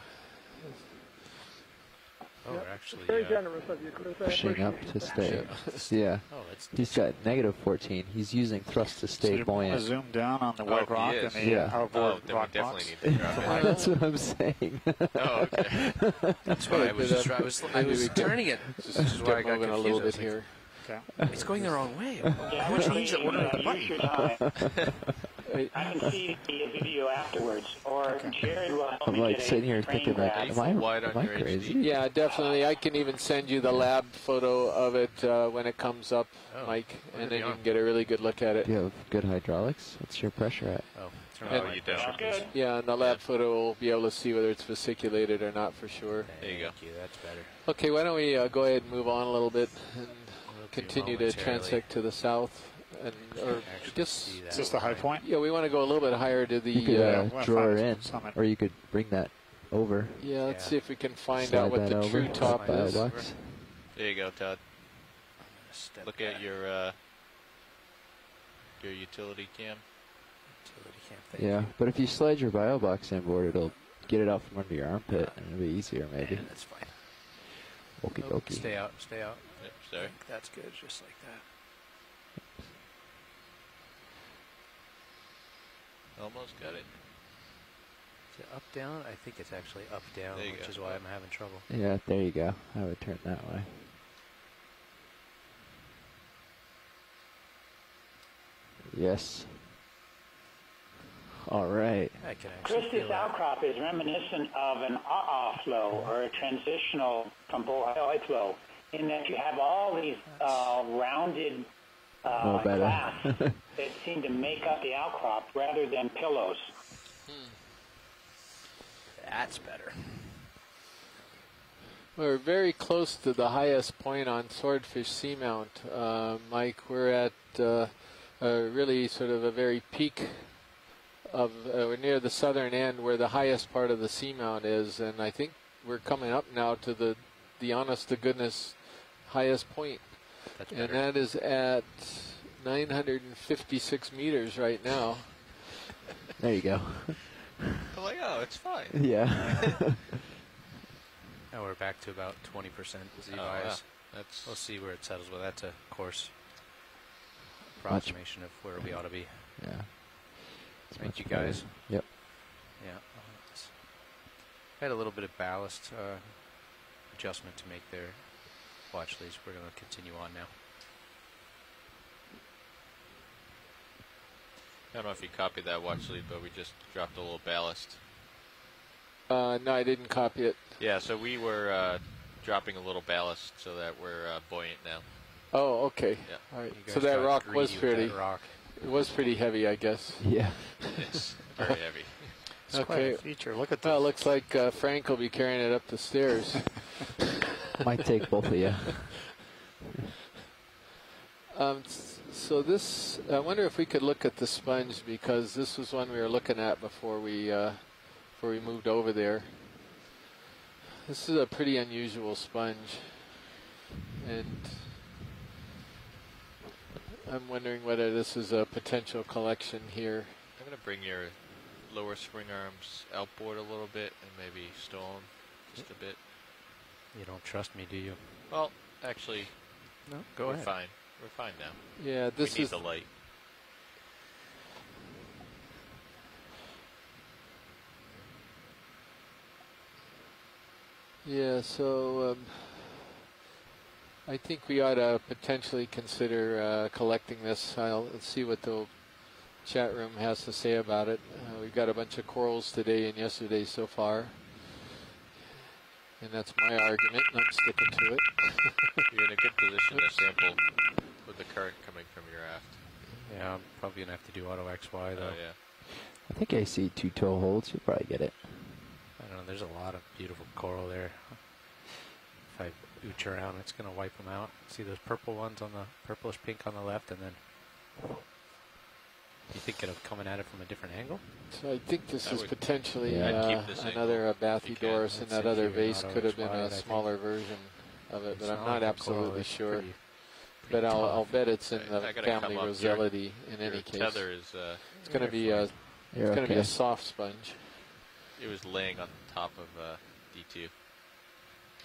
Oh, we're actually very generous of you, Chris. Pushing up to stay. Yeah. Oh, that's He's got -14. He's using thrust to stay So you want buoyant. to zoom down on the white rock and the outboard rock box? Need to drop it. That's what I'm saying. Oh, okay. That's why I was turning it. This is why I got moving confused. a little bit here. Okay. It's going the wrong way. Which means that we're going to Use your time. I can see the video afterwards, or Jared will help I'm me like get sitting here a frame thinking, like, grab. am I crazy? Yeah, definitely. I can even send you the lab photo of it when it comes up, Mike, and then you can get a really good look at it. Do you have good hydraulics? What's your pressure at? You don't. Yeah, and the lab photo will be able to see whether it's vesiculated or not for sure. There you go. Thank you. That's better. Okay, why don't we go ahead and move on a little bit and continue to transect to the south. Or just is this the high point? Yeah, we want to go a little bit higher to the. You could draw her in, or you could bring that over. Yeah, let's see if we can find Slide out what the that true over. top is. Box. There you go, Todd. Look at your utility cam. Yeah, but if you slide your bio box inboard, it'll get it out from under your armpit, and it'll be easier, maybe. Yeah, that's fine. Okie dokie. Stay out. Stay out. Yep, sorry. That's good, just like that. Almost got it. Is it up, down? I think it's actually up, down, which is why I'm having trouble. Yeah, there you go. I would turn that way. Yes. All right. I can actually Chris, this outcrop is reminiscent of an flow, or a transitional from Bohai flow. in that you have all these rounded better. glass that seem to make up the outcrop rather than pillows. That's better. We're very close to the highest point on Swordfish Seamount, Mike. We're at really sort of a very peak of, we're near the southern end where the highest part of the Seamount is, and I think we're coming up now to the honest to goodness highest point. And that is at 956 meters right now. There you go. I'm like, oh, it's fine. Yeah. Now we're back to about 20% Z-Wise. Yeah. We'll see where it settles. Well, that's a course approximation of where we ought to be. Yeah. Thank you guys. Yep. Yeah. I had a little bit of ballast adjustment to make there. Watch leads. We're going to continue on now. I don't know if you copied that watch lead, but we just dropped a little ballast. No, I didn't copy it. Yeah, so we were dropping a little ballast so that we're buoyant now. Oh, okay. Yeah. All right. So that rock was pretty. It was pretty heavy, I guess. Yeah. It's very heavy. It's quite a feature. Look at that. Well, it looks like Frank will be carrying it up the stairs. Might take both of you. So this, I wonder if we could look at the sponge, because this was one we were looking at before we moved over there. This is a pretty unusual sponge, and I'm wondering whether this is a potential collection here. I'm going to bring your lower swing arms outboard a little bit and maybe stow them just a bit. You don't trust me, do you? Well, actually, no. Go ahead. We're fine. We're fine now. Yeah, this we need is the light. Yeah, so I think we ought to potentially consider collecting this. Let's see what the chat room has to say about it. We've got a bunch of corals today and yesterday so far. And that's my argument, and I'm sticking to it. You're in a good position to sample with the current coming from your aft. Yeah, I'm probably going to have to do auto XY, though. Oh, yeah. I think I see 2 toe holds. You'll probably get it. I don't know. There's a lot of beautiful coral there. If I ooch around, it's going to wipe them out. See those purple ones on the purplish pink on the left, and then you think of coming at it from a different angle? So I think this is potentially this another Bathydoris, and that other vase could have been a smaller version of it, but I'm not absolutely sure. But I'll bet it's in the family Rosellidae in any case. Tether is, it's going to be a be a soft sponge. It was laying on top of D2.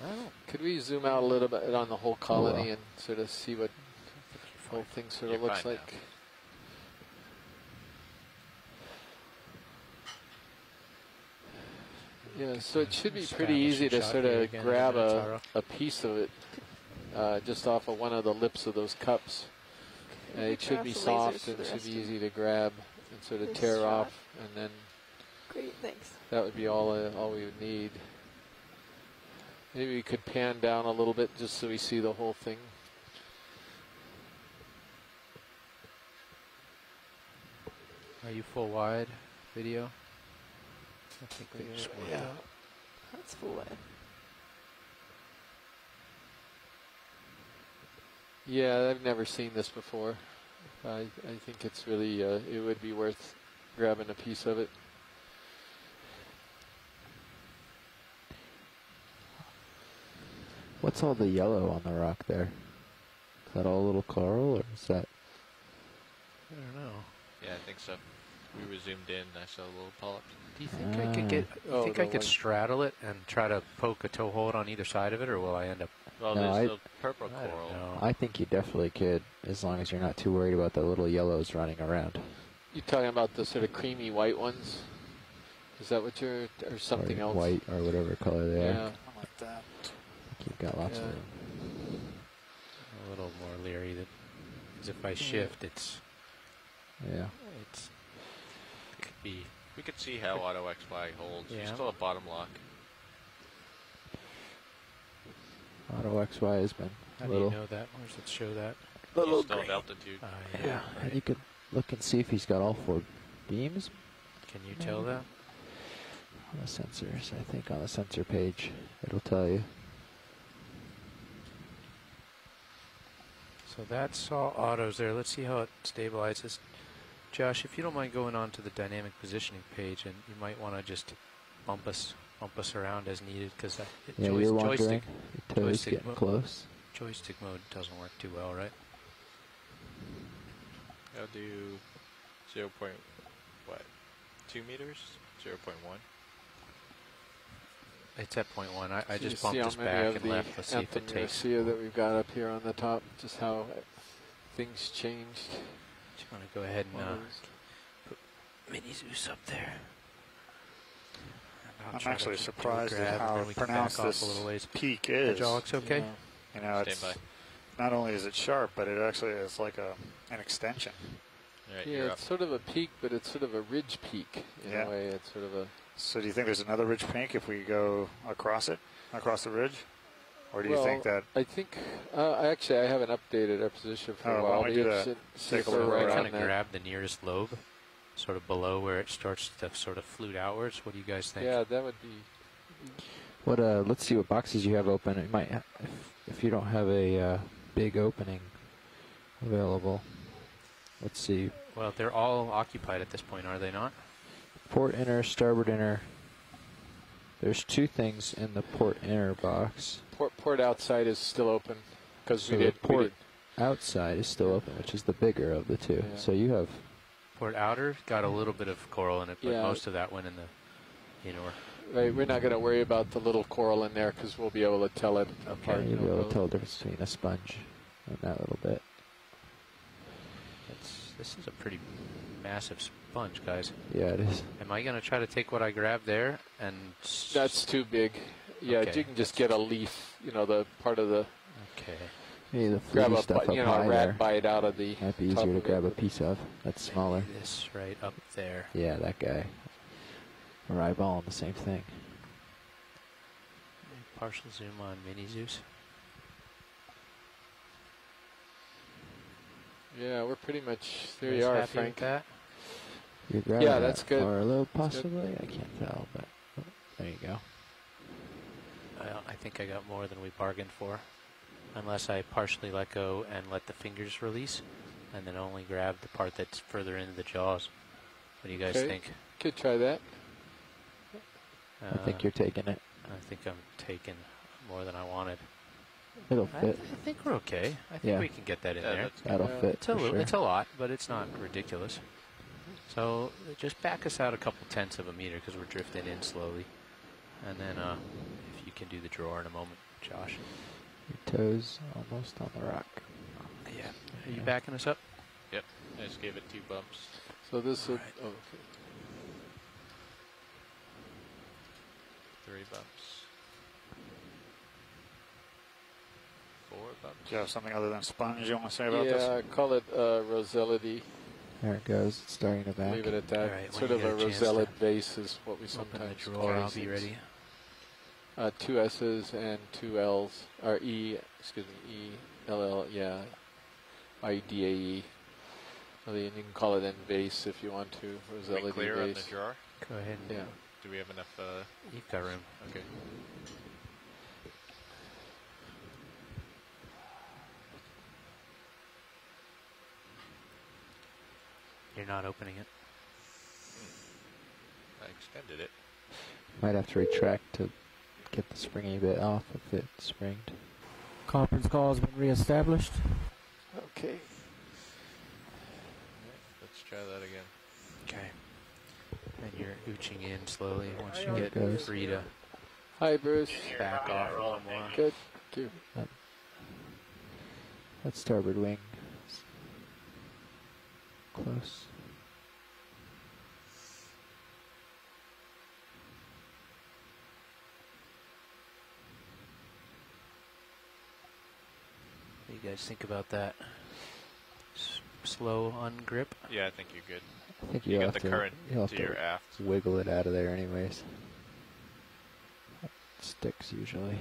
Oh. Could we zoom out a little bit on the whole colony and sort of see what the whole thing sort of looks like? Yeah, so it should be pretty easy to sort of grab a piece of it just off of one of the lips of those cups. It should be soft and it should be easy to grab and sort of tear off, and then great, thanks. That would be all we would need. Maybe we could pan down a little bit just so we see the whole thing. Are you full wide video? I think they just went yeah. That's full wide. Yeah, I've never seen this before. I think it's really, it would be worth grabbing a piece of it. What's all the yellow on the rock there? Is that all a little coral, or is that? I don't know. Yeah, I think so. We were zoomed in. I saw a little polyp. Do you think I could get? You think I could straddle it and try to poke a toe hold on either side of it, or will I end up? Well, no, there's the purple coral. I think you definitely could, as long as you're not too worried about the little yellows running around. You're talking about the sort of creamy white ones? Is that what you're, or something else? White or whatever color they are. Yeah, like that. I think you've got lots of them. A little more leery that, because if I shift, it's. Yeah. It's. It could be. We could see how auto XY holds. Yeah. You still have bottom lock. Auto XY has been How a do little. you know that? Where does it show that? Little Still have green. altitude. Yeah, and you could look and see if he's got all 4 beams. Can you tell that? On the sensors, I think on the sensor page, it'll tell you. So that's all autos there. Let's see how it stabilizes. Josh, if you don't mind going on to the dynamic positioning page, and you might want to just bump us around as needed, because Yeah, you're wondering. Your toes getting close. Joystick mode doesn't work too well, right? I'll do 0.2 meters? 0.1? It's at 0.1. I So you just see bumped how us many back of and the left. Let's see if it takes. Anthony that we've got up here on the top, just how things changed. Just want to go ahead and put Mini Zeus up there. I'm actually surprised at how pronounced this peak is. Hydraulics okay? You know, it's not only is it sharp, but it actually is like an extension. Right, yeah, it's sort of a peak, but it's sort of a ridge peak in a way. It's sort of a. So do you think there's another ridge peak if we go across the ridge? Or do you well, think that? I think, actually, I haven't updated our position for a while. Why don't we do that? Take a look around. Kind of grab the nearest lobe, sort of below where it starts to sort of flute outwards. What do you guys think? Yeah, that would be. What? Let's see what boxes you have open. It might, if you don't have a big opening available. Let's see. Well, they're all occupied at this point, are they not? Port inner, starboard inner. There's 2 things in the port inner box. Port outside is still open because So the port outside is still open, which is the bigger of the 2. Yeah. So you have Port outer got a little bit of coral in it, but Yeah. most of that went in the inner. Right, we're not going to worry about the little coral in there because we'll be able to tell it apart. you'll be able to tell the difference between a sponge and that little bit. This is a pretty massive sponge, guys. Yeah, it is. Am I going to try to take what I grabbed there and... That's too big. Yeah, Okay. you can just get a leaf, the part of the... Okay. Hey, the grab fluty a, stuff up a high rat there bite out of the might be top easier to of grab it. a piece of. That's smaller. This right up there. Yeah, that guy. We're eyeballing the same thing. Partial zoom on Mini Zeus. Yeah, we're pretty much... There Guys you are, happy Frank. with that? You're grabbing Yeah, that's good. Or a lobe, That's good. possibly? I can't tell, but there you go. I think I got more than we bargained for. Unless I partially let go and let the fingers release, and then only grab the part that's further into the jaws. What do you guys think? Could try that. I think you're taking it. I think I'm taking more than I wanted. It'll fit. I think we're okay. I think we can get that in there. That'll fit. It's a for little, sure. it's a lot, but it's not ridiculous. So just back us out a couple tenths of a meter because we're drifting in slowly, and then if you can do the drawer in a moment, Josh. Your toes almost on the rock. Yeah. Are you backing us up? Yep. I just gave it 2 bumps. So this would... Oh, okay. 3 bumps. 4 bumps. Do you have something other than sponge you want to say about this? Yeah, call it Rosellity. There it goes. It's starting to back. Leave it at that. All right, Sort when of you a get a chance rosellid to base is what we Open sometimes the call drawer. I'll these be things. ready. 2 S's and 2 L's, or E, excuse me, E-L-L, yeah, I-D-A-E. Well, you can call it N-base if you want to, Are we Rosellity clear on the base. drawer? Go ahead. Yeah. Do we have enough? You've got room. Okay. You're not opening it. I extended it. Might have to retract to get the springy bit off if it's springed. Conference call has been reestablished. Okay. Let's try that again. Okay. And you're ooching in slowly once you There get it goes. free to Hi, Bruce. back off a little more. Good. Thank you. That starboard wing is close. What do you guys think about that? Slow ungrip? Yeah, I think you're good. I think you you'll got have the to, current you'll have to to your aft. wiggle it out of there anyways. It sticks usually.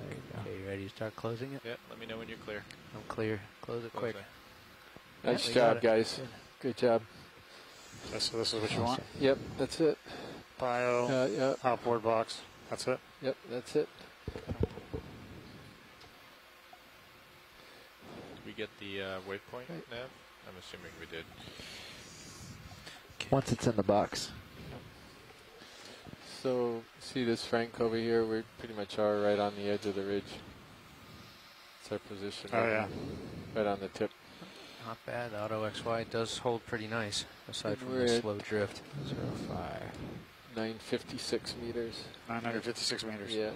Okay, you ready to start closing it? Yeah, let me know when you're clear. I'm clear. Close it quick. Nice Yeah, job, guys. Good job. So this is what you want? Yep, that's it. Bio, outboard box. That's it? Yep, that's it. Did we get the waypoint, Nav? I'm assuming we did. Once it's in the box. So, see this Frank over here? We pretty much are right on the edge of the ridge. It's our position. Oh, yeah. Right on the tip. Not bad. The Auto XY does hold pretty nice, aside And from we're the at slow drift. 05. 956 meters. 956 meters. Yeah.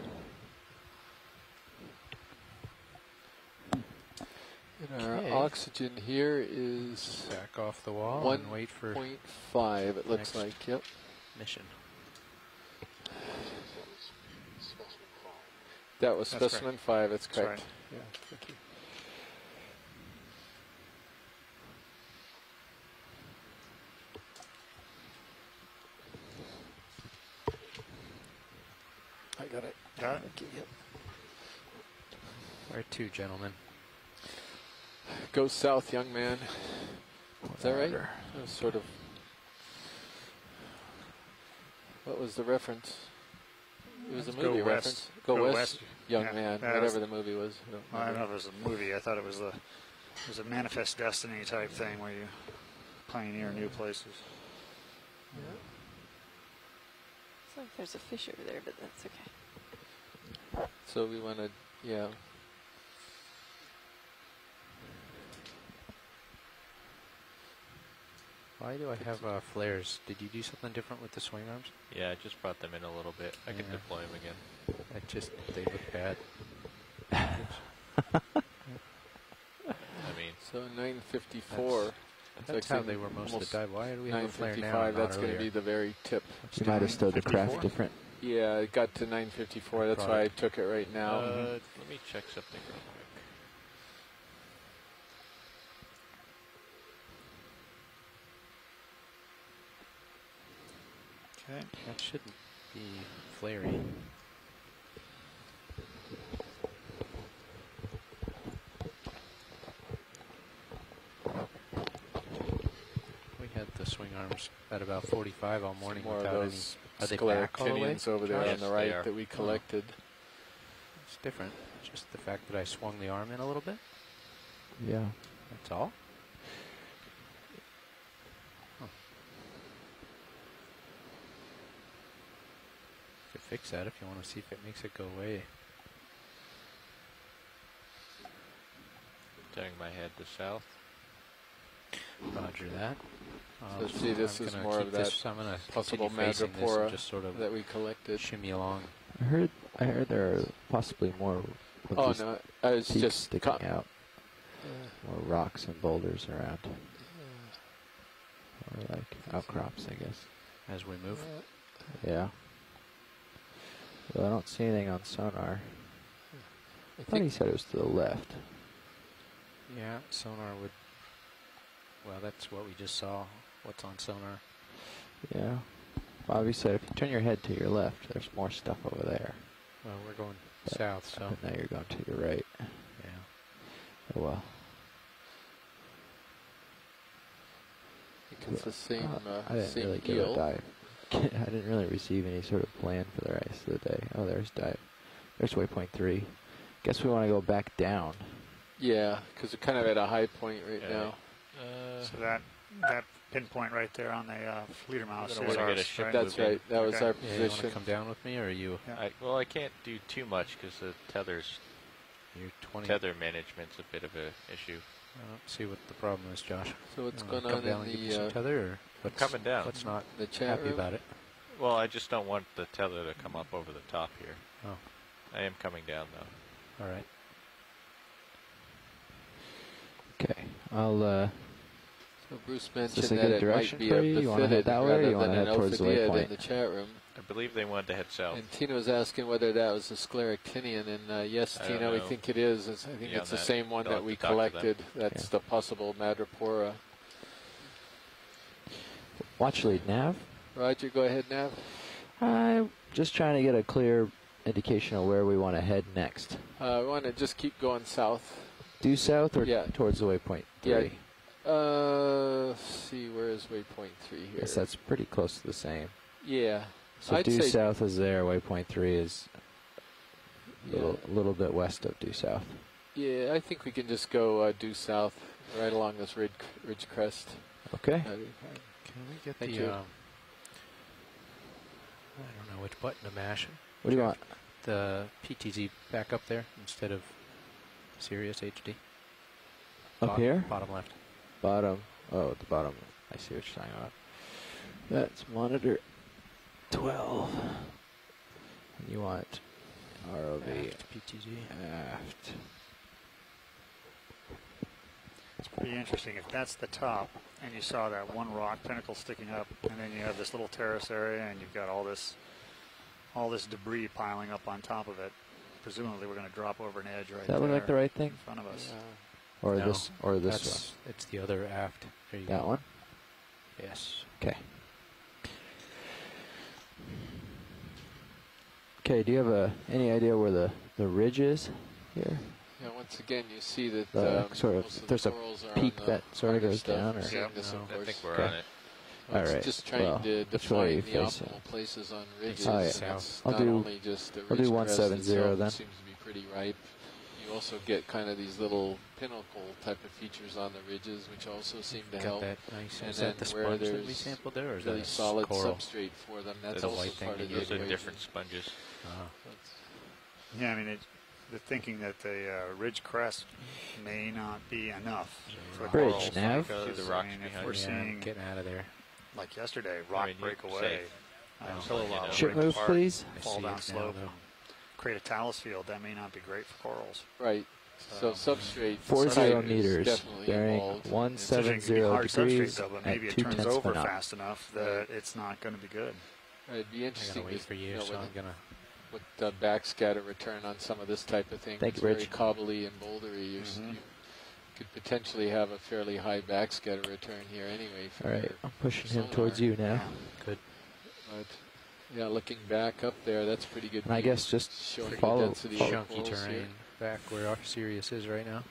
And our oxygen here is back off the wall and wait for 1.5. It looks like. Yep. Mission. That was That's specimen correct. 5. That's That's correct. right. Yeah. Thank you. I got it. Got it? Okay, yep. Where to, gentlemen? Go south, young man. Is that right? Order. That was sort of. What was the reference? It was a Go movie west. reference. Go west, young Yeah. man. Yeah, Whatever the movie was. I don't know if it was a movie. I thought it was it was a Manifest Destiny type thing where you pioneer new places. It's like there's a fish over there, but that's okay. So we want to, yeah. Why do I have flares? Did you do something different with the swing arms? Yeah, I just brought them in a little bit. I can deploy them again. They look bad. I mean, So 954. That's how they were most of the time. Why do we have a flare now? 955. That's going to be the very tip. You might have stowed the craft different. Yeah, it got to 954. That's why I took it right now. let me check something real quick. Okay. That shouldn't be flary. We had the swing arms at about 45 all morning More of without any. those Are they back all the way? Scleractinians over there Josh? on the right that we collected. It's different. Just the fact that I swung the arm in a little bit. Yeah. That's all. Could fix that if you want to see if it makes it go away. Turning my head to south. Roger that. So see, this is more of that possible madrepora just sort of that we collected. Shimmy along. I heard there are possibly more of these no, I was peaks just sticking out. More rocks and boulders around. Or like outcrops, I guess. As we move? Yeah. Well, I don't see anything on sonar. I thought he said it was to the left. Yeah, sonar would. Well, that's what we just saw. What's on sonar? Yeah. Bobby said if you turn your head to your left, there's more stuff over there. Well, we're going south, so. But now you're going to your right. Yeah. Oh well. I think it's the same, I didn't same really give deal. a dive. I didn't really receive any sort of plan for the rest of the day. Oh, there's dive. There's waypoint 3. Guess we want to go back down. Yeah, because we're kind of at a high point right now. So that pinpoint right there on the leader mouse We're is gonna ours, get a ship right? That's right. That was our Yeah, you want position. to come down with me, or are you? Well, I can't do too much because the You're 20. tether management's a bit of an issue. I don't see what the problem is, Josh. So what's You going wanna on come down in and give me some the tether, or I'm coming down. Let's not the chat happy room? about it. Well, I just don't want the tether to come up over the top here. Oh. I am coming down though. All right. Okay. I'll. So Bruce Is mentioned this a that good it might direction be for a you? You want to befitted head that way, or rather you want to than head an towards the alpha waypoint? in the chat room. I believe they wanted to head south. And Tina was asking whether that was a scleractinian, and yes, I don't Tina, we know. think it is. I think Beyond it's the that, same one they'll that have we to talk to them. collected. That's the possible madrepora. Watch lead nav. Roger, go ahead, Nav. I'm just trying to get a clear indication of where we want to head next? We want to just keep going south. Due south or Yeah. towards the waypoint 3? Yeah. Let's see, where is waypoint 3 here? Yes, that's pretty close to the same. Yeah. So I'd due say south is there. Waypoint 3 is a little bit west of due south. Yeah, I think we can just go due south, right along this ridge crest. Okay. Can we get Thank the, you. I don't know which button to mash. What do you want? The PTZ back up there instead of Sirius HD. Up here? Bottom left. Bottom. Oh, the bottom. I see what you're talking about. That's monitor 12. And you want ROV. Aft PTZ. Aft. It's pretty interesting. If that's the top, and you saw that one rock pinnacle sticking up, and then you have this little terrace area, and you've got all this debris piling up on top of it. Presumably, we're going to drop over an edge right there. Does that look like the right thing? In front of us. Or No, this one? It's the other aft. There you That go. one? Yes. Okay. Okay, do you have any idea where the ridge is here? Yeah, once again, you see that Sort most of, of there's the a corals are peak on the that sort of harder goes stuff. down? Or? We're seeing this, of I course. think we're Okay. on it. All It's right. just trying to which way define are you the facing? optimal places on ridges. Oh, yeah. And South. it's I'll not do- only just the I'll do ridge 170 crest itself then. seems to be pretty ripe. You also get kind of these little pinnacle type of features on the ridges, which also seem to Got help. that nice. And Is that then the where sponge that we there's sampled there, or is really that solid coral? substrate for them, that's The also white thing part of the Those are equation. different sponges. Yeah, I mean, the thinking that the ridge crest may not be enough for Bridge, corals. Nav? Because, See the rocks I mean, if behind we're you. seeing, Getting out of there. like yesterday, rock mean, break you're away, safe. Ship break move, apart, please. fall I see down it now, slope, though. create a talus field. That may not be great for corals. Right. So substrate 40 type is meters, definitely bearing involved. 170 hard degrees substrate though, but at maybe it 2 turns tenths of over a knot. fast enough that it's not going to be good. It'd be I gotta interesting wait to for you, know so I'm with, gonna. with the backscatter return on some of this type of thing. Thank It's you, very Rich. cobbly and bouldery. You could potentially have a fairly high backscatter return here anyway. All right, your I'm pushing him sonar. towards you now. Good. But yeah, looking back up there, that's pretty good. And I view, guess just showing the follow density of the Chunky corals terrain here. back where our Sirius is right now.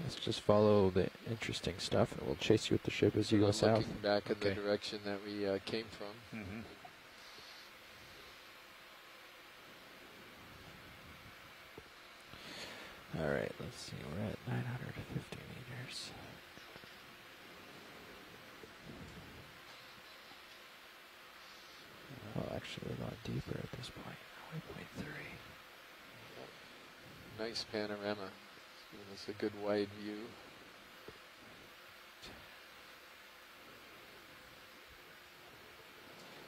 Let's just follow the interesting stuff, and we'll chase you with the ship as you go I'm south. looking back in the Okay. direction that we came from. All right, let's see. We're at 950 meters. Oh, actually, we're going deeper at this point. Waypoint 3. Nice panorama. It's a good wide view.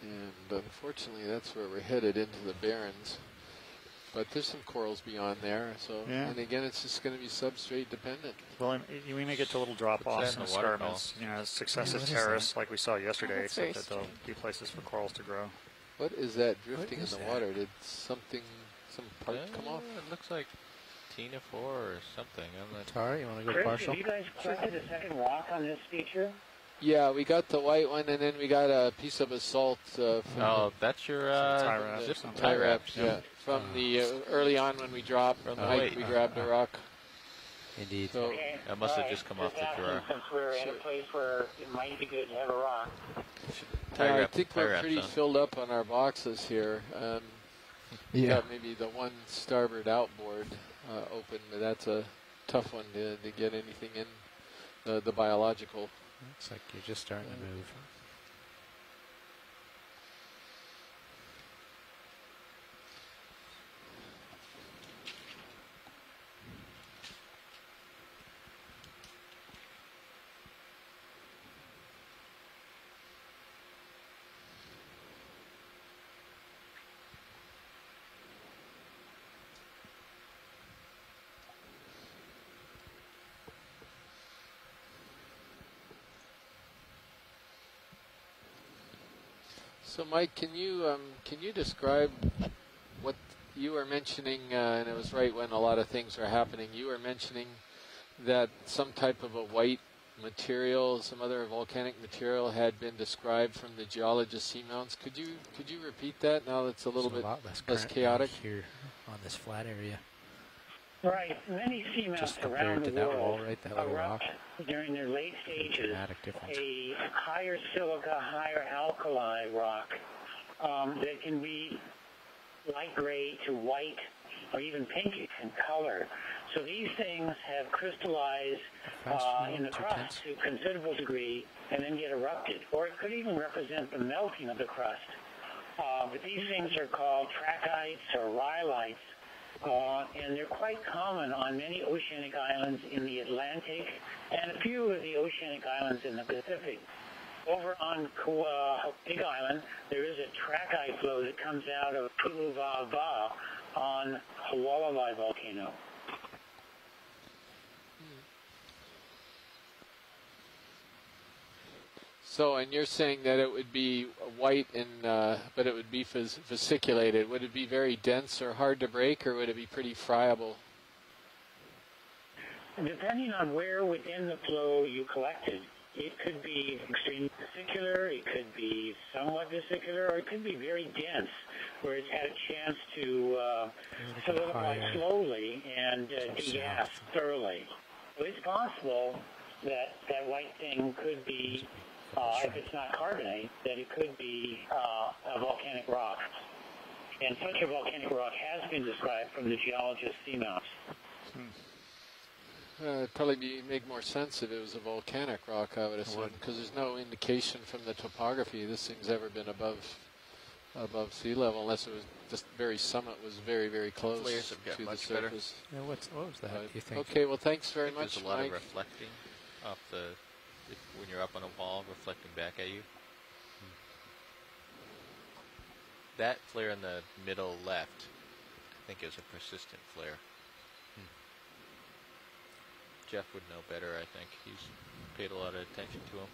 And unfortunately, that's where we're headed, into the Barrens. But there's some corals beyond there, so Yeah. and again, it's just going to be substrate dependent. Well, we may get to little drop-offs that in and the waterfall? escarpments, you know, successive what is terrace like we saw yesterday, that's very except that there'll be places for corals to grow. What is that drifting in is the that? water? Did some part come off? It looks like Tina 4 or something. I'm not. Tara, you want to go Chris, partial? have you guys collected a second rock on this feature? Yeah, we got the white one, and then we got a piece of basalt from Oh, that's your tie wrap, zip something. tie wraps. Yeah, from the early on when we dropped. From the Mike, weight. we grabbed a rock. Indeed. So Okay. That must have all just come off the asking drawer. Since we're in a place where it might be good to have a rock. I think tie we're wraps pretty on. filled up on our boxes here. Yeah. Got maybe the one starboard outboard open, but that's a tough one to get anything in. The biological. Looks like you're just starting to move. So, Mike, can you describe what you were mentioning? And it was right when a lot of things were happening. You were mentioning that some type of a white material, some other volcanic material had been described from the geologist Seamounts. Could you repeat that now that it's a little bit lot less chaotic here on this flat area? Right. Many seamounts around the world erupt during their late stages a higher silica, higher alkali rock that can be light gray to white or even pinkish in color. So these things have crystallized in the crust to a considerable degree and then get erupted. Or it could even represent the melting of the crust. But these things are called trachytes or rhyolites. And they're quite common on many oceanic islands in the Atlantic and a few of the oceanic islands in the Pacific. Over on Big Island, there is a trachyte flow that comes out of Puluva on Hualalai volcano. So, and you're saying that it would be white but it would be vesiculated. Would it be very dense or hard to break, or would it be pretty friable? Depending on where within the flow you collected, it could be extremely vesicular, it could be somewhat vesicular, or it could be very dense, where it's had a chance to solidify slowly and degas thoroughly. So it's possible that that white thing could be, if it's not carbonate, that it could be a volcanic rock. And such a volcanic rock has been described from the geologist Seamount. It'd probably make more sense if it was a volcanic rock, I would assume, because there's no indication from the topography this thing's ever been above sea level, unless it was just very summit was very, very close to the surface. Yeah, what was that, do you think? Okay, well, thanks very much, There's a lot Mike. of reflecting off when you're up on a wall, reflecting back at you. That flare in the middle left, I think, is a persistent flare. Jeff would know better, I think. He's paid a lot of attention to him.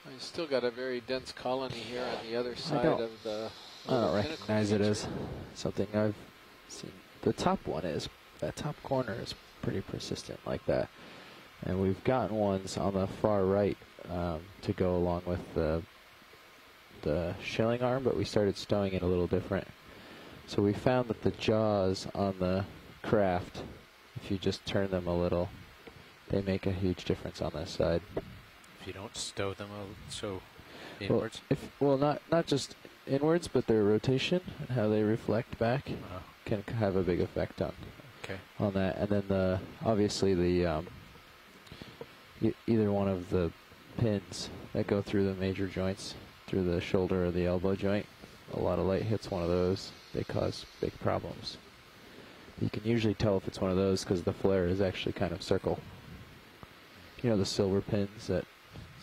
I still got a very dense colony here on the other side of the I don't recognize it as something I've seen. The top one is, that top corner is pretty persistent like that. And we've gotten ones on the far right to go along with the shelling arm, but we started stowing it a little different. So we found that the jaws on the craft, if you just turn them a little, they make a huge difference on this side. If you don't stow them so inwards? Well, not just inwards, but their rotation and how they reflect back can have a big effect on that. And then obviously the either one of the pins that go through the major joints, through the shoulder or the elbow joint, a lot of light hits one of those, they cause big problems. You can usually tell if it's one of those because the flare is actually kind of circle. You know, the silver pins that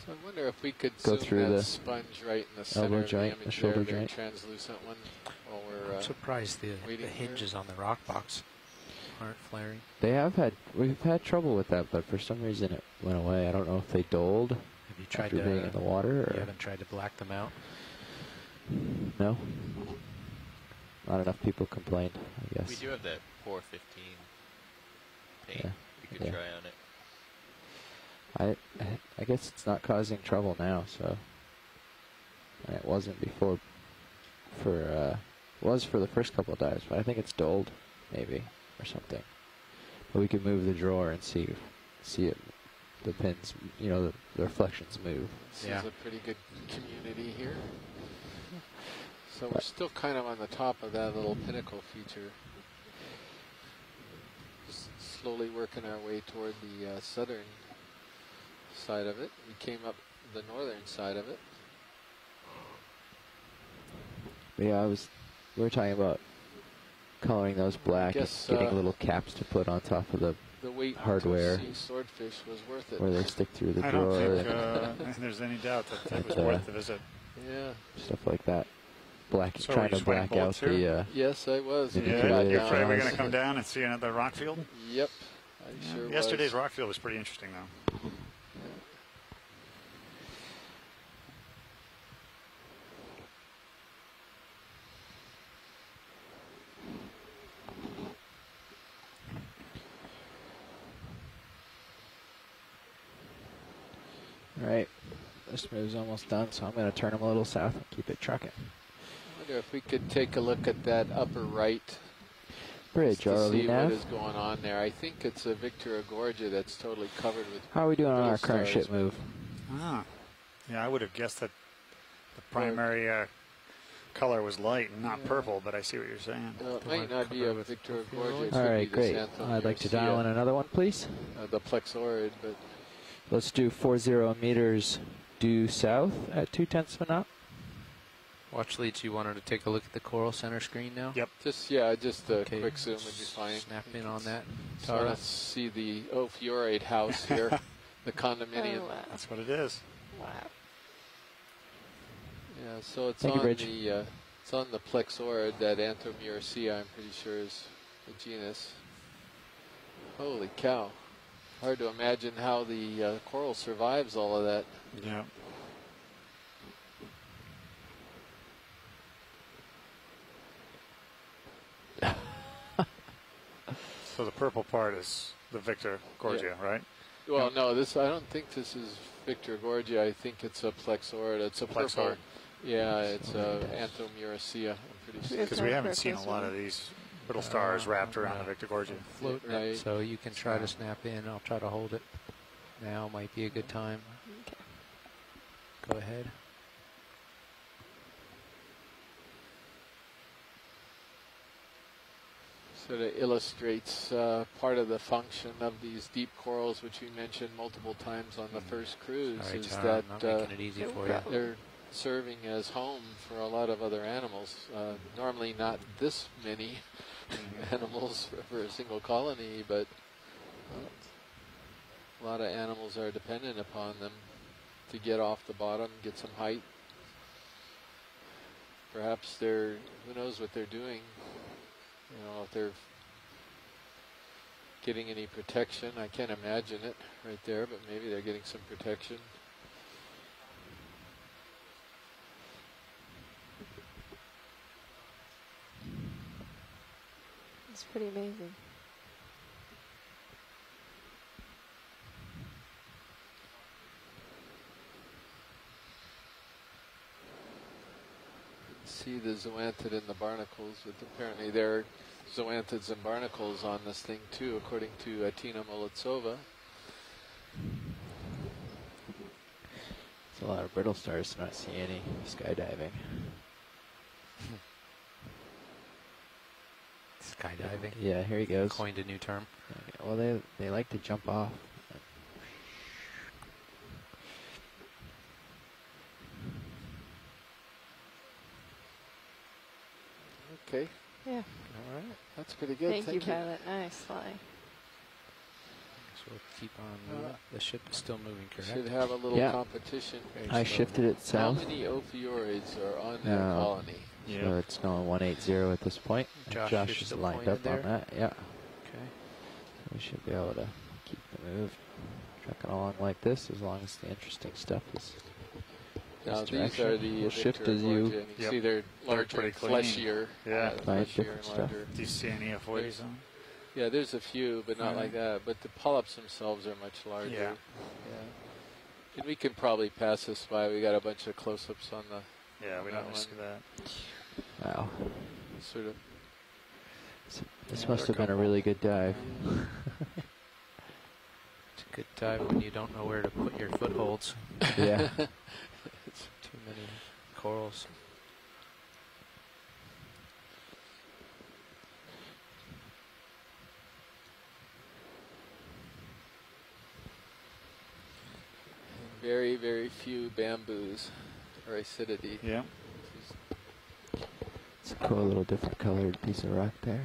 So I wonder if we could go zoom through that the sponge right in the center elbow of joint, the the image shoulder there, joint. the translucent one, while we're I'm surprised the hinges on the rock box aren't flaring. We've had trouble with that, but for some reason it went away. I don't know if they dulled Have you tried after to, being in the water. Or you haven't tried to black them out? No. Not enough people complained, I guess. We do have that 415 paint. Yeah. We could Yeah. try on it. I guess it's not causing trouble now, so. And it wasn't before. It was for the first couple of dives, but I think it's dulled, maybe, or something. But we could move the drawer and see it. The pins, you know, the reflections move. This is a pretty good community here. So we're still kind of on the top of that little pinnacle feature. Just slowly working our way toward the southern side of it. We came up the northern side of it. Yeah, we were talking about coloring those black, and getting little caps to put on top of the weight hardware. Swordfish was worth it. Where they stick through the I drawer. don't think there's any doubt that it was worth the visit. Yeah. Stuff like that. So Trying to black out the. Yes, I was. You're afraid we're going to come down and see another rock field? Yep, I sure was. Yesterday's rock field was pretty interesting, though. All right, this move's almost done, so I'm going to turn him a little south and keep it trucking. I wonder if we could take a look at that upper right bridge, to see Nav. what is going on there. I think it's a Victor Gorgia that's totally covered with. How are we doing on little our current stars. ship move? Ah, yeah, I would have guessed that the primary color was light and not purple, but I see what you're saying. It might not be a Victor Gorgia. All right, great. I'd like to dial in another one, please. The plexaurid, but let's do 40 meters due south at 2/10 of a knot. Watch leads, you wanted to take a look at the coral center screen now? Yep. Just a quick zoom would be fine. Snap in on that. So Tara. let's see the Ophiorate house here, the condominium. Oh, wow. That's what it is. Wow. Yeah, so it's Thank you, on Bridge. it's on the plexaurid, that Anthomuracea, I'm pretty sure is the genus. Holy cow. Hard to imagine how the coral survives all of that. Yeah. So the purple part is the Victor Gorgia, right? Well, no, I don't think this is Victor Gorgia. I think it's a plexaurid. It's a purple. Plexaurid. Yeah, it's Anthomuracea, I'm pretty sure. Because we haven't seen a lot of these little stars wrapped around the Victor Gorgia. Right. So you can try to snap in. I'll try to hold it. Now might be a good time. Okay. Go ahead. Sort of illustrates part of the function of these deep corals, which we mentioned multiple times on the first cruise, Sorry, is Tara, that I'm not making it easy for you. they're serving as home for a lot of other animals. Normally not this many animals for a single colony, but a lot of animals are dependent upon them to get off the bottom, get some height. Perhaps who knows what they're doing. You know, if they're getting any protection. I can't imagine it right there, but maybe they're getting some protection. It's pretty amazing. See the zoanthid and the barnacles, but apparently there are zoanthids and barnacles on this thing too, according to Tina Molitsova. It's a lot of brittle stars to not see any skydiving. Skydiving? Yeah, here he goes. Coined a new term. Okay, well, they like to jump off. Okay. Yeah. All right. That's pretty good. Thank you, pilot. Nice flying. So we'll keep on moving. The ship is still moving, correct? Should have a little competition. I shifted it south. How many ophiurids are on that colony? So it's going 180 at this point. Josh is lined up on that. Yeah. Okay. So we should be able to keep the move trucking along like this as long as the interesting stuff is. Now these are the we'll shift as you. You see they're larger, pretty clean. fleshier. Yeah. Fleshier and stuff. larger. Do you see any avoids on? Yeah, there's a few, but not like that. But the polyps themselves are much larger. Yeah. And we can probably pass this by. We got a bunch of close-ups on the. Yeah, we don't want to see that. Wow. Sort of. This must have been a really good dive. It's a good dive when you don't know where to put your footholds. Yeah. Too many corals. Very, very few bamboos or acidity. Yeah. It's a cool little different colored piece of rock there.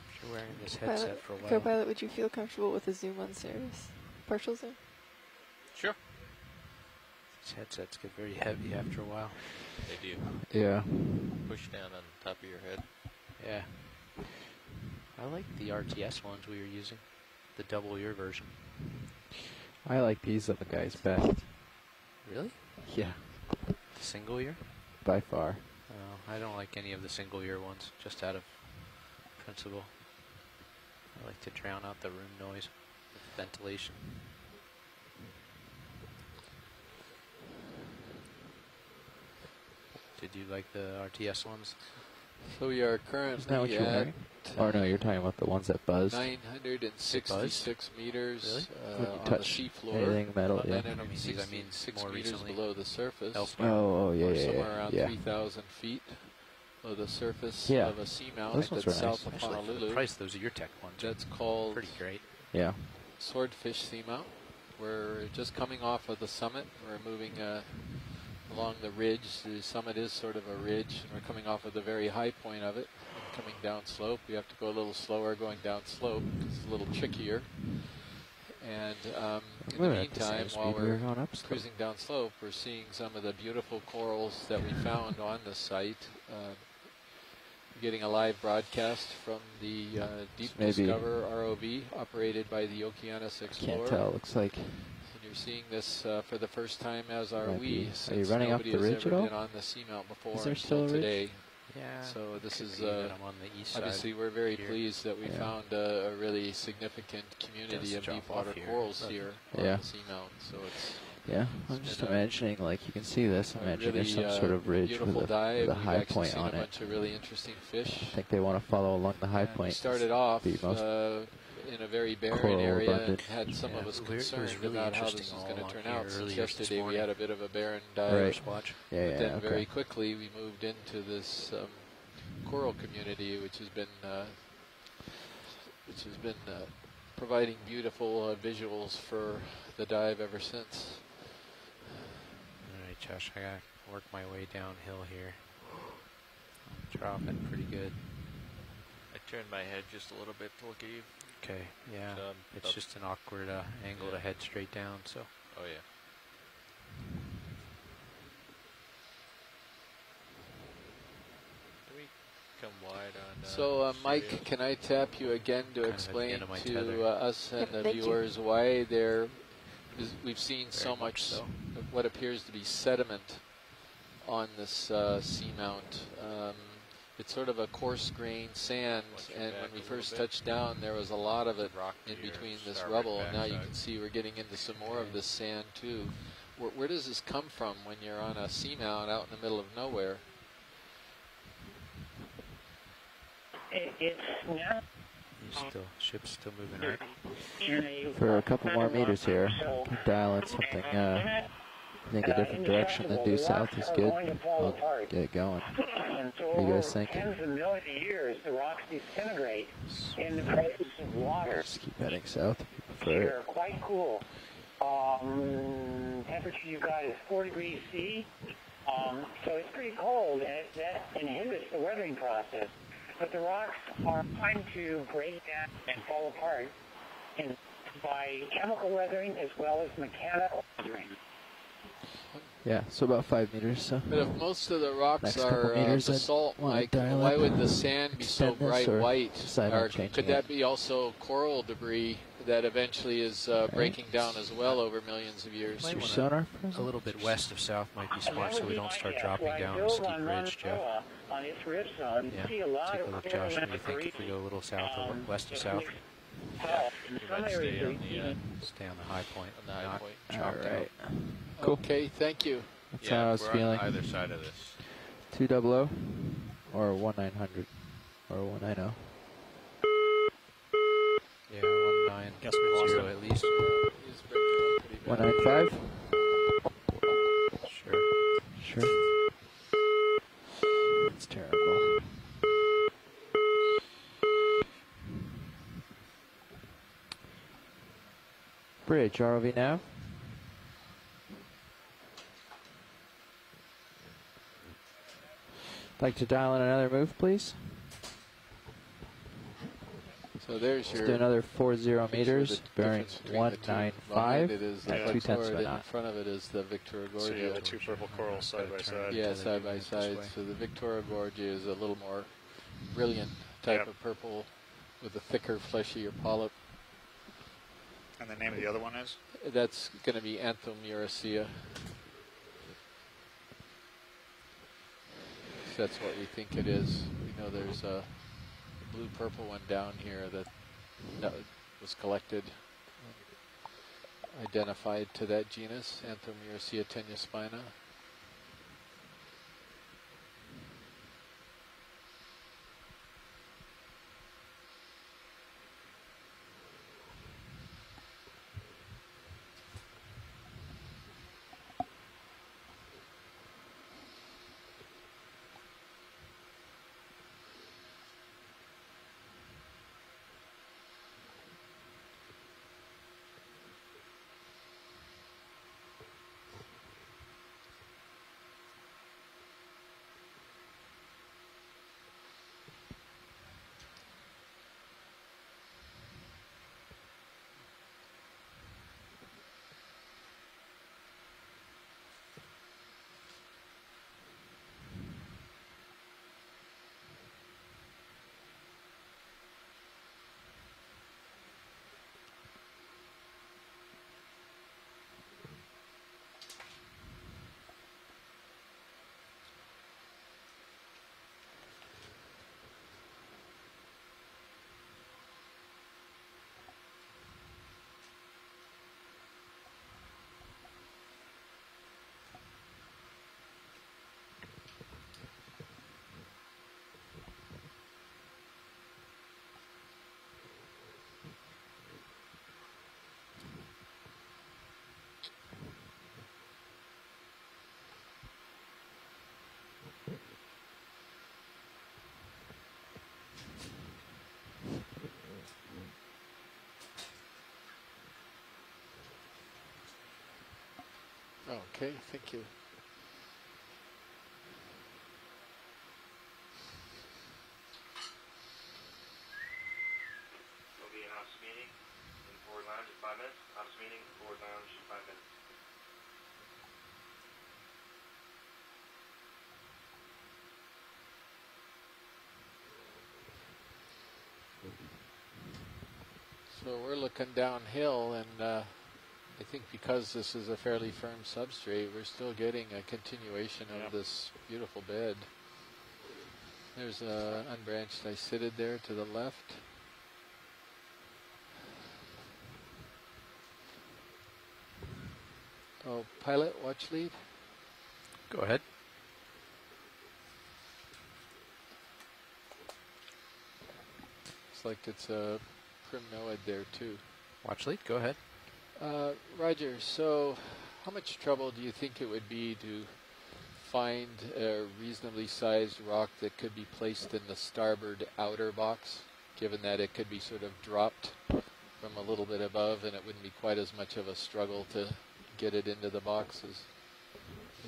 If you're wearing this headset for a while. Co-pilot, would you feel comfortable with a zoom on service? Partial zoom? Sure. These headsets get very heavy after a while. They do. Yeah. Push down on top of your head. Yeah. I like the RTS ones we were using, the double ear version. I like these little guys best. Really? Yeah. The single ear? By far. I don't like any of the single ear ones, just out of principle. I like to drown out the room noise with ventilation. Did you like the RTS ones? So we are Isn't that currently what you're at wearing? Or no, you're talking about the ones that buzz. 966 meters When you on touch the seafloor. anything metal, yeah. 966 more meters recently. below the surface. Oh, yeah, or yeah, somewhere yeah, around yeah. 3,000 feet below the surface Yeah. of a seamount Those ones that's were south nice. of Actually, for Honolulu. the price, those are your tech ones. That's called Pretty great. Yeah. Swordfish Seamount. We're just coming off of the summit. We're moving along the ridge. The summit is sort of a ridge, and we're coming off of the very high point of it. Coming down slope, we have to go a little slower going down slope. It's a little trickier. And in the meantime, while we're cruising down slope, we're seeing some of the beautiful corals that we found on the site. Getting a live broadcast from the Deep Discover ROV operated by the Okeanos Explorer. Can't tell, looks like. And you're seeing this for the first time, as are Might we. be. Since Are you running off nobody the has ridge ever at all? been on the Seamount before Is there until still a ridge? today. Yeah. So this is that I'm on the east obviously side we're very here. pleased that we Yeah. found a really significant community Just of drop deep water off here. corals Look. here Yeah. on the Seamount. So it's Yeah, I'm just imagining, like, you can see this. I'm imagining really, there's some sort of ridge beautiful with dive. a We've high actually point seen on a it. bunch of really interesting fish. I think they want to follow along the high And we point. started off Be most in a very barren coral area and abundant. had some of us It was concerned really about how this interesting was all going to along turn here out. Since earlier this yesterday we morning. had a bit of a barren dive. Right. Watch. Yeah, But yeah, then okay. very quickly we moved into this coral community, which has been providing beautiful visuals for the dive ever since. All right, Josh, I gotta work my way downhill here. I'm dropping pretty good. I turned my head just a little bit to look at you. Okay, yeah. It's just an awkward angle to head straight down, so. Oh, yeah. Can we come wide on... So, Mike, Syria? can I tap you again to Kind of at the explain end of my to tether. us and the Thank you. viewers why we've seen so much of what appears to be sediment on this seamount. It's sort of a coarse-grained sand, and when we first touched down, there was a lot of it in between this rubble, and now you can see we're getting into some more of this sand, too. Where does this come from when you're on a seamount out in the middle of nowhere? It's now Ship's still moving, right? in a For a couple more meters here, dial in something, I think a different direction than due south is good. I'll get it going. And so What do you guys over think? tens of millions of years, the rocks disintegrate in the presence of water. Just keep heading south if you prefer They're it. quite cool. Temperature you got is 4 degrees C, so it's pretty cold, and that inhibits the weathering process. But the rocks are fine to break down and fall apart by chemical weathering as well as mechanical weathering. Yeah, so about 5 meters. So. But if most of the rocks Next couple are meters, I'd basalt, wanna Mike, dial why up, would the sand be so extend this, bright or white? decide on Or changing could it? that be also coral debris that eventually is breaking down as well over millions of years? Might Your wanna- sonar a present? little bit west of south might be smart, That so would we be don't my start guess. dropping When I down a build steep on ridge, Jeff. Monticello, on its rib zone, Yeah. you see a lot Take a of look, coral Josh. What do you think reef. if we go a little south or west of south? In some areas, Stay on the high point. On the high not point. drop down. Alright. Cool. Okay, thank you. That's how I was we're feeling. on either side of this. 200 or 1900 or 190. Yeah, 19. Guess we lost 0 it. at least. 195? Sure. Sure. That's terrible. Bridge, ROV nav. Like to dial in another move, please? So there's Let's your do another 40 meters, the bearing difference between the two. 195 Behind it is the at 2 Victoria, tenths of a and in knot. front of it is the Victoria Gorgia. So you have the two purple corals side by side. Yeah, side by side. So the Victoria Gorgia is a little more brilliant type of purple with a thicker, fleshier polyp. And the name of the other one is? That's going to be Anthomuracea. That's what we think it is. We know there's a blue-purple one down here that was collected, identified to that genus, Anthomuracea tenuspina. Okay, thank you. There'll be an ops meeting in forward lounge in 5 minutes. Ops meeting, forward lounge, 5 minutes. So we're looking downhill, and I think because this is a fairly firm substrate, we're still getting a continuation of this beautiful bed. There's a unbranched isidid there to the left. Oh, pilot, watch lead. Go ahead. Looks like it's a primnoid there too. Watch lead, go ahead. Roger, so how much trouble do you think it would be to find a reasonably sized rock that could be placed in the starboard outer box, given that it could be sort of dropped from a little bit above and it wouldn't be quite as much of a struggle to get it into the box as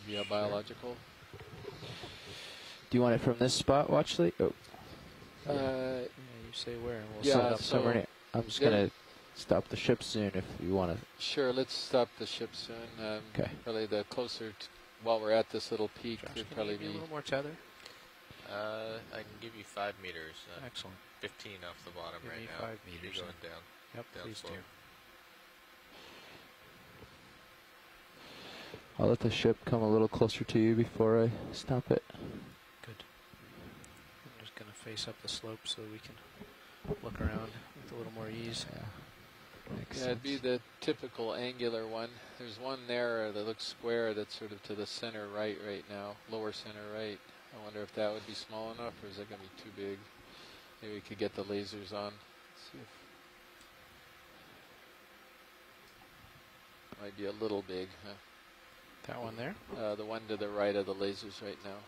maybe a biological? Do you want it from this spot, watch lead? Oh. Yeah, you say where, and we'll yeah, set up somewhere near. I'm just going to stop the ship soon if you want to. Sure, let's stop the ship soon. Okay. Probably the closer, while we're at this little peak, Josh, would can probably you give me be a little more tether. I can give you 5 meters. Excellent. 15 off the bottom Give right me now. 5 meters. You're going down. Yep, down please slow. do. I'll let the ship come a little closer to you before I stop it. Good. I'm just going to face up the slope so we can look around with a little more ease. Yeah, it'd be the typical angular one. There's one there that looks square that's sort of to the center right now, lower center right. I wonder if that would be small enough, or is that going to be too big? Maybe we could get the lasers on. See if might be a little big, huh? That one there? The one to the right of the lasers right now.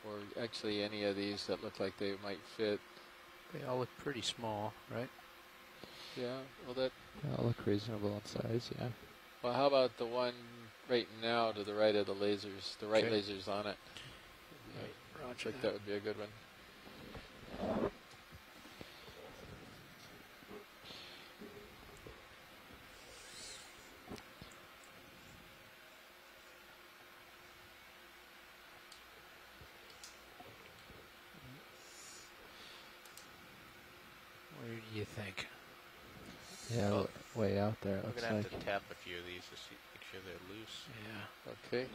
Or actually any of these that look like they might fit. They all look pretty small, right? Yeah, well that... They all look reasonable in size, yeah. Well, how about the one right now to the right of the lasers, the right Okay. lasers on it? Right, Looks like that would be a good one. Where do you think? Yeah, Oh. way out there. It We're looks gonna have like. to tap a few of these to see, make sure they're loose. Yeah. Okay.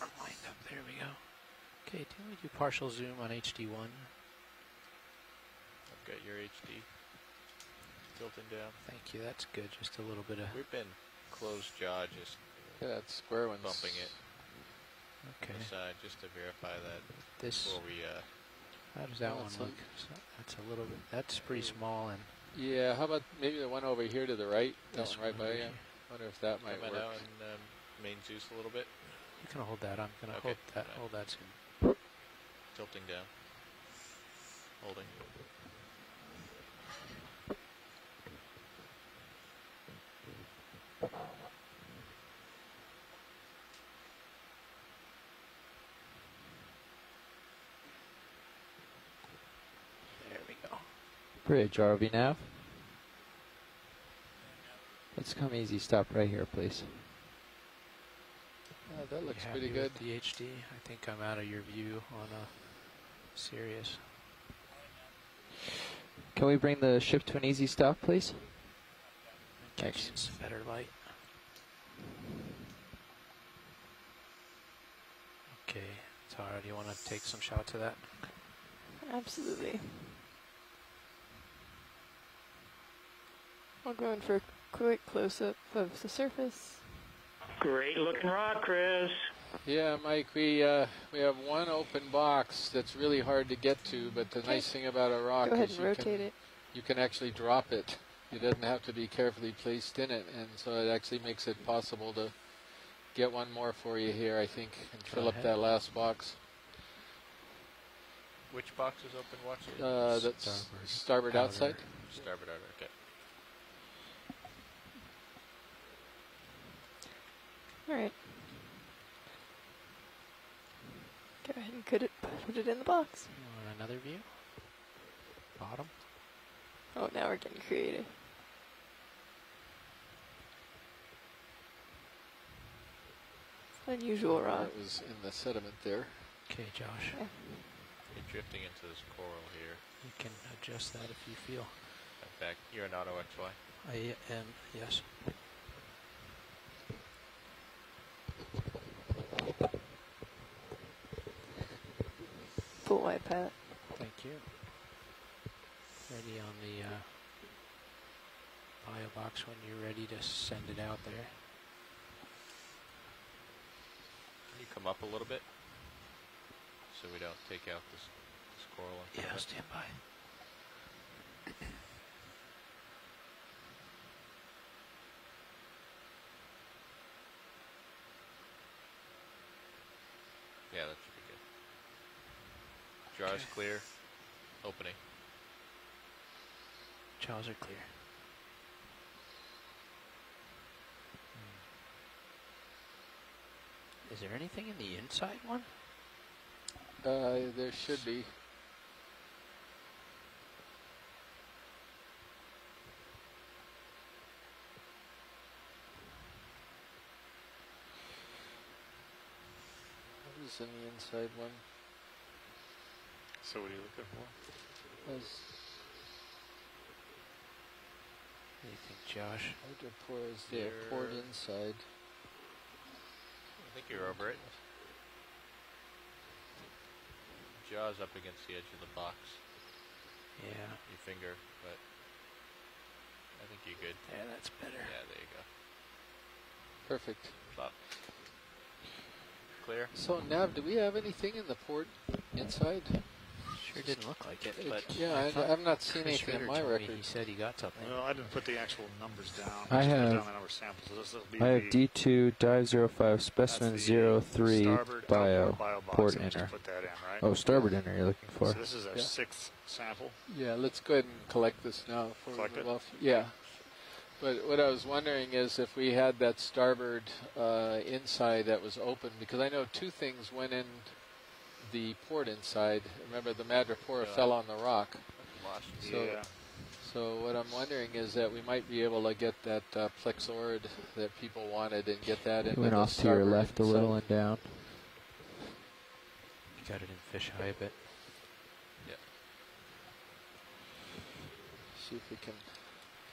Arm lined up. There we go. Okay, can we do partial zoom on HD1? I've got your HD tilting down. Thank you. That's good. Just a little bit of. We've been closed jaw, just Yeah, that square one's bumping it Okay. on the side just to verify that This. before we. How does that Oh, one it's look? So that's a little bit. That's pretty small and. Yeah, how about maybe the one over here to the right? That This one right one by over you. here. Wonder if that might Come work. out and main Zeus a little bit. You can hold that. I'm gonna Okay. hold that. Right. Hold that zoom. Tilting down. Holding. There we go. Bridge, RV nav. Let's come easy. Stop right here, please. That looks You pretty happy good. with the HD. I think I'm out of your view on a Sirius. Can we bring the ship to an easy stop, please? Thanks. It's better light. Okay, Tara, do you want to take some shots of that? Absolutely. I'll go in for a quick close-up of the surface. Great looking rock, Chris. Yeah, Mike, we have one open box that's really hard to get to, but the nice thing about a rock Go ahead is and rotate it. you can actually drop it. It doesn't have to be carefully placed in it, and so it actually makes it possible to get one more for you here, I think, and Go fill up ahead. that last box. Which box is open? Watch it. That's starboard outside. Starboard outer. Okay. All right. Go ahead and put it in the box. You want another view? Bottom? Oh, now we're getting creative. Unusual rock. That was in the sediment there. Okay, Josh. Yeah. You're drifting into this coral here. You can adjust that if you feel. In fact, you're an auto XY. I am, yes. Full wide pilot. Thank you. Ready on the bio box when you're ready to send it out there. Can you come up a little bit so we don't take out this coral? Yeah, stand by. Yeah, that should be good. Jaws clear. Opening. Jaws are clear. Is there anything in the inside one? There should be. What is in the inside one? So what are you looking for? What do you think, Josh? Outer pore is there. Port inside. I think you're over it. Jaws up against the edge of the box. Yeah. Your finger, but I think you're good. Yeah, that's better. Yeah, there you go. Perfect. Flop. Clear. So, Nav, do we have anything in the port inside? Sure didn't look like it, but yeah, I've not seen Chris anything in Ritter my told me record. he said he got something. Well, I didn't put the actual numbers down. I just put have- down the number of samples. So this will be I have the D2 dive 05 specimen 03 starboard bio outboard bio box. port I just inner. put that in, right? Oh, starboard inner you're looking for. So this is our Yeah. 6th sample. Yeah, let's go ahead and collect this now. Before Collect we it? move off. Yeah. But what I was wondering is if we had that starboard inside that was open, because I know two things went in the port inside. Remember, the madrepora fell on the rock. So, so what I'm wondering is that we might be able to get that plexorid that people wanted and get that It into went the off to your starboard left a little inside. and down. Got it in fish eye a bit. Yeah. See if we can.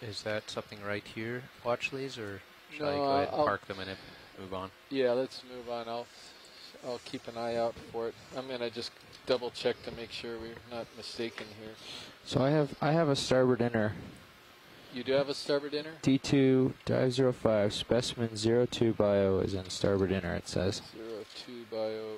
Is that something right here, watch these, or should No, I go ahead and I'll park them and move on? Yeah, let's move on. I'll keep an eye out for it. I'm gonna just double check to make sure we're not mistaken here. So I have a starboard inner. You do have a starboard inner? D2 dive 05 specimen 02 bio is in starboard inner. It says 02 bio.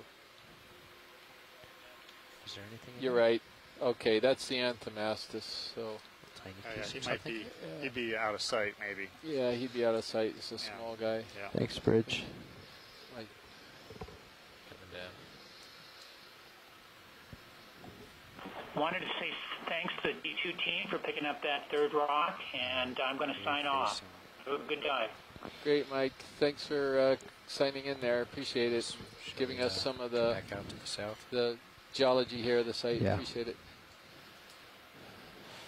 Is there anything? You're right. Okay, that's the Anthomastus. So. Tiny Yeah, piece he or might something? be. He'd be out of sight, maybe. Yeah, he'd be out of sight. He's a small guy. Yeah. Thanks, Bridge. Like, Coming down. Wanted to say thanks to the D2 team for picking up that third rock, and I'm going to sign off. Good dive. great, Mike. Thanks for signing in there. Appreciate it. Giving us some of the back out to the south. The geology here of the site. Yeah. Appreciate it.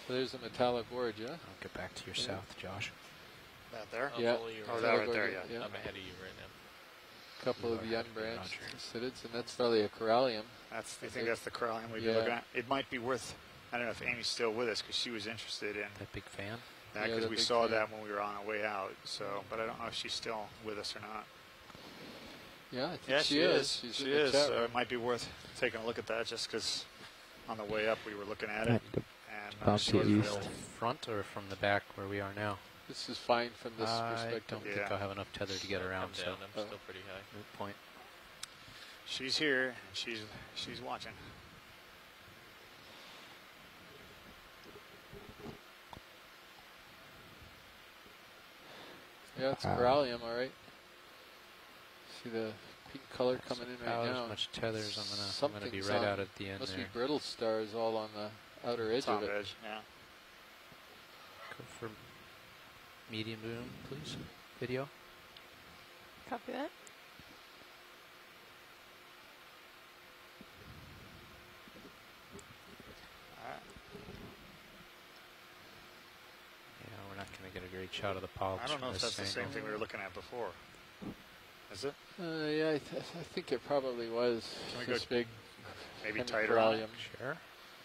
So there's the metallic gorge, yeah? I'll get back to your south, Josh. That there? Yeah. Oh, that right there, yeah. I'm ahead of you right now. Couple of the unbranched acidics, and that's probably a corallium. I think that's the corallium we've been looking at. It might be worth, I don't know if Amy's still with us because she was interested in that big fan. that because we saw that when we were on our way out. So, but I don't know if she's still with us or not. Yeah, I think she is. She is. So it might be worth taking a look at that just because on the way up we were looking at it. And She was real front or from the back where we are now? This is fine from this perspective. I don't think I'll have enough tether to get around. Down, I'm still pretty high. Good point. She's here and she's watching. Yeah, it's corallium, all right. See the pink color coming in right now. As much tethers, I'm gonna be right out at the end. Must there. be brittle stars all on the outer edge Top of it. edge, yeah. Go for medium boom, please. Video. Copy that. Yeah, we're not going to get a great shot of the polyps. I don't know from if this that's the angle. same thing we were looking at before. Is it? Yeah, I think it probably was. Can we This go big maybe kind of tighter on corallium. it? Sure.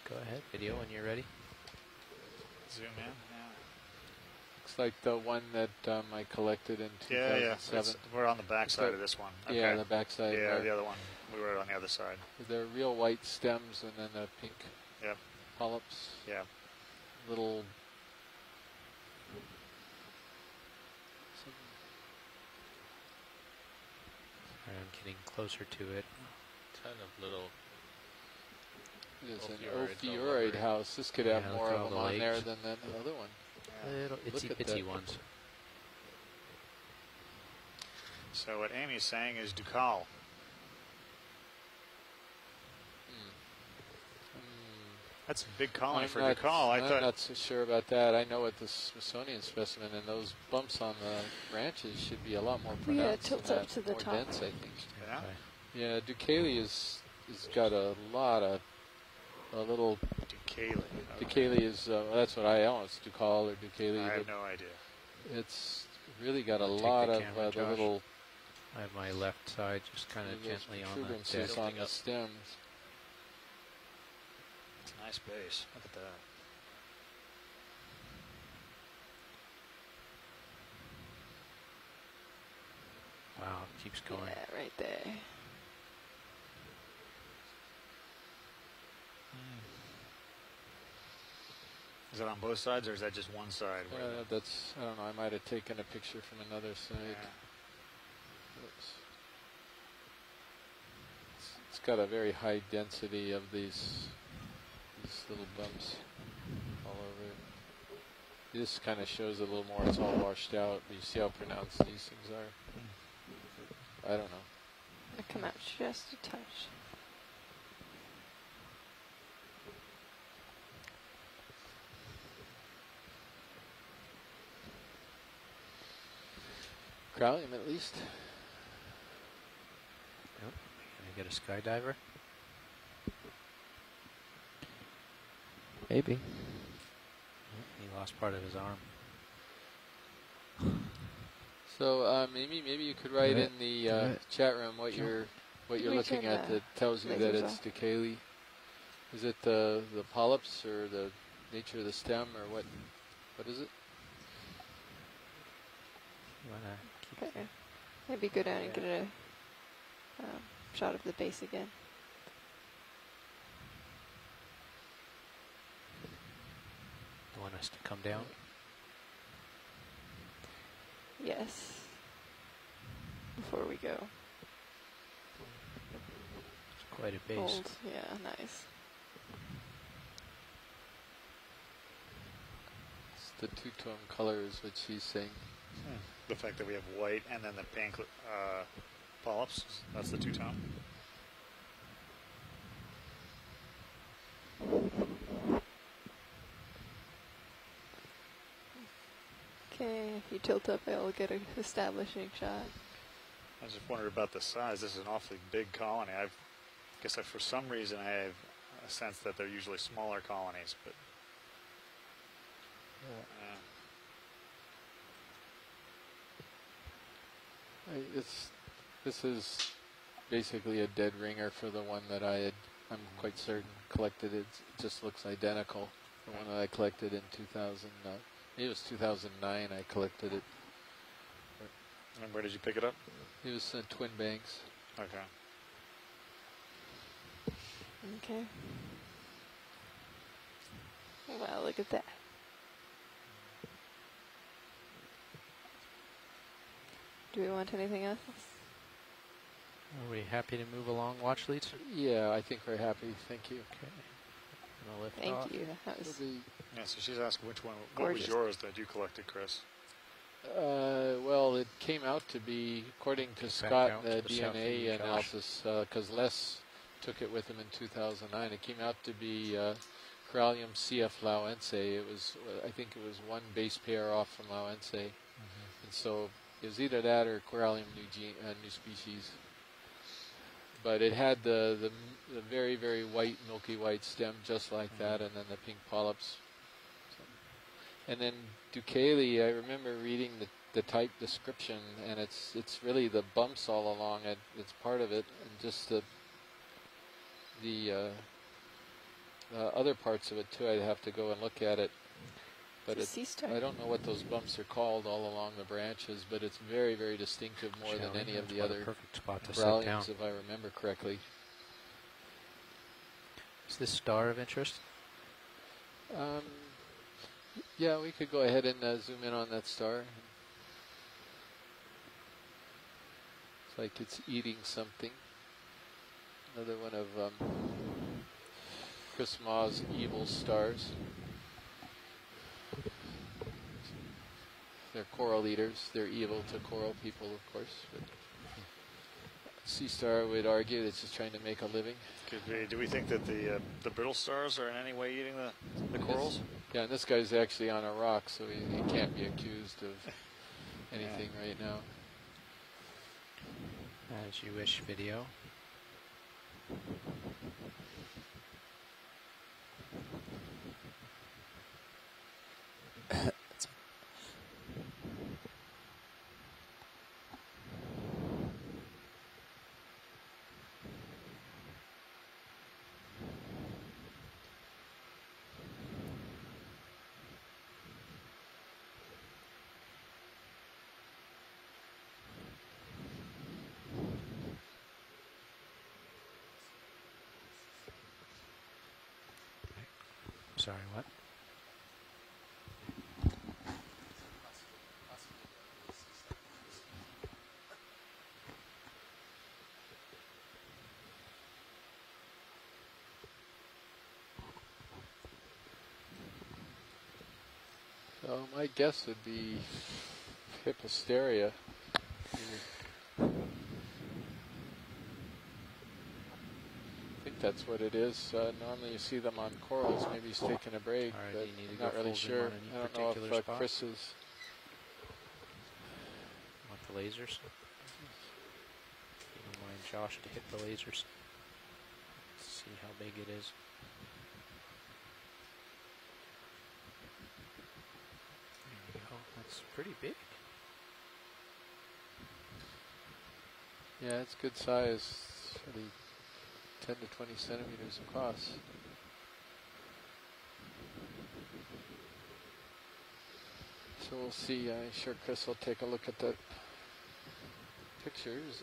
Go ahead. Video when you're ready. Zoom in. Looks like the one that I collected in 2007. We're on the back side of this one. Okay. Yeah, the back side. Yeah, the other one. We were on the other side. They're real white stems and then the pink Yep. polyps. Yeah. Little. I'm getting closer to it. Ton of little. It's an Ophiuroids all ophiuroid over. house. This could Yeah, have look more at of all them the on there lakes. than the other one. Little itsy Look at bitsy that. ones. So what Amy's saying is Ducal. That's a big colony for Ducal. I'm not so sure about that. I know with the Smithsonian specimen and those bumps on the branches should be a lot more Yeah, pronounced. tilt than up that, to the more top. dense, I think. Yeah. Yeah, Ducalia is got a lot of a little. Ducalia. Ducalia is that's what I know. It's Ducal or Ducalia. I have but no idea. It's really got a Take lot the of camera, the Josh. little. I have my left side just kind of those gently on the protuberances tip. on the stems. It's a nice base. Look at that. Wow, it keeps going. Yeah, right there. Is it on both sides or is that just one side? That's I don't know. I might have taken a picture from another side. Yeah. Oops. It's got a very high density of these little bumps all over it. This kind of shows a little more. It's all washed out. You see how pronounced these things are. I don't know. I come out just a touch. Corallium at least. Yep. Can I get a skydiver? Maybe. He lost part of his arm. So maybe you could write in the chat room what Sure. your what you're looking at that tells you that it's Ducalia? Is it the polyps or the nature of the stem or what? What is it? Okay. Maybe go down and get a shot of the base again. You want us to come down? Yes. Before we go. It's quite a base. Old. Yeah, nice. It's the two-tone color is what she's saying. The fact that we have white and then the pink polyps, that's the two-tone. Okay, if you tilt up, I'll get an establishing shot. I just wondered about the size. This is an awfully big colony. I guess for some reason I have a sense that they're usually smaller colonies, but this is basically a dead ringer for the one that I'm quite certain collected. It just looks identical. The one that I collected in 2000, maybe it was 2009 I collected it. And where did you pick it up? It was in Twin Banks. Okay. Okay. Wow, look at that. Do we want anything else? Are we happy to move along watch leads? Yeah, I think we're happy. Thank you. Okay. I'm gonna lift Thank off. you. That was Yeah, so she's asking which one. What gorgeous. was yours that you collected, Chris? Well, it came out to be, according to Scott, the DNA analysis, because Les took it with him in 2009. It came out to be Corallium CF lauense. It was, I think it was one base pair off from lauense, and so it was either that or Corallium new species. But it had the very, very white, milky white stem, just like that, and then the pink polyps. And then Ducalia, I remember reading the type description, and it's really the bumps all along it. It's part of it, and just the other parts of it too. I'd have to go and look at it. But I don't know what those bumps are called all along the branches, but it's very, very distinctive, more than any of the other Coralliums, if I remember correctly. Is this star of interest? Yeah, we could go ahead and zoom in on that star. It's like it's eating something. Another one of Chris Maugh's evil stars. They're coral eaters. They're evil to coral people, of course. But sea star would argue it's just trying to make a living. Do we think that the brittle stars are in any way eating the corals? Yeah, and this guy's actually on a rock, so he can't be accused of anything right now. As you wish video. Sorry, what? So my guess would be Hipposteria. I think that's what it is. Normally you see them on corals. Maybe he's taking a break, but I'm not really sure. I don't know if Chris is... Want the lasers? You don't mind Josh to hit the lasers? See how big it is. There we go. That's pretty big. Yeah, it's good size. Probably 10 to 20 centimeters across. So we'll see. I'm sure Chris will take a look at the pictures.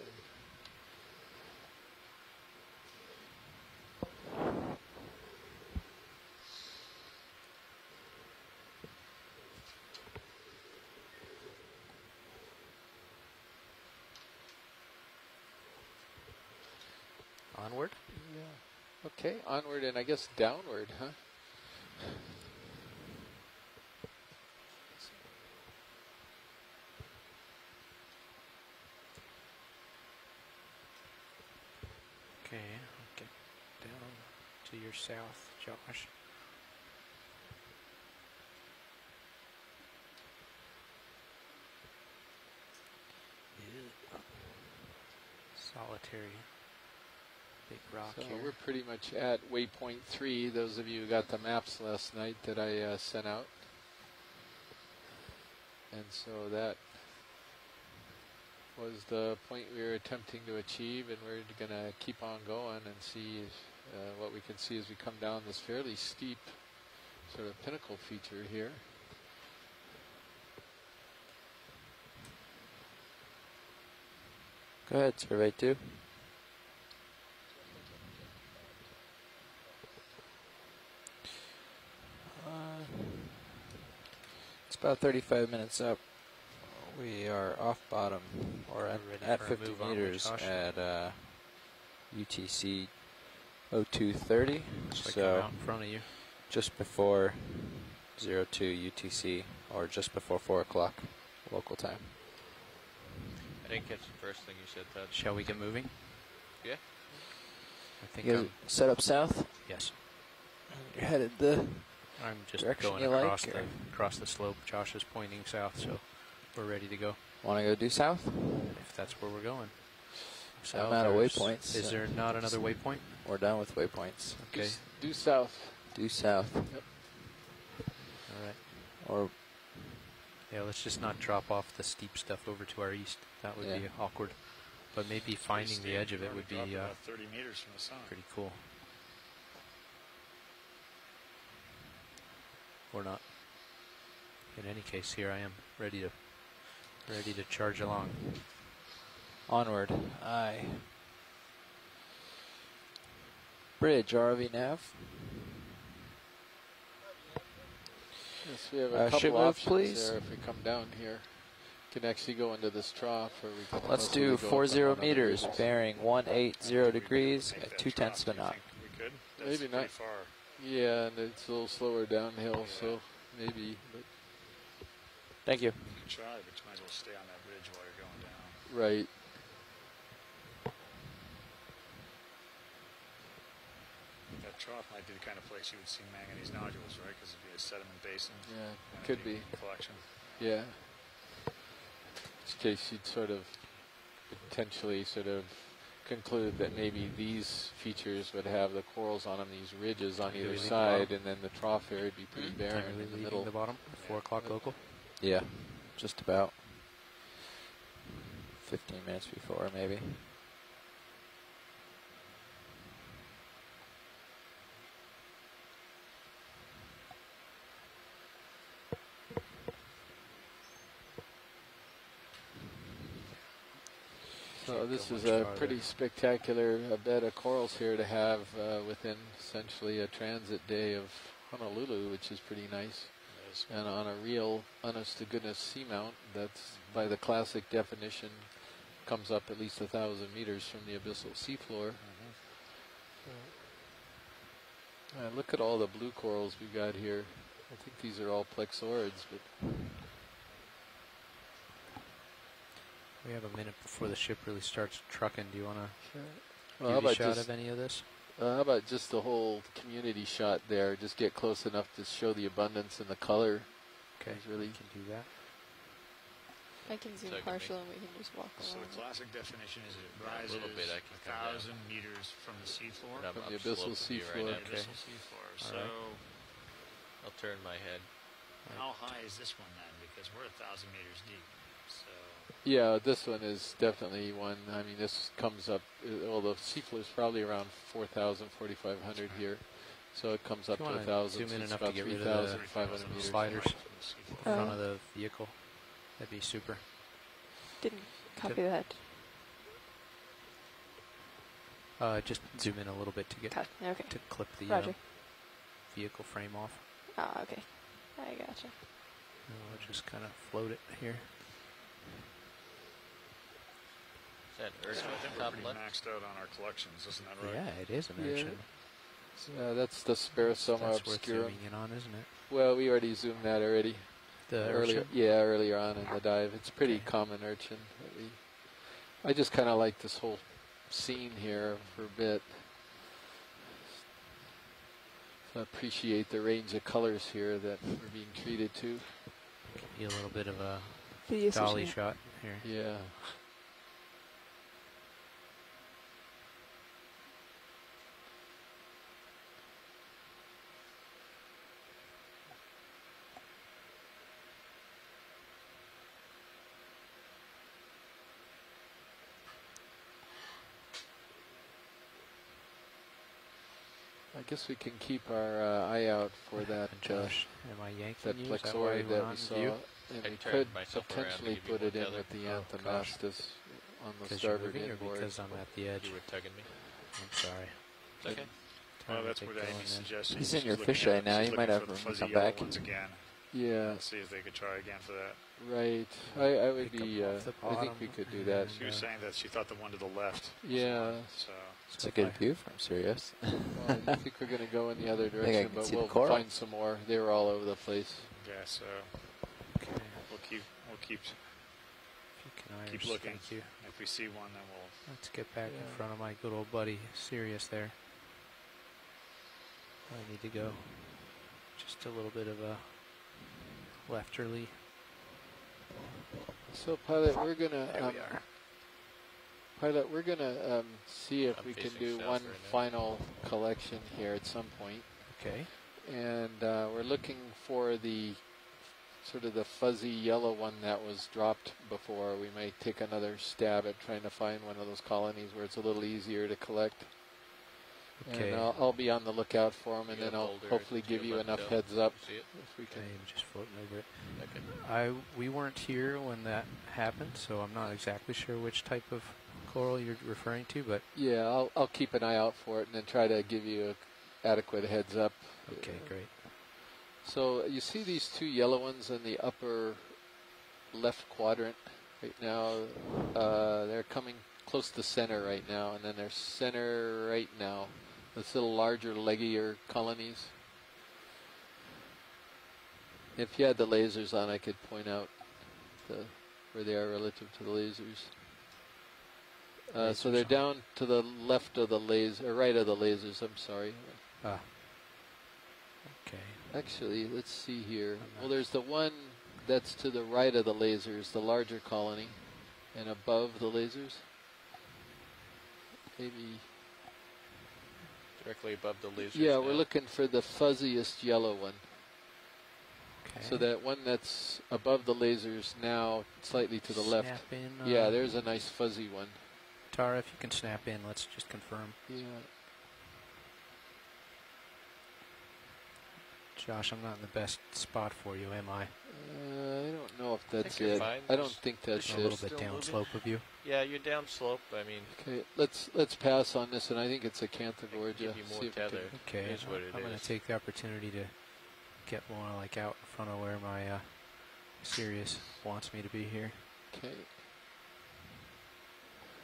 Onward? Yeah. Okay, onward and I guess downward, huh? Okay, I'll get down to your south, Josh. Solitary big rock So here. we're pretty much at waypoint 3, those of you who got the maps last night that I sent out. And so that was the point we were attempting to achieve, and we're going to keep on going and see what we can see as we come down this fairly steep sort of pinnacle feature here. Go ahead, survey 2. It's about 35 minutes up. We are off bottom, or at 50 meters at UTC 0230. So out in front of you. Just before 02 UTC, or just before 4 o'clock local time. I didn't catch the first thing you said, Todd. Shall we get moving? Yeah. I think you set up south? Yes. You're headed the I'm just direction going you across, like, across the slope. Josh is pointing south, so we're ready to go. Want to go due south? If that's where we're going. I'm out of waypoints. Is there not another waypoint? We're done with waypoints. Okay. Due south. Due south. Yep. All right. Or yeah, let's just not drop off the steep stuff over to our east. That would be awkward. But maybe finding the edge of it would be about 30 meters from the sun. Pretty cool. Or not. In any case, here I am, ready to charge along. Onward. Aye. Bridge, ROV nav. Yes, we have a couple ship move, options please. there if we come down here. Can actually go into this trough, or we can Let's do 40 meters, bearing 180 degrees at 2/10 of a knot. We could? Maybe not. Far. Yeah, and it's a little slower downhill, so maybe. But thank you. You can try, but you might as well stay on that bridge while you're going down. Right. That trough might be the kind of place you would see manganese nodules, right? Because it'd be a sediment basin. Yeah, could be. Collection. Yeah. In this case, you'd sort of potentially sort of conclude that maybe these features would have the corals on them, these ridges on either side, and then the trough area would be pretty barren in the middle. The bottom, 4 o'clock local? Yeah, just about 15 minutes before, maybe. So this is a pretty spectacular bed of corals here to have within essentially a transit day of Honolulu, which is pretty nice. And on a real, honest-to-goodness seamount, that's by the classic definition, comes up at least 1,000 meters from the abyssal seafloor. Look at all the blue corals we've got here. I think these are all plexaurids, but we have a minute before the ship really starts trucking. Do you want to well, give a shot of any of this? How about just the whole community shot there? Just get close enough to show the abundance and the color. Okay, really can do that. I can zoom partial and we can just walk So along. the classic definition is it rises a little bit. I can 1,000 meters from the seafloor. From the abyssal seafloor. Right, abyssal seafloor. So I'll turn my head. how high is this one then? Because we're 1,000 meters deep. So Yeah, this one is definitely one. I mean, this comes up, well, the seafloor is probably around 4,000, 4,500 here. So it comes up to 1,000, so it's about 3,500 meters. Sliders in front of the vehicle. That'd be super. Didn't copy that. Just zoom in a little bit to get to clip the vehicle frame off. Oh, okay. I gotcha. And we'll just kind of float it here. Is that urchin We're pretty maxed out on our collections, isn't that right? Yeah, it is an urchin. That's the Sparosoma That's worth obscurum. zooming in on, isn't it? Well, we already zoomed that already. The earlier, urchin? yeah, earlier on in the dive. It's pretty common urchin. I just kind of like this whole scene here for a bit. So I appreciate the range of colors here that we're being treated to. Give you a little bit of a Videos dolly shot here. Yeah. I guess we can keep our eye out for that Josh, am I yanking that you? Is that why plexoid we that went we on saw, view? and I we turned could myself potentially around to give put you it in more with the tether. Anthomastus on the Because you're starboard moving or inboard. because I'm at the edge? You were tugging me. I'm sorry. It's okay. Well, that's what Amy suggested. He's in She's your looking fisheye at- now. she's You might looking have for the room to fuzzy come yellow back. ones again. Yeah. See if they could try again for that. Right. I would be. off the I think we could do that. She was saying that she thought the one to the left. was Yeah. one, so It's a good view from Sirius. Well, I think we're going to go in the other I think I direction, can but see the we'll coral. find some more. They were all over the place. yeah. So we'll keep Keep looking. Thank you. If we see one, then we'll. Let's get back in front of my good old buddy Sirius there. I need to go just a little bit of a lefterly. So, pilot, we're gonna. There we are. Pilot, we're gonna see if I'm we can facing do south one right now. final collection here at some point, Okay. and we're looking for the sort of the fuzzy yellow one that was dropped before. We might take another stab at trying to find one of those colonies where it's a little easier to collect. Okay. And I'll be on the lookout for them, and You then got a I'll boulder hopefully to give your you left enough tail. heads up See it? if we can. I'm just floating over it. Okay. We weren't here when that happened, so I'm not exactly sure which type of coral you're referring to, but Yeah, I'll keep an eye out for it and then try to give you a adequate heads up. okay, great. So you see these two yellow ones in the upper left quadrant right now. They're coming close to center right now, and then they're center right now. Those little larger, leggier colonies. If you had the lasers on, I could point out where they are relative to the lasers. So they're down to the left of the laser, or right of the lasers, I'm sorry. Ah. Okay. Actually, let's see here. Well, there's the one that's to the right of the lasers, the larger colony, and above the lasers. Maybe. Directly above the lasers. Yeah, now. we're looking for the fuzziest yellow one. Okay. So that one that's above the lasers now, slightly to the left. Snap in, Yeah, there's a nice fuzzy one. Tara, if you can snap in, let's just confirm. Yeah. Josh, I'm not in the best spot for you, am I? I don't know if that's you're it. fine. I don't Just- think that's A it. little bit downslope of you. Yeah, you're downslope. I mean, Okay, let's pass on this, and I think it's a Canthagorgia. give you more See if we can- tether. Okay, Is what it I'm going is. to take the opportunity to get more like out in front of where my Sirius wants me to be here. Okay.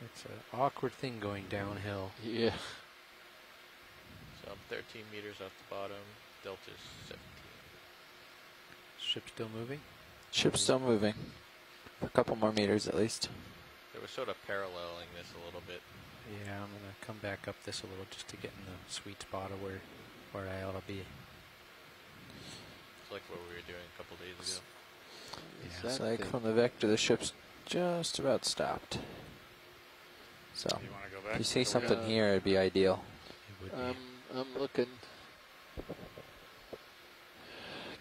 It's an awkward thing going downhill. Yeah. So I'm 13 meters off the bottom. Delta's 17. Ship still moving? Ship's still moving. For a couple more meters at least. They were sort of paralleling this a little bit. Yeah, I'm going to come back up this a little just to get in the sweet spot of where I ought to be. It's like what we were doing a couple days ago. Yeah. It's like from the vector, the ship's just about stopped. So, You want to go back? if you see So something Yeah. here, it'd be ideal. It would be. I'm looking.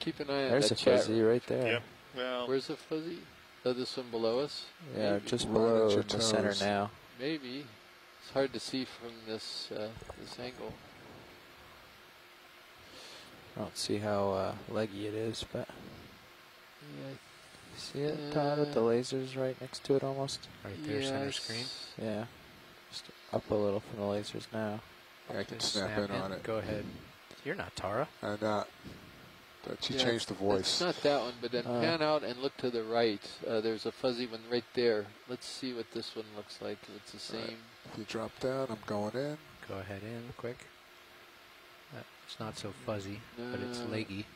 Keep an eye on There's that a chat. fuzzy right there. Yep. Well, Where's the fuzzy? Oh, this one below us? Yeah, Maybe. just Right below at your the center toes. now. Maybe. It's hard to see from this this angle. I don't see how leggy it is, but Yeah, see it, Todd, with the lasers right next to it almost? Right there, center screen. Yeah. Just up a little from the lasers now. Yeah, I can Just snap in on it. Go ahead. You're not Tara. I'm not. But she Yeah, changed the It's voice. not that one, but then pan out and look to the right. There's a fuzzy one right there. Let's see what this one looks like. If it's the same. Right. If you drop down, I'm going in. Go ahead in quick. It's not so fuzzy, but it's leggy.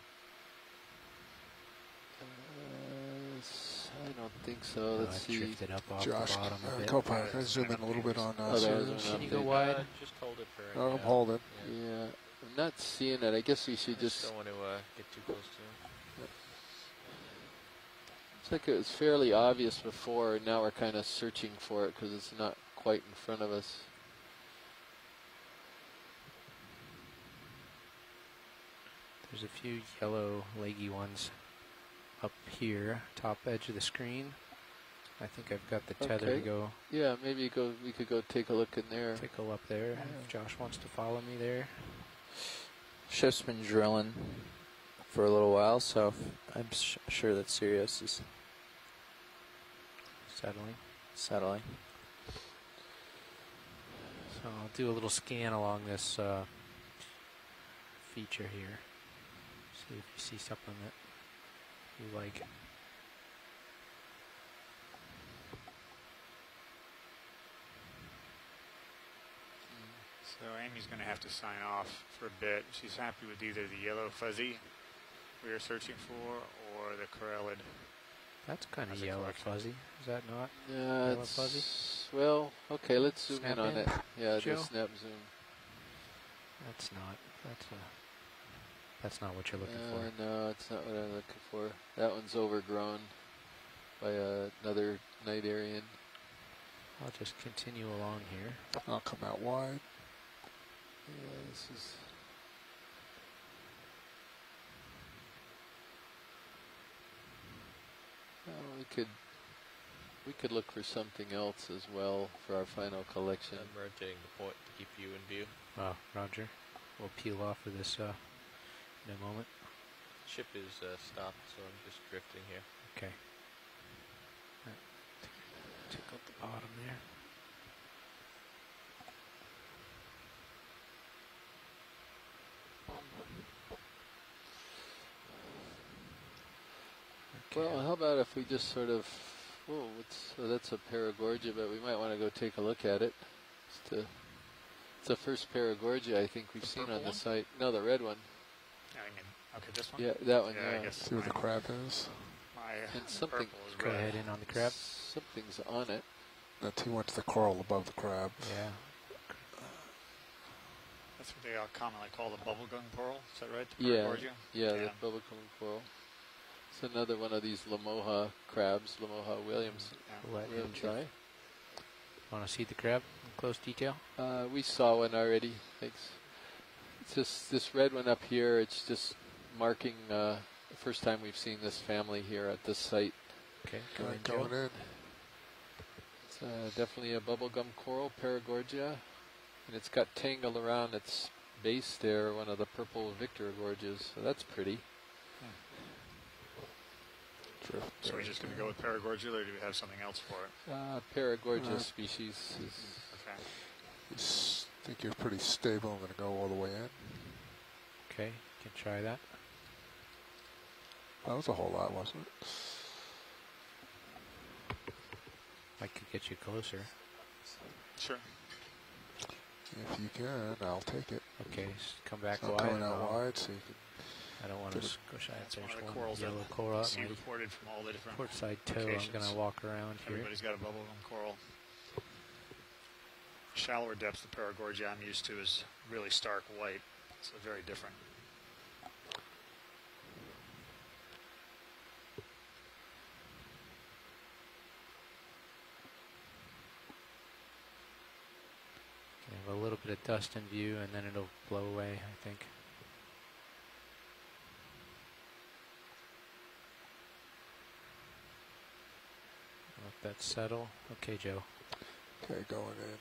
I don't think so. Let's see. Drifted up off Josh, the bottom a bit. co-pilot, can I zoom in a little bit on Can you go wide? Just hold it for right Oh, now. I'm holding. Yeah, I'm not seeing it. I guess we should just. Don't want to get too close to it. It's like it was fairly obvious before, and now we're kind of searching for it because it's not quite in front of us. There's a few yellow leggy ones up here, top edge of the screen. I think I've got the tether to go. Yeah, maybe we could go take a look in there. Tickle up there. If Josh wants to follow me there. Ship's been drilling for a little while, so I'm sure that Sirius is settling. So I'll do a little scan along this feature here. See if you see something that you like. So Amy's going to have to sign off for a bit. She's happy with either the yellow fuzzy we are searching for or the corellid. That's kind of yellow fuzzy. Is that not Yeah, yellow it's fuzzy? well. Okay, let's zoom Snap in on in? it. Yeah, Joe? just snap zoom. That's not. That's not what you're looking for. No, it's not what I'm looking for. That one's overgrown by another night Aryan. I'll just continue along here. I'll come out wide. Yeah, this is. Well, we could look for something else as well for our final collection. I'm rotating the point to keep you in view. Oh, Roger. We'll peel off of this in a moment. Ship is stopped, so I'm just drifting here. Okay. Check out the bottom there. Okay. Well, how about if we just sort of, so that's a Paragorgia, but we might want to go take a look at it. It's the first Paragorgia I think we've seen on the site. No, the red one. I mean, okay, this one? Yeah, that one, I yeah. guess See where the crab is? And something. Go ahead in on the crab. Something's on it. That he went to the coral above the crab. Yeah. That's what they commonly call the bubblegum coral. Is that right? The Yeah, Paragorgia? yeah, the bubblegum coral. It's another one of these Lamoha crabs, Lamoha Williams. Williams eye. Want to see the crab in close detail? We saw one already. Thanks. It's just this red one up here. It's just marking the first time we've seen this family here at this site. Okay, Going in. It's definitely a bubblegum coral, Paragorgia, and it's got tangled around its base there one of the purple Victor gorges. So that's pretty. So we're just going to go with Paragorgia, or do we have something else for it? Paragorgia species. Okay. I think you're pretty stable. I'm going to go all the way in. Okay, you can try that. That was a whole lot, wasn't it? I could get you closer. Sure. If you can, I'll take it. Okay, come back So wide. I'm coming out wide, so you can. I don't want to squish out. That's one There's of the one corals yellow that coral. see reported from all the different port side toe. locations. I'm going to walk around here. Everybody's got a bubblegum coral. Shallower depths, the Paragorgia I'm used to is really stark white. It's very different. Have a little bit of dust in view, and then it'll blow away, I think. that settle. Okay, Joe. Okay, going in.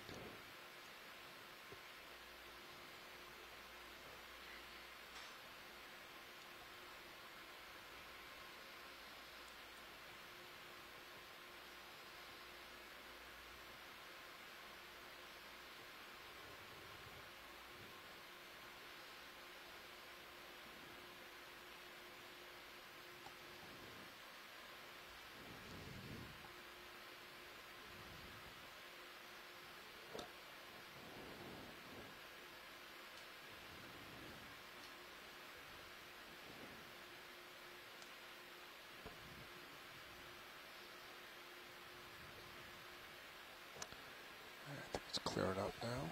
It's clearing up now.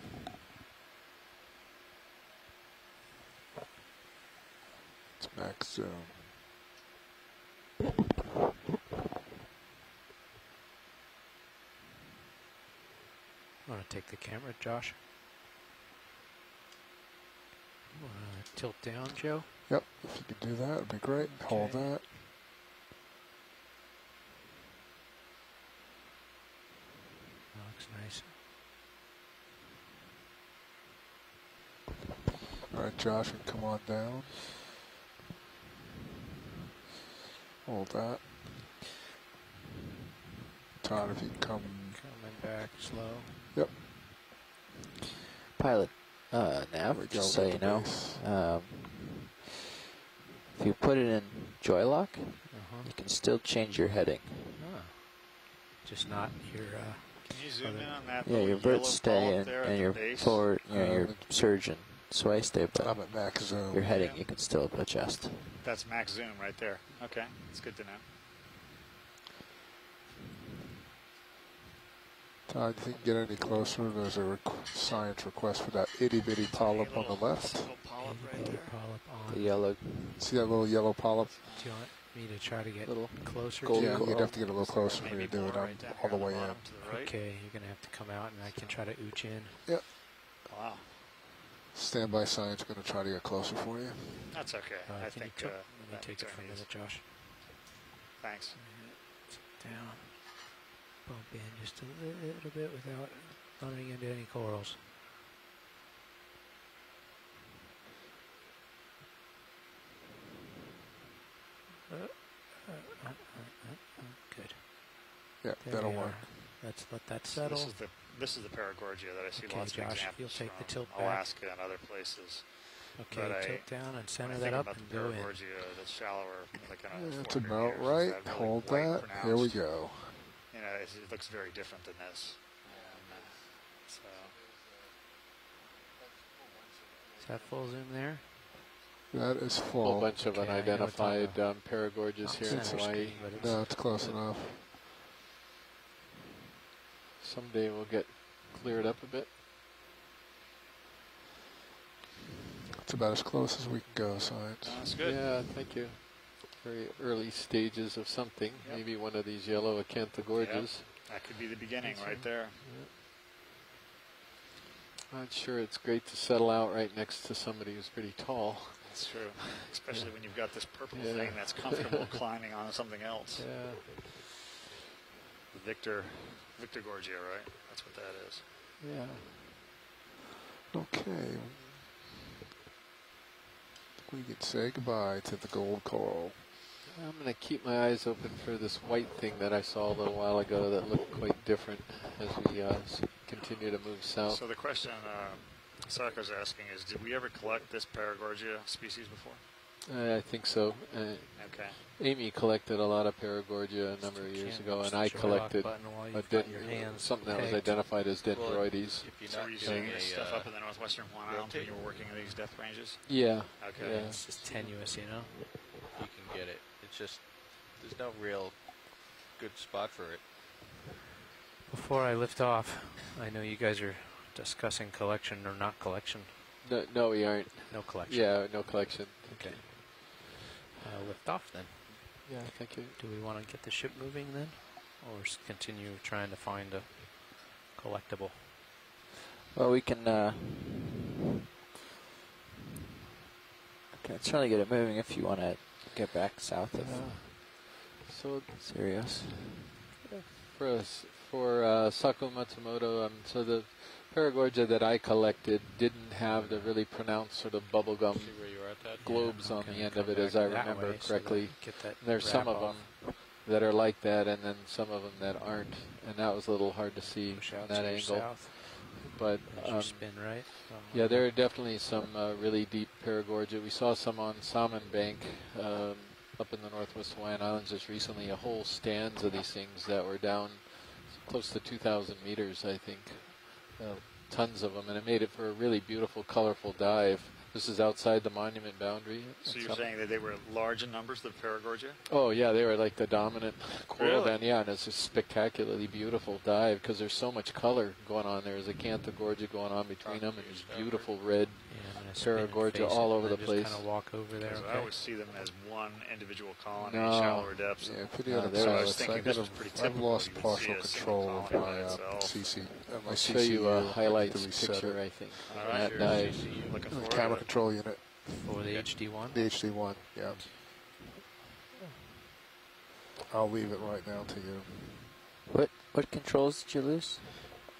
It's max zoom. Want to take the camera, Josh? Want to tilt down, Joe? Yep, if you could do that, it'd be great. Okay. Hold that. That looks nice. All right, Josh, and come on down. Hold that. Todd, if you can come. Coming back slow. Yep. Pilot, Nav, just so you know, if you put it in joy lock, you can still change your heading. Just not your. Can you zoom in on that? Yeah, your vert stay and your base? forward, your surge and sway stay, but I'm at max zoom. your heading you can still adjust. That's max zoom right there. Okay, that's good to know. Todd, do you think you can get any closer? There's a science request for that itty bitty polyp on the left. The yellow. See that little yellow polyp? Do you want me to try to get closer? Yeah, you'd have to get a little closer when you do it. I'm all the way in. Okay, you're going to have to come out and I can try to ooch in. Yep. Wow. Standby science going to try to get closer for you. That's okay. I think let me take it for a minute, Josh. Thanks. Sit down. Bump in just a little bit without running into any corals. Good. Yeah, There that'll we work. are. Let's let that settle. So this is the Paragorgia that I see Okay, lots of Josh, examples you'll take the tilt from back. Alaska and other places. Okay, But tilt down and center when I that think up about and the go in. Paragorgia that's shallower, like That's about right. Hold that. Here we go. You know, it looks very different than this. So. Is that full zoom there? That is A full. whole bunch of Okay, I know unidentified it's on Paragorgias here in Hawaii. No, it's close enough. Someday we'll get cleared up a bit. It's about as close as we can go, science. That's good. Yeah, thank you. Very early stages of something. Yep. Maybe one of these yellow acanthogorges. Yep. That could be the beginning right there. I'm sure it's great to settle out right next to somebody who's pretty tall. That's true. Especially when you've got this purple thing that's comfortable climbing on something else. Yeah. Victor Gorgia, right? That's what that is. Yeah. Okay. We can say goodbye to the gold coral. I'm going to keep my eyes open for this white thing that I saw a little while ago that looked quite different as we continue to move south. So the question Saka's asking is, did we ever collect this Paragorgia species before? I think so. Okay. Amy collected a lot of Paragorgia a number of years ago, and I collected something that was identified as dendroides. So were you seeing this stuff up in the northwestern Hawaiian Islands when you were working in these depth ranges? Yeah. Okay. Yeah. It's just tenuous, you know? You can get it. It's just, there's no real good spot for it. Before I lift off, I know you guys are discussing collection or not collection. No, we aren't. No collection. Yeah, no collection. Okay. Lift off then. Yeah, thank you. Do we want to get the ship moving then? Or continue trying to find a collectible? Well, we can try to get it moving if you want to get back south of So Sirius. for Saku Matsumoto, so the Paragorgia that I collected didn't have the really pronounced sort of bubblegum globes on the end of it, as I remember correctly. There's some of them that are like that, and then some of them that aren't, and that was a little hard to see from that angle. But spin right. yeah, there are definitely some really deep Paragorgia. We saw some on Salmon Bank up in the Northwest Hawaiian Islands just recently, a whole stands of these things that were down close to 2,000 meters, I think. Tons of them, and it made it for a really beautiful, colorful dive. This is outside the monument boundary. So you're saying that they were large in numbers, the Paragorgia? Oh, yeah, they were like the dominant coral Really? band. Yeah, and it's a spectacularly beautiful dive because there's so much color going on. There's a Acanthogorgia going on between them, and there's beautiful red Paragorgia all over the place. Kind of walk over there. I always see them as one individual colony, No. shallower depths. Yeah, pretty So I was unbalanced. thinking this was pretty typical. I've lost You would partial see a control single of colony my by itself. CC. My I'll show CCU. you a highlights to reset picture, it. I think, All on right, that here's dive. CCU. Looking The for camera it. control unit. Or the HD1? The HD1, yeah. I'll leave it right now to you. What controls did you lose?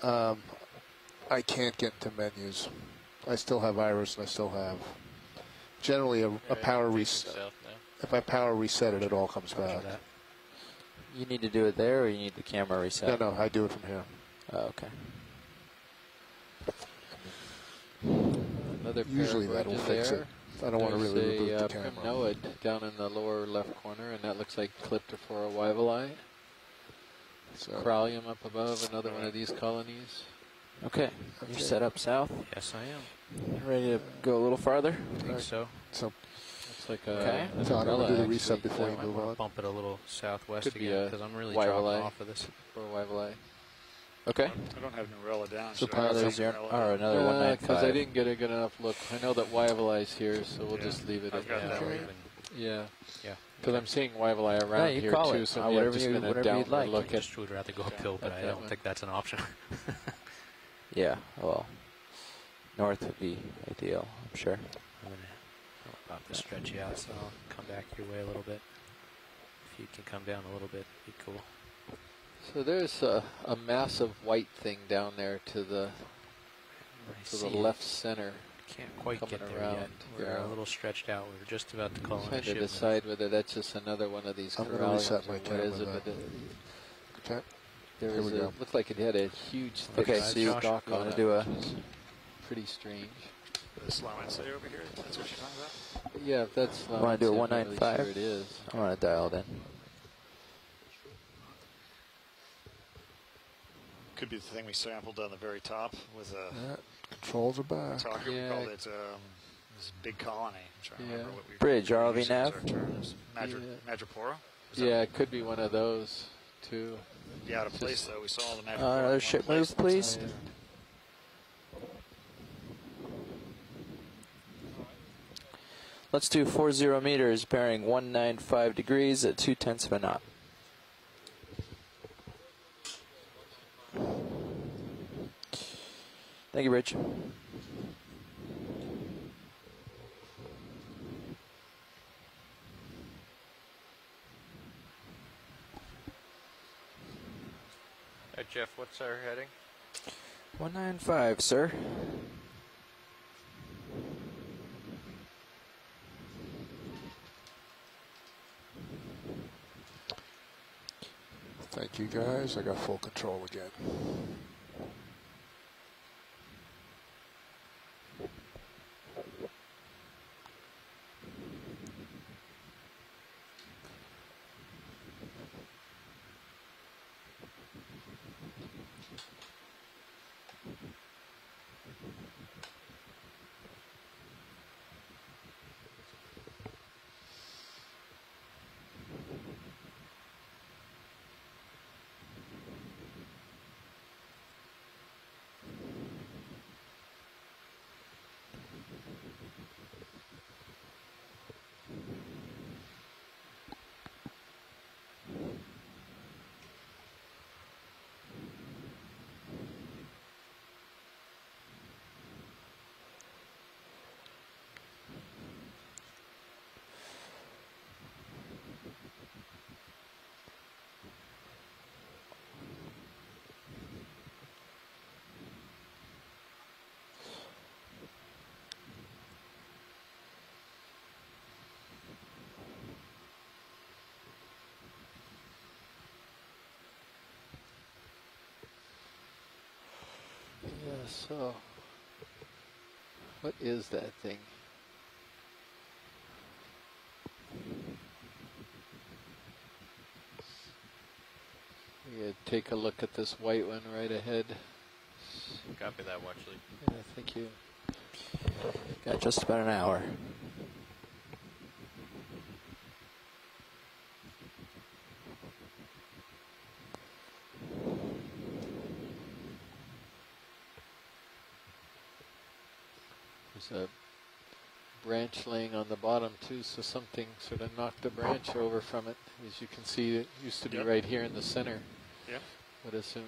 I can't get into menus. I still have iris, and I still have. Generally, a power reset. If I power reset it, it all comes back. You need to do it there, or you need the camera reset? No, I do it from here. Oh, okay. Another Usually Paragorgia that'll fix there. it. I don't want to really There's reboot the a camera. Primnoid down in the lower left corner, and that looks like Calyptophora wyveli. Cralium up above, another one of these colonies. Okay, you're set up south? Yes, I am. Ready to go a little farther? I think so. So, looks like okay. an So I'm going to do the umbrella, reset actually. before you move on. Bump it a little southwest Could be again, a because I'm really wyveli dropping off of this. For wyveli. Okay. I don't have Norella down. So Should I have there's some your, Norella or down? another Because 195. I didn't get a good enough look. I know that wyveli's here, so we'll Yeah, just leave it I've at got that that. one. Yeah. Yeah. Because I'm seeing wyveli around you here call too, it. so Oh, yeah, whatever just you- been a whatever downward you'd like. look I at. just would rather go uphill, but at I that don't one. think that's an option. Yeah, well, north would be ideal, I'm sure. I'm about to stretch you out, so I'll come back your way a little bit. If you can come down a little bit, it'd be cool. So there's a massive white thing down there to the left center. Can't quite get coming there around. yet. We're a little stretched out. We're just about to call in a Trying to shipment. decide whether that's just another one of these I'm gonna coralliums reset or my what camera is it. then. But Okay. there Here was we a, go. looked like it had a huge thick Okay, so you stalk want on to it, do a... which is pretty strange. The slow say over here, that's what you're talking about? Yeah, if that's Want to do a I'm not really 195? sure it is. I want to dial it in. Could be the thing we sampled on the very top with a Yeah, controls are back. talker. Yeah. We called it this big colony. I'm trying to remember what we Bridge, were ROV using as nav? our terms. Madrepora? Is that- Yeah, it could be one of those too. Be out of place though. We saw the Madrepora. Another in ship one move, place. please. Let's do 40 meters, bearing 195 degrees at 0.2 of a knot. Thank you, Rich. Jeff, what's our heading? 195, sir. Thank you, guys. I got full control again. Yeah, so what is that thing? We gotta take a look at this white one right ahead. Copy that, watch lead. Yeah, thank you. Got just about an hour. There's a branch laying on the bottom too, so something sort of knocked the branch over from it. As you can see, it used to be right here in the center. Yep. Would assume.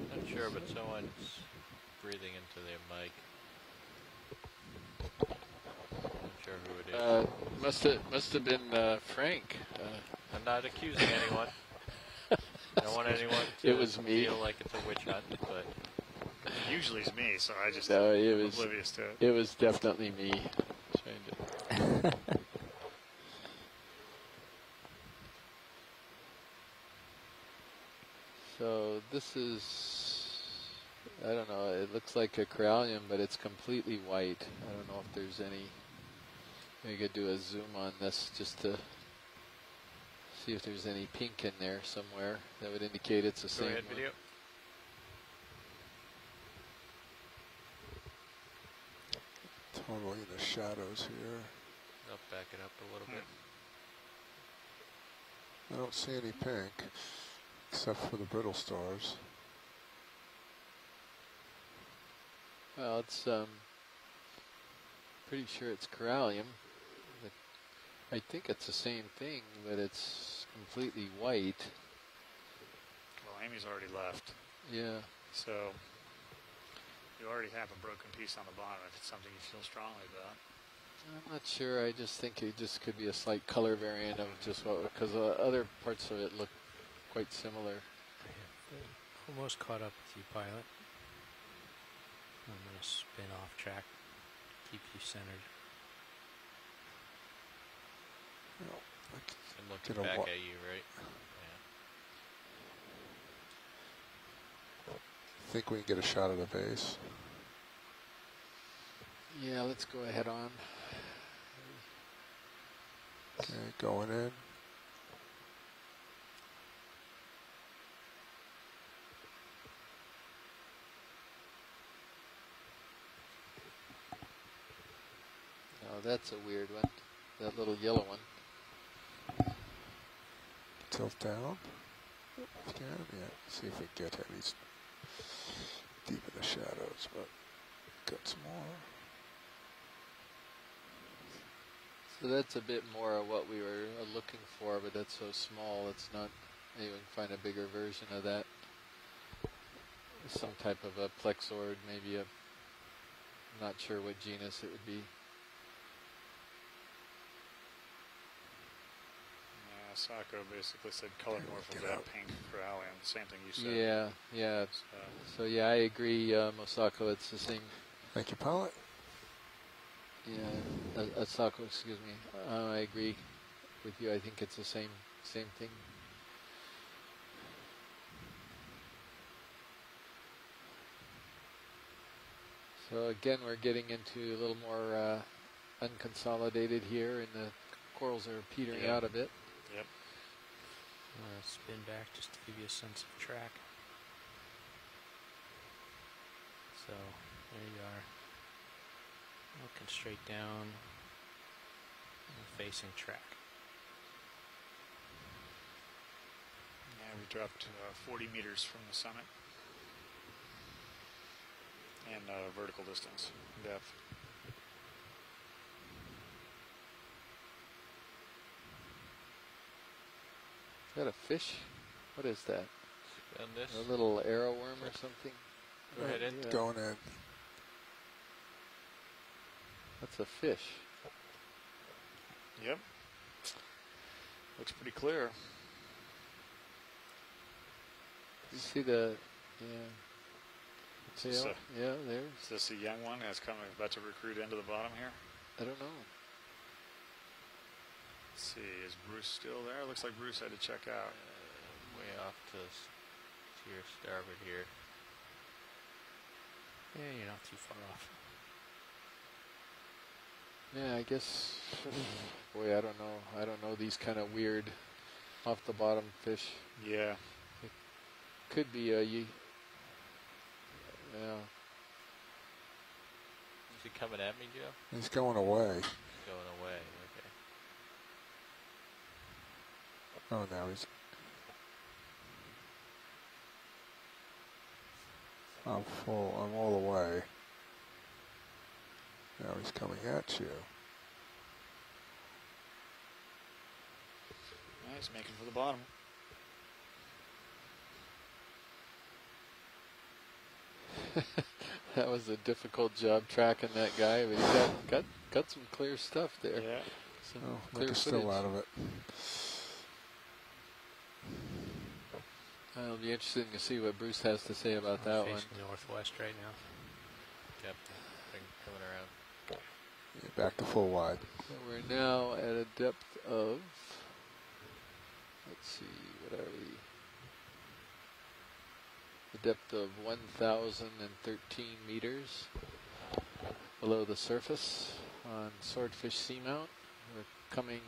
Not sure, but someone's breathing into their mic. Not sure who it is. Must have been Frank. I'm not accusing anyone. I don't want anyone to It was me. feel like it's a witch hunt, but Usually it's me, so I just No, it was oblivious to it. It was definitely me. Trying to. So this is, I don't know, it looks like a corallium, but it's completely white. I don't know if there's any, maybe I could do a zoom on this just to see if there's any pink in there somewhere that would indicate it's the same go ahead, one. video. Totally in the shadows here. I'll back it up a little bit. I don't see any pink, except for the brittle stars. Well, it's pretty sure it's corallium. I think it's the same thing, but it's completely white. Well, Amy's already left. Yeah. So you already have a broken piece on the bottom if it's something you feel strongly about. I'm not sure. I just think it just could be a slight color variant of just what, because other parts of it look quite similar. Almost caught up with you, pilot. I'm going to spin off track, keep you centered. I'm looking back at you, right? Yeah. Think we can get a shot of the base. Yeah, let's go ahead on. Okay, going in. Oh, that's a weird one. That little yellow one. Tilt down. Yeah, see if we can get heavies deep in the shadows, but got some more. So that's a bit more of what we were looking for, but that's so small, it's not, maybe we can find a bigger version of that. Some type of a plexord, maybe a, I'm not sure what genus it would be. Sacco basically said color morph of that pink corallium, the same thing you said. Yeah, yeah. So yeah, I agree, Mosako, it's the same. Thank you, pilot. Yeah, Asako, excuse me. I agree with you. I think it's the same thing. So again, we're getting into a little more unconsolidated here, and the corals are petering out a bit. Yep. Spin back just to give you a sense of track. So there you are, looking straight down and facing track. Yeah, we dropped 40 meters from the summit and vertical distance, depth. Is that a fish? What is that? And this? A little arrowworm or something? Go ahead in. Going in. That's a fish. Yep. Looks pretty clear. You see the, tail? Yeah, there. Is this a young one that's coming, about to recruit into the bottom here? I don't know. Let's see, is Bruce still there? Looks like Bruce had to check out. Way off to your starboard here. Yeah, you're not too far off. Yeah, I guess. Boy, I don't know. I don't know these kind of weird off the bottom fish. Yeah. It could be a. Yeah. Is he coming at me, Joe? He's going away. He's going away. Okay. Oh, now he's. I'm full. I'm all the way. Now he's coming at you. Nice, making for the bottom. That was a difficult job tracking that guy, but he got some clear stuff there. Yeah. Some Clear still out of it. It'll be interesting to see what Bruce has to say about that one. Facing northwest right now. Yep. Thing coming around. Yeah, back to full wide. So we're now at a depth of, let's see, what are we? The depth of 1,013 meters below the surface on Swordfish Seamount. We're coming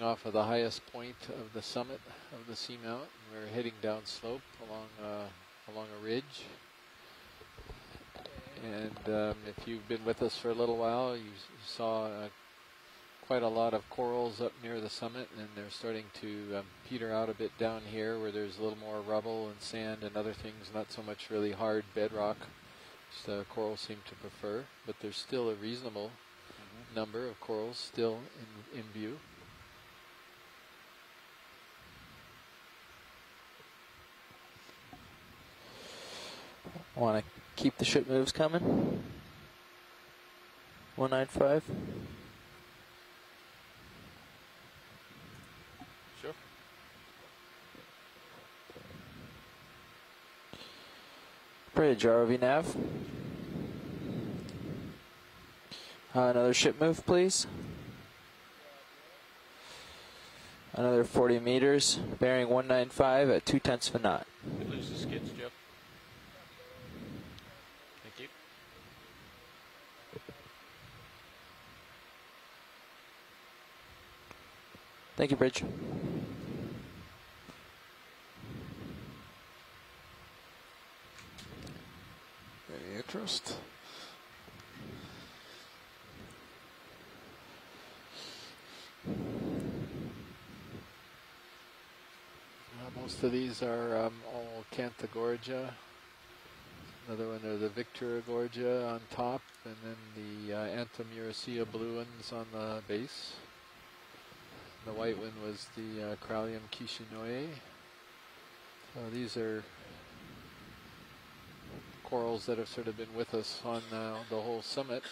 off of the highest point of the summit of the Seamount. We're heading down slope along a ridge. And if you've been with us for a little while, you saw quite a lot of corals up near the summit, and they're starting to peter out a bit down here where there's a little more rubble and sand and other things, not so much really hard bedrock. Just corals seem to prefer, but there's still a reasonable number of corals still in view. Want to keep the ship moves coming? 195. Sure. Bridge, ROV nav. Another ship move, please. Another 40 meters, bearing 195 at 2/10 of a knot. Could lose the skids, Joe. Thank you. Thank you, Bridge. Any interest? Most of these are all Canthagorgia. Another one are the Victoragorgia on top, and then the Anthomuracea blue ones on the base. The white one was the Cralium Kishinoe. So these are corals that have sort of been with us on the whole summit.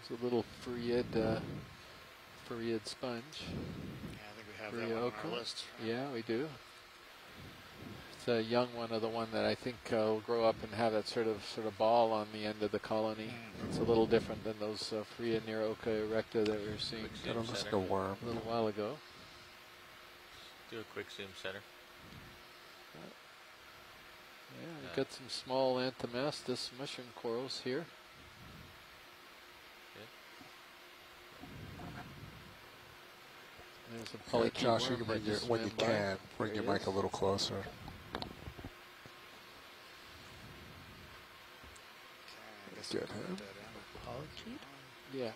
There's a little Phreid sponge. Yeah, I think we have that one on our list. Yeah, we do. It's a young one of the one that I think will grow up and have that sort of ball on the end of the colony. It's a little different than those Phreid near Oka erecta that we were seeing Like a worm. a little while ago. Do a quick zoom center. Yeah, we've got some small Anthomastus mushroom corals here. There's a polychaete Josh, you worm can bring that your, just when you swam by. can, bring your mic a little closer. Get him. Polychaete? Yeah.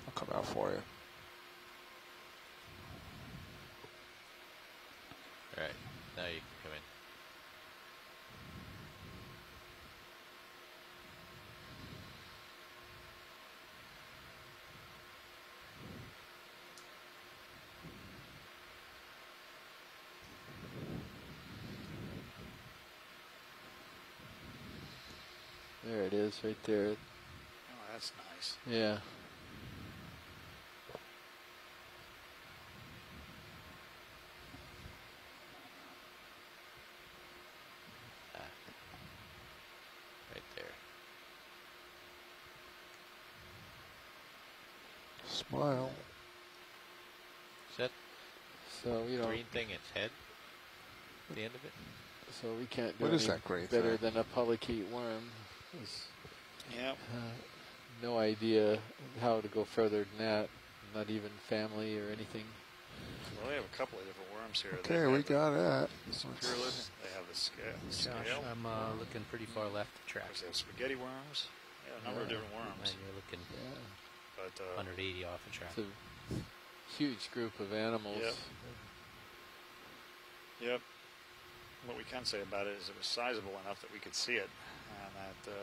I'll come out for you. All right, now you can come in. There it is, right there. Oh, that's nice. Yeah. Well. Is that so, you know, green thing its head at the end of it? So we can't do What is any that green better thing? than a polychaete worm. Yep. No idea how to go further than that. Not even family or anything. Well, they have a couple of different worms here. Okay, we got that. Spirulid. They have the scale. Josh, I'm looking pretty far left of track. They have spaghetti worms. Yeah, a number of different worms. And you're looking but 180 off of track. It's a huge group of animals. Yep. Yep. What we can say about it is it was sizable enough that we could see it, and that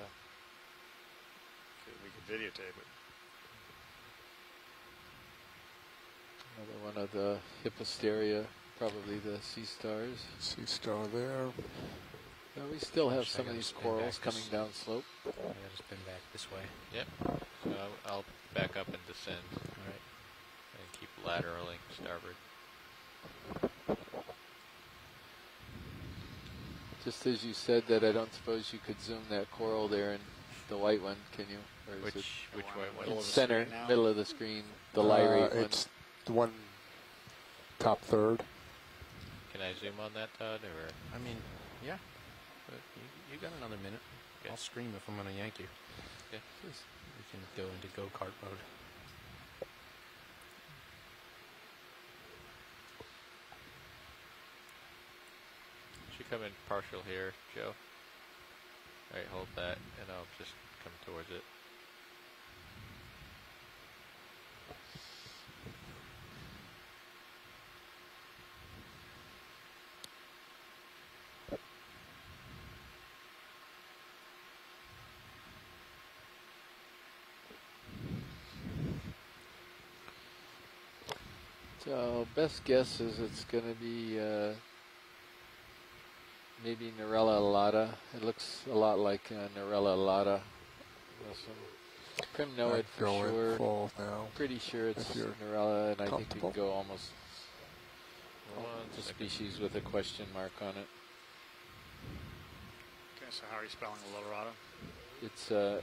we could videotape it. Another one of the Hipposteria, probably the sea stars. Sea star there. We still have some of these corals coming down slope. I gotta spin back this way. Yep. So I'll back up and descend. All right. And keep lateraling starboard. Just as you said that, I don't suppose you could zoom that coral there and the white one, can you? Or is Which white one? It's center, middle of the screen, the lyrate one. It's the one top third. Can I zoom on that, Todd? Or I mean, yeah. But you got another minute. Okay. I'll scream if I'm going to yank you. Okay. We can go into go-kart mode. should come in partial here, Joe. All right, hold that, and I'll just come towards it. So best guess is it's going to be maybe Narella alata. It looks a lot like Narella alata. Primnoid for sure. Full now. Pretty sure it's Narella, and I think we can go almost a species with a question mark on it. Okay, so how are you spelling Alata? It's a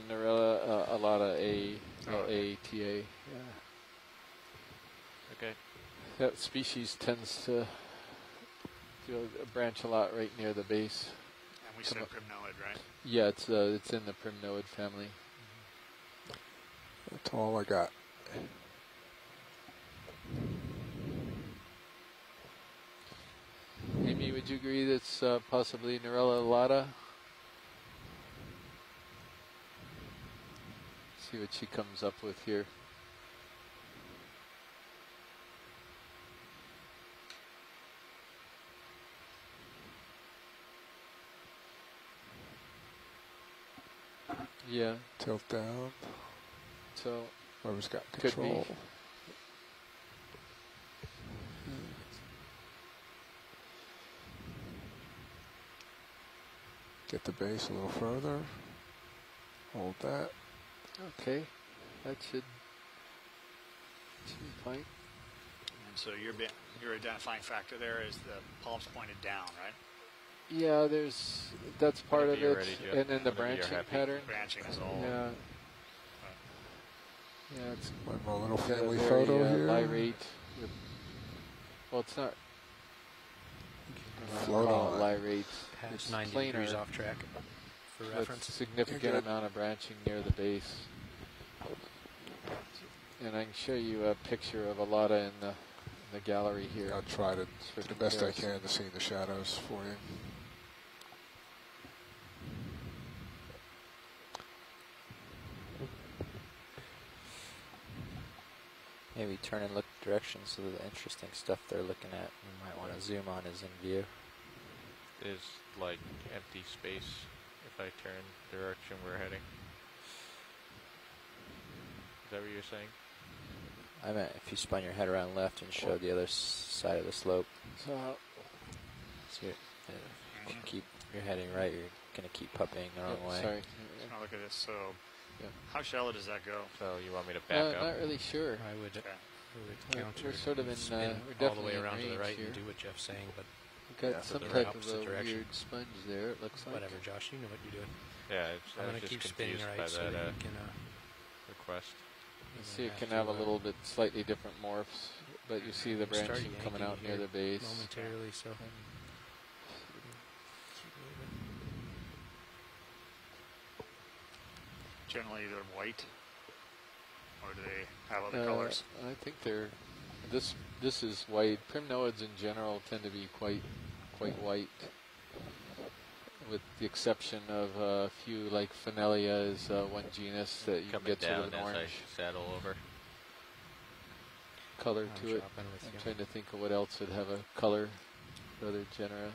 Narella alata, A-L-A-T-A. Yeah. Okay. That species tends to branch a lot right near the base. And we said Primnoid, right? Yeah, it's in the Primnoid family. That's all I got. Amy, would you agree that's possibly Narella alata? See what she comes up with here. Yeah. Tilt down. So whoever's got control. Get the base a little further. Hold that. Okay. That should be fine. And so your identifying factor there is the palms pointed down, right? Yeah, that's part of it, ready, and then the branching pattern. Branching is all. Yeah. Yeah, it's one more little family very, photo here. Lyrate. Well, it's not. Float on. Lyrate. Past It's 90 planar, degrees off track for with reference. significant amount of branching near the base. And I can show you a picture of Alata in the gallery here. I'll try to do the best I can to see the shadows for you. Maybe turn and look directions so that the interesting stuff they're looking at you might want to zoom on is in view. Is like empty space if I turn the direction we're heading. Is that what you're saying? I meant if you spun your head around left and showed the other side of the slope. So if you keep your heading right, you're going to keep pupping the wrong way. Sorry. So look at this. So how shallow does that go? So you want me to back up? Not really sure. I would counter. We're sort of in. Spin We're all the way definitely in around to the range right here. and do what Jeff's saying, but We've got some the type of opposite a direction. weird sponge there. It looks like. Whatever, Josh. You know what you're doing. Yeah, I'm I going was to keep just spinning confused right by so that that you can. request. You see it can have a little bit slightly different morphs, but you see the branching coming out near the base. Momentarily, so. Generally, they're white, or do they have other colors? I think they're. This is white. Primnoids in general tend to be quite white, with the exception of a few, like Phanelia is one genus that you can get sort of an orange saddle over color to it. I'm trying to think of what else would have a color for other genera.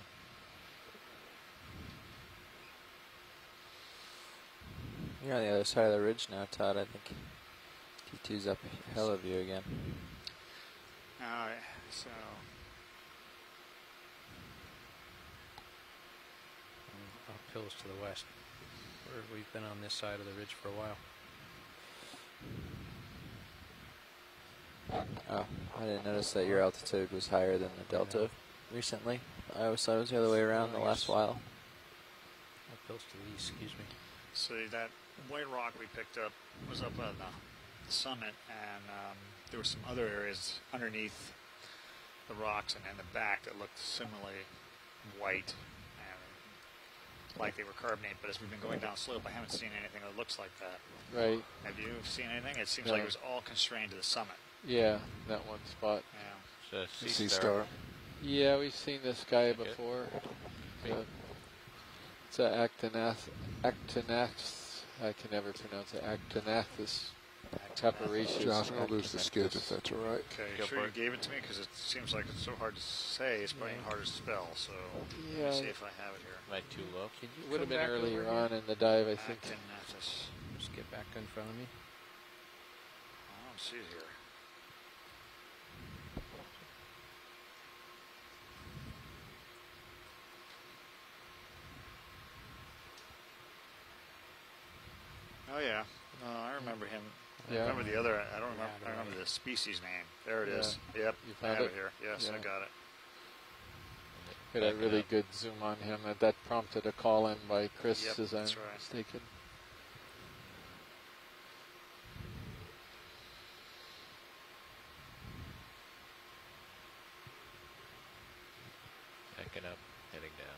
You're on the other side of the ridge now, Todd. I think T2's up ahead of you again. All right, so uphills to the west. We've been on this side of the ridge for a while. Oh, I didn't notice that your altitude was higher than the delta recently. I always thought it was the other way around the last while. Uphills to the east, excuse me. So that white rock we picked up was up on the summit, and there were some other areas underneath the rocks and in the back that looked similarly white and like they were carbonate. But as we've been going down slope, I haven't seen anything that looks like that. Right. Have you seen anything? It seems like it was all constrained to the summit. Yeah, that one spot. Yeah. It's a sea star. Yeah, we've seen this guy before. It's a Actinathus. I can never pronounce it. Actinathus taperaceus. Josh, I'll lose the skids if that's all right. Okay, sure you gave it to me because it seems like it's so hard to say. It's probably hard to spell. So let me see if I have it here. Am I too low? Can you would have been come back earlier over on here? in the dive, I think. Actinathus. Just get back in front of me. I don't see it here. Oh yeah, I remember him. I remember the other. I don't remember. I remember the species name. There it is. Yep, You I found have it? it here. Yes, I got it. Had a really good zoom on him. That prompted a call in by Chris, Yep, as I'm that's right. mistaken. Backing up, heading down.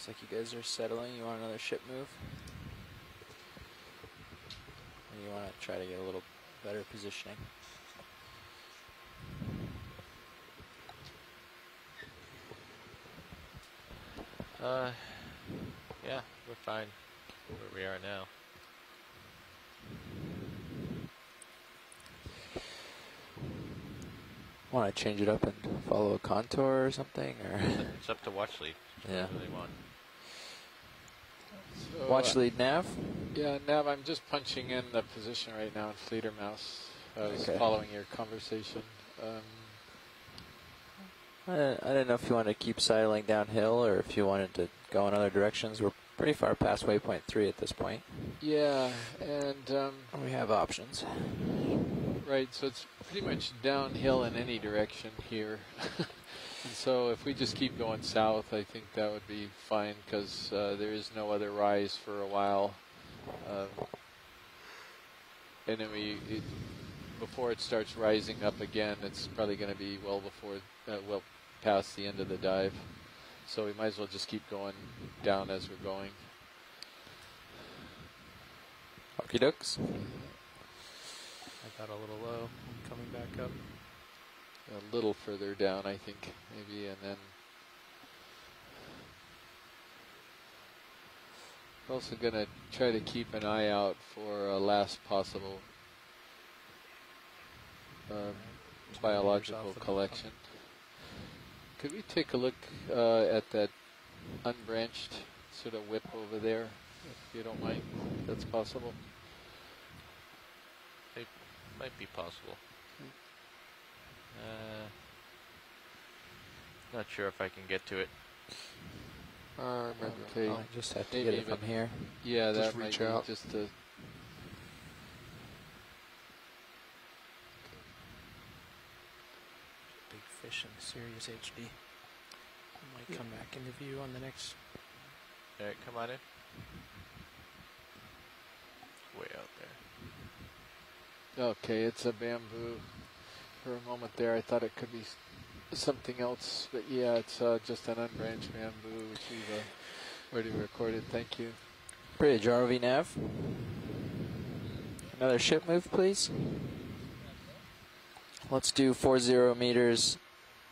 Looks like you guys are settling. You want another ship move? Or you want to try to get a little better positioning? Yeah, we're fine where we are now. Want to change it up and follow a contour or something, or? It's up to watch lead. Yeah. What they want. So, Watch lead nav? Yeah, Nav, I'm just punching in the position right now in Fledermaus. I was following your conversation. I didn't know if you wanted to keep sidling downhill or if you wanted to go in other directions. We're pretty far past waypoint 3 at this point. Yeah, and we have options. Right, so it's pretty much downhill in any direction here. And so if we just keep going south, I think that would be fine because there is no other rise for a while. And then before it starts rising up again, it's probably going to be well past the end of the dive. So we might as well just keep going down as we're going. Okie dokes. I got a little low. I'm coming back up. A little further down, I think, maybe, and then we're also going to try to keep an eye out for a last possible biological collection. Could we take a look at that unbranched sort of whip over there, if you don't mind, if that's possible? might be possible. Not sure if I can get to it. Okay. I just have to get it from here. Yeah, Just that reach might be out. just to. Big fish in Sirius HD. Might come back into view on the next. All right, come on in. Way out there. Okay, it's a bamboo. For a moment there, I thought it could be something else, but yeah, it's just an unbranched bamboo, which we've already recorded. Thank you. Bridge, ROV nav. Another ship move, please. Let's do 40 meters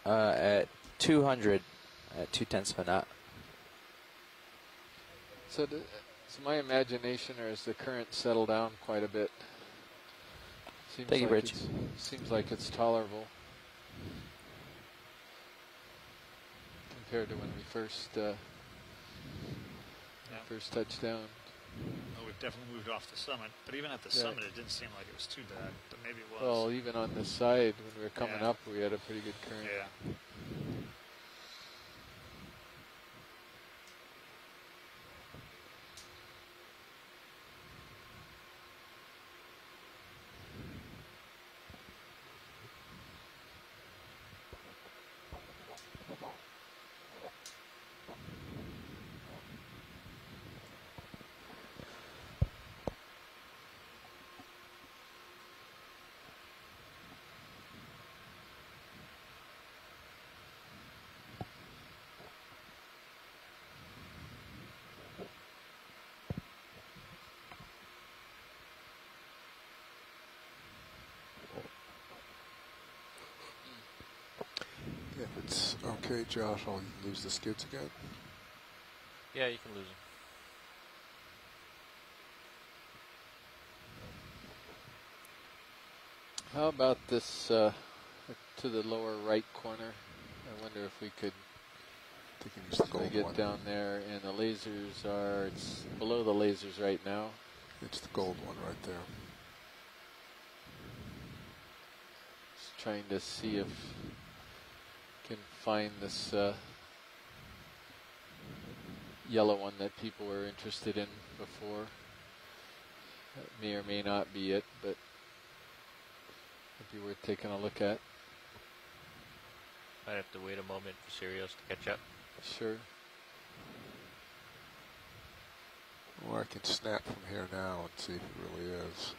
at 200 at 2/10 of a knot. So, is my imagination, or has the current settled down quite a bit? Seems Thank you, like Bridge. Seems like it's tolerable compared to when we first touched down. Well, we've definitely moved off the summit, but even at the summit, it didn't seem like it was too bad, but maybe it was. Well, even on this side, when we were coming up, we had a pretty good current. Yeah. If it's okay, Josh, I'll lose the skids again. Yeah, you can lose them. How about this to the lower right corner? I wonder if we could use the gold get one. down there, and the lasers are, it's below the lasers right now. It's the gold one right there. Just trying to see if can find this yellow one that people were interested in before. That may or may not be it, but it'd be worth taking a look at. I'd have to wait a moment for Sirius to catch up. Sure. Or I can snap from here now and see if it really is.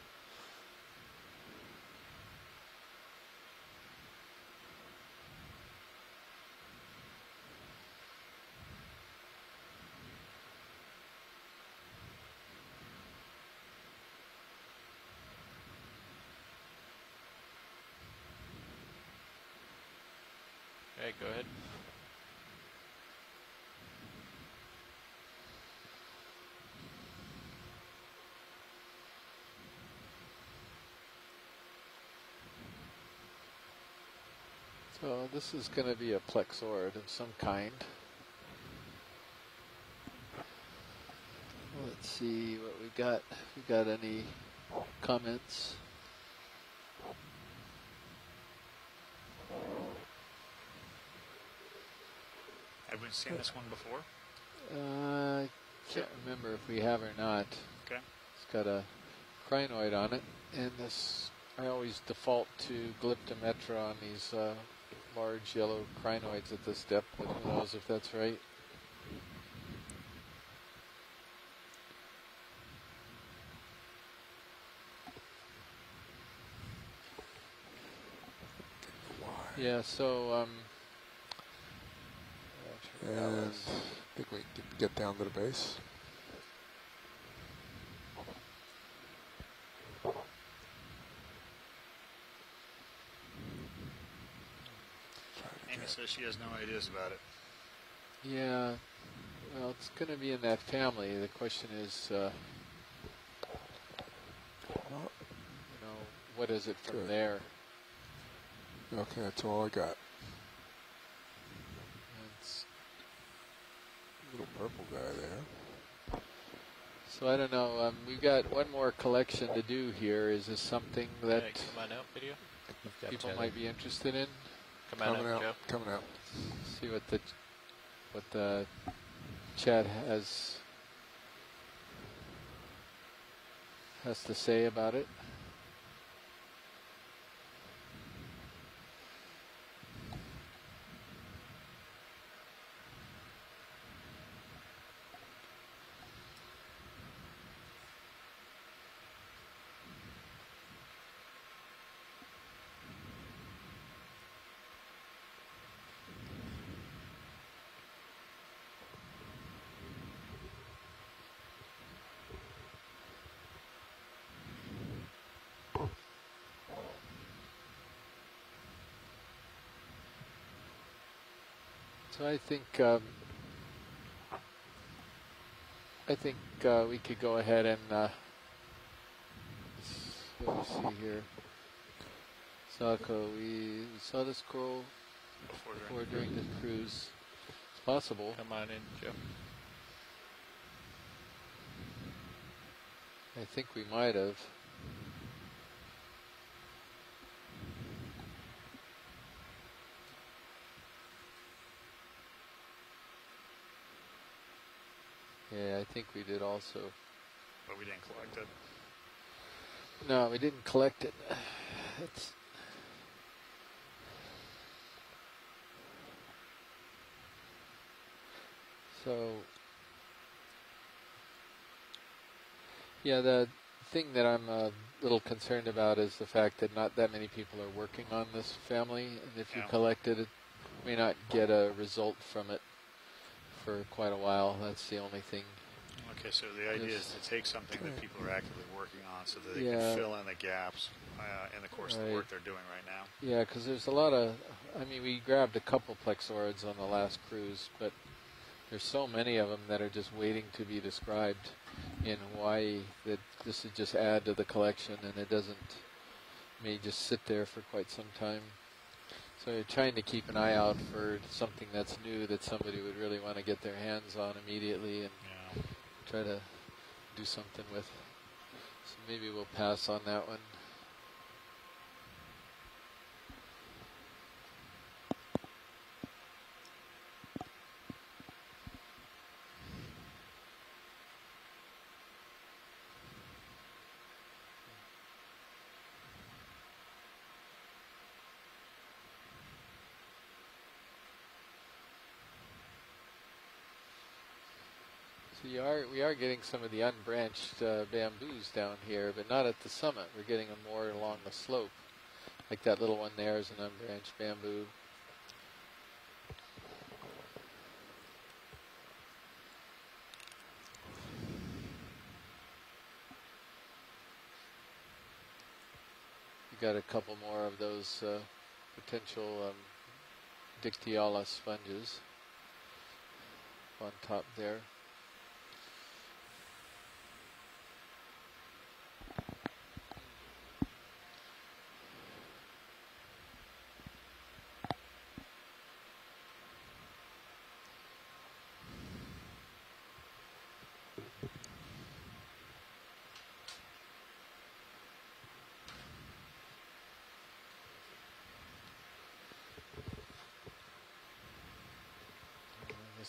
Okay, go ahead. So this is going to be a plexaurid of some kind. Let's see what we got. We got any comments? Have we seen this one before? I can't remember if we have or not. Okay. It's got a crinoid on it, and this, I always default to Glyptometra on these large yellow crinoids at this depth, but who knows if that's right. Yeah, so and I think we can get down to the base. Amy says she has no ideas about it. yeah, well, it's going to be in that family. The question is, you know, what is it from there? Okay, that's all I got. It's Little purple guy there. So I don't know. We've got one more collection to do here. Is this something that come on out, video. people might be interested in? Come on out, Joe. Coming out. See what the chat has to say about it. So I think we could go ahead and let me see here. Sako, we saw this coral before during the cruise. It's possible. Come on in, Joe. I think we might have. Yeah, I think we did also. But we didn't collect it. No, we didn't collect it. It's so, yeah, the thing that I'm a little concerned about is the fact that not that many people are working on this family, and if you collect it, you may not get a result from it for quite a while. That's the only thing. Okay, so the idea is to take something that people are actively working on so that they can fill in the gaps in the course of the work they're doing right now. Yeah, because there's a lot of, I mean, we grabbed a couple plexaurids on the last cruise, but there's so many of them that are just waiting to be described in Hawaii that this would just add to the collection, and it may just sit there for quite some time. So you're trying to keep an eye out for something that's new that somebody would really want to get their hands on immediately and try to do something with. So maybe we'll pass on that one. So we are getting some of the unbranched bamboos down here, but not at the summit. We're getting them more along the slope. Like that little one there is an unbranched bamboo. We got a couple more of those potential Dictyala sponges on top there.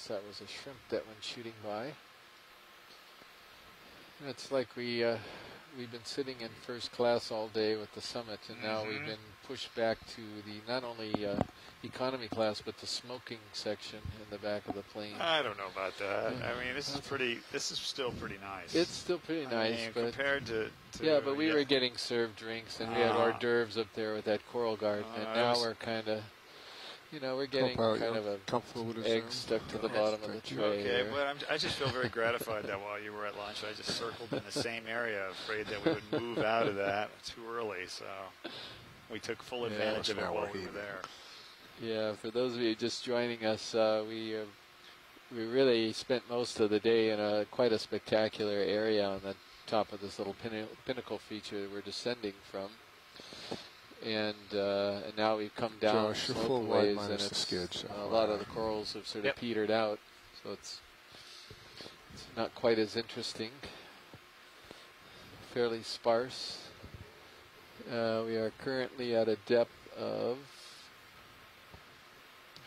That was a shrimp that went shooting by. And it's like we've been sitting in first class all day with the summit, and now we've been pushed back to the not only economy class but the smoking section in the back of the plane. I don't know about that. I mean, this is still pretty nice. It's still pretty nice, I mean, but compared to yeah, but we were getting served drinks, and we had hors d'oeuvres up there with that coral garden, and now we're kind of. You know, we're getting kind of a egg stuck to the bottom of the tray. Okay, but I just feel very gratified that while you were at lunch, I just circled in the same area, afraid that we would move out of that too early. So we took full advantage of it while we were there. Yeah, for those of you just joining us, we really spent most of the day in quite a spectacular area on the top of this little pinnacle feature that we're descending from. And now we've come down Josh, you're slope full ways, wide and minus the skid, so a lot of the corals have sort of petered out, so it's not quite as interesting. fairly sparse. We are currently at a depth of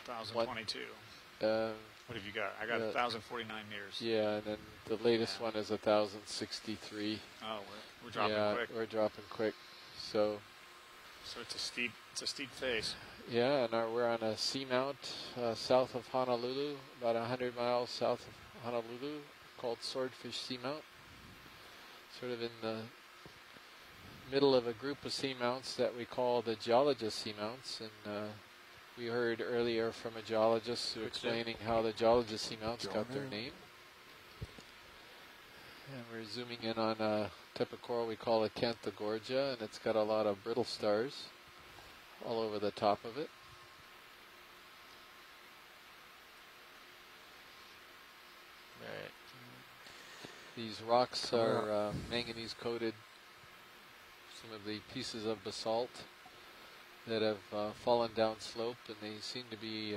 1,022. What have you got? I got 1,049 meters. Yeah, and then the latest one is 1,063. Oh, we're dropping quick. We're dropping quick. So it's a steep face. Yeah, and we're on a seamount south of Honolulu, about 100 miles south of Honolulu, called Swordfish Seamount. Sort of in the middle of a group of seamounts that we call the geologist seamounts, and we heard earlier from a geologist who explaining how the geologist seamounts got their name. And we're zooming in on a type of coral we call a Canthogorgia, and it's got a lot of brittle stars all over the top of it. Right. These rocks are manganese coated, some of the pieces of basalt that have fallen down slope, and they seem to be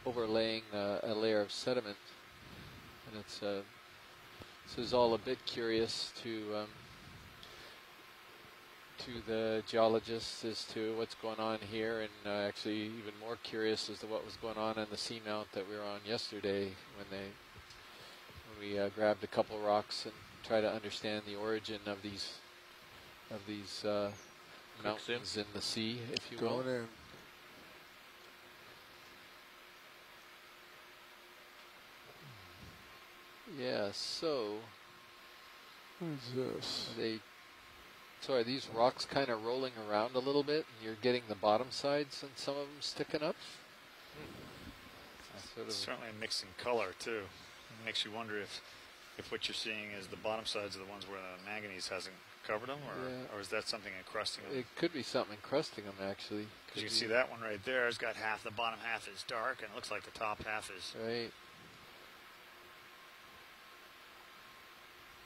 overlaying a layer of sediment. And it's this is all a bit curious to the geologists as to what's going on here, and actually even more curious as to what was going on the seamount that we were on yesterday when we grabbed a couple rocks and try to understand the origin of these mountains in the sea, if you will. Going in. Yeah, so what's this? So are these rocks kind of rolling around a little bit, and you're getting the bottom sides and some of them sticking up? It's certainly a mix in color too. It makes you wonder if what you're seeing is the bottom sides are the ones where the manganese hasn't covered them, or is that something encrusting them? It could be something encrusting them, actually. Because you can see that one right there has got half, the bottom half is dark, and it looks like the top half is... Right.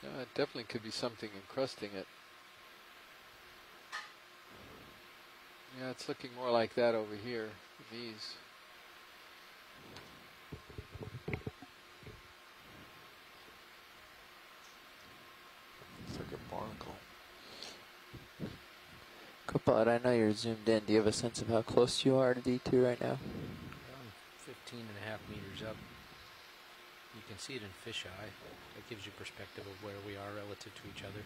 Yeah, it definitely could be something encrusting it. Yeah, it's looking more like that over here, these. It's like a barnacle. Copilot, I know you're zoomed in. Do you have a sense of how close you are to D2 right now? I'm 15.5 meters up. You can see it in fisheye. That gives you perspective of where we are relative to each other.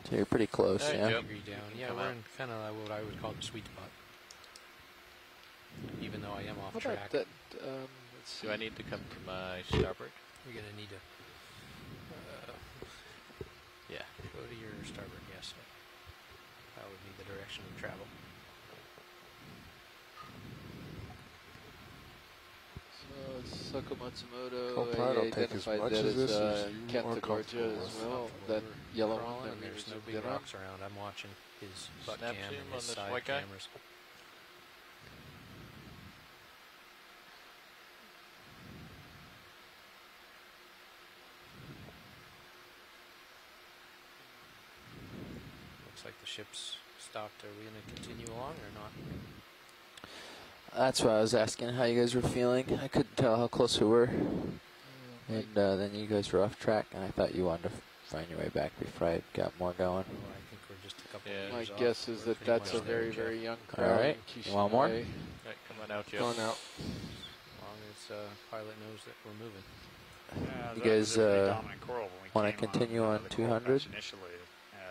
So you're pretty close, yeah? Degree down. Yeah, we're in kind of what I would call the sweet spot. Even though I am off track. Let's see. Do I need to come to my starboard? You're going to need to go to your starboard, yes. That would be the direction of travel. So Sakamatsumoto Copilot, take as much that of this as as you are Canthogorgia comfortable as with. well. That yellow one Crawling, that we there's were no zoomed big in on. rocks around. I'm watching his butt Snap cam zoom and on his this side white guy? cameras. Looks like the ship's stopped. Are we going to continue along or not? That's why I was asking how you guys were feeling. I couldn't tell how close we were. And then you guys were off track, and I thought you wanted to find your way back before I got more going. Well, I think we're just a couple My meters off. guess is that that's a very, very young All crowd. right. In You want more? Kishibe. Right, come on out, Jeff. Going out. As long as pilot knows that we're moving. Yeah, You that was guys a pretty dominant coral when we want to came continue on the coral 200? patch initially,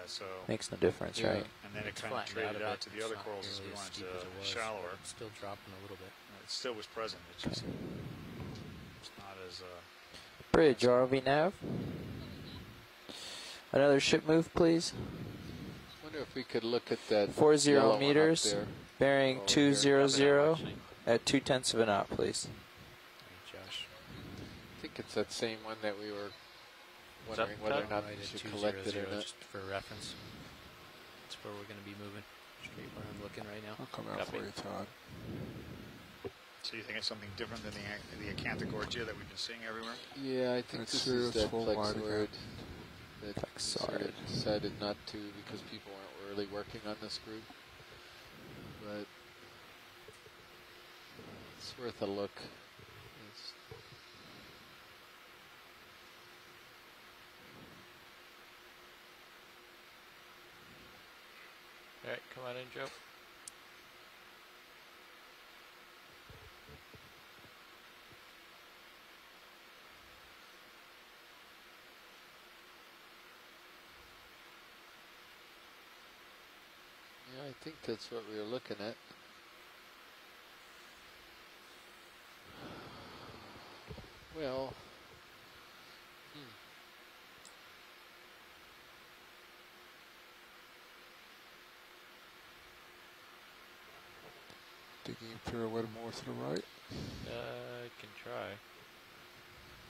so Makes no difference, right? and then it It's kind of flattened traded a out bit. to the other It's not corals as nearly we as went steep as it was, shallower. but it's still dropping a little bit. It still was present. It's just it's not as Bridge, ROV nav. Another ship move, please. Wonder if we could look at that 40 yellow one up meters, there. bearing Over 200 at 0.2 of a knot, please. Josh. I think it's that same one that we were wondering that whether or not Right we at should 200, collect it or not. just for reference. That's where we're going to be moving. Straight where I'm looking right now. I'll come out for you, Todd. So you think it's something different than the Acanthogorgia that we've been seeing everywhere? Yeah, I think It's this is that full wide Plexaurid again. that we sort of decided not to because people weren't really working on this group. But it's worth a look. It's come on in, Joe. Yeah, I think that's what we were looking at. Well, Digging a pirouette more to the right. I can try.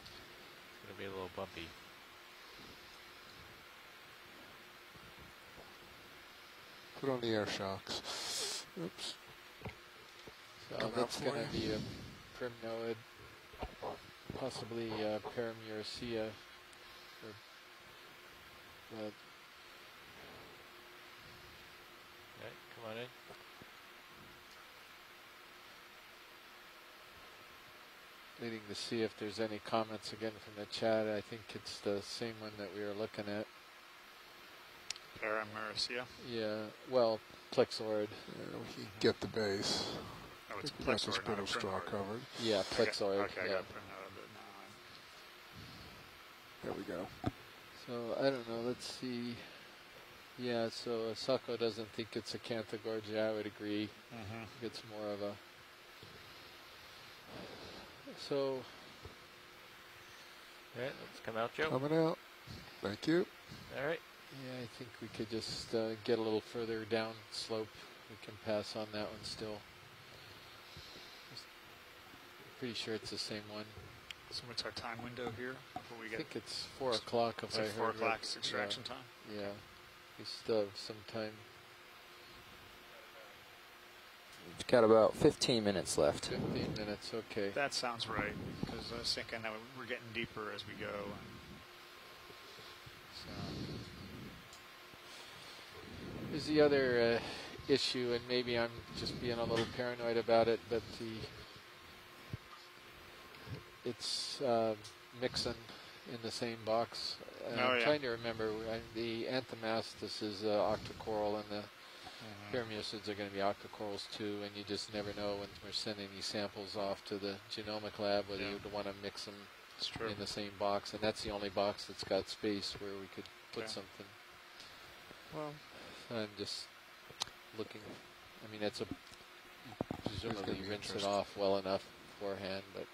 It's going to be a little bumpy. Put on the air shocks. Oops. So that's going to be a primnoid, possibly paramuricea. Okay, come on in. Waiting to see if there's any comments again from the chat. I think it's the same one that we were looking at. Paramuricea? Yeah, well, plexaurid. Yeah, we can get the base. Oh, it's we got the plexaurid, spindle not a straw primnoid. covered. Yeah, plexaurid. Okay, I yeah. got primnoid, but There we go. So, I don't know, let's see. Yeah, so Sacco doesn't think it's a Canthogorgia. I would agree. Mhm. It's more of a... So... All right, let's come out, Joe. Coming out. Thank you. All right. Yeah, I think we could just get a little further down slope. We can pass on that one still. Pretty sure it's the same one. So what's our time window here before we I get? think it's 4 o'clock if I heard 4 o'clock right. is extraction time? Yeah. We still have some time. We've got about 15 minutes left. 15 minutes, okay. That sounds right, because I was thinking that we're getting deeper as we go. And so. Here's the other issue, and maybe I'm just being a little paranoid about it, but it's mixing in the same box. I'm trying to remember, the Anthomastus is octocoral, and the Paramuricids are going to be octocorals too, and you just never know when we're sending these samples off to the genomic lab whether you'd want to mix them in the same box, and that's the only box that's got space where we could put something. Well, I'm just looking. I mean, it's presumably rinse it off well enough beforehand, but.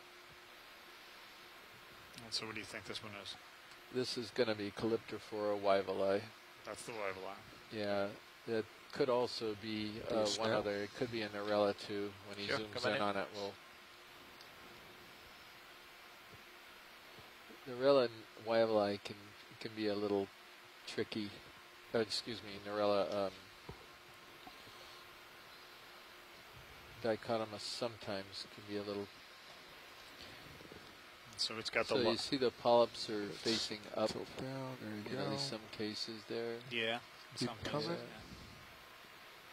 And so what do you think this one is? This is going to be Calyptrophora wyveli. That's the wyveli. Yeah, that could also be one other. It could be a Narella too. When he zooms in on it, we'll. Narella and wyveli can be a little tricky. Excuse me, Narella dichotomous sometimes can be a little. So it's got the. So you see the polyps are facing up. Tilt down. There you In go. at least some cases there. Yeah. Keep coming.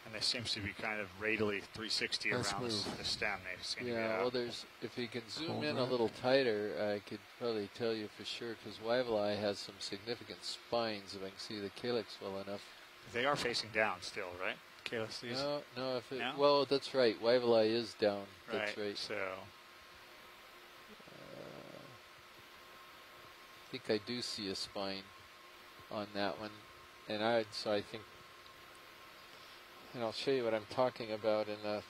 And there seems to be kind of radially 360 around the stem. They seem to be well, there's if you can zoom in a little tighter, I could probably tell you for sure, because wyveli has some significant spines. If I can see the calyx well enough. They are facing down still, right? Calyxes? No. If it, No? well, that's right. Wyveli is down. That's right. So. I think I do see a spine on that one, and I think, and I'll show you what I'm talking about in the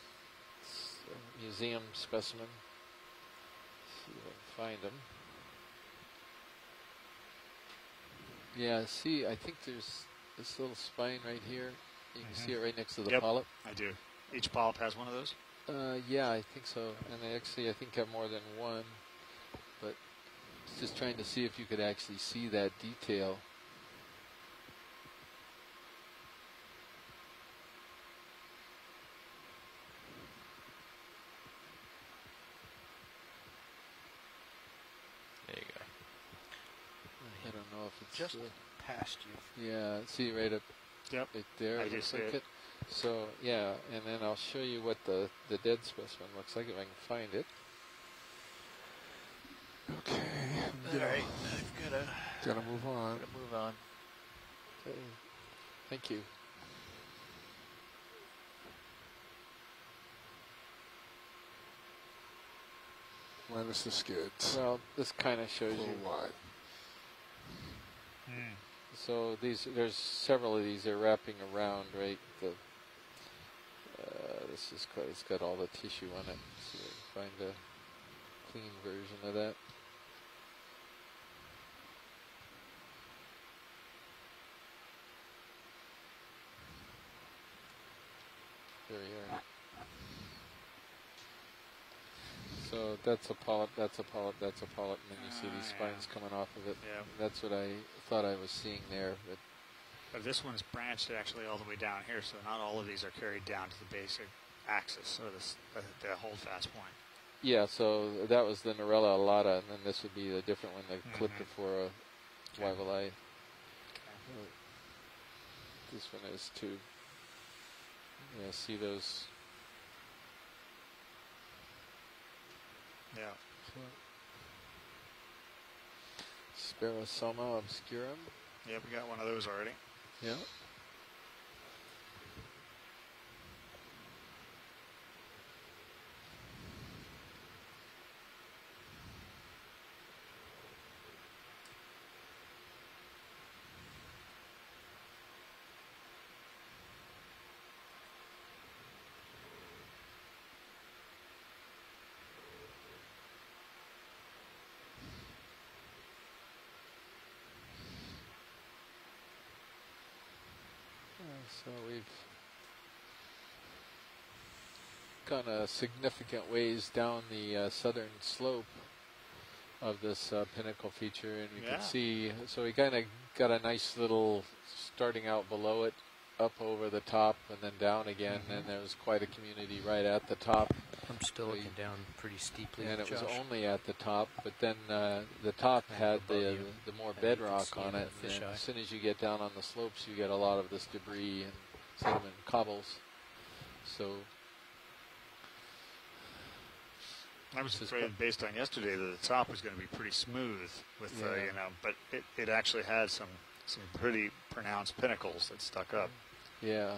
museum specimen. See if I can find them. Yeah, see, I think there's this little spine right here. You can see it right next to the polyp. I do. Each polyp has one of those? Yeah, I think so. And they actually, I think, have more than one. But just trying to see if you could actually see that detail. There you go. I don't know if it's just past you. Yeah, see right up right there. I do see it. So yeah, and then I'll show you what the dead specimen looks like if I can find it. Okay. All right, I've gotta move on. Gotta move on. Okay. Thank you. minus the skids. Well, this kind of shows you wide. So there's several of these. They're wrapping around, right? This is quite. It's got all the tissue on it. See if I can find a clean version of that. There we are. So that's a polyp, that's a polyp, that's a polyp, and then you see these spines coming off of it. Yeah. That's what I thought I was seeing there. But this one's branched actually all the way down here, so not all of these are carried down to the basic axis, or the holdfast point. Yeah, so that was the Norella alata, and then this would be the different one, the Calyptrophora wyvillei. This one is too. Yeah, see those. Yeah. Sparosoma obscurum. Yeah, we got one of those already. Yeah. So we've gone a significant ways down the southern slope of this pinnacle feature, and we can see, so we kind of got a nice little starting out below it, up over the top, and then down again, and there was quite a community right at the top. I'm still looking down pretty steeply. And it was only at the top, but then the top had the more bedrock on it. And as soon as you get down on the slopes, you get a lot of this debris and sediment cobbles. So I was afraid, based on yesterday, that the top was going to be pretty smooth with, you know, but it actually had some pretty pronounced pinnacles that stuck up. Yeah.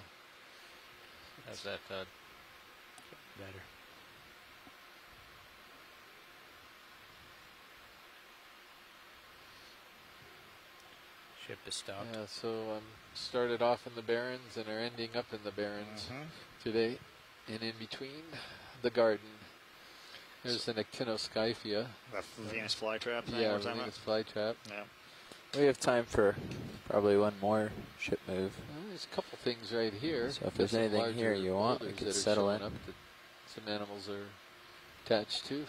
How's that, Todd? Better. Ship is stopped. Yeah, so started off in the Barrens and are ending up in the Barrens today, and in between the garden. There's an actinoscyphia. That Venus flytrap thing? Yeah, Venus flytrap. Yeah. We have time for probably one more ship move. There's a couple things right here. So if there's anything here you want, we can settle in. Some animals are attached to.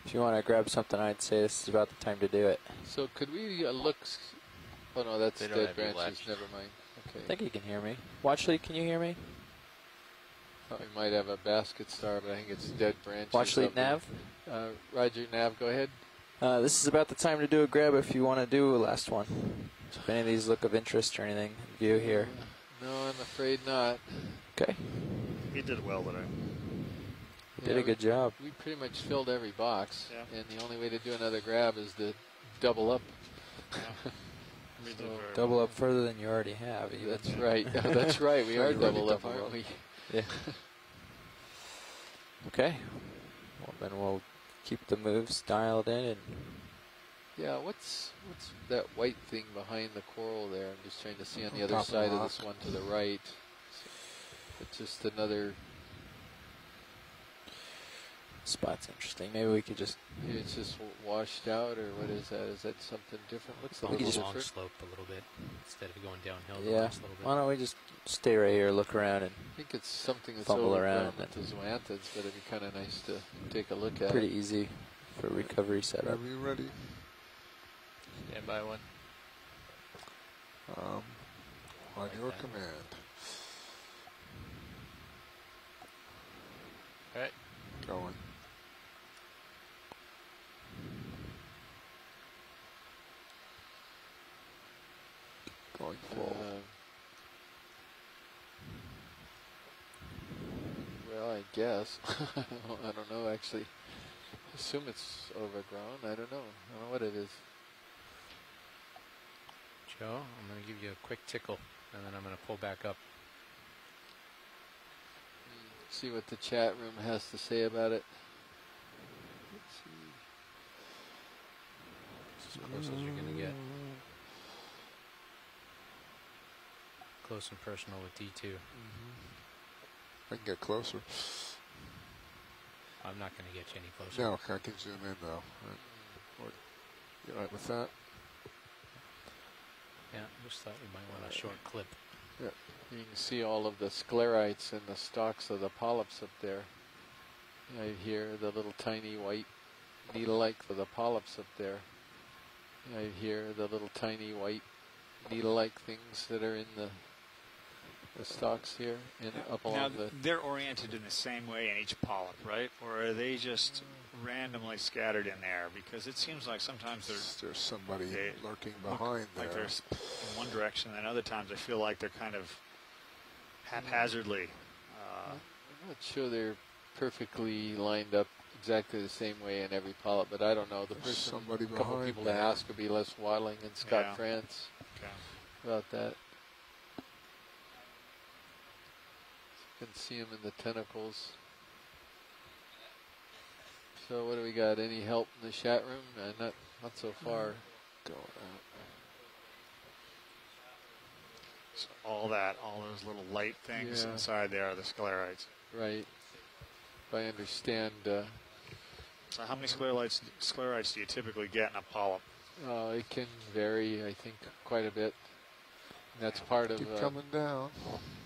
If you want to grab something, I'd say this is about the time to do it. So could we look? Oh no, that's dead branches. Never mind. Okay. I think you can hear me. Watchlead, can you hear me? Thought we might have a basket star, but I think it's dead branches. Watchlead nav. Roger, nav. Go ahead. This is about the time to do a grab if you want to do a last one. If any of these look of interest or anything, view here. No, I'm afraid not. Okay. He did well today. Did a good job. We pretty much filled every box, and the only way to do another grab is to double up. So double up further than you already have. Even. That's right. That's right. We are double up, aren't we? Yeah. Okay. Well, then we'll keep the moves dialed in. And yeah, what's that white thing behind the coral there? I'm just trying to see on the other side of this one to the right. It's just another spot's interesting. Maybe we could just. Maybe it's just washed out, or what is that? Is that something different? Looks a little long different. slope a little bit instead of going downhill. Yeah. A little bit. Why don't we just stay right here, look around, and I think it's something that's fumble around. with the zoanthids, but it'd be kind of nice to take a look at. Pretty easy for recovery setup. Are we ready? Stand by one. On your command. All right. Going. Going full. Well, I guess. I don't know, actually. I assume it's overgrown. I don't know. I don't know what it is. Joe, I'm going to give you a quick tickle. and then I'm going to pull back up. See what the chat room has to say about it. Let's see. This is as close as you're going to get. Close and personal with D2. I can get closer. I'm not going to get you any closer. No, I can zoom in though. You all right with that? Yeah, just thought you might want a short clip. Yeah. You can see all of the sclerites and the stalks of the polyps up there. Right here, the little tiny white needle-like for the polyps up there. Right here, the little tiny white needle-like things that are in the stalks here and up Now, along the... they're oriented in the same way in each polyp, right? Or are they just randomly scattered in there? Because it seems like sometimes there's somebody lurking behind there. Like there's in one direction, and other times I feel like they're kind of haphazardly. I'm not sure they're perfectly lined up exactly the same way in every polyp, but I don't know. The person, somebody a couple behind people to there. ask would be Les Wadling and Scott France about that. You can see them in the tentacles. So what do we got? Any help in the chat room? Not so far. Going out. So all those little light things inside there are the sclerites. Right. If I understand. So how many sclerites do you typically get in a polyp? It can vary, I think, quite a bit. And that's part of coming down.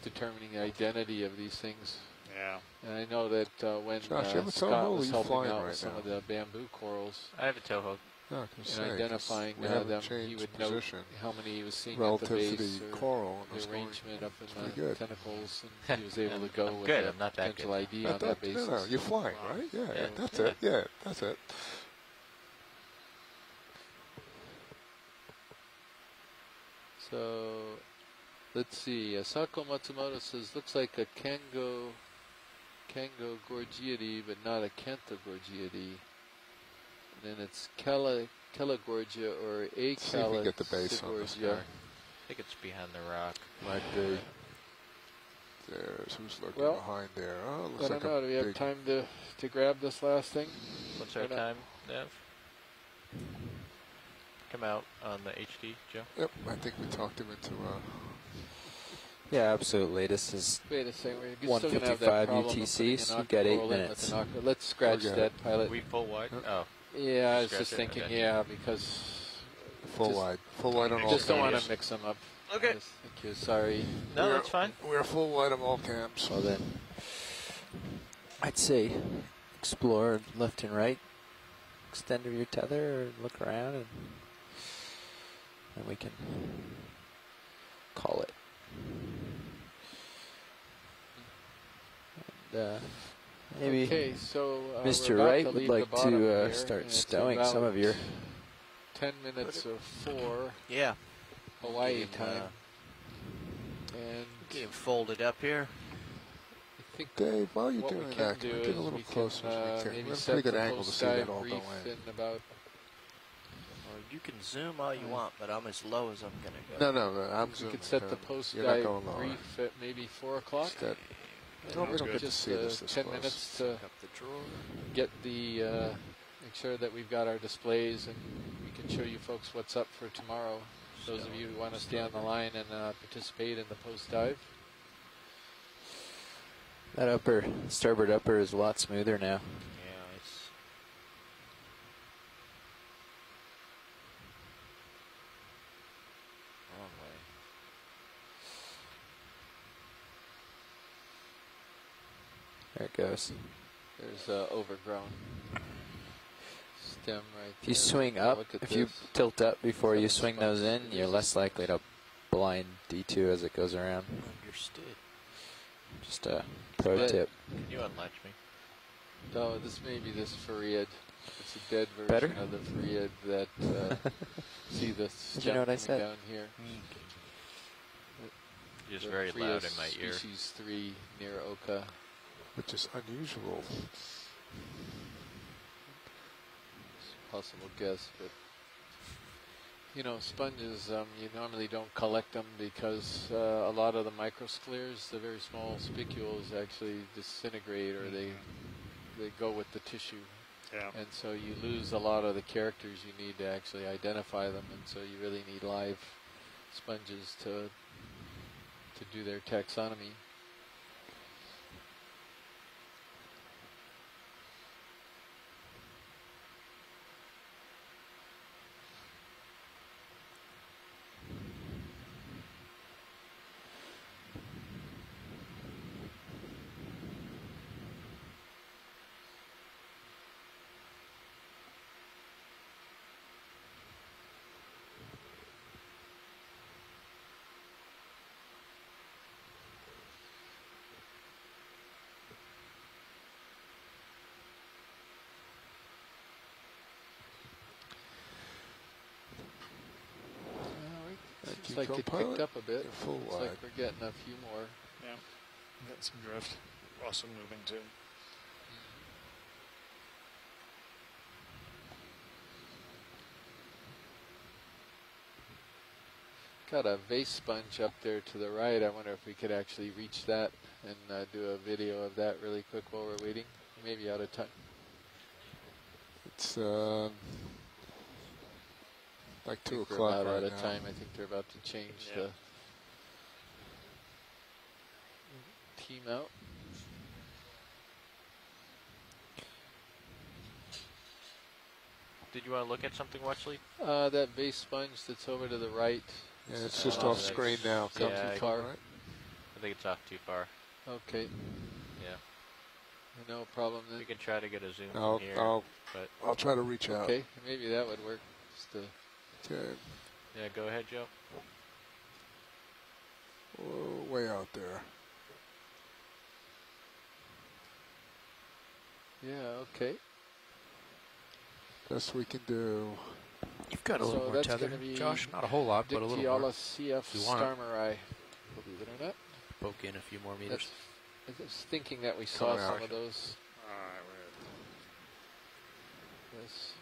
Determining the identity of these things. Yeah. And I know that when Josh, you have a Scott Toho, was you helping flying out right with some now? of the bamboo corals, I have a toe hook. No, and identifying we them, haven't he changed would position note how many he was seeing relative at the to base the or coral and the the arrangement up in pretty the good. tentacles, and he was able to go with good. a I'm not that potential good. ID on that basis. No, you're flying, right? Yeah, that's it. Yeah, that's it. So, let's see. Asako Matsumoto says, looks like a Kango gorgiidae, but not a Canthogorgiidae. And then it's Calagorgia or a See if we can get the base on this guy. I think it's behind the rock. Might be. There's who's lurking Well, behind there. Oh, I looks don't like know. a Do we have big time to grab this last thing? What's our time, Nev? Come out on the HD, Joe? Yep, I think we talked him into Yeah, absolutely. This is Wait a second. We're still gonna have 155 that problem of UTC, putting so an you've got 8 octocoral in with minutes. an Let's scratch Okay. that, pilot. We full wide? Oh. Yeah, I was Scratch just it, thinking, okay. because full wide on all just don't want cams. to mix them up. Okay. Yes, thank you. Sorry. No, that's fine. We're full wide on all cams. Well then, I'd say explore left and right, extend your tether, or look around, and then we can call it. And, maybe Okay, so Mr. we're about Wright to would leave the like bottom to here, start and it's stowing some of about your 10 minutes of 4 Yeah. Hawaii Getting, time. And getting folded up here. I think Dave, while you're what doing we that, can can do we get is a little we closer as we can can? maybe We have a set pretty good the angle to see that post-dive all brief go in. in about Well, you can zoom all you want, but I'm as low as I'm going to go. No, I'm we zooming. could set the You're not post-dive going lower. brief at maybe 4 o'clock. No, we don't get to Just see this 10 close. minutes to Up the drawer. get the make sure that we've got our displays and we can show you folks what's up for tomorrow. Those of you who want to stay on the line and participate in the post dive. that upper starboard upper is a lot smoother now. Yeah, it's Wrong way. There it goes. There's overgrown stem right If you there. swing Oh, up, look at if you this. tilt up before you swing spots. those in, you're less likely to blind D2 as it goes around. Understood. Just a pro tip. Can you unlatch me? No, this may be this Fareed. It's a dead version Better? of the Fareed that see the Did you know what I stem said? down here. You're just The very Fareed loud in my ear. Species 3 near Oka. Which is unusual. Possible guess, but you know, sponges, you normally don't collect them because a lot of the microscleres, the very small spicules, actually disintegrate, or they go with the tissue. Yeah. And so you lose a lot of the characters you need to actually identify them, and so you really need live sponges to do their taxonomy. Looks like it picked up a bit. Looks like we're getting a few more. Yeah, got some drift. Also moving too. Got a vase sponge up there to the right. I wonder if we could actually reach that and do a video of that really quick while we're waiting. Maybe out of time. It's like 2 o'clock right right out of now. time. I think they're about to change the team out. Did you want to look at something, Watchley? That vase sponge that's over to the right. Yeah, it's just off screen now. Come too far. I think it's off too far. Okay. Yeah. No problem then. We can try to get a zoom from here. I'll try to reach out. Okay, maybe that would work. Just okay. Yeah, go ahead, Joe. Whoa, way out there. Yeah, okay. Best we can do. You've got a little more tether, Josh. Not a whole lot, but a little more. CF Starmeri, believe it or not. Poke in a few more meters. I was thinking that we saw some of those. All right, Yes.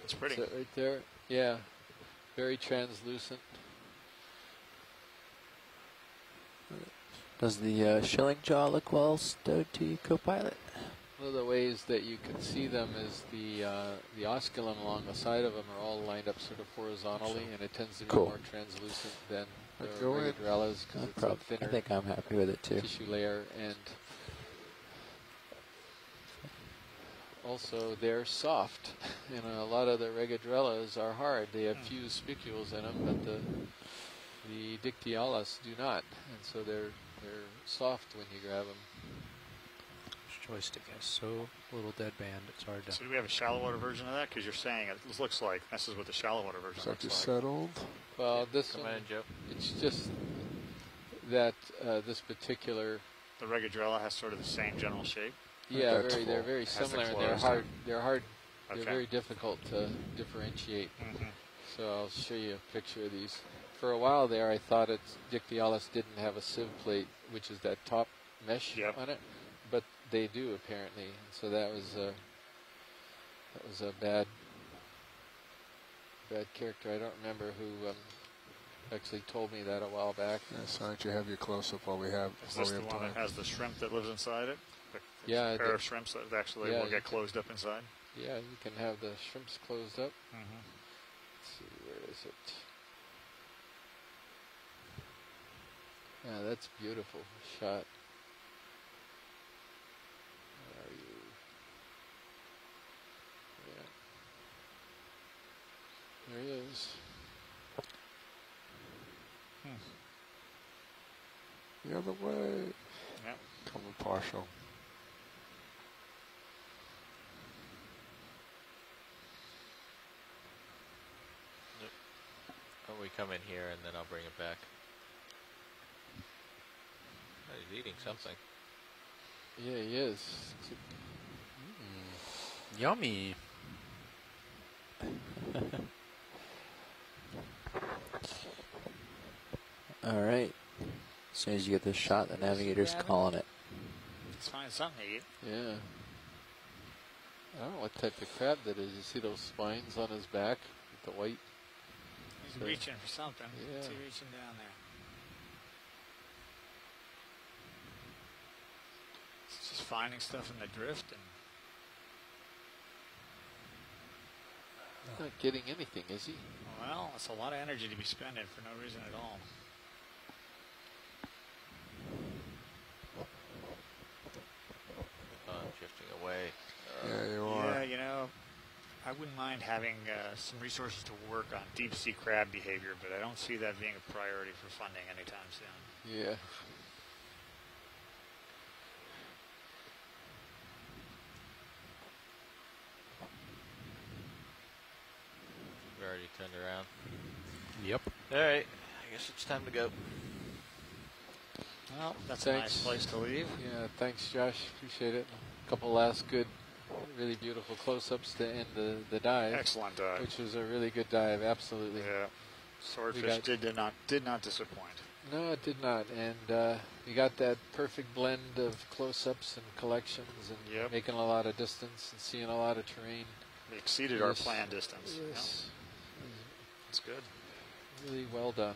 It's pretty. Is that right there? Yeah. Very translucent. Does the shelling jaw look well stowed to you, co-pilot? One of the ways that you can see them is the osculum along the side of them are all lined up sort of horizontally, and it tends to be more translucent than the regadrellas because it's a thinner I think I'm happy with it too. tissue layer, and also they're soft. And a lot of the regadrellas are hard. They have few spicules in them, but the Dictyolis do not, and so they're soft when you grab them. This joystick has so little dead band, it's hard to... So do we have a shallow water version of that? Because you're saying it looks like this is what the shallow water version looks like. Settled? Well, this Come one, in, Joe. it's just that this particular... The regadrella has sort of the same general shape? Yeah, they're very similar, and they're hard. Okay. They're very difficult to differentiate. So I'll show you a picture of these. For a while there, I thought Dictyolis didn't have a sieve plate, which is that top mesh on it, but they do apparently. And so that was a bad character. I don't remember who actually told me that a while back. Yes, why don't you have your close-up while we have Is this the one that has the shrimp that lives inside it? Yeah, a pair of shrimps that actually will get closed up inside? Yeah, you can have the shrimps closed up. Let's see, where is it? Yeah, that's beautiful shot. Where are you? Yeah. There he is. The other way. Yep. Coming partial. Oh, we come in here and then I'll bring it back. Oh, he's eating something. Yeah, he is. Yummy. All right. As soon as you get this shot, the navigator's calling it. Let's find something to eat. Yeah. don't know what type of crab that is. You see those spines on his back with the white? He's reaching for something. Yeah. What's he reaching down there? He's just finding stuff in the drift and not getting anything, is he? well, it's a lot of energy to be spending for no reason at all. I'm drifting away. Yeah, you are. Yeah, you know, I wouldn't mind having some resources to work on deep sea crab behavior, but I don't see that being a priority for funding anytime soon. Yeah. We've already turned around. Yep. All right. I guess it's time to go. Well, that's a nice place to leave. Yeah, thanks, Josh. Appreciate it. A couple last good, really beautiful close-ups to end the dive. Excellent dive. Which was a really good dive, absolutely. Yeah. Swordfish did not disappoint. No, it did not. And we got that perfect blend of close-ups and collections and making a lot of distance and seeing a lot of terrain. We exceeded our planned distance. Yes. Yeah. That's good. Really well done.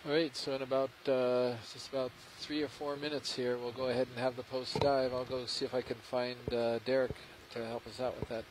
All right, so in about just about 3 or 4 minutes here, we'll go ahead and have the post dive. I'll go see if I can find Derek to help us out with that.